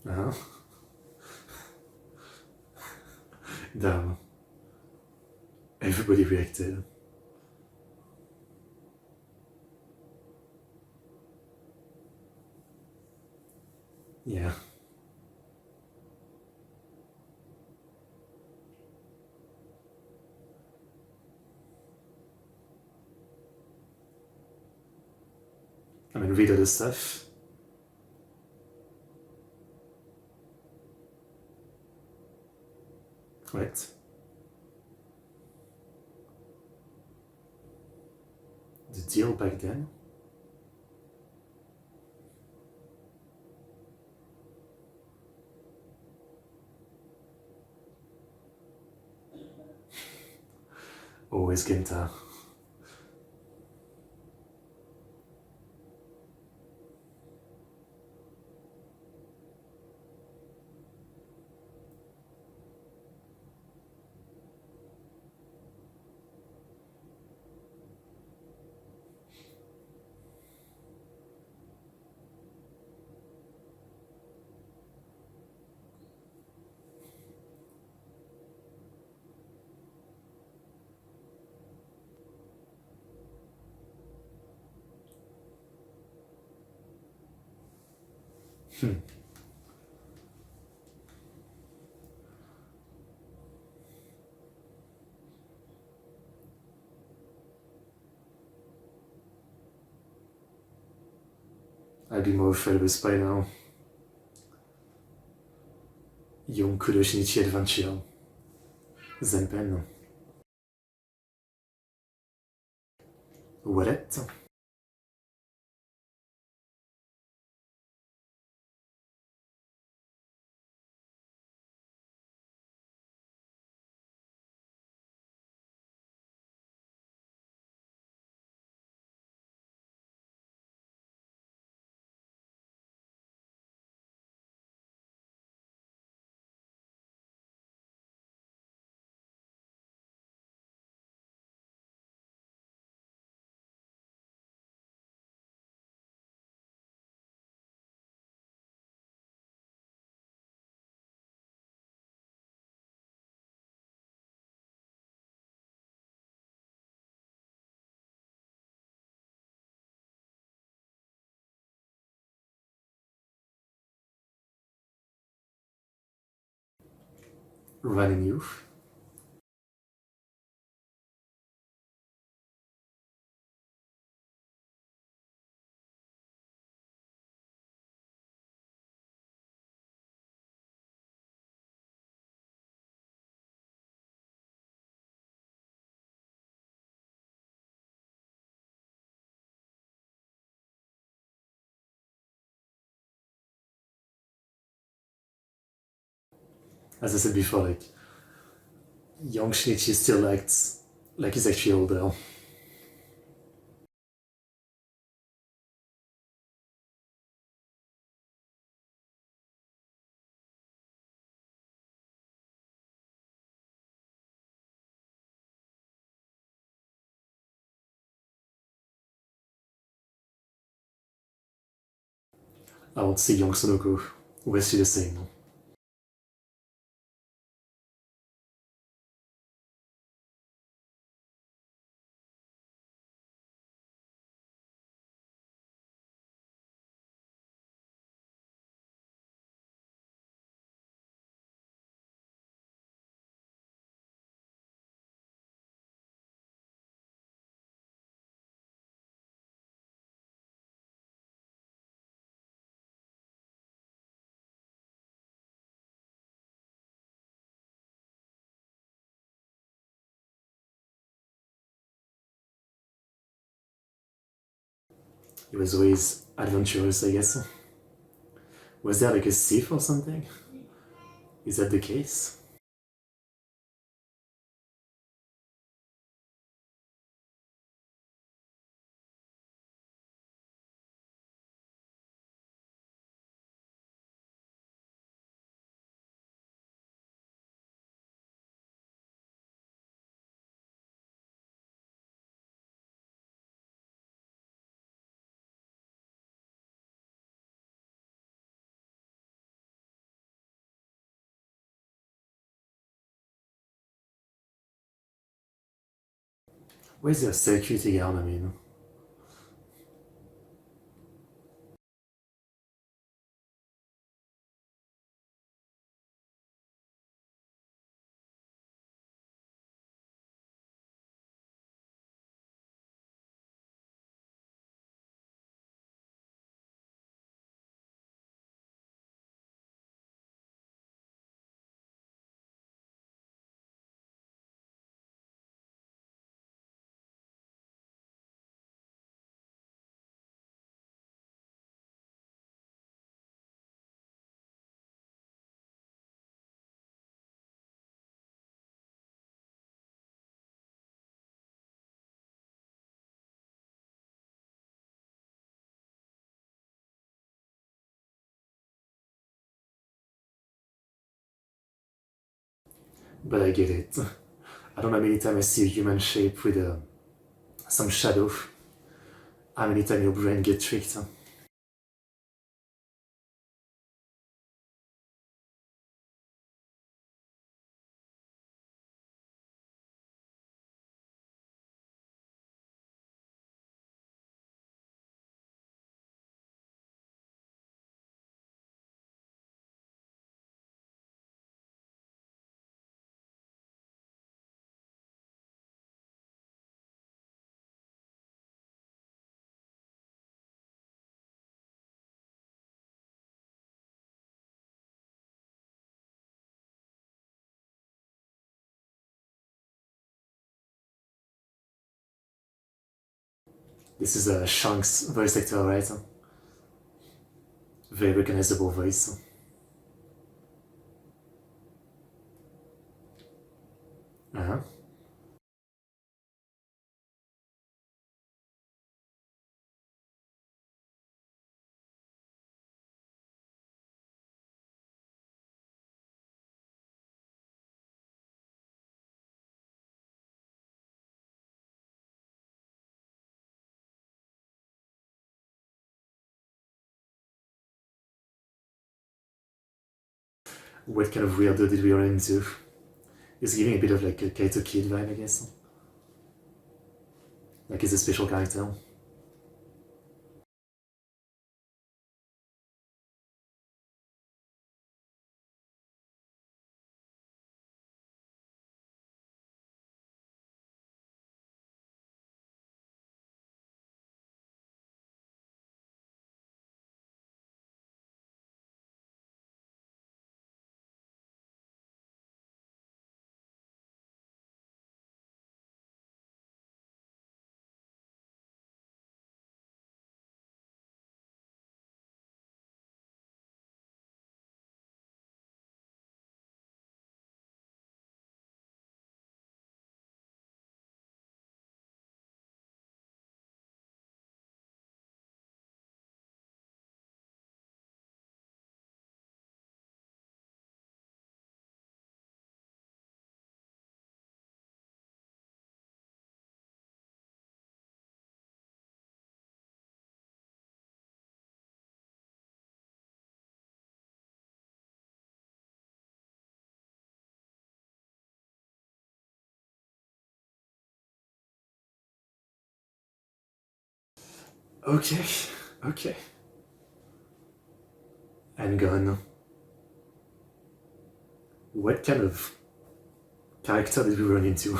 Uh-huh. Damn. Everybody reacted. Yeah. I mean, read other stuff. Right? The deal back then? Always Genta. I'd be more afraid of a spy now. Young Kudoshinichi Adventure. Zenpen. Wallet. Running youth. As I said before, like, young Shinichi still acts like he's actually older. I want to see Young Sonoko. Was she the same? He was always adventurous, I guess. Was there like a thief or something? Is that the case? Where's the security guard, I mean? But I get it. I don't know how many times I see a human shape with some shadow. How many times your brain gets tricked. This is a Shank's voice actor, right? Very recognizable voice. Uh-huh. What kind of weirdo did we run into? It's giving a bit of like a Kaito Kid vibe, I guess. Like he's a special character. Okay, okay. And gone. What kind of character did we run into?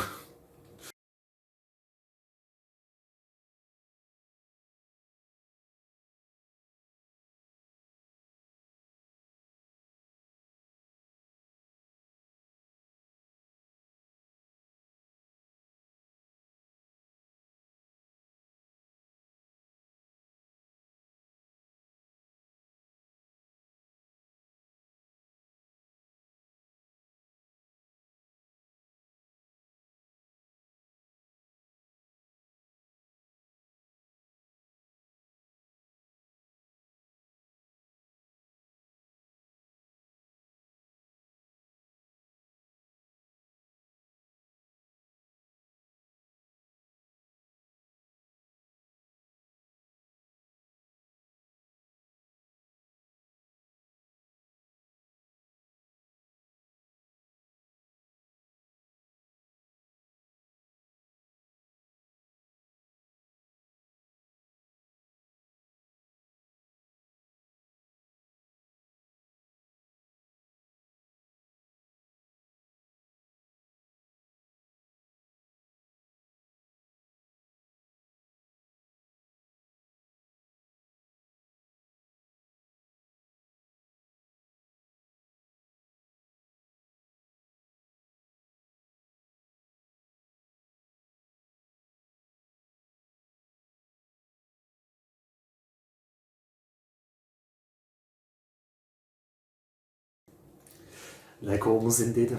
Like almost indeed.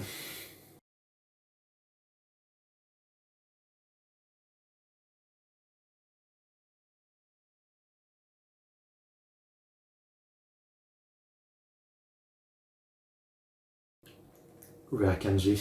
Rakanji.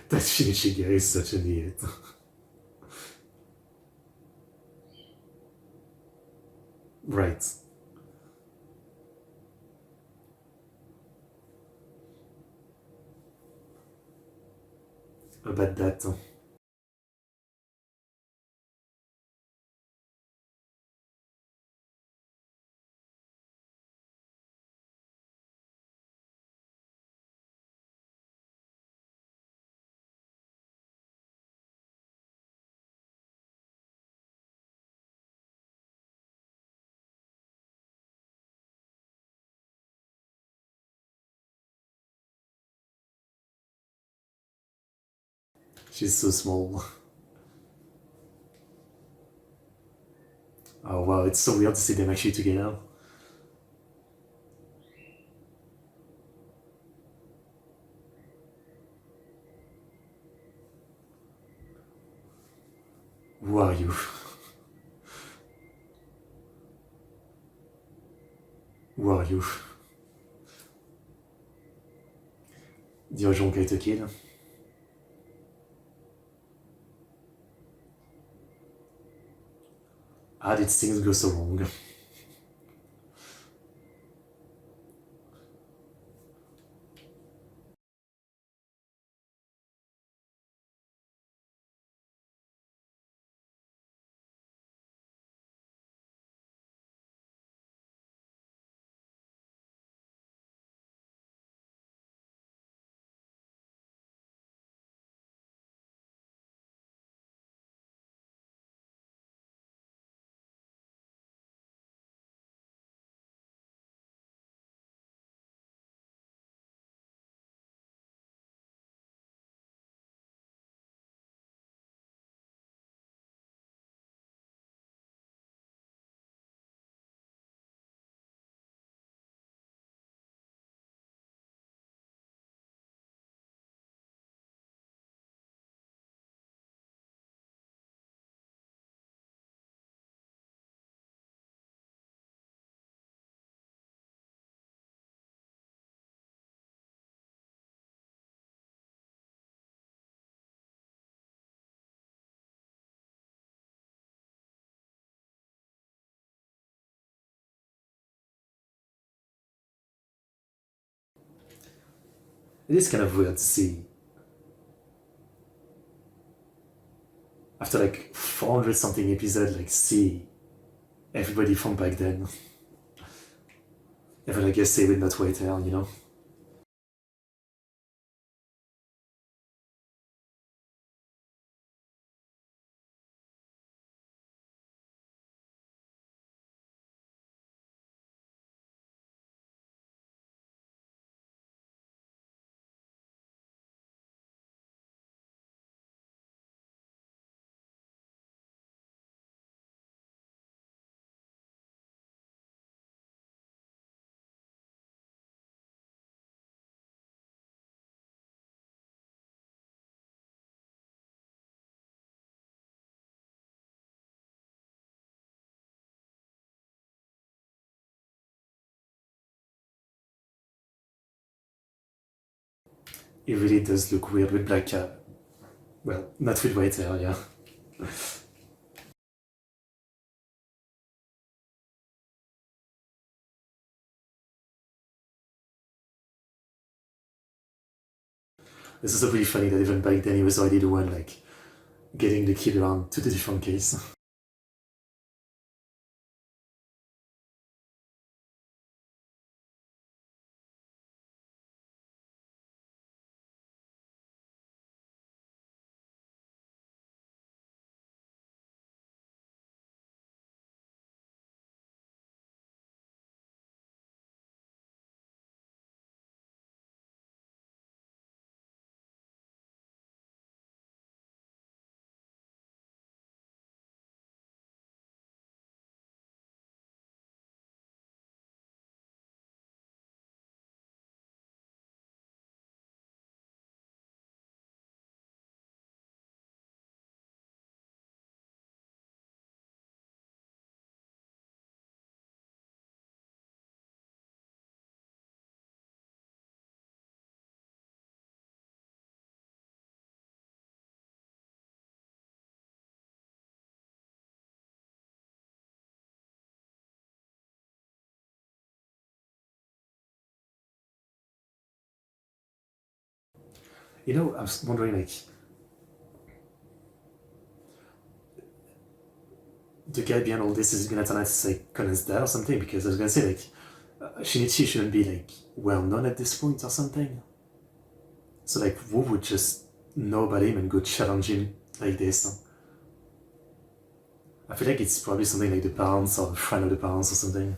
That Shinichiga is such an idiot. Right. About that. She's so small. Oh wow, it's so weird to see them actually together. Who are you? Who are you? The urgent guy to kill. How did things go so wrong? It is kind of weird to see. After like 400 something episodes, like see everybody from back then. Even I guess they would not wait there, you know? It really does look weird with black hair. Well, not with white hair, yeah. This is really funny that even back then he was already the one like getting the kid around to the different case. You know, I was wondering like the guy behind all this is gonna turn out to like Conan's dad or something because I was gonna say like Shinichi shouldn't be like well known at this point or something. So like who would just know about him and go challenge him like this? I feel like it's probably something like the parents or the friend of the parents or something.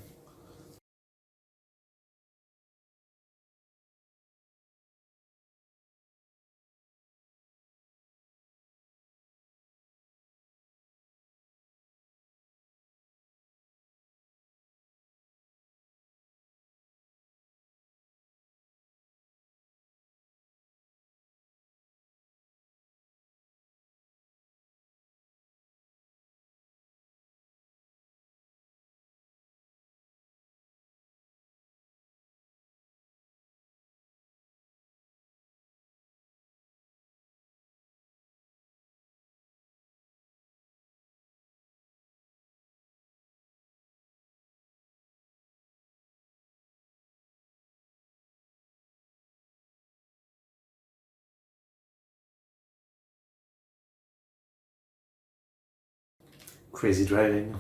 Crazy driving.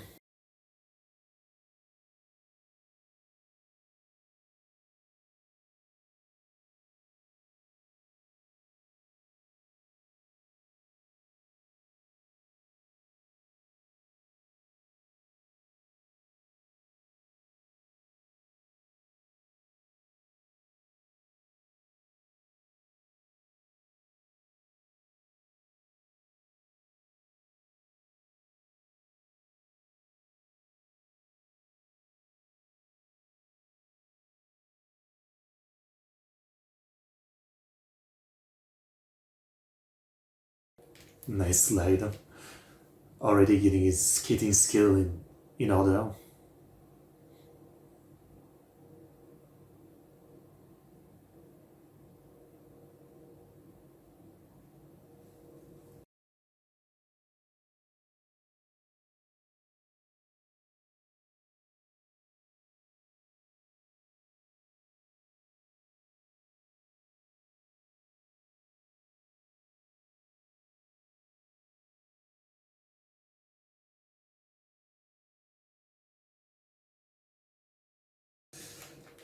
Nice slide. Already getting his skating skill in order.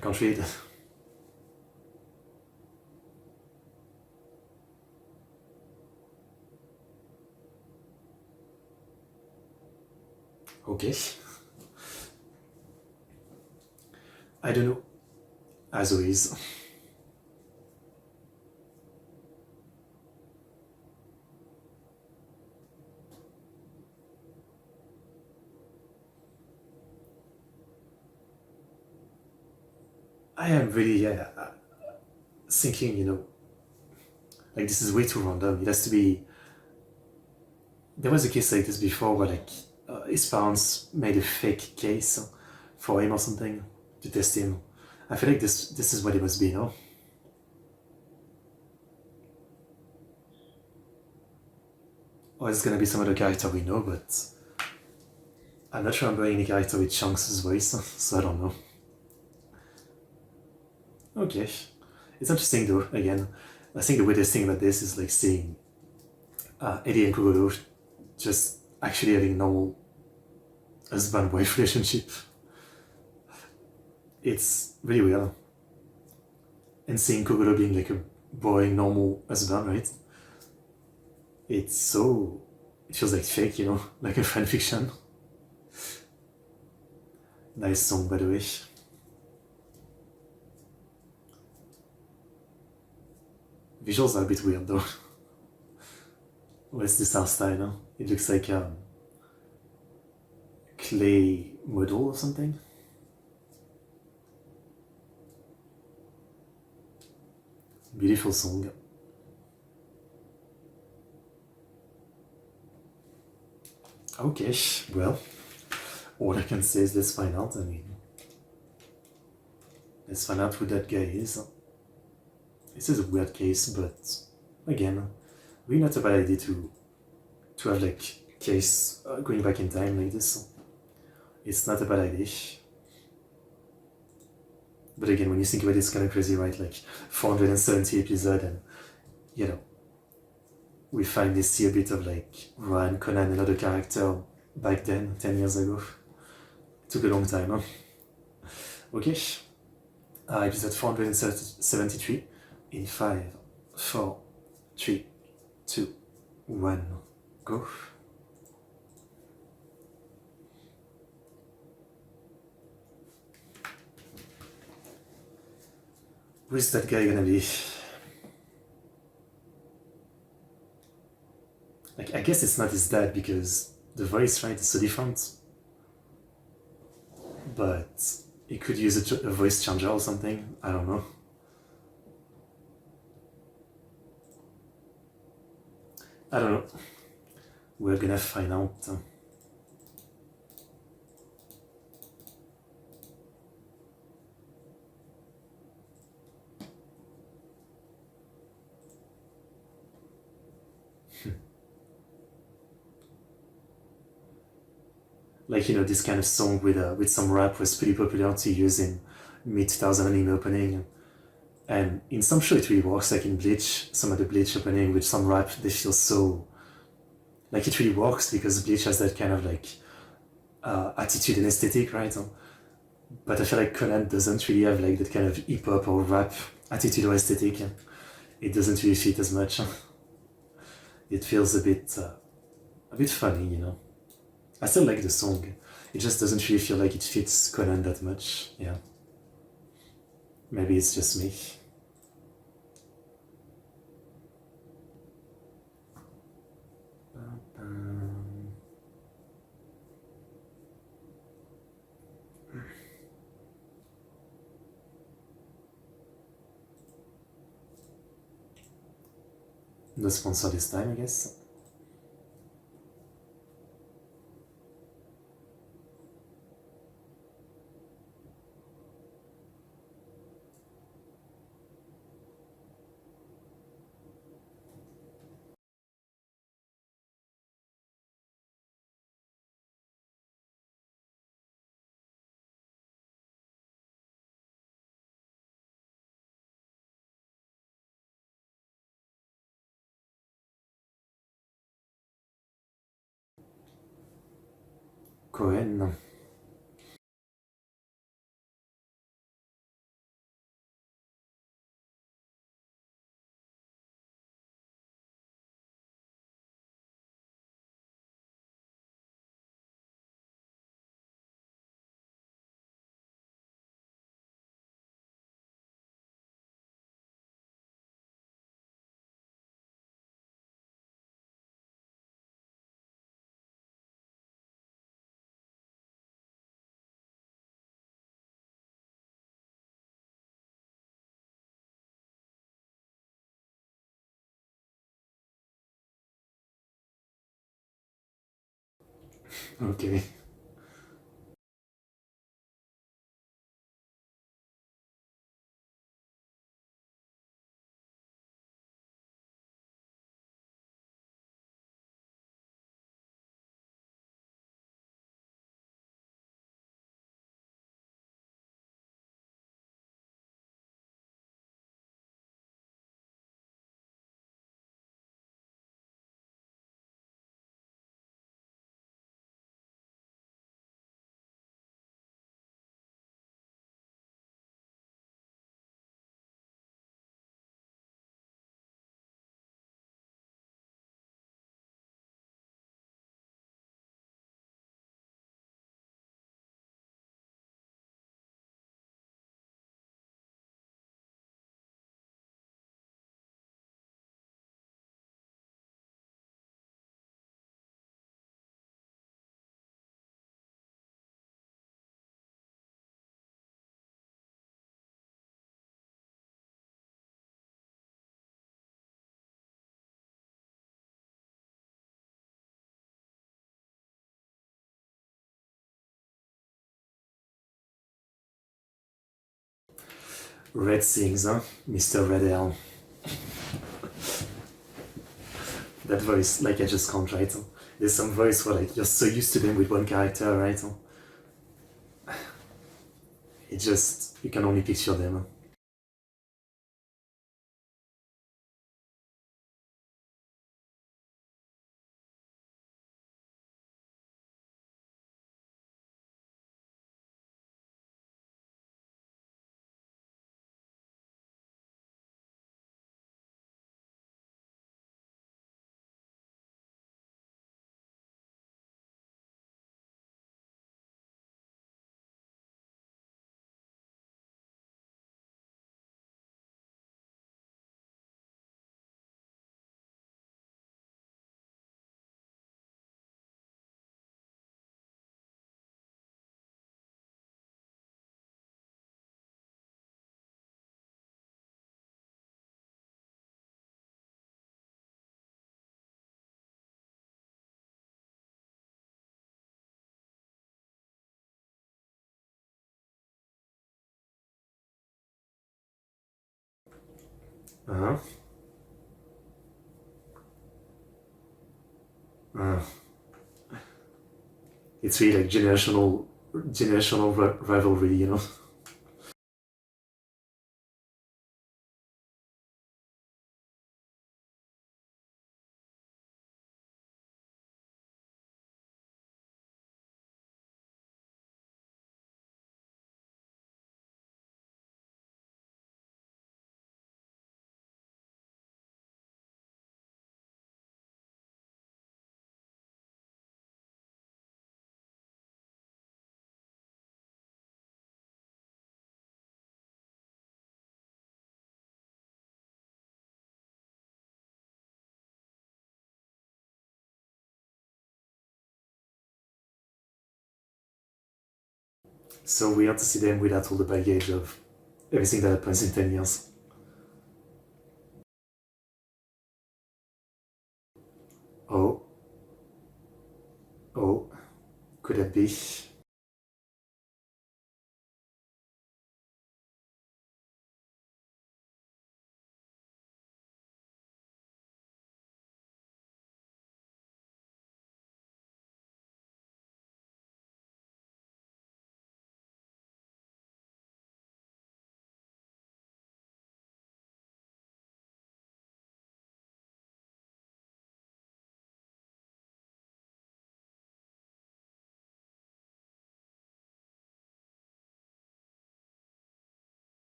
I can't read. Okay. I don't know. As always. I am really thinking, like this is way too random. It has to be. There was a case like this before where like his parents made a fake case for him or something to test him. I feel like this is what it must be, no? Or it's gonna be some other character we know, but I'm not remembering any character with Shanks' voice, so I don't know. Okay. It's interesting though, again. I think the weirdest thing about this is like seeing Eddie and Kugoro just actually having normal husband-wife relationship. It's really weird. And seeing Kugoro being like a boring, normal husband, right? It's so... It feels like fake, like a fan fiction. Nice song, by the way. Visuals are a bit weird though. What's this art style, huh? It looks like a clay model or something. Beautiful song. Okay, well, all I can say is let's find out. I mean, let's find out who that guy is. This is a weird case, but again, really not a bad idea to have like case going back in time like this. It's not a bad idea. But again, when you think about it, it's kind of crazy, right? Like 470 episodes, and we finally see a bit of like Ryan, Conan, another character back then, 10 years ago. It took a long time, huh? Okay. Episode 473 in 5, 4, 3, 2, 1, go. Who's that guy gonna be? Like, I guess it's not his dad because the voice, right, is so different. But he could use a voice changer or something. I don't know. I don't know. We're gonna find out. Like, this kind of song with some rap was pretty popular to use in mid-2000 anime opening. And in some show it really works, like in Bleach, some of the Bleach opening with some rap, they feel so... Like it really works because Bleach has that kind of like attitude and aesthetic, right? But I feel like Conan doesn't really have like that kind of hip-hop or rap attitude or aesthetic. It doesn't really fit as much. It feels a bit funny, I still like the song. It just doesn't really feel like it fits Conan that much, yeah. Maybe it's just me. No sponsor this time, I guess. Cohen. Okay. Red sings, huh? Mr. Red Elm. That voice, like I just can't, right? There's some voice where like you're so used to them with one character, right? It just, you can only picture them. Uh-huh. Uh, it's really like generational rivalry, you know? So weird to see them without all the baggage of everything that happens in 10 years. Oh, oh, could it be?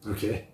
Okay.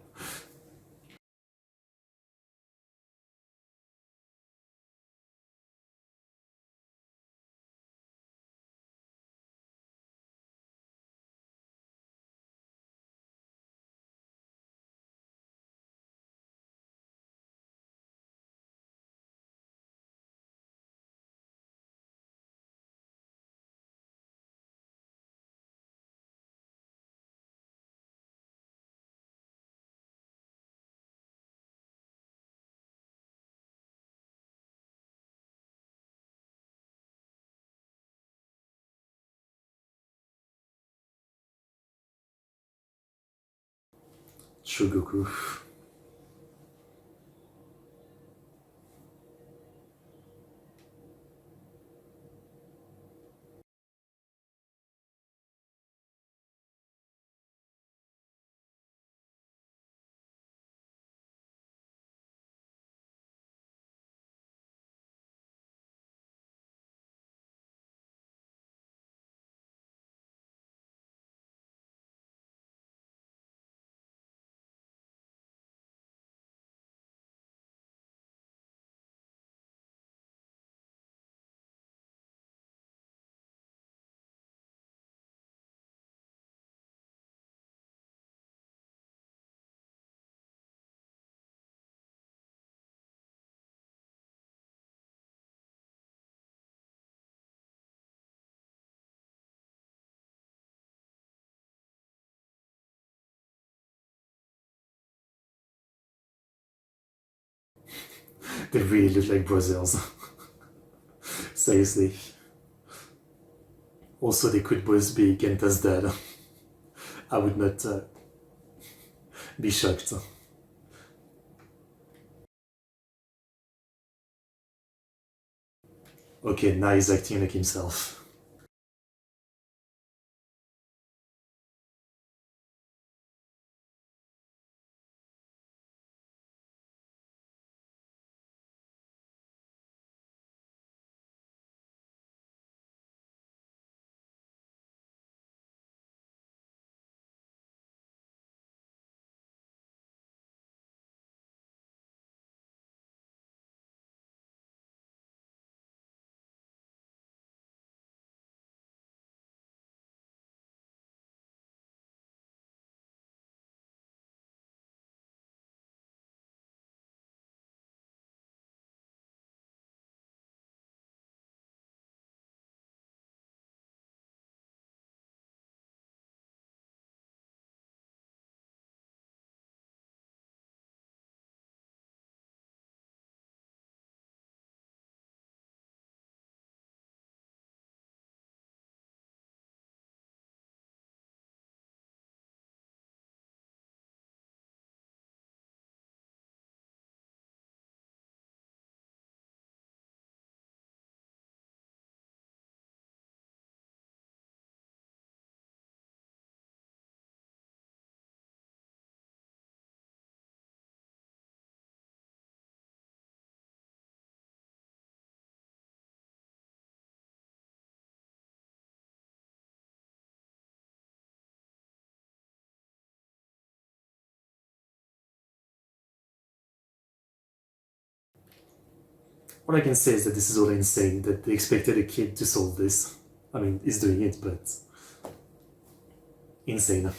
Shogoku. They really look like brothers. Seriously. Also, they could both be Genta's dad. I would not be shocked. Okay, now he's acting like himself. What I can say is that this is all insane, that they expected a kid to solve this. I mean, he's doing it, but insane.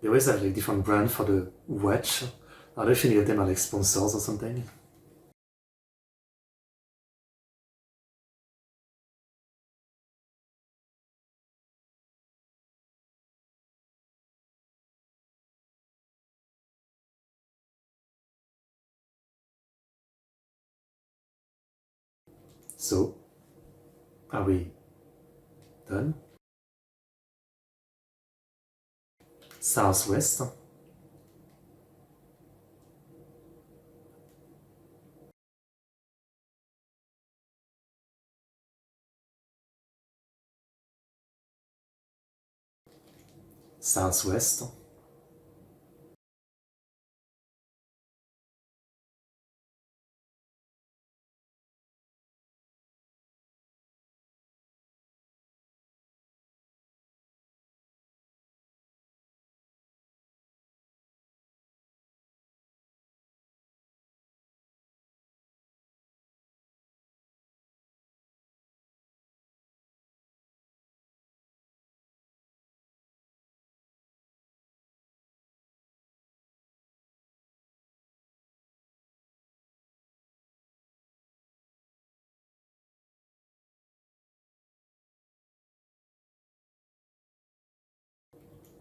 They always have like different brand for the watch. I don't know if any of them are like sponsors or something. So, are we done? Southwest. Southwest.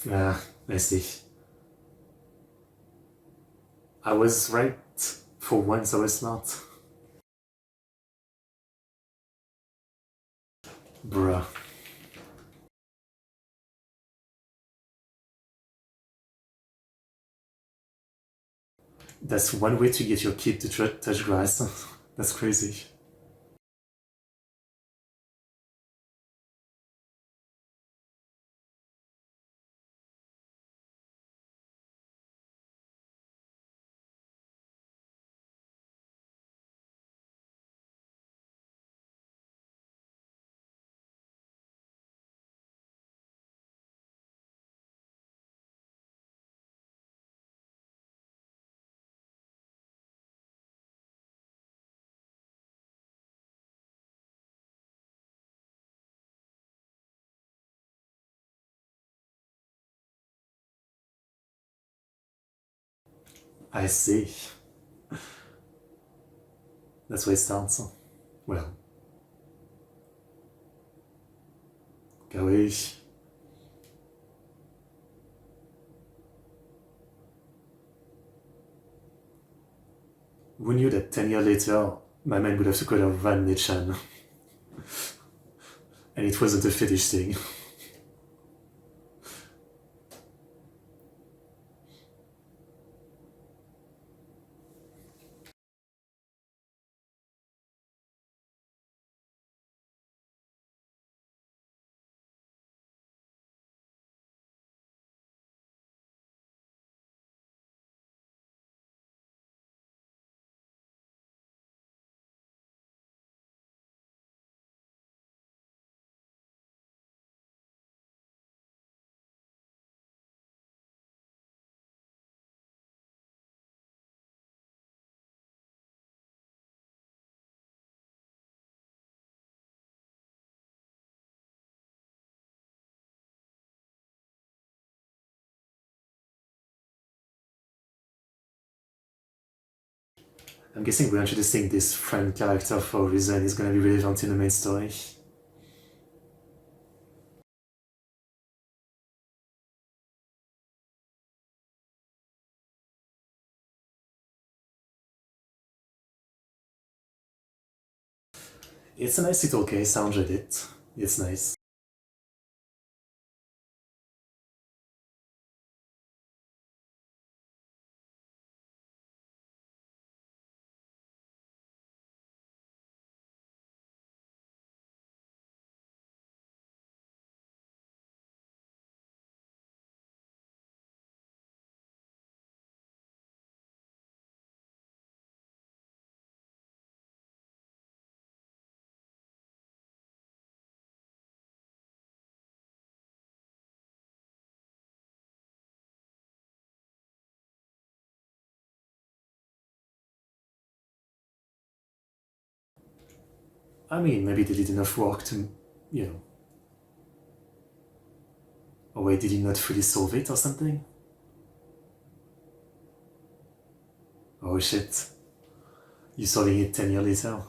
I see. I was right. For once I was smart. Bruh. That's one way to get your kid to touch grass. That's crazy. I see. That's why it starts. Well, Gawish. Who knew that 10 years later, my man would have to call her Van Nechan? And it wasn't a fetish thing. I'm guessing we're introducing this friend character for a reason. He's gonna be relevant in the main story. It's a nice little case, I enjoyed it. It's nice. I mean, maybe they did enough work to, you know. Or wait, did he not fully solve it or something? Oh shit. You solving it 10 years later?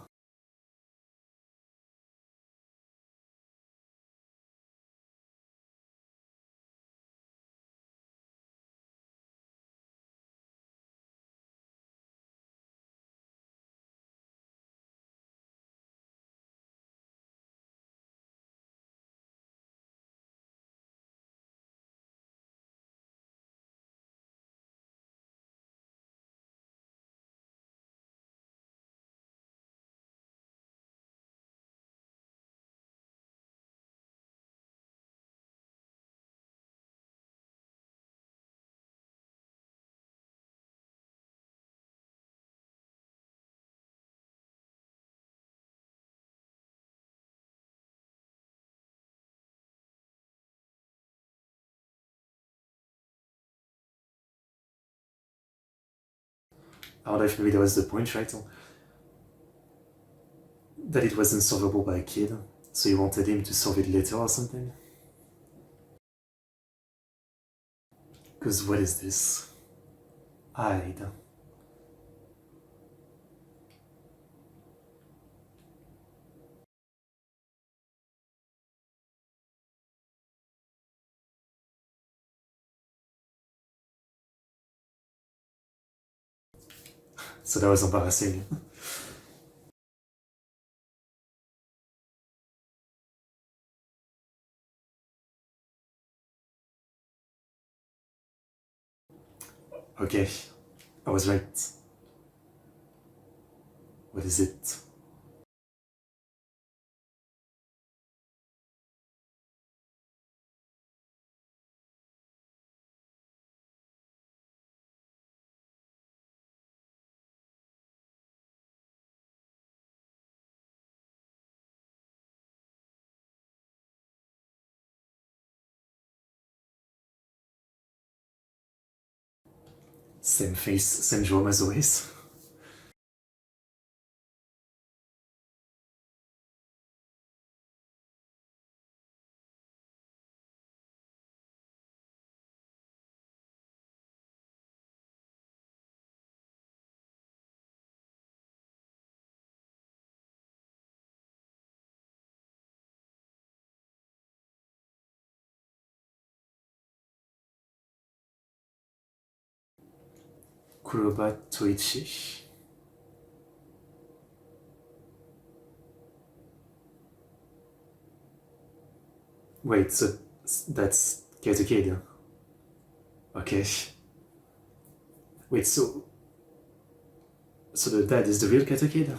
I wonder if maybe that was the point, right? That it wasn't solvable by a kid, so you wanted him to solve it later or something? Because what is this? Hide. So that was embarrassing. Okay, I was right. What is it? Same face, same drum as always. Kuroba Toichi. Wait, so that's Kaito Kid. Okay. Wait, so the dad is the real Kaito Kid?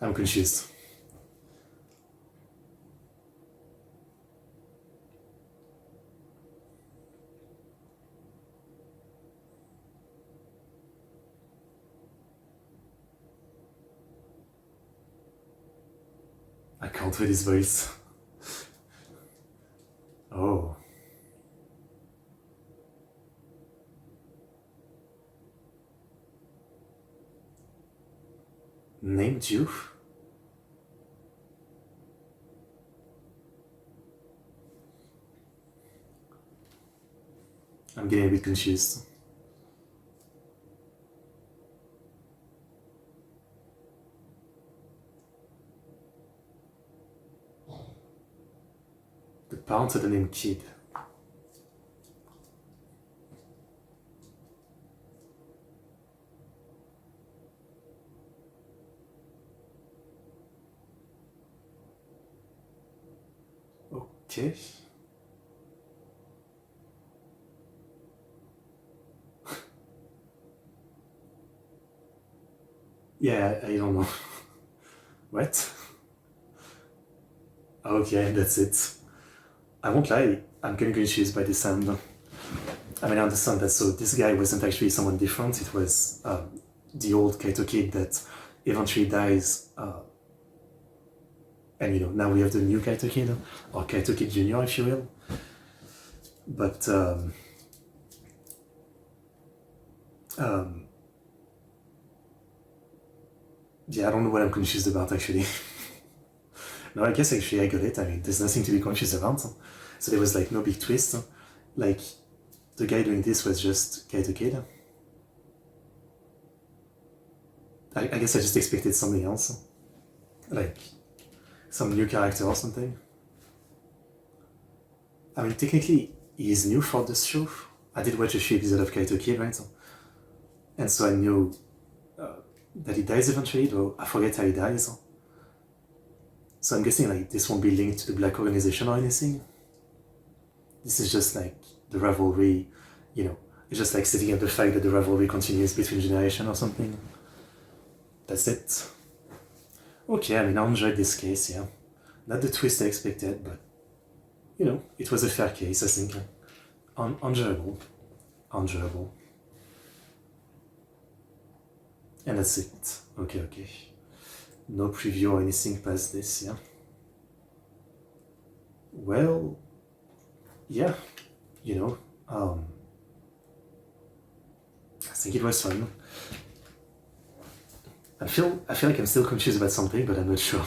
I'm confused. I can't with his voice. Oh. Named you? I'm getting a bit confused. The parents of the name Kid. Okay. Yeah, I don't know. What? Okay, that's it. I won't lie, I'm getting confused by this end. I mean, I understand that, so this guy wasn't actually someone different, it was the old Kaito Kid that eventually dies, and you know, now we have the new Kaito Kid, or Kaito Kid Jr., if you will. But, yeah, I don't know what I'm confused about, actually. No, I guess actually I got it. I mean, there's nothing to be confused about. So there was like no big twist. Like, the guy doing this was just Kaito Kid. I guess I just expected something else. Like, some new character or something. I mean, technically, he is new for this show. I did watch a few episodes of Kaito Kid, right? And so I knew that he dies eventually, though I forget how he dies. So I'm guessing like this won't be linked to the Black Organization or anything. This is just like the rivalry, you know, it's just like setting up the fact that the rivalry continues between generations or something. That's it. Okay, I mean, I enjoyed this case, yeah. Not the twist I expected, but, you know, it was a fair case, I think. Enjoyable. Enjoyable. And that's it. Okay, okay. No preview or anything past this, yeah. Well, yeah, you know, I think it was fun. I feel like I'm still confused about something, but I'm not sure.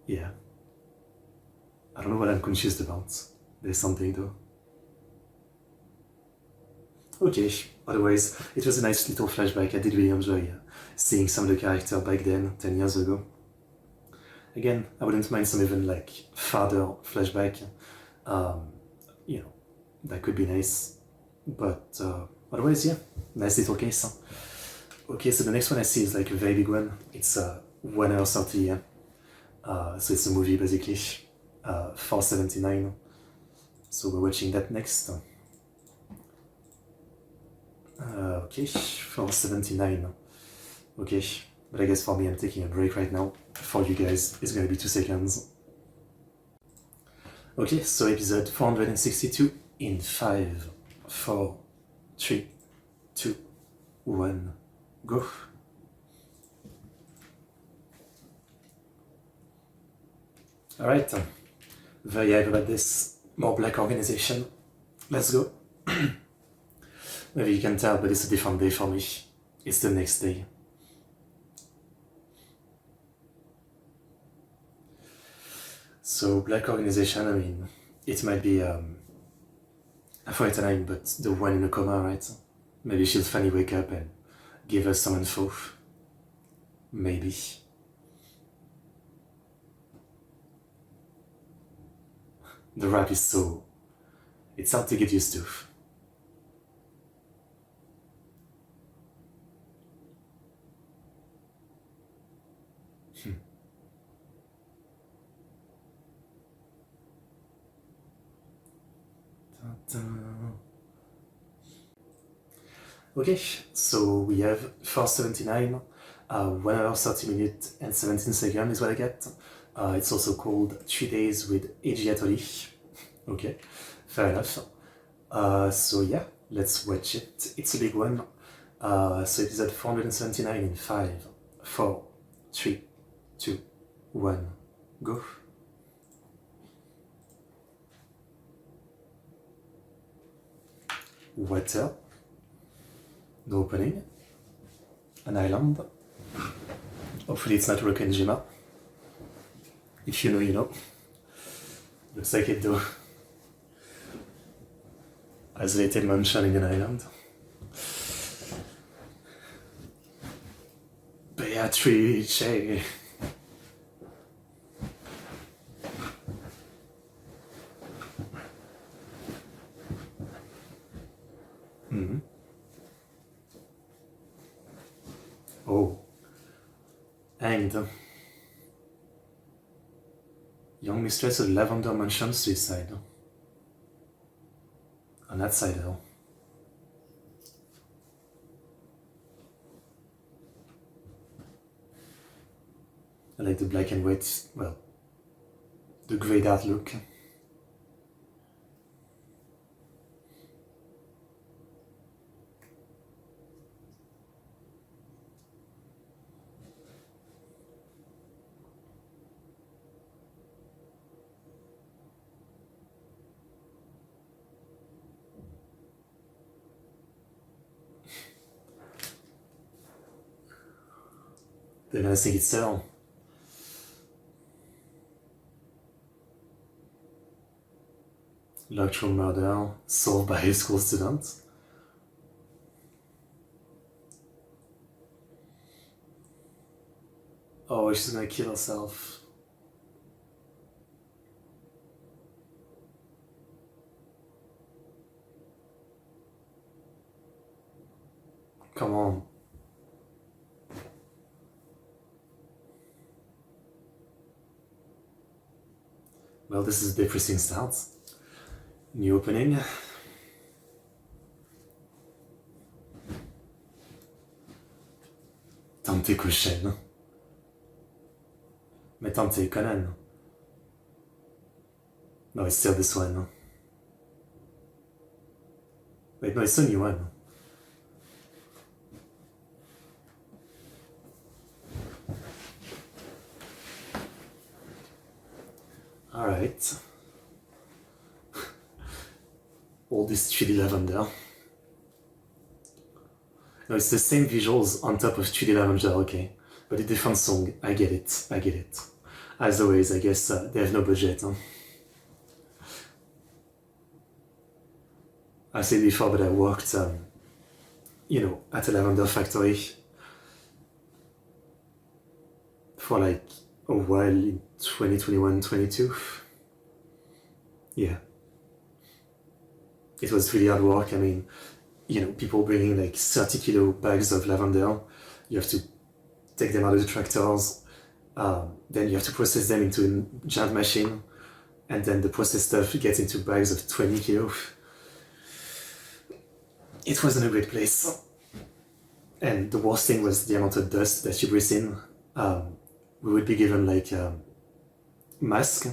Yeah. I don't know what I'm confused about. There's something though. Okay, otherwise, it was a nice little flashback. I did really enjoy seeing some of the characters back then, 10 years ago. Again, I wouldn't mind some even like farther flashback. You know, that could be nice. But otherwise, yeah, nice little case. Huh? Okay, so the next one I see is like a very big one. It's 1 hour 30, yeah. So it's a movie basically, 479. So we're watching that next. Okay, 479. Okay, but I guess for me I'm taking a break right now. For you guys, it's gonna be 2 seconds. Okay, so episode 462 in 5, 4, 3, 2, 1, go. Alright, very hype about this. More black organization. Let's go. Maybe you can tell, but it's a different day for me. It's the next day. So, black organization, I mean, it might be a name, but the one in a coma, right? Maybe she'll finally wake up and give us some info. Maybe. The rap is so... it's hard to get used to. Okay, so we have 479, 1 hour 30 minutes and 17 seconds is what I get. It's also called 3 Days with Eiji Atori. Okay, fair enough. So yeah, let's watch it. It's a big one. So it is at 479 in 5, 4, 3, 2, 1, go. Water. No opening. An island. Hopefully it's not Rokenjima. If you know, you know. Looks like it though. Isolated mansion in an island. Beatrice. Mm-hmm. Oh. Hanged. Young mistress of Lavender Mansion suicide. On that side though. I like the black and white, well, the grayed out look. They're gonna think it's her. Locked room murder solved by a school student. Oh, she's gonna kill herself. Come on. Well, this is a depressing start. New opening. Tante Koshen. Mais Tante Conan. No, it's still this one. Wait, no, it's a new one. Alright. All this 3D lavender. No, it's the same visuals on top of 3D lavender, okay. But a different song. I get it. I get it. As always, I guess they have no budget. Huh? I said before, but I worked, at a lavender factory for like a while in 2021, 22. Yeah. It was really hard work. I mean, people bringing like 30-kilo bags of lavender. You have to take them out of the tractors. Then you have to process them into a giant machine. And then the processed stuff gets into bags of 20 kilo. It wasn't a great place. And the worst thing was the amount of dust that you breathe in. We would be given like a mask,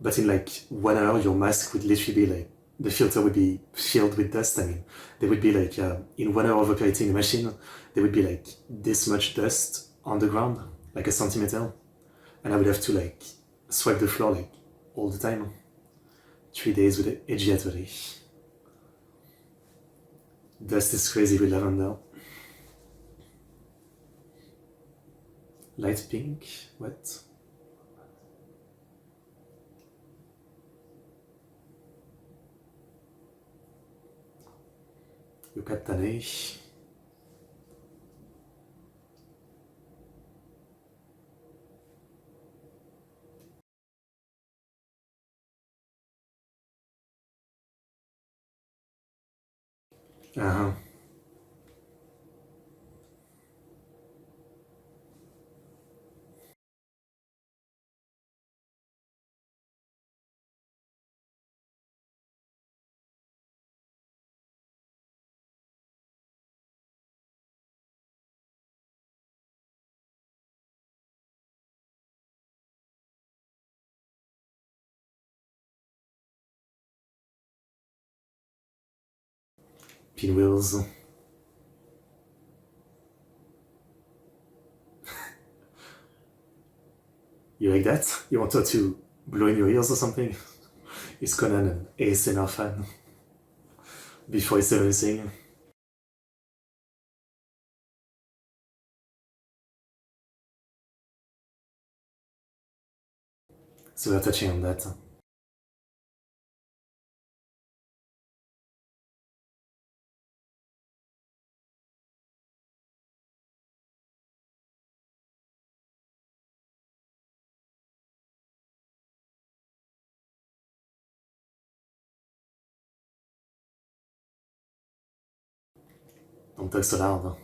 but in like 1 hour, your mask would literally be like, the filter would be filled with dust. I mean, there would be like, in 1 hour of operating the machine, there would be like this much dust on the ground, like a centimeter. And I would have to like swipe the floor like all the time. 3 days with egiatori. Dust is crazy with lavender. Light pink? What? Yucatane. Uh-huh. Pinwheels. You like that? You want her to blow in your ears or something? Is Conan an ASMR fan? Before he said anything? So we're touching on that. Don't talk so loud.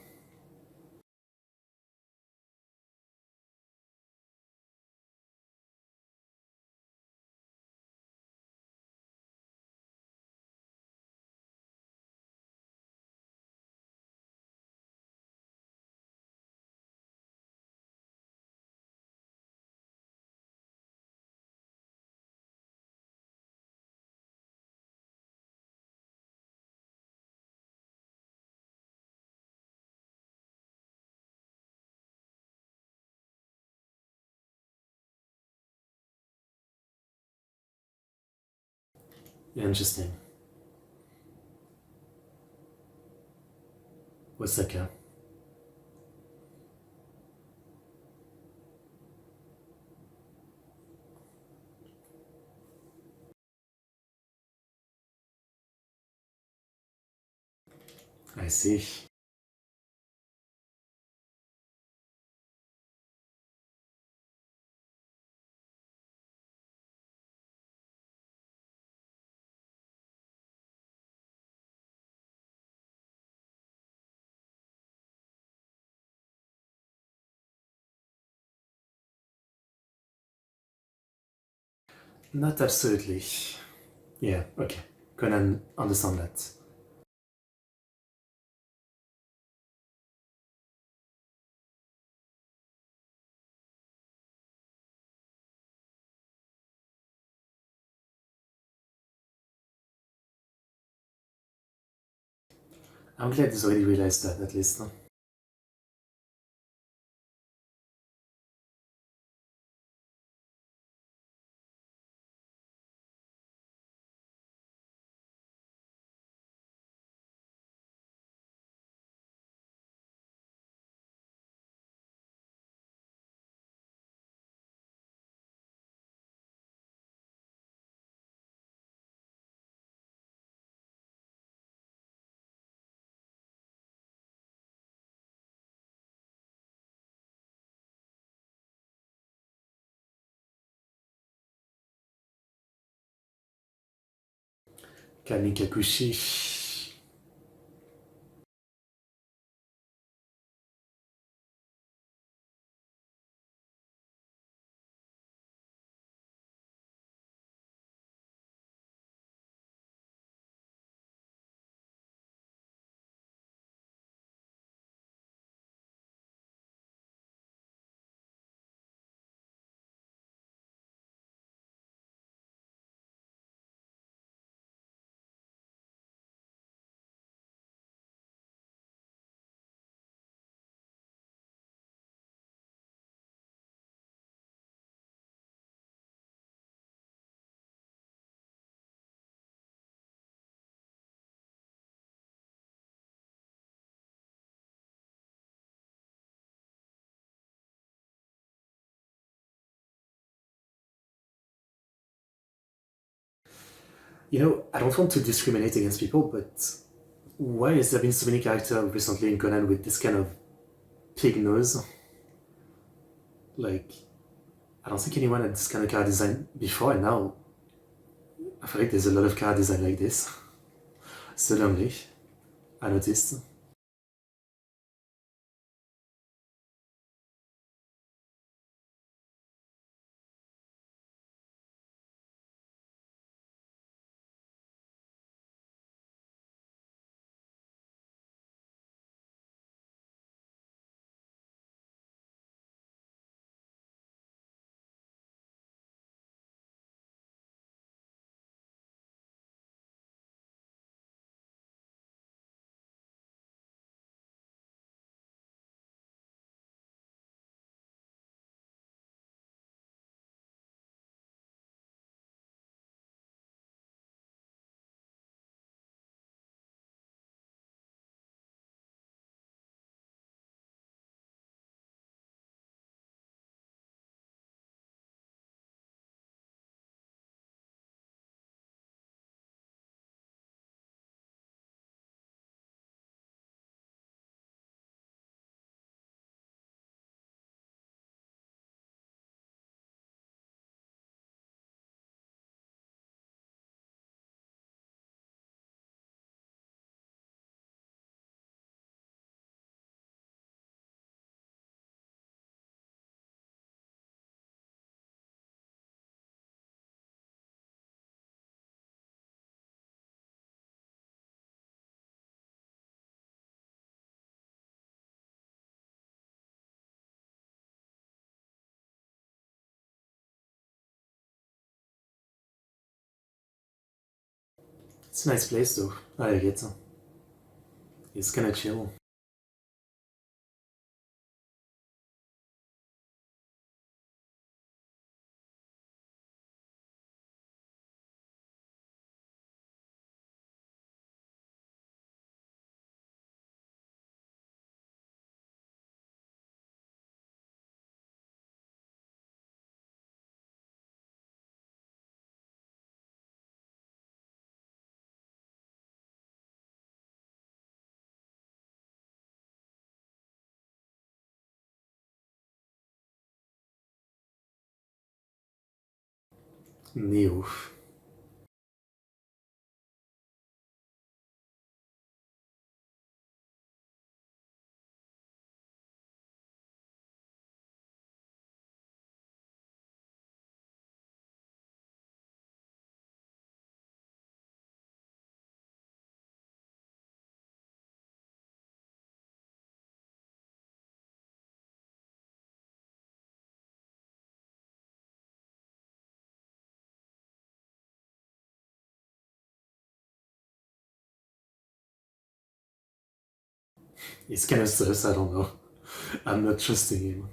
Interesting. What's that car? I see. Not absolutely. Yeah, okay. Conan understand that. I'm glad he's already realized that at least. Kamikakushi. You know, I don't want to discriminate against people, but why has there been so many characters recently in Conan with this kind of pig nose? Like, I don't think anyone had this kind of car design before, and now I feel like there's a lot of car design like this. Suddenly, I noticed. It's a nice place though. I like it. It's kinda chill. Neo. It's kinda sus, I don't know. I'm not trusting him.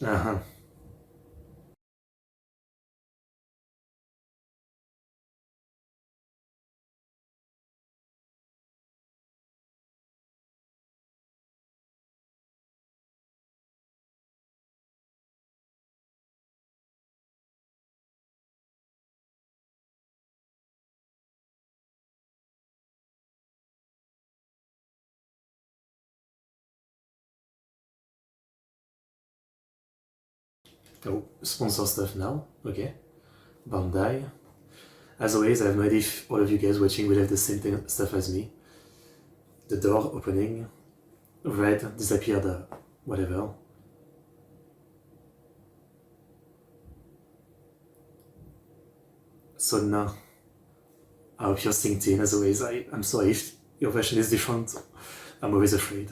Uh-huh. Oh, sponsor stuff now. Okay. Bandai. As always, I have no idea if all of you guys watching will have the same stuff as me. The door opening, red disappeared, whatever. So now, I hope you're synced in as always. I'm sorry if your version is different. I'm always afraid.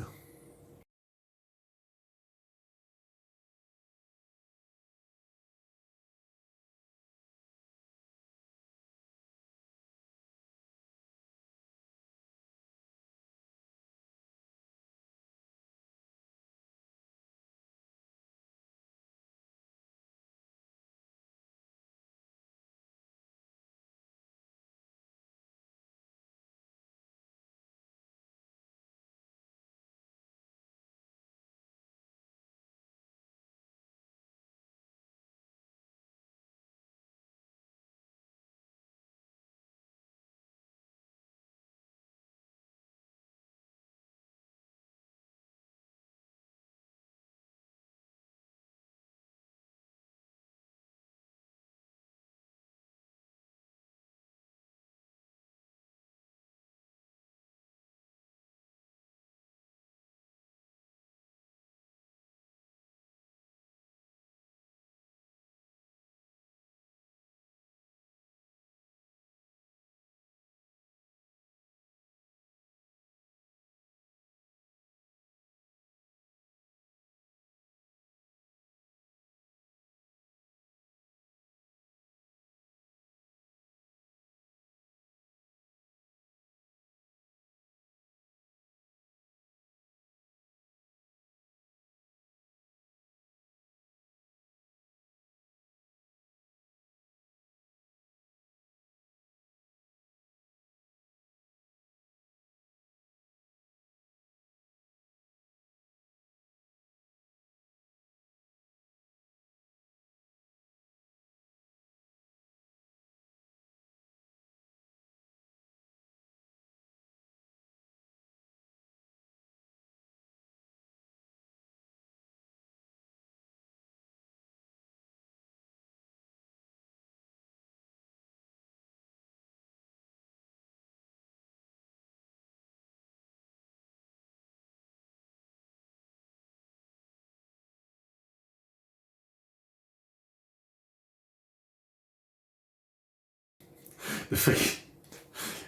The fact,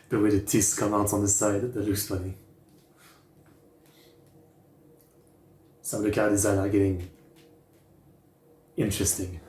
the way the teeth come out on the side, that looks funny. Some of the car design are getting interesting.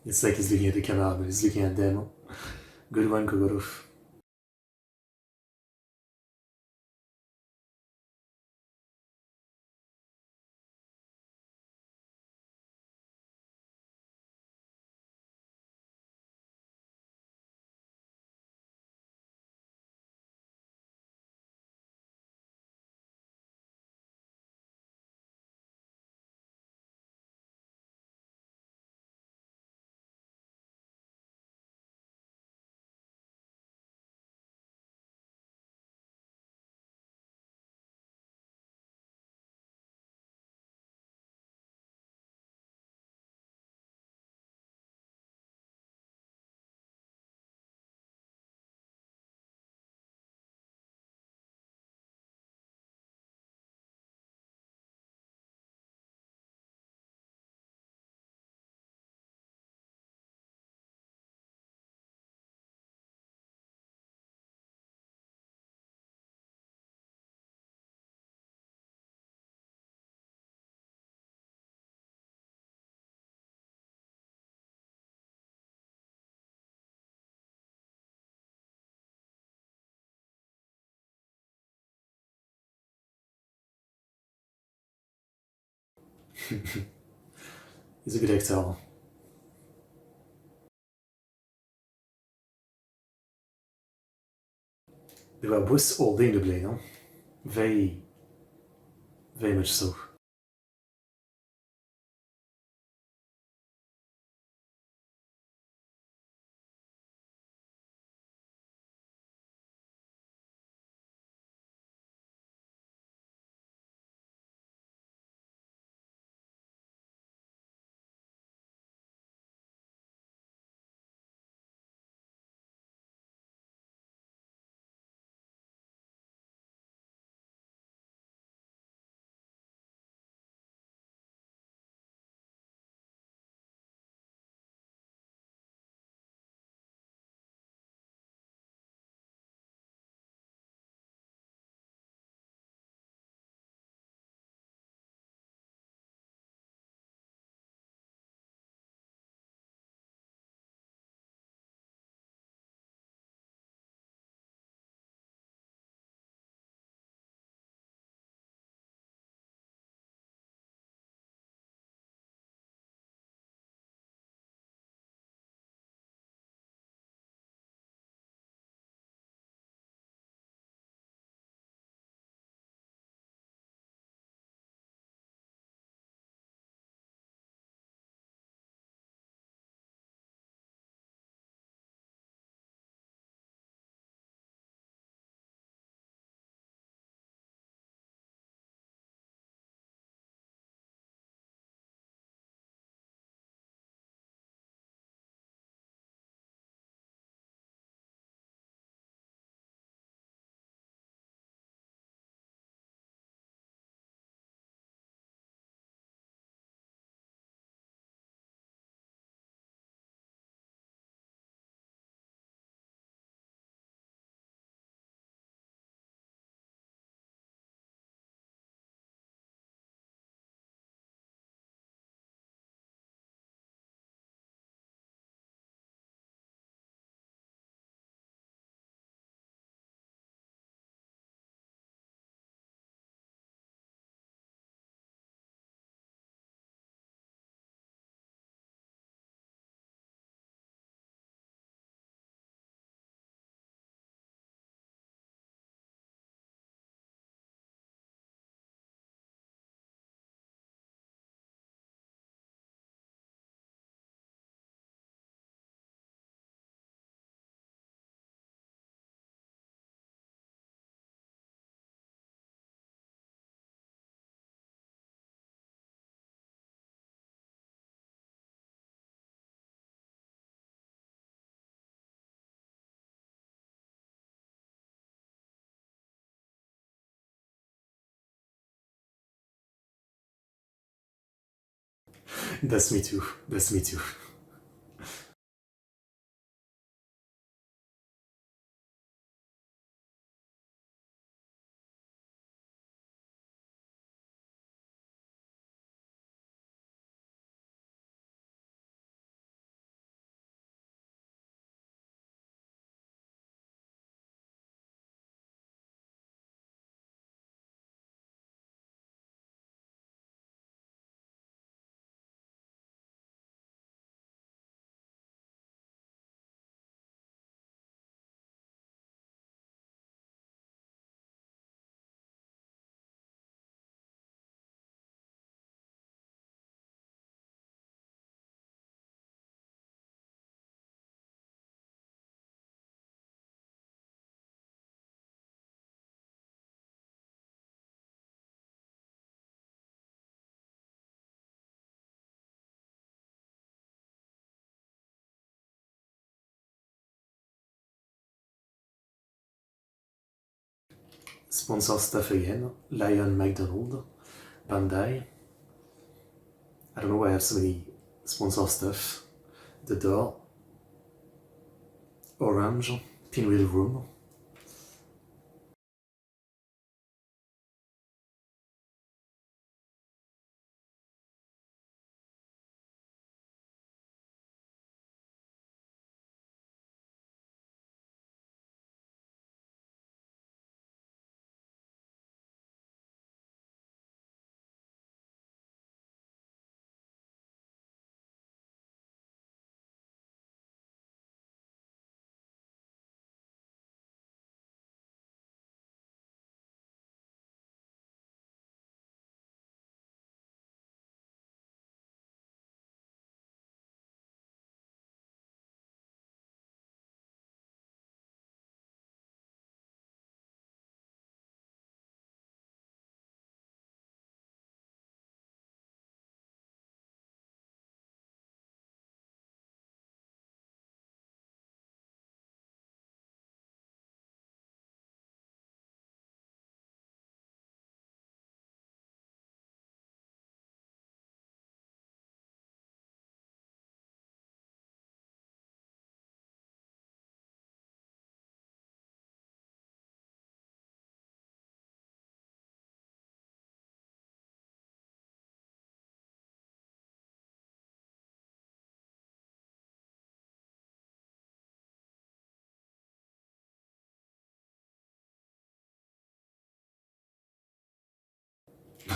It's like he's looking at the camera, but he's looking at them. Good one, Kogoro. He's a good actor. They were both holding the blade, huh? Very, very much so. That's me too. That's me too. Sponsor stuff again. Lion McDonald. Bandai. I don't know why I have so many sponsor stuff. The Door. Orange. Pinwheel Room.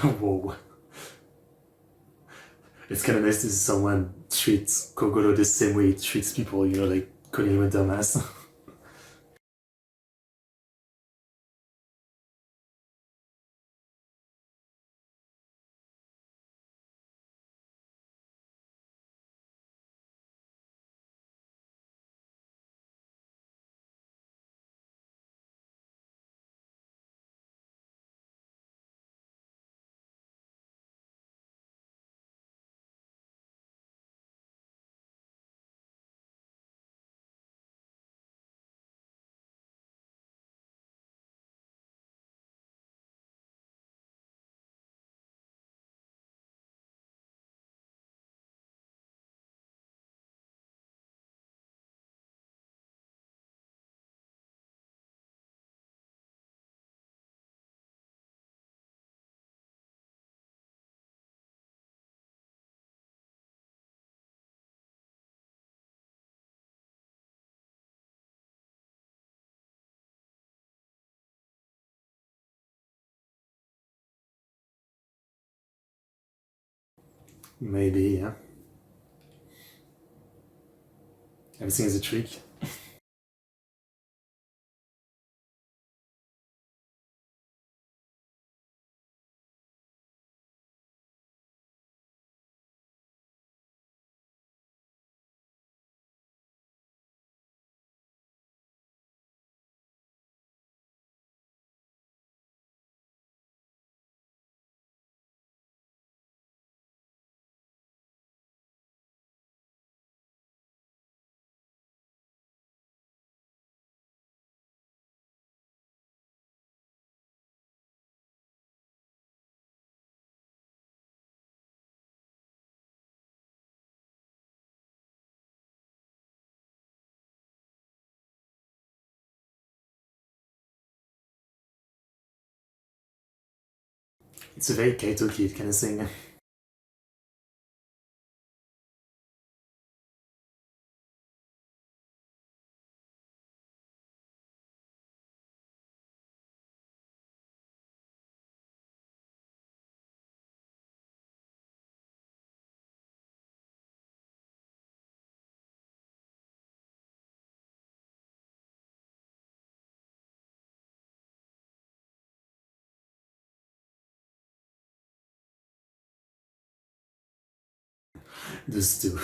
Whoa. It's kind of nice to see someone treat Kogoro the same way he treats people, you know, like calling him a dumbass. Maybe, yeah. Everything is a trick. It's a very Kaito Kid kind of thing. Those two.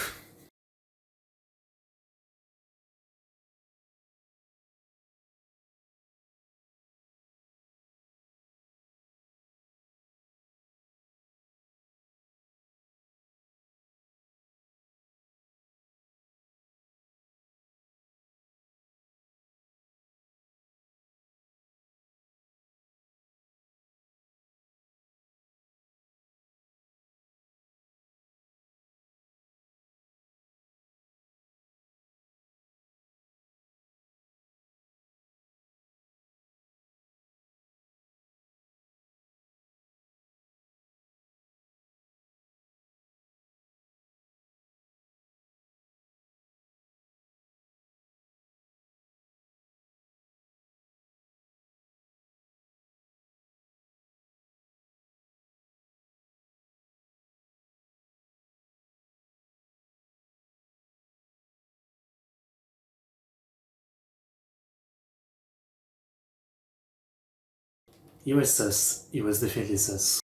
He was sus. He was definitely sus.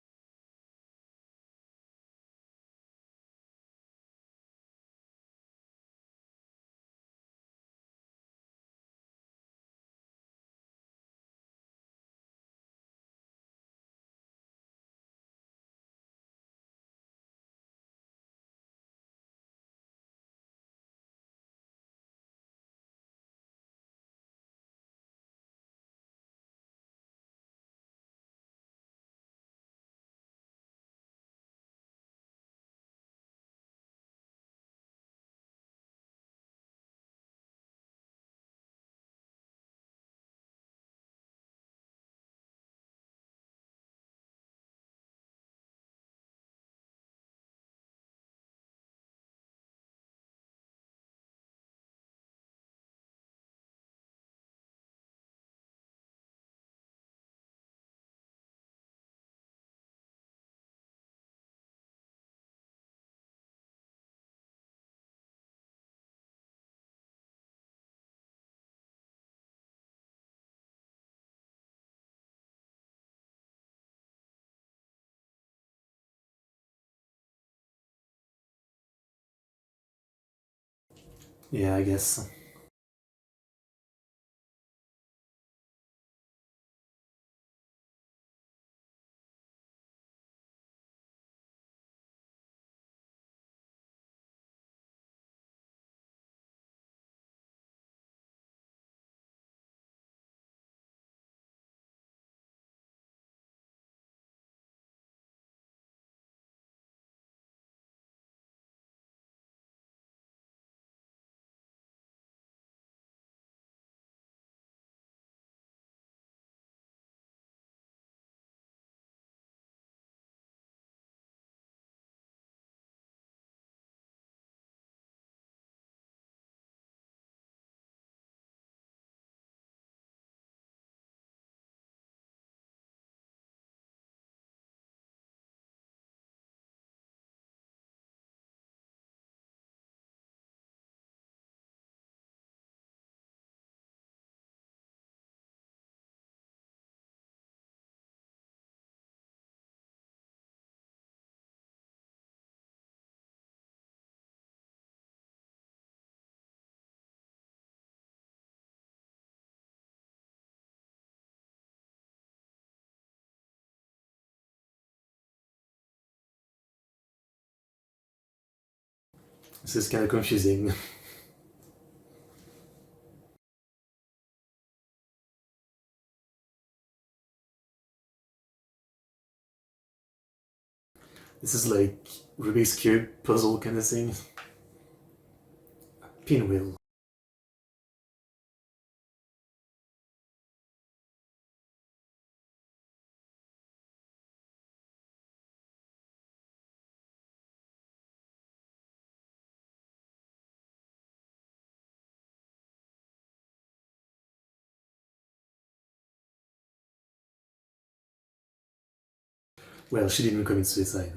Yeah, I guess. This is kind of confusing. This is like Rubik's Cube puzzle kind of thing. Pinwheel. Well, she didn't commit suicide.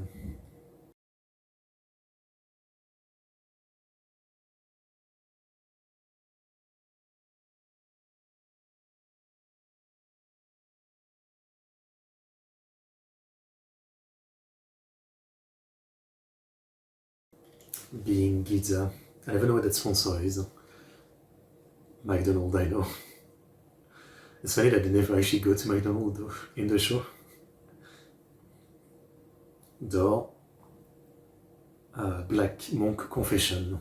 Being pizza. I never know what that sponsor is. McDonald's, I know. It's funny that they never actually go to McDonald's though, in the show. Door. Black Monk Confession.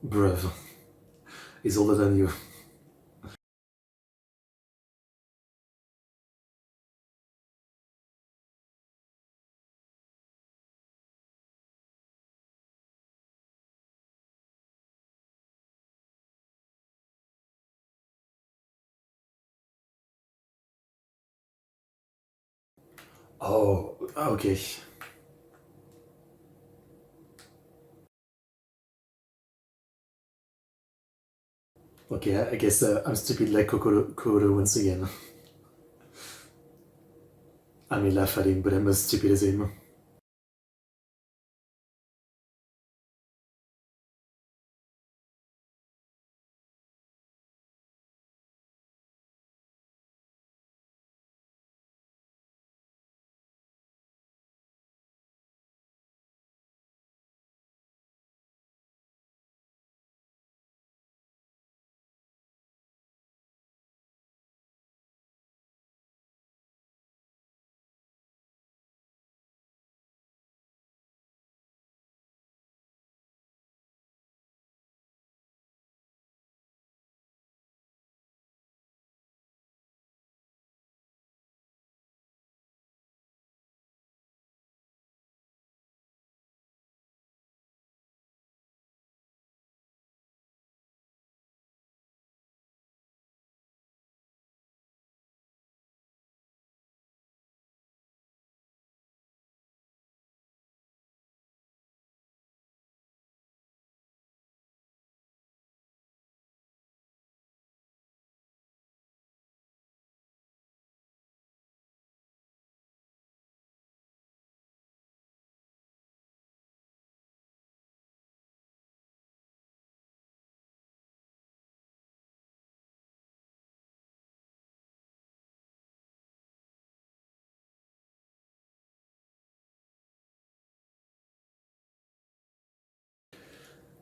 Bruv. He's older than you. Oh, okay. Okay, I guess I'm stupid like Kokoro once again. I may laugh at him, but I'm as stupid as him.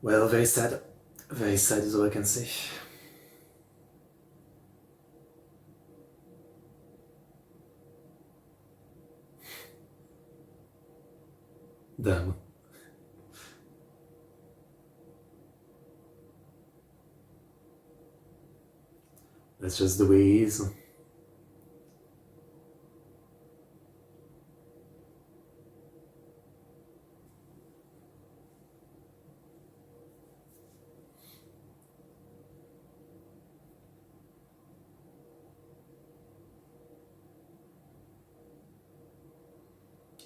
Well, very sad. Very sad is all I can say. Damn. That's just the way he is.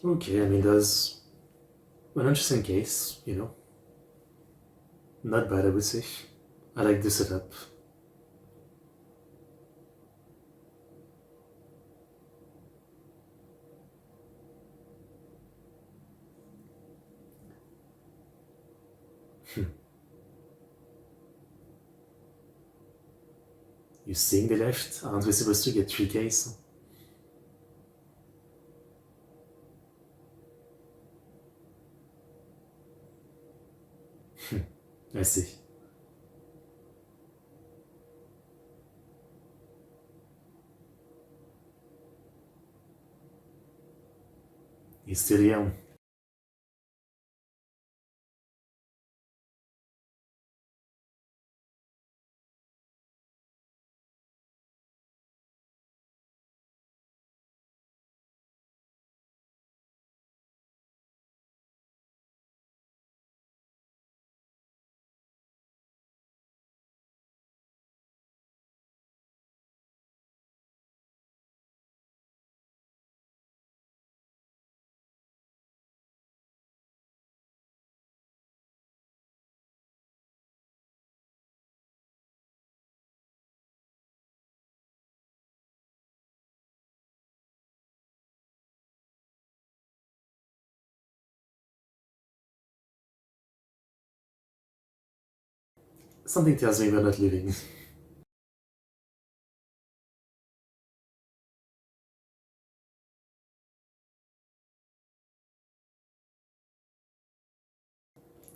Okay, I mean, there's an interesting case, you know. Not bad, I would say. I like the setup. You seeing the left? Aren't we supposed to get 3Ks? I see. He's still young. Something tells me we're not leaving.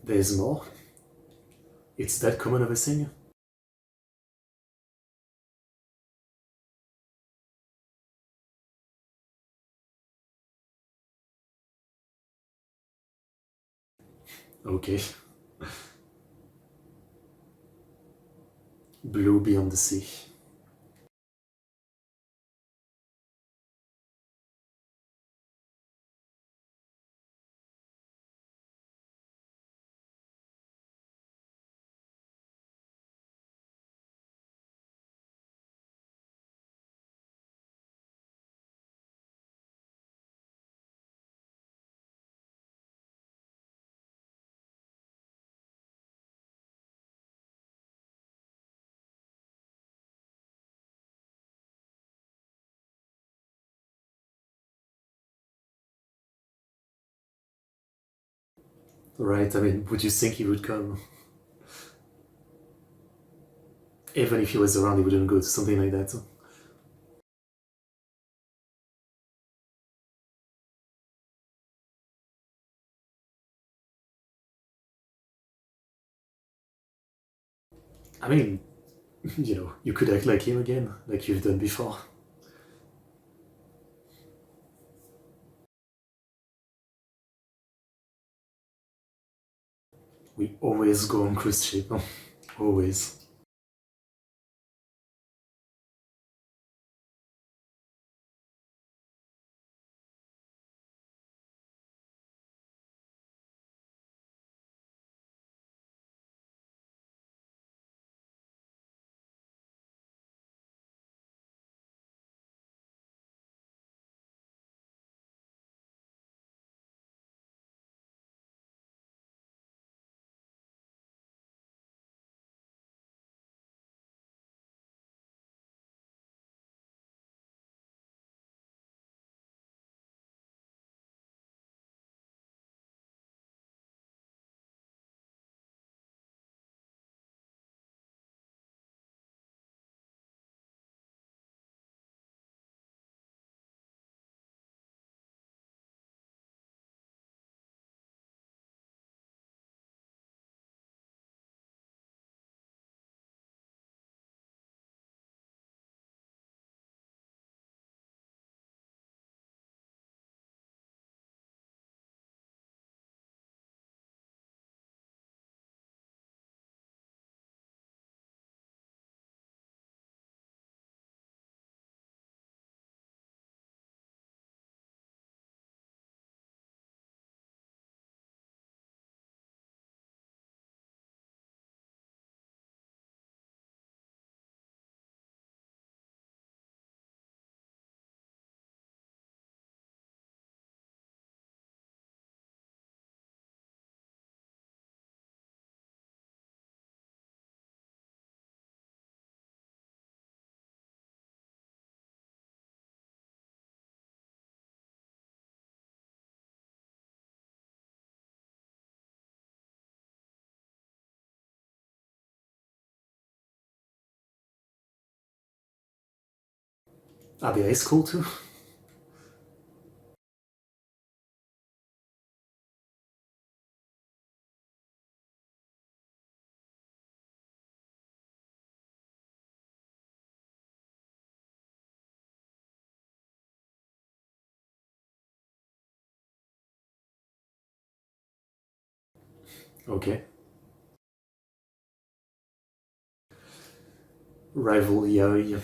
There's more. It's that common of a thing. Okay. Blue beyond the sea. Right, I mean, would you think he would come? Even if he was around, he wouldn't go to something like that. I mean, you know, you could act like him again, like you've done before. We always go on cruise ship. Always. ABA is cool too. Okay. Rival yaoi.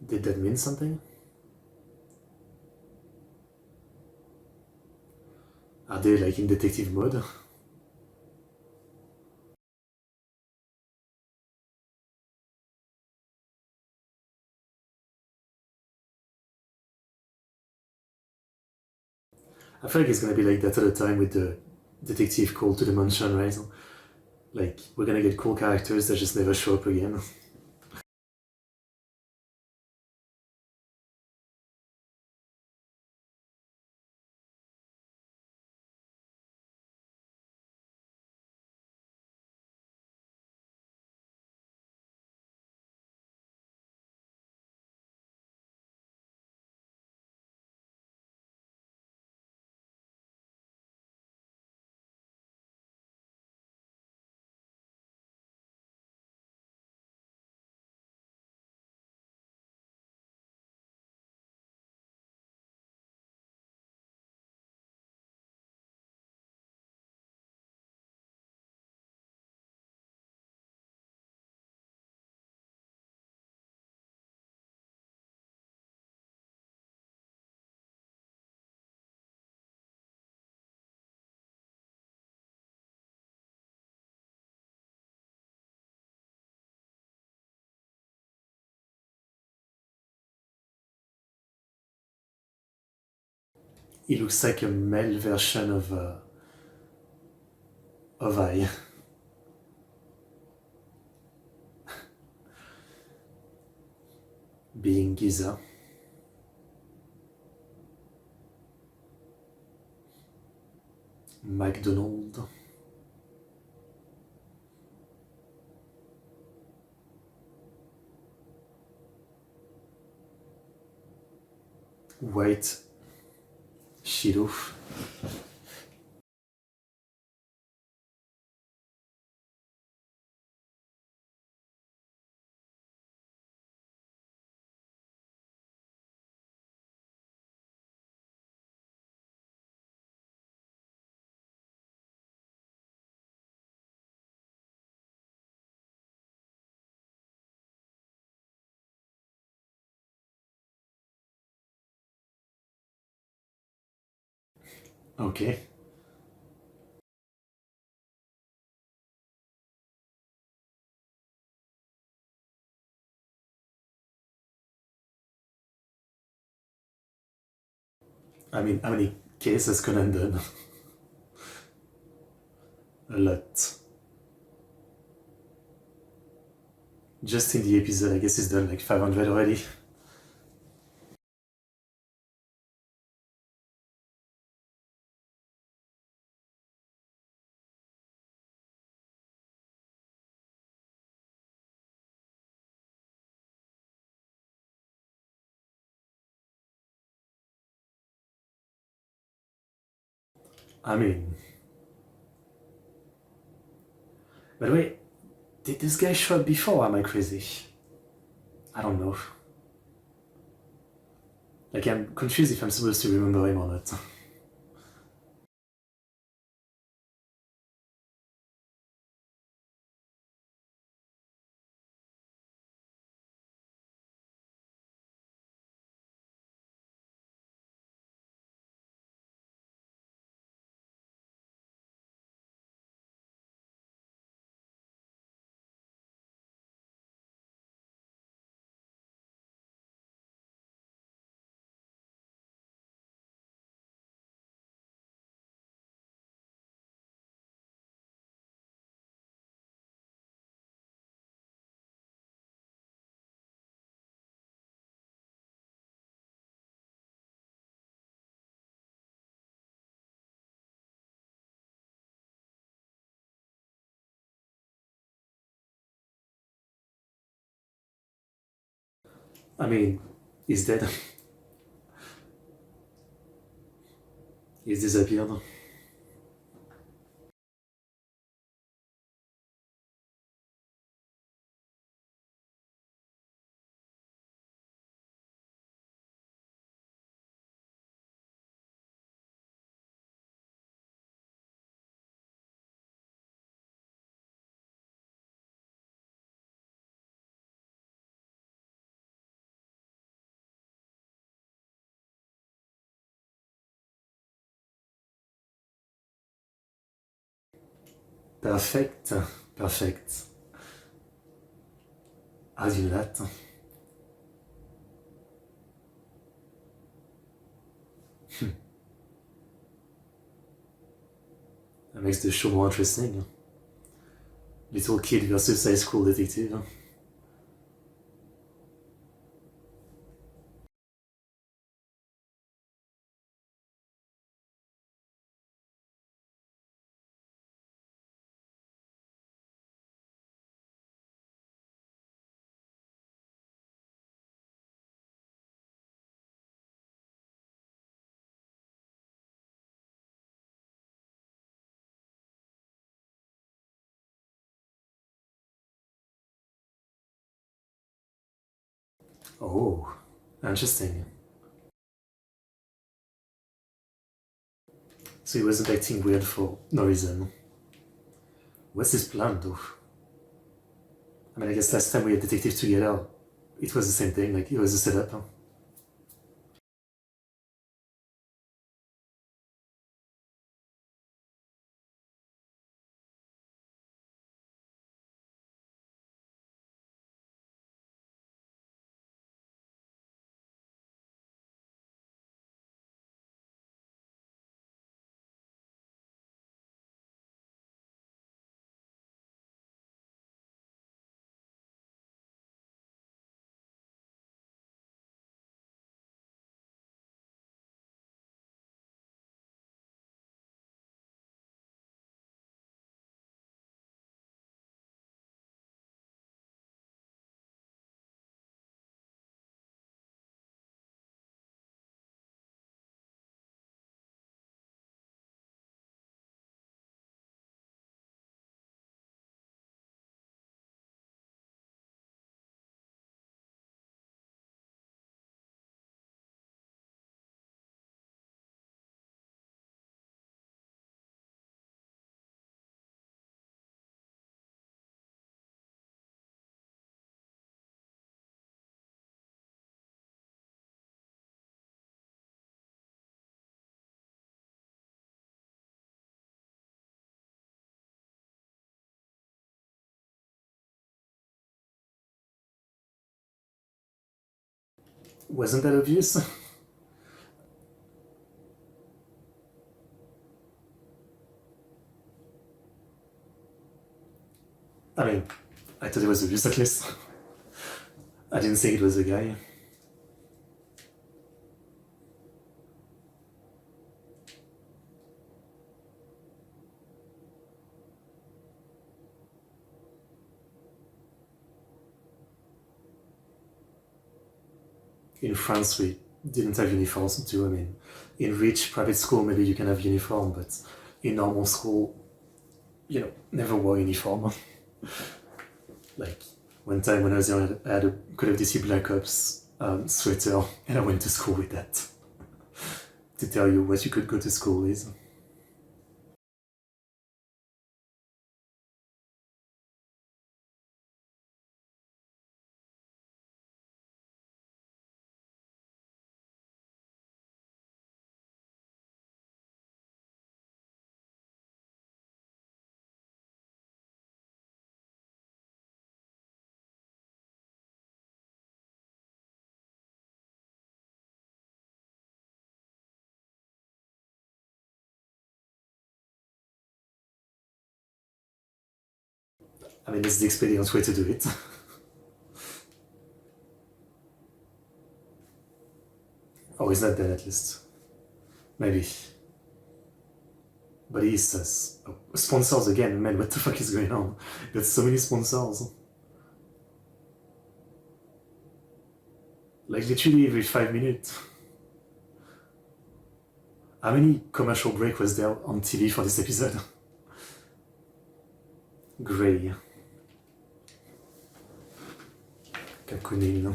Did that mean something? Are they like in detective mode? I feel like it's gonna be like that all the time with the detective call to the mansion, right? Like, we're gonna get cool characters that just never show up again. He looks like a male version of I. Being Giza. McDonald. White Shiro. Okay. I mean, how many cases has Conan done? A lot. Just in the episode, I guess he's done like 500 already. I mean, by the way, did this guy show up before? Or am I crazy? I don't know. Like, I'm confused if I'm supposed to remember him or not. I mean, he's dead. He's disappeared. Perfect. Perfect. How do you know that? That makes the show more interesting. Little kid versus high school detective. Oh, interesting. So he wasn't acting weird for no reason. What's his plan though? I mean, I guess last time we had detectives together, it was the same thing, like it was a setup. Wasn't that obvious? I mean, I thought it was obvious at least. I didn't think it was a guy. In France, we didn't have uniforms too. I mean, in rich private school, maybe you can have uniform, but in normal school, never wore uniform. Like, one time when I was young, I had a Call of Duty Black Ops sweater, and I went to school with that. To tell you what you could go to school with. I mean, it's the expedient way to do it. Oh, he's not dead at least. Maybe. But he says, oh, sponsors again, man, what the fuck is going on? Got so many sponsors. Like literally every 5 minutes. How many commercial break was there on TV for this episode? Grey. Kakunin.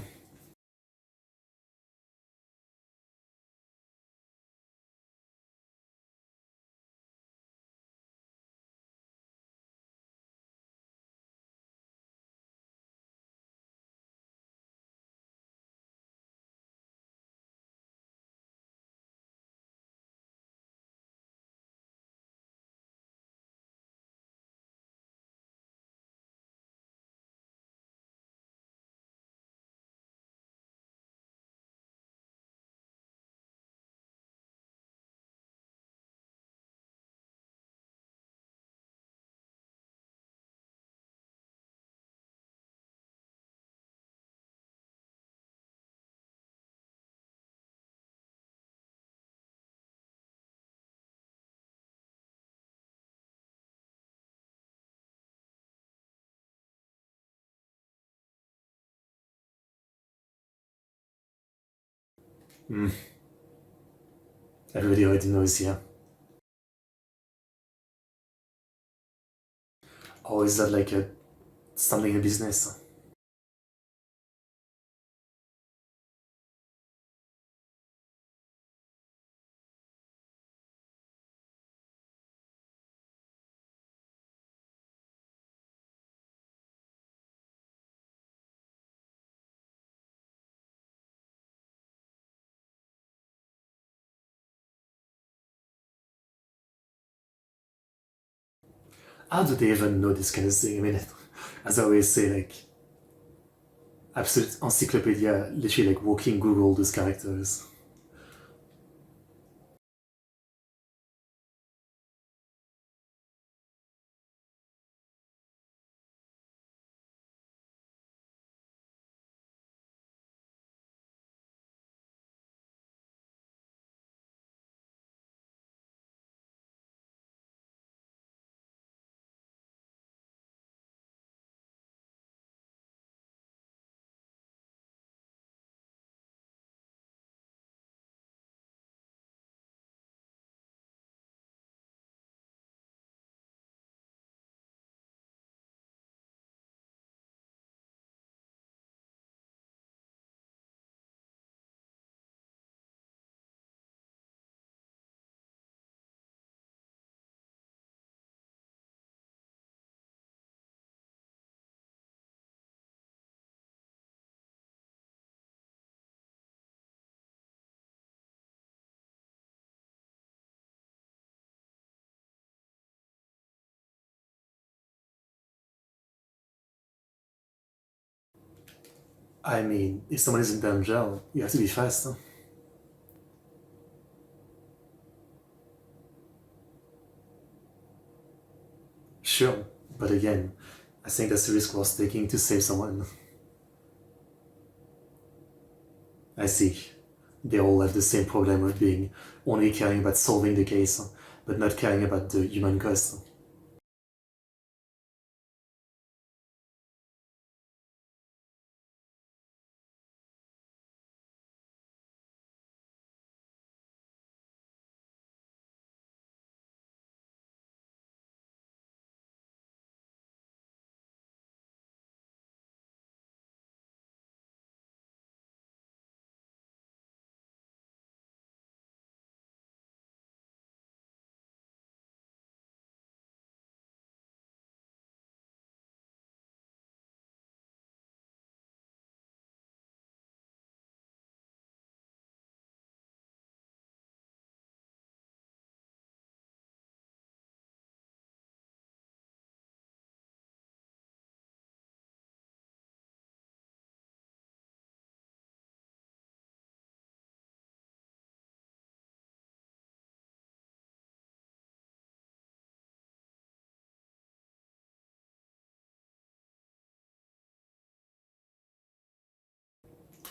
Everybody already knows, yeah. Or is that like a something in business? How do they even know this kind of thing? I mean, as I always say, like, absolute encyclopedia, literally like walking Google those characters. I mean, if someone is in danger, you have to be fast. Huh? Sure, but again, I think that's the risk worth taking to save someone. I see. They all have the same problem of being only caring about solving the case, but not caring about the human cost.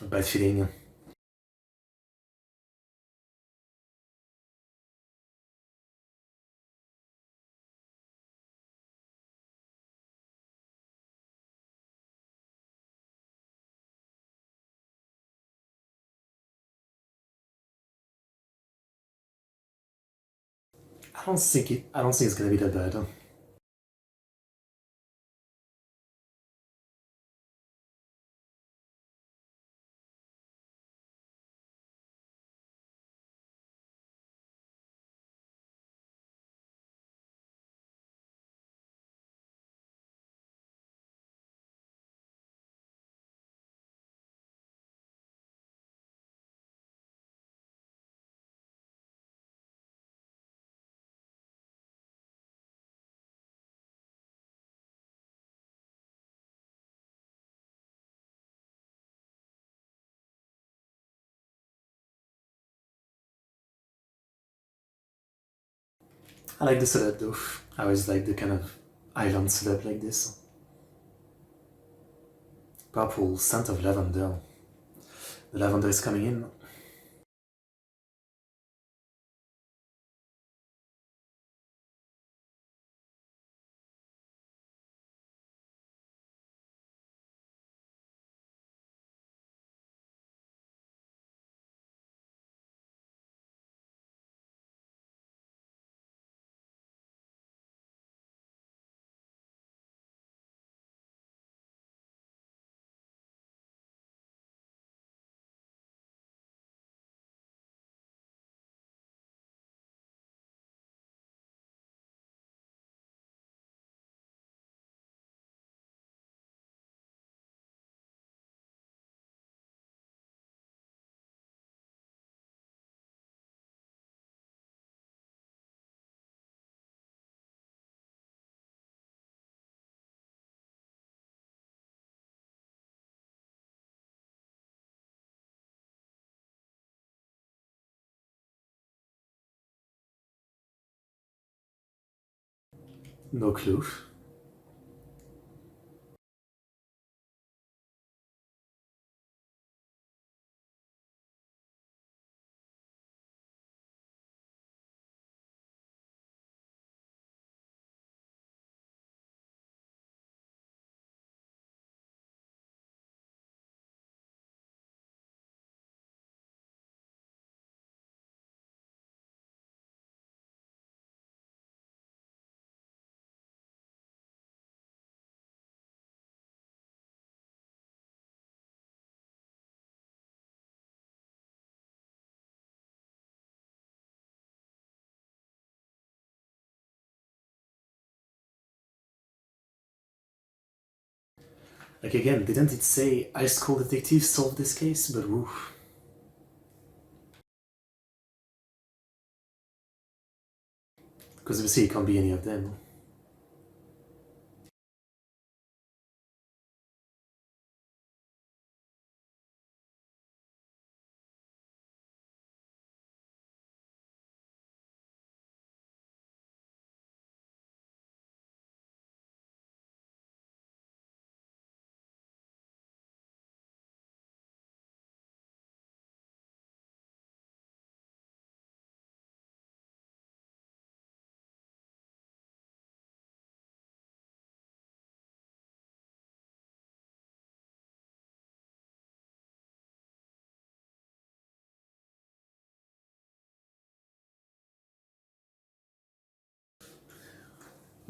Bad feeling. I don't think it's gonna be that bad. I like the setup though. I always like the kind of island setup like this. Purple scent of lavender. The lavender is coming in. No clue. Like again, didn't it say high school detective solved this case? But woo. Because obviously it can't be any of them.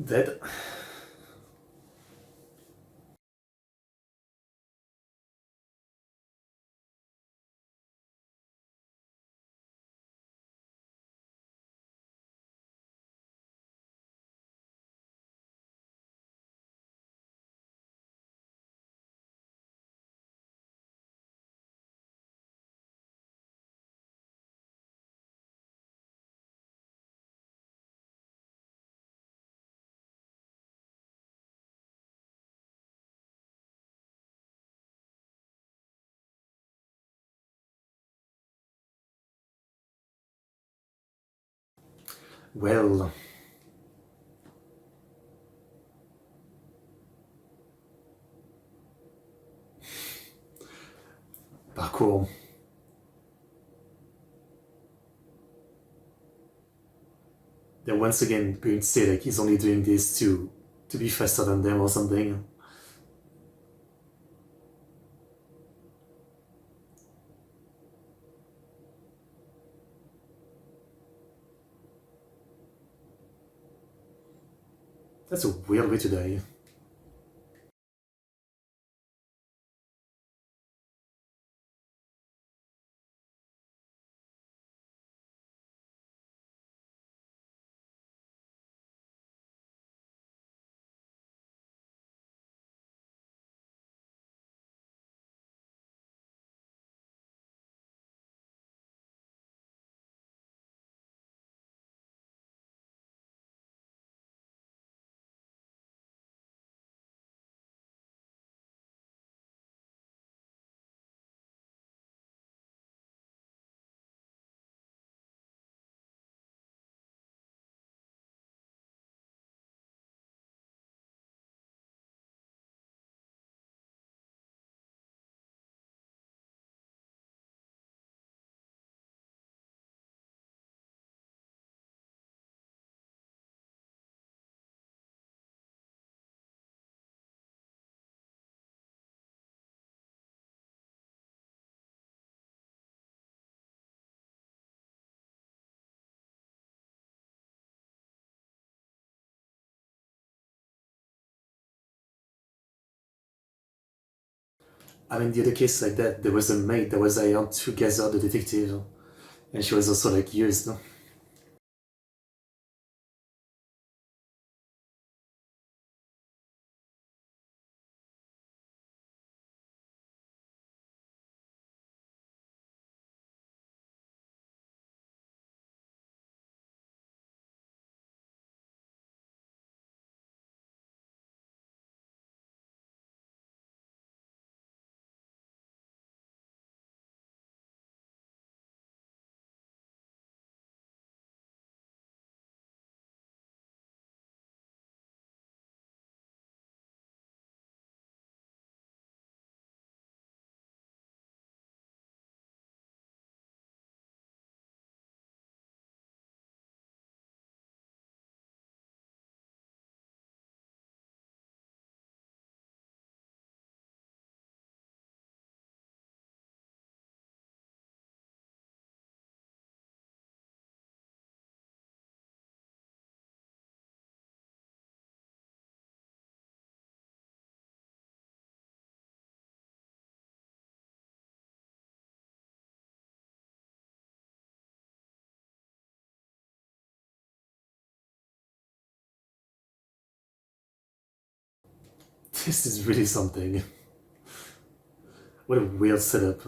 Dead. Well, parkour. They're once again going to say like he's only doing this to be faster than them or something. That's a weird way to die. I mean, the other case like that, there was a maid that was hired to gather the detective, and she was also like used. This is really something. What a weird setup.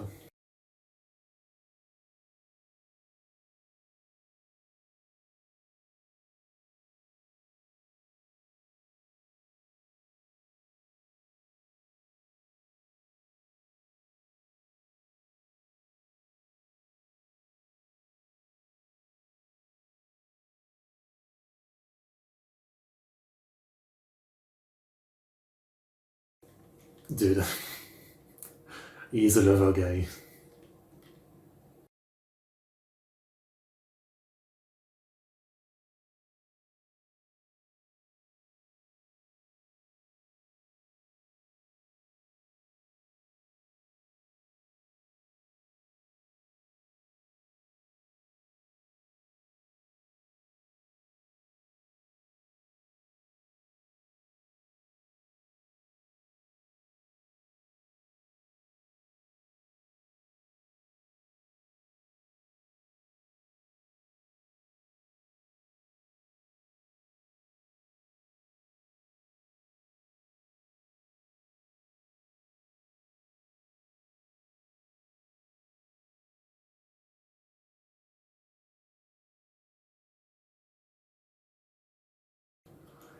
Dude, he's a lover guy.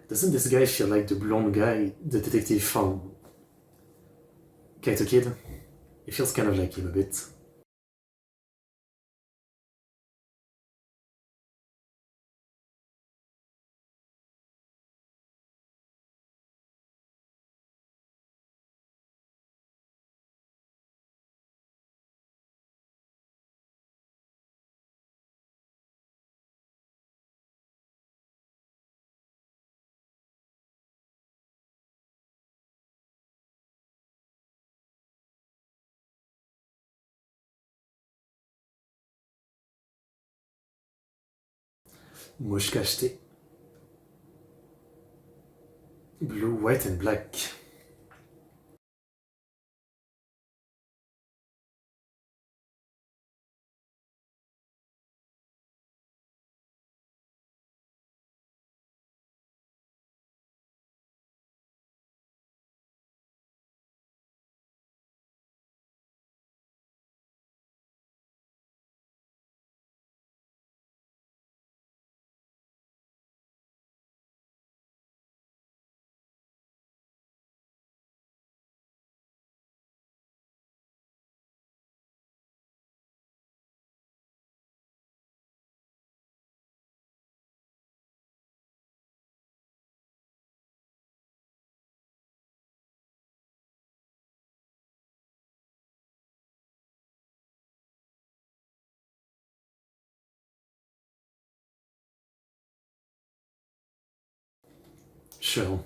Doesn't this guy feel like the blonde guy the detective found Kaito Kid? It feels kind of like him a bit. Mouche cachetée. Blue, white and black. Sure.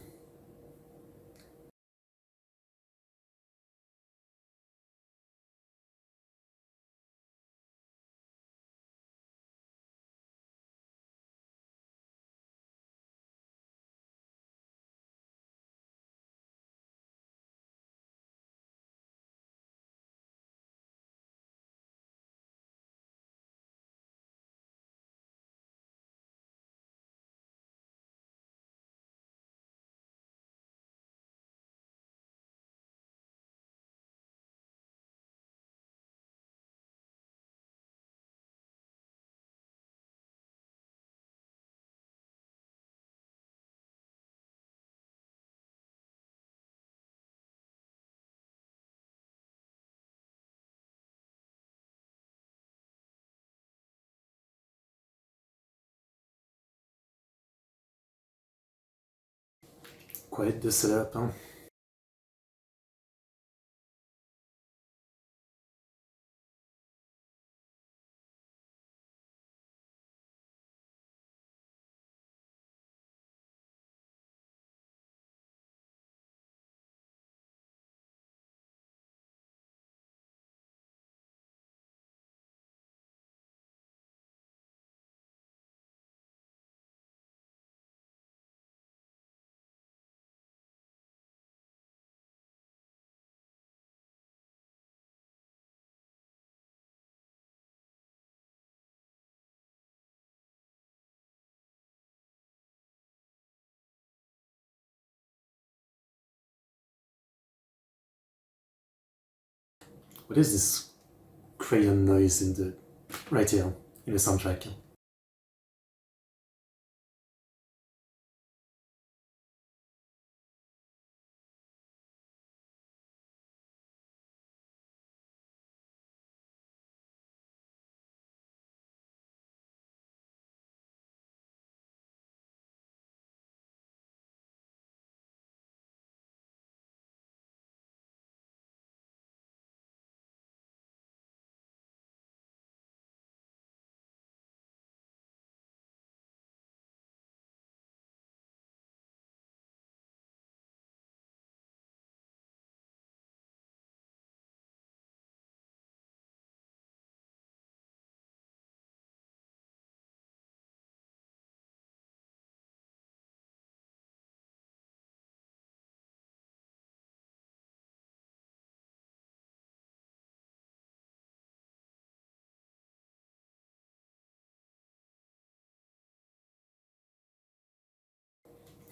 Quite the setup, huh? What is this crayon noise in the right here in the soundtrack?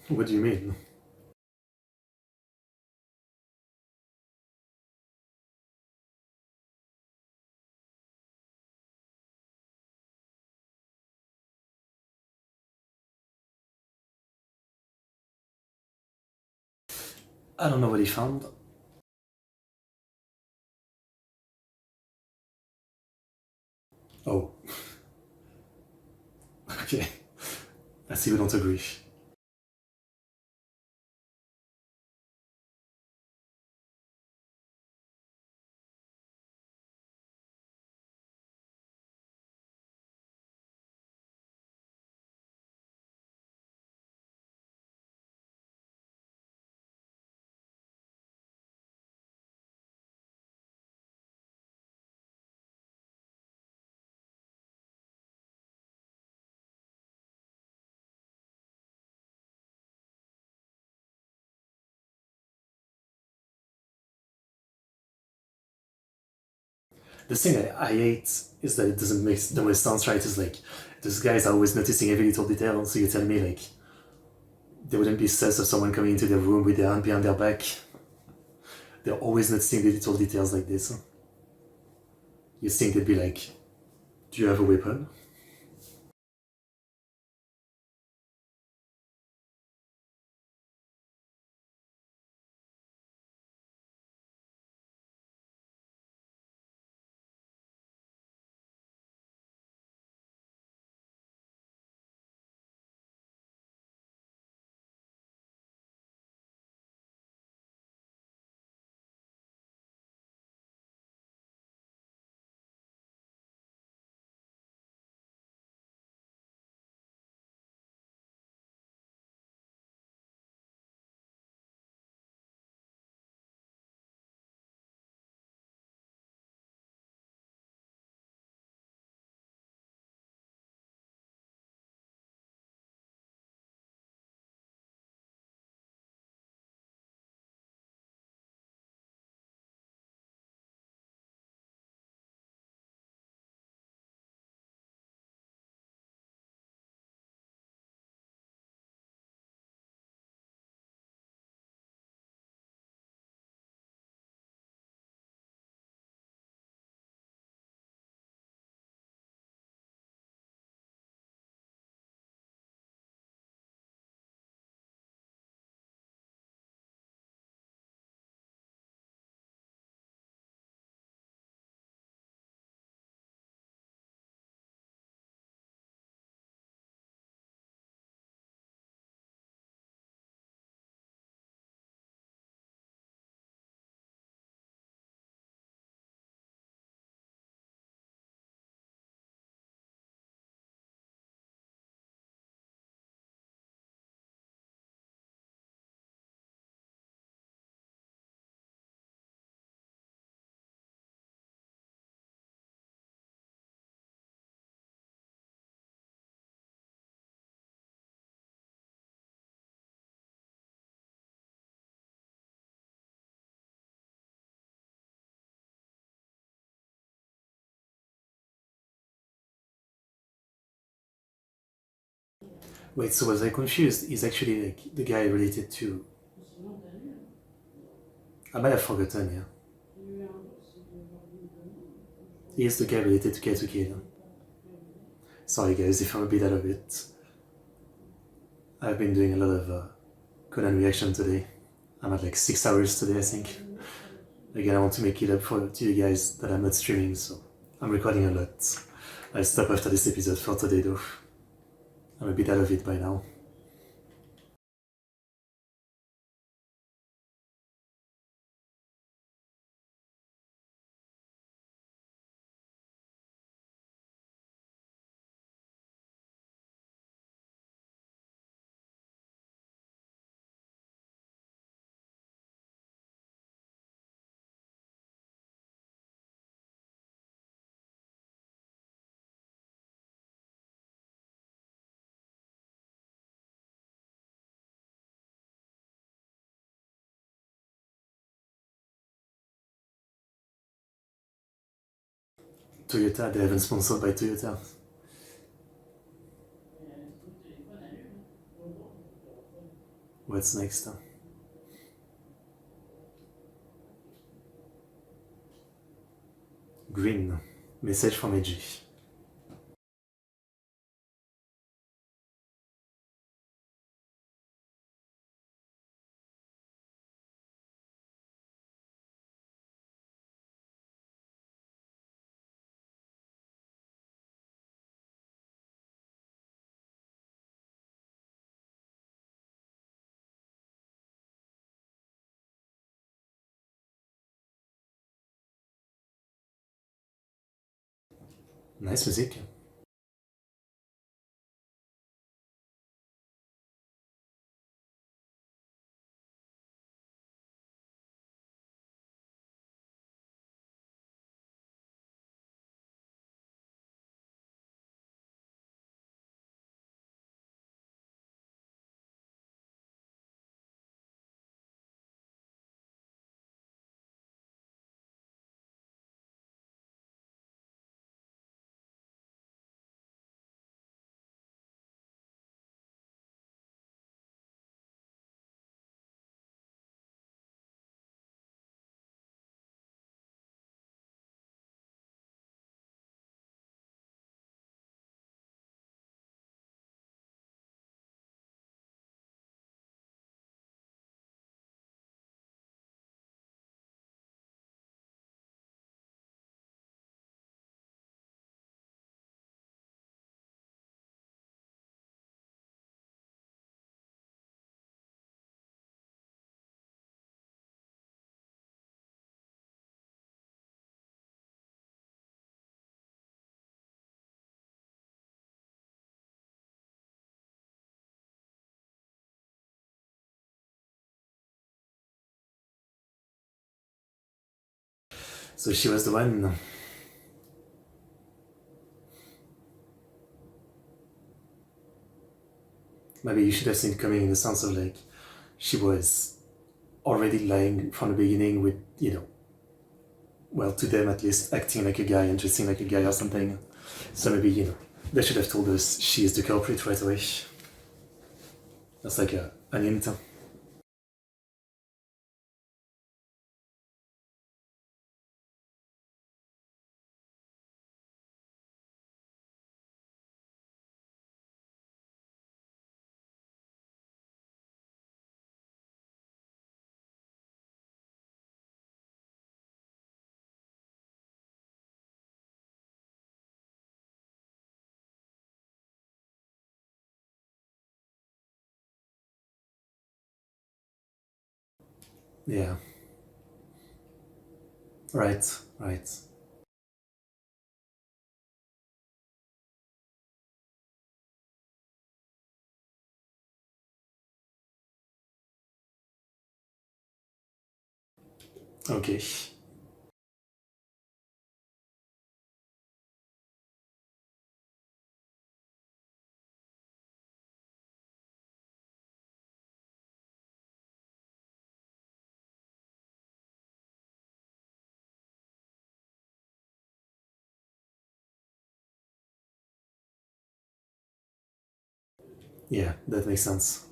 What do you mean? I don't know what he found. Oh. Okay. I see we don't agree. The thing I hate is that it doesn't make the most sense, right? It's like, those guys are always noticing every little detail, so you tell me, like, they wouldn't be sus of someone coming into their room with their hand behind their back. They're always noticing the little details like this. You think they'd be like, do you have a weapon? Wait, so was I confused? He's actually like the guy related to. I might have forgotten, yeah. He is the guy related to Kazuki. No? Sorry guys if I'm a bit out of it. I've been doing a lot of Conan reaction today. I'm at like 6 hours today, I think. Again, I want to make it up to you guys that I'm not streaming, so I'm recording a lot. I'll stop after this episode for today though. I'm a bit out of it by now. Toyota, they haven't sponsored by Toyota. What's next? Green. Message from AG. Nice music. So she was the one. Maybe you should have seen it coming in the sense of like, she was already lying from the beginning with, well, to them at least, acting like a guy and dressing like a guy or something. So maybe, they should have told us she is the culprit right away. That's like an hint. Yeah. Right, right. Okay. Yeah, that makes sense.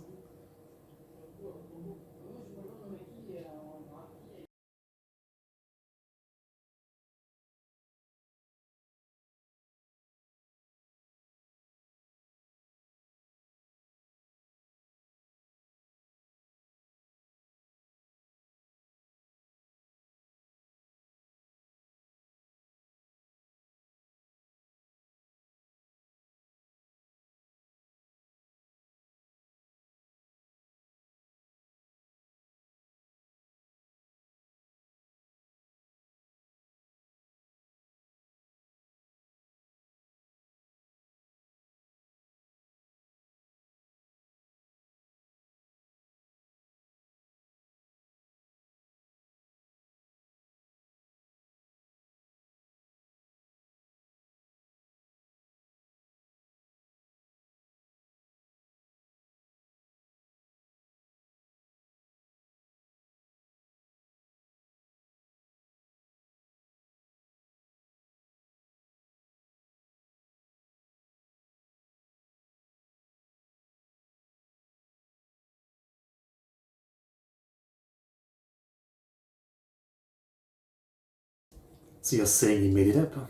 So you're saying he made it up?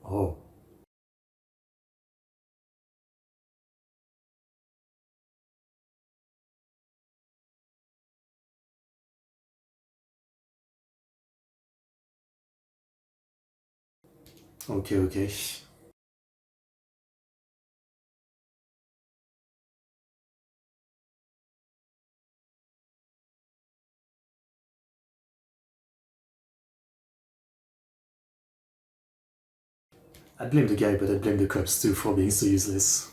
Oh, okay, okay. I'd blame the guy, but I'd blame the cops too for being so useless.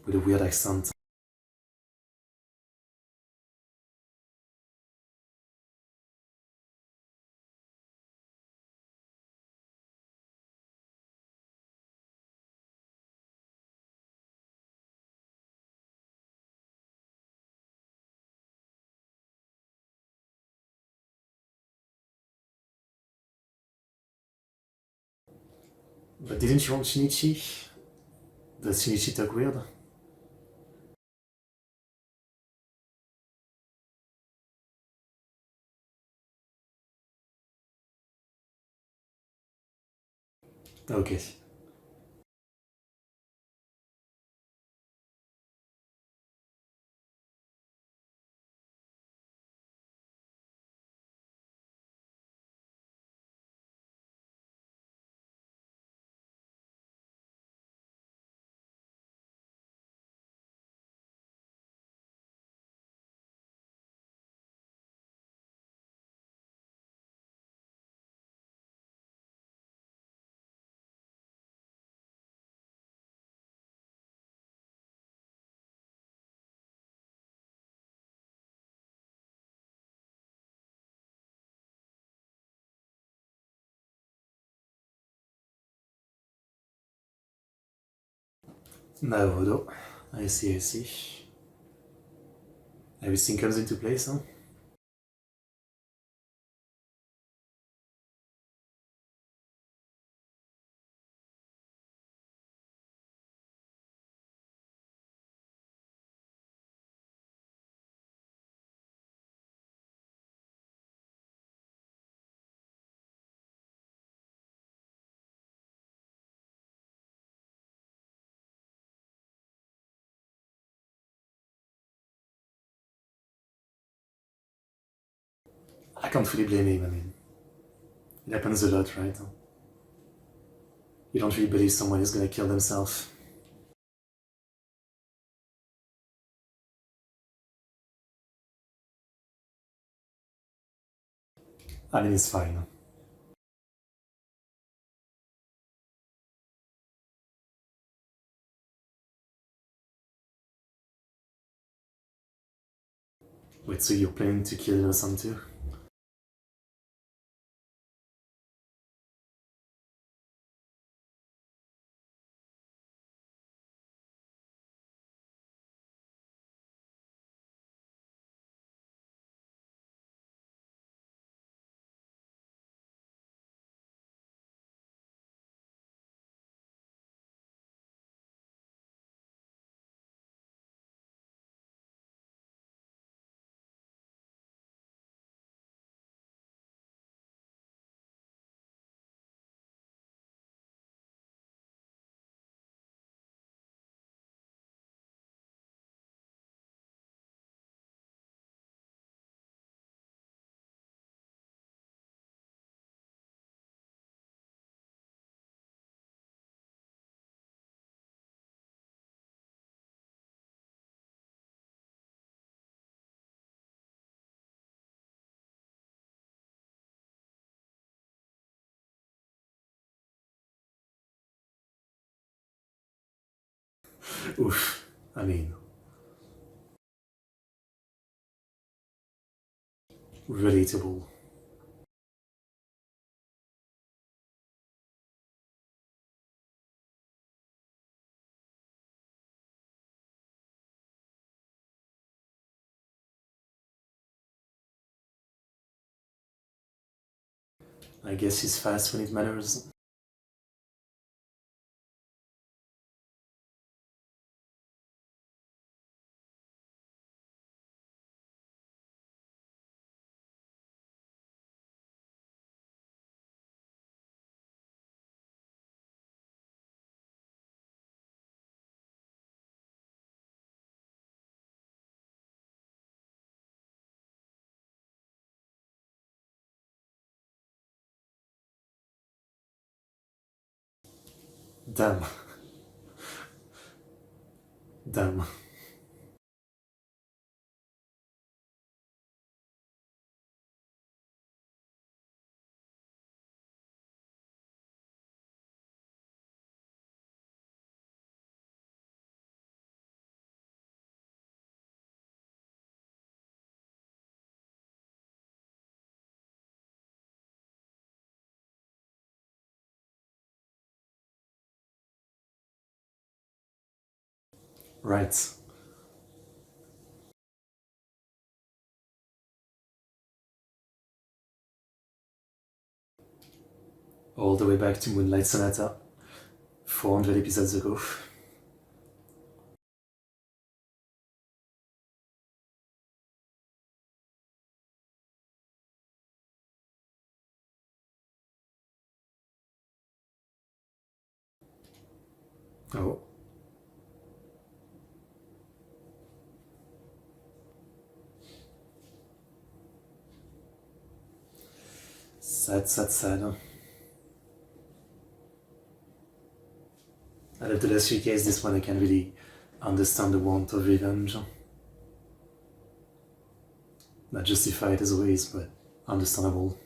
With a weird accent. But didn't you want Shinichi? Does Shinichi talk weird? Okay. Naruto. I see, I see. Everything comes into place, huh? I can't fully blame him, I mean, it happens a lot, right? You don't really believe someone is gonna kill themselves. I mean, it's fine. Wait, so you're planning to kill your son too? Oof. I mean, relatable. I guess he's fast when it matters. Damn. Damn. Right. All the way back to Moonlight Sonata, 400 episodes ago. Oh, sad, sad, sad. Out of the last few cases, this one I can really understand the want of revenge. Not justified as always, but understandable.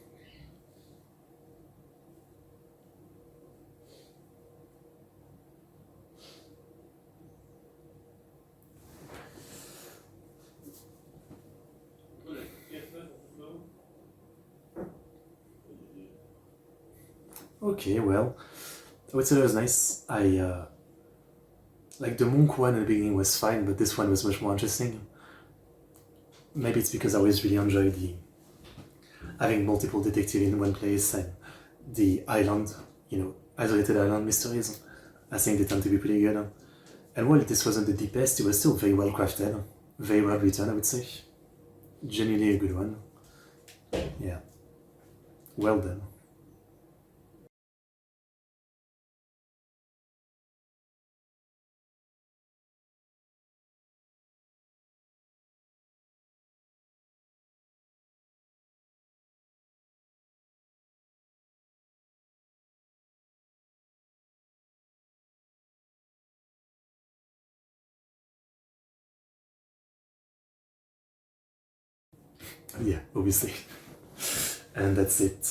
Okay, well, I would say that was nice. Like the monk one at the beginning was fine, but this one was much more interesting. Maybe it's because I always really enjoyed having multiple detectives in one place and the island, isolated island mysteries. I think they tend to be pretty good. And while this wasn't the deepest, it was still very well crafted, very well written, I would say. Genuinely a good one. Yeah. Well done. Yeah, obviously. And that's it.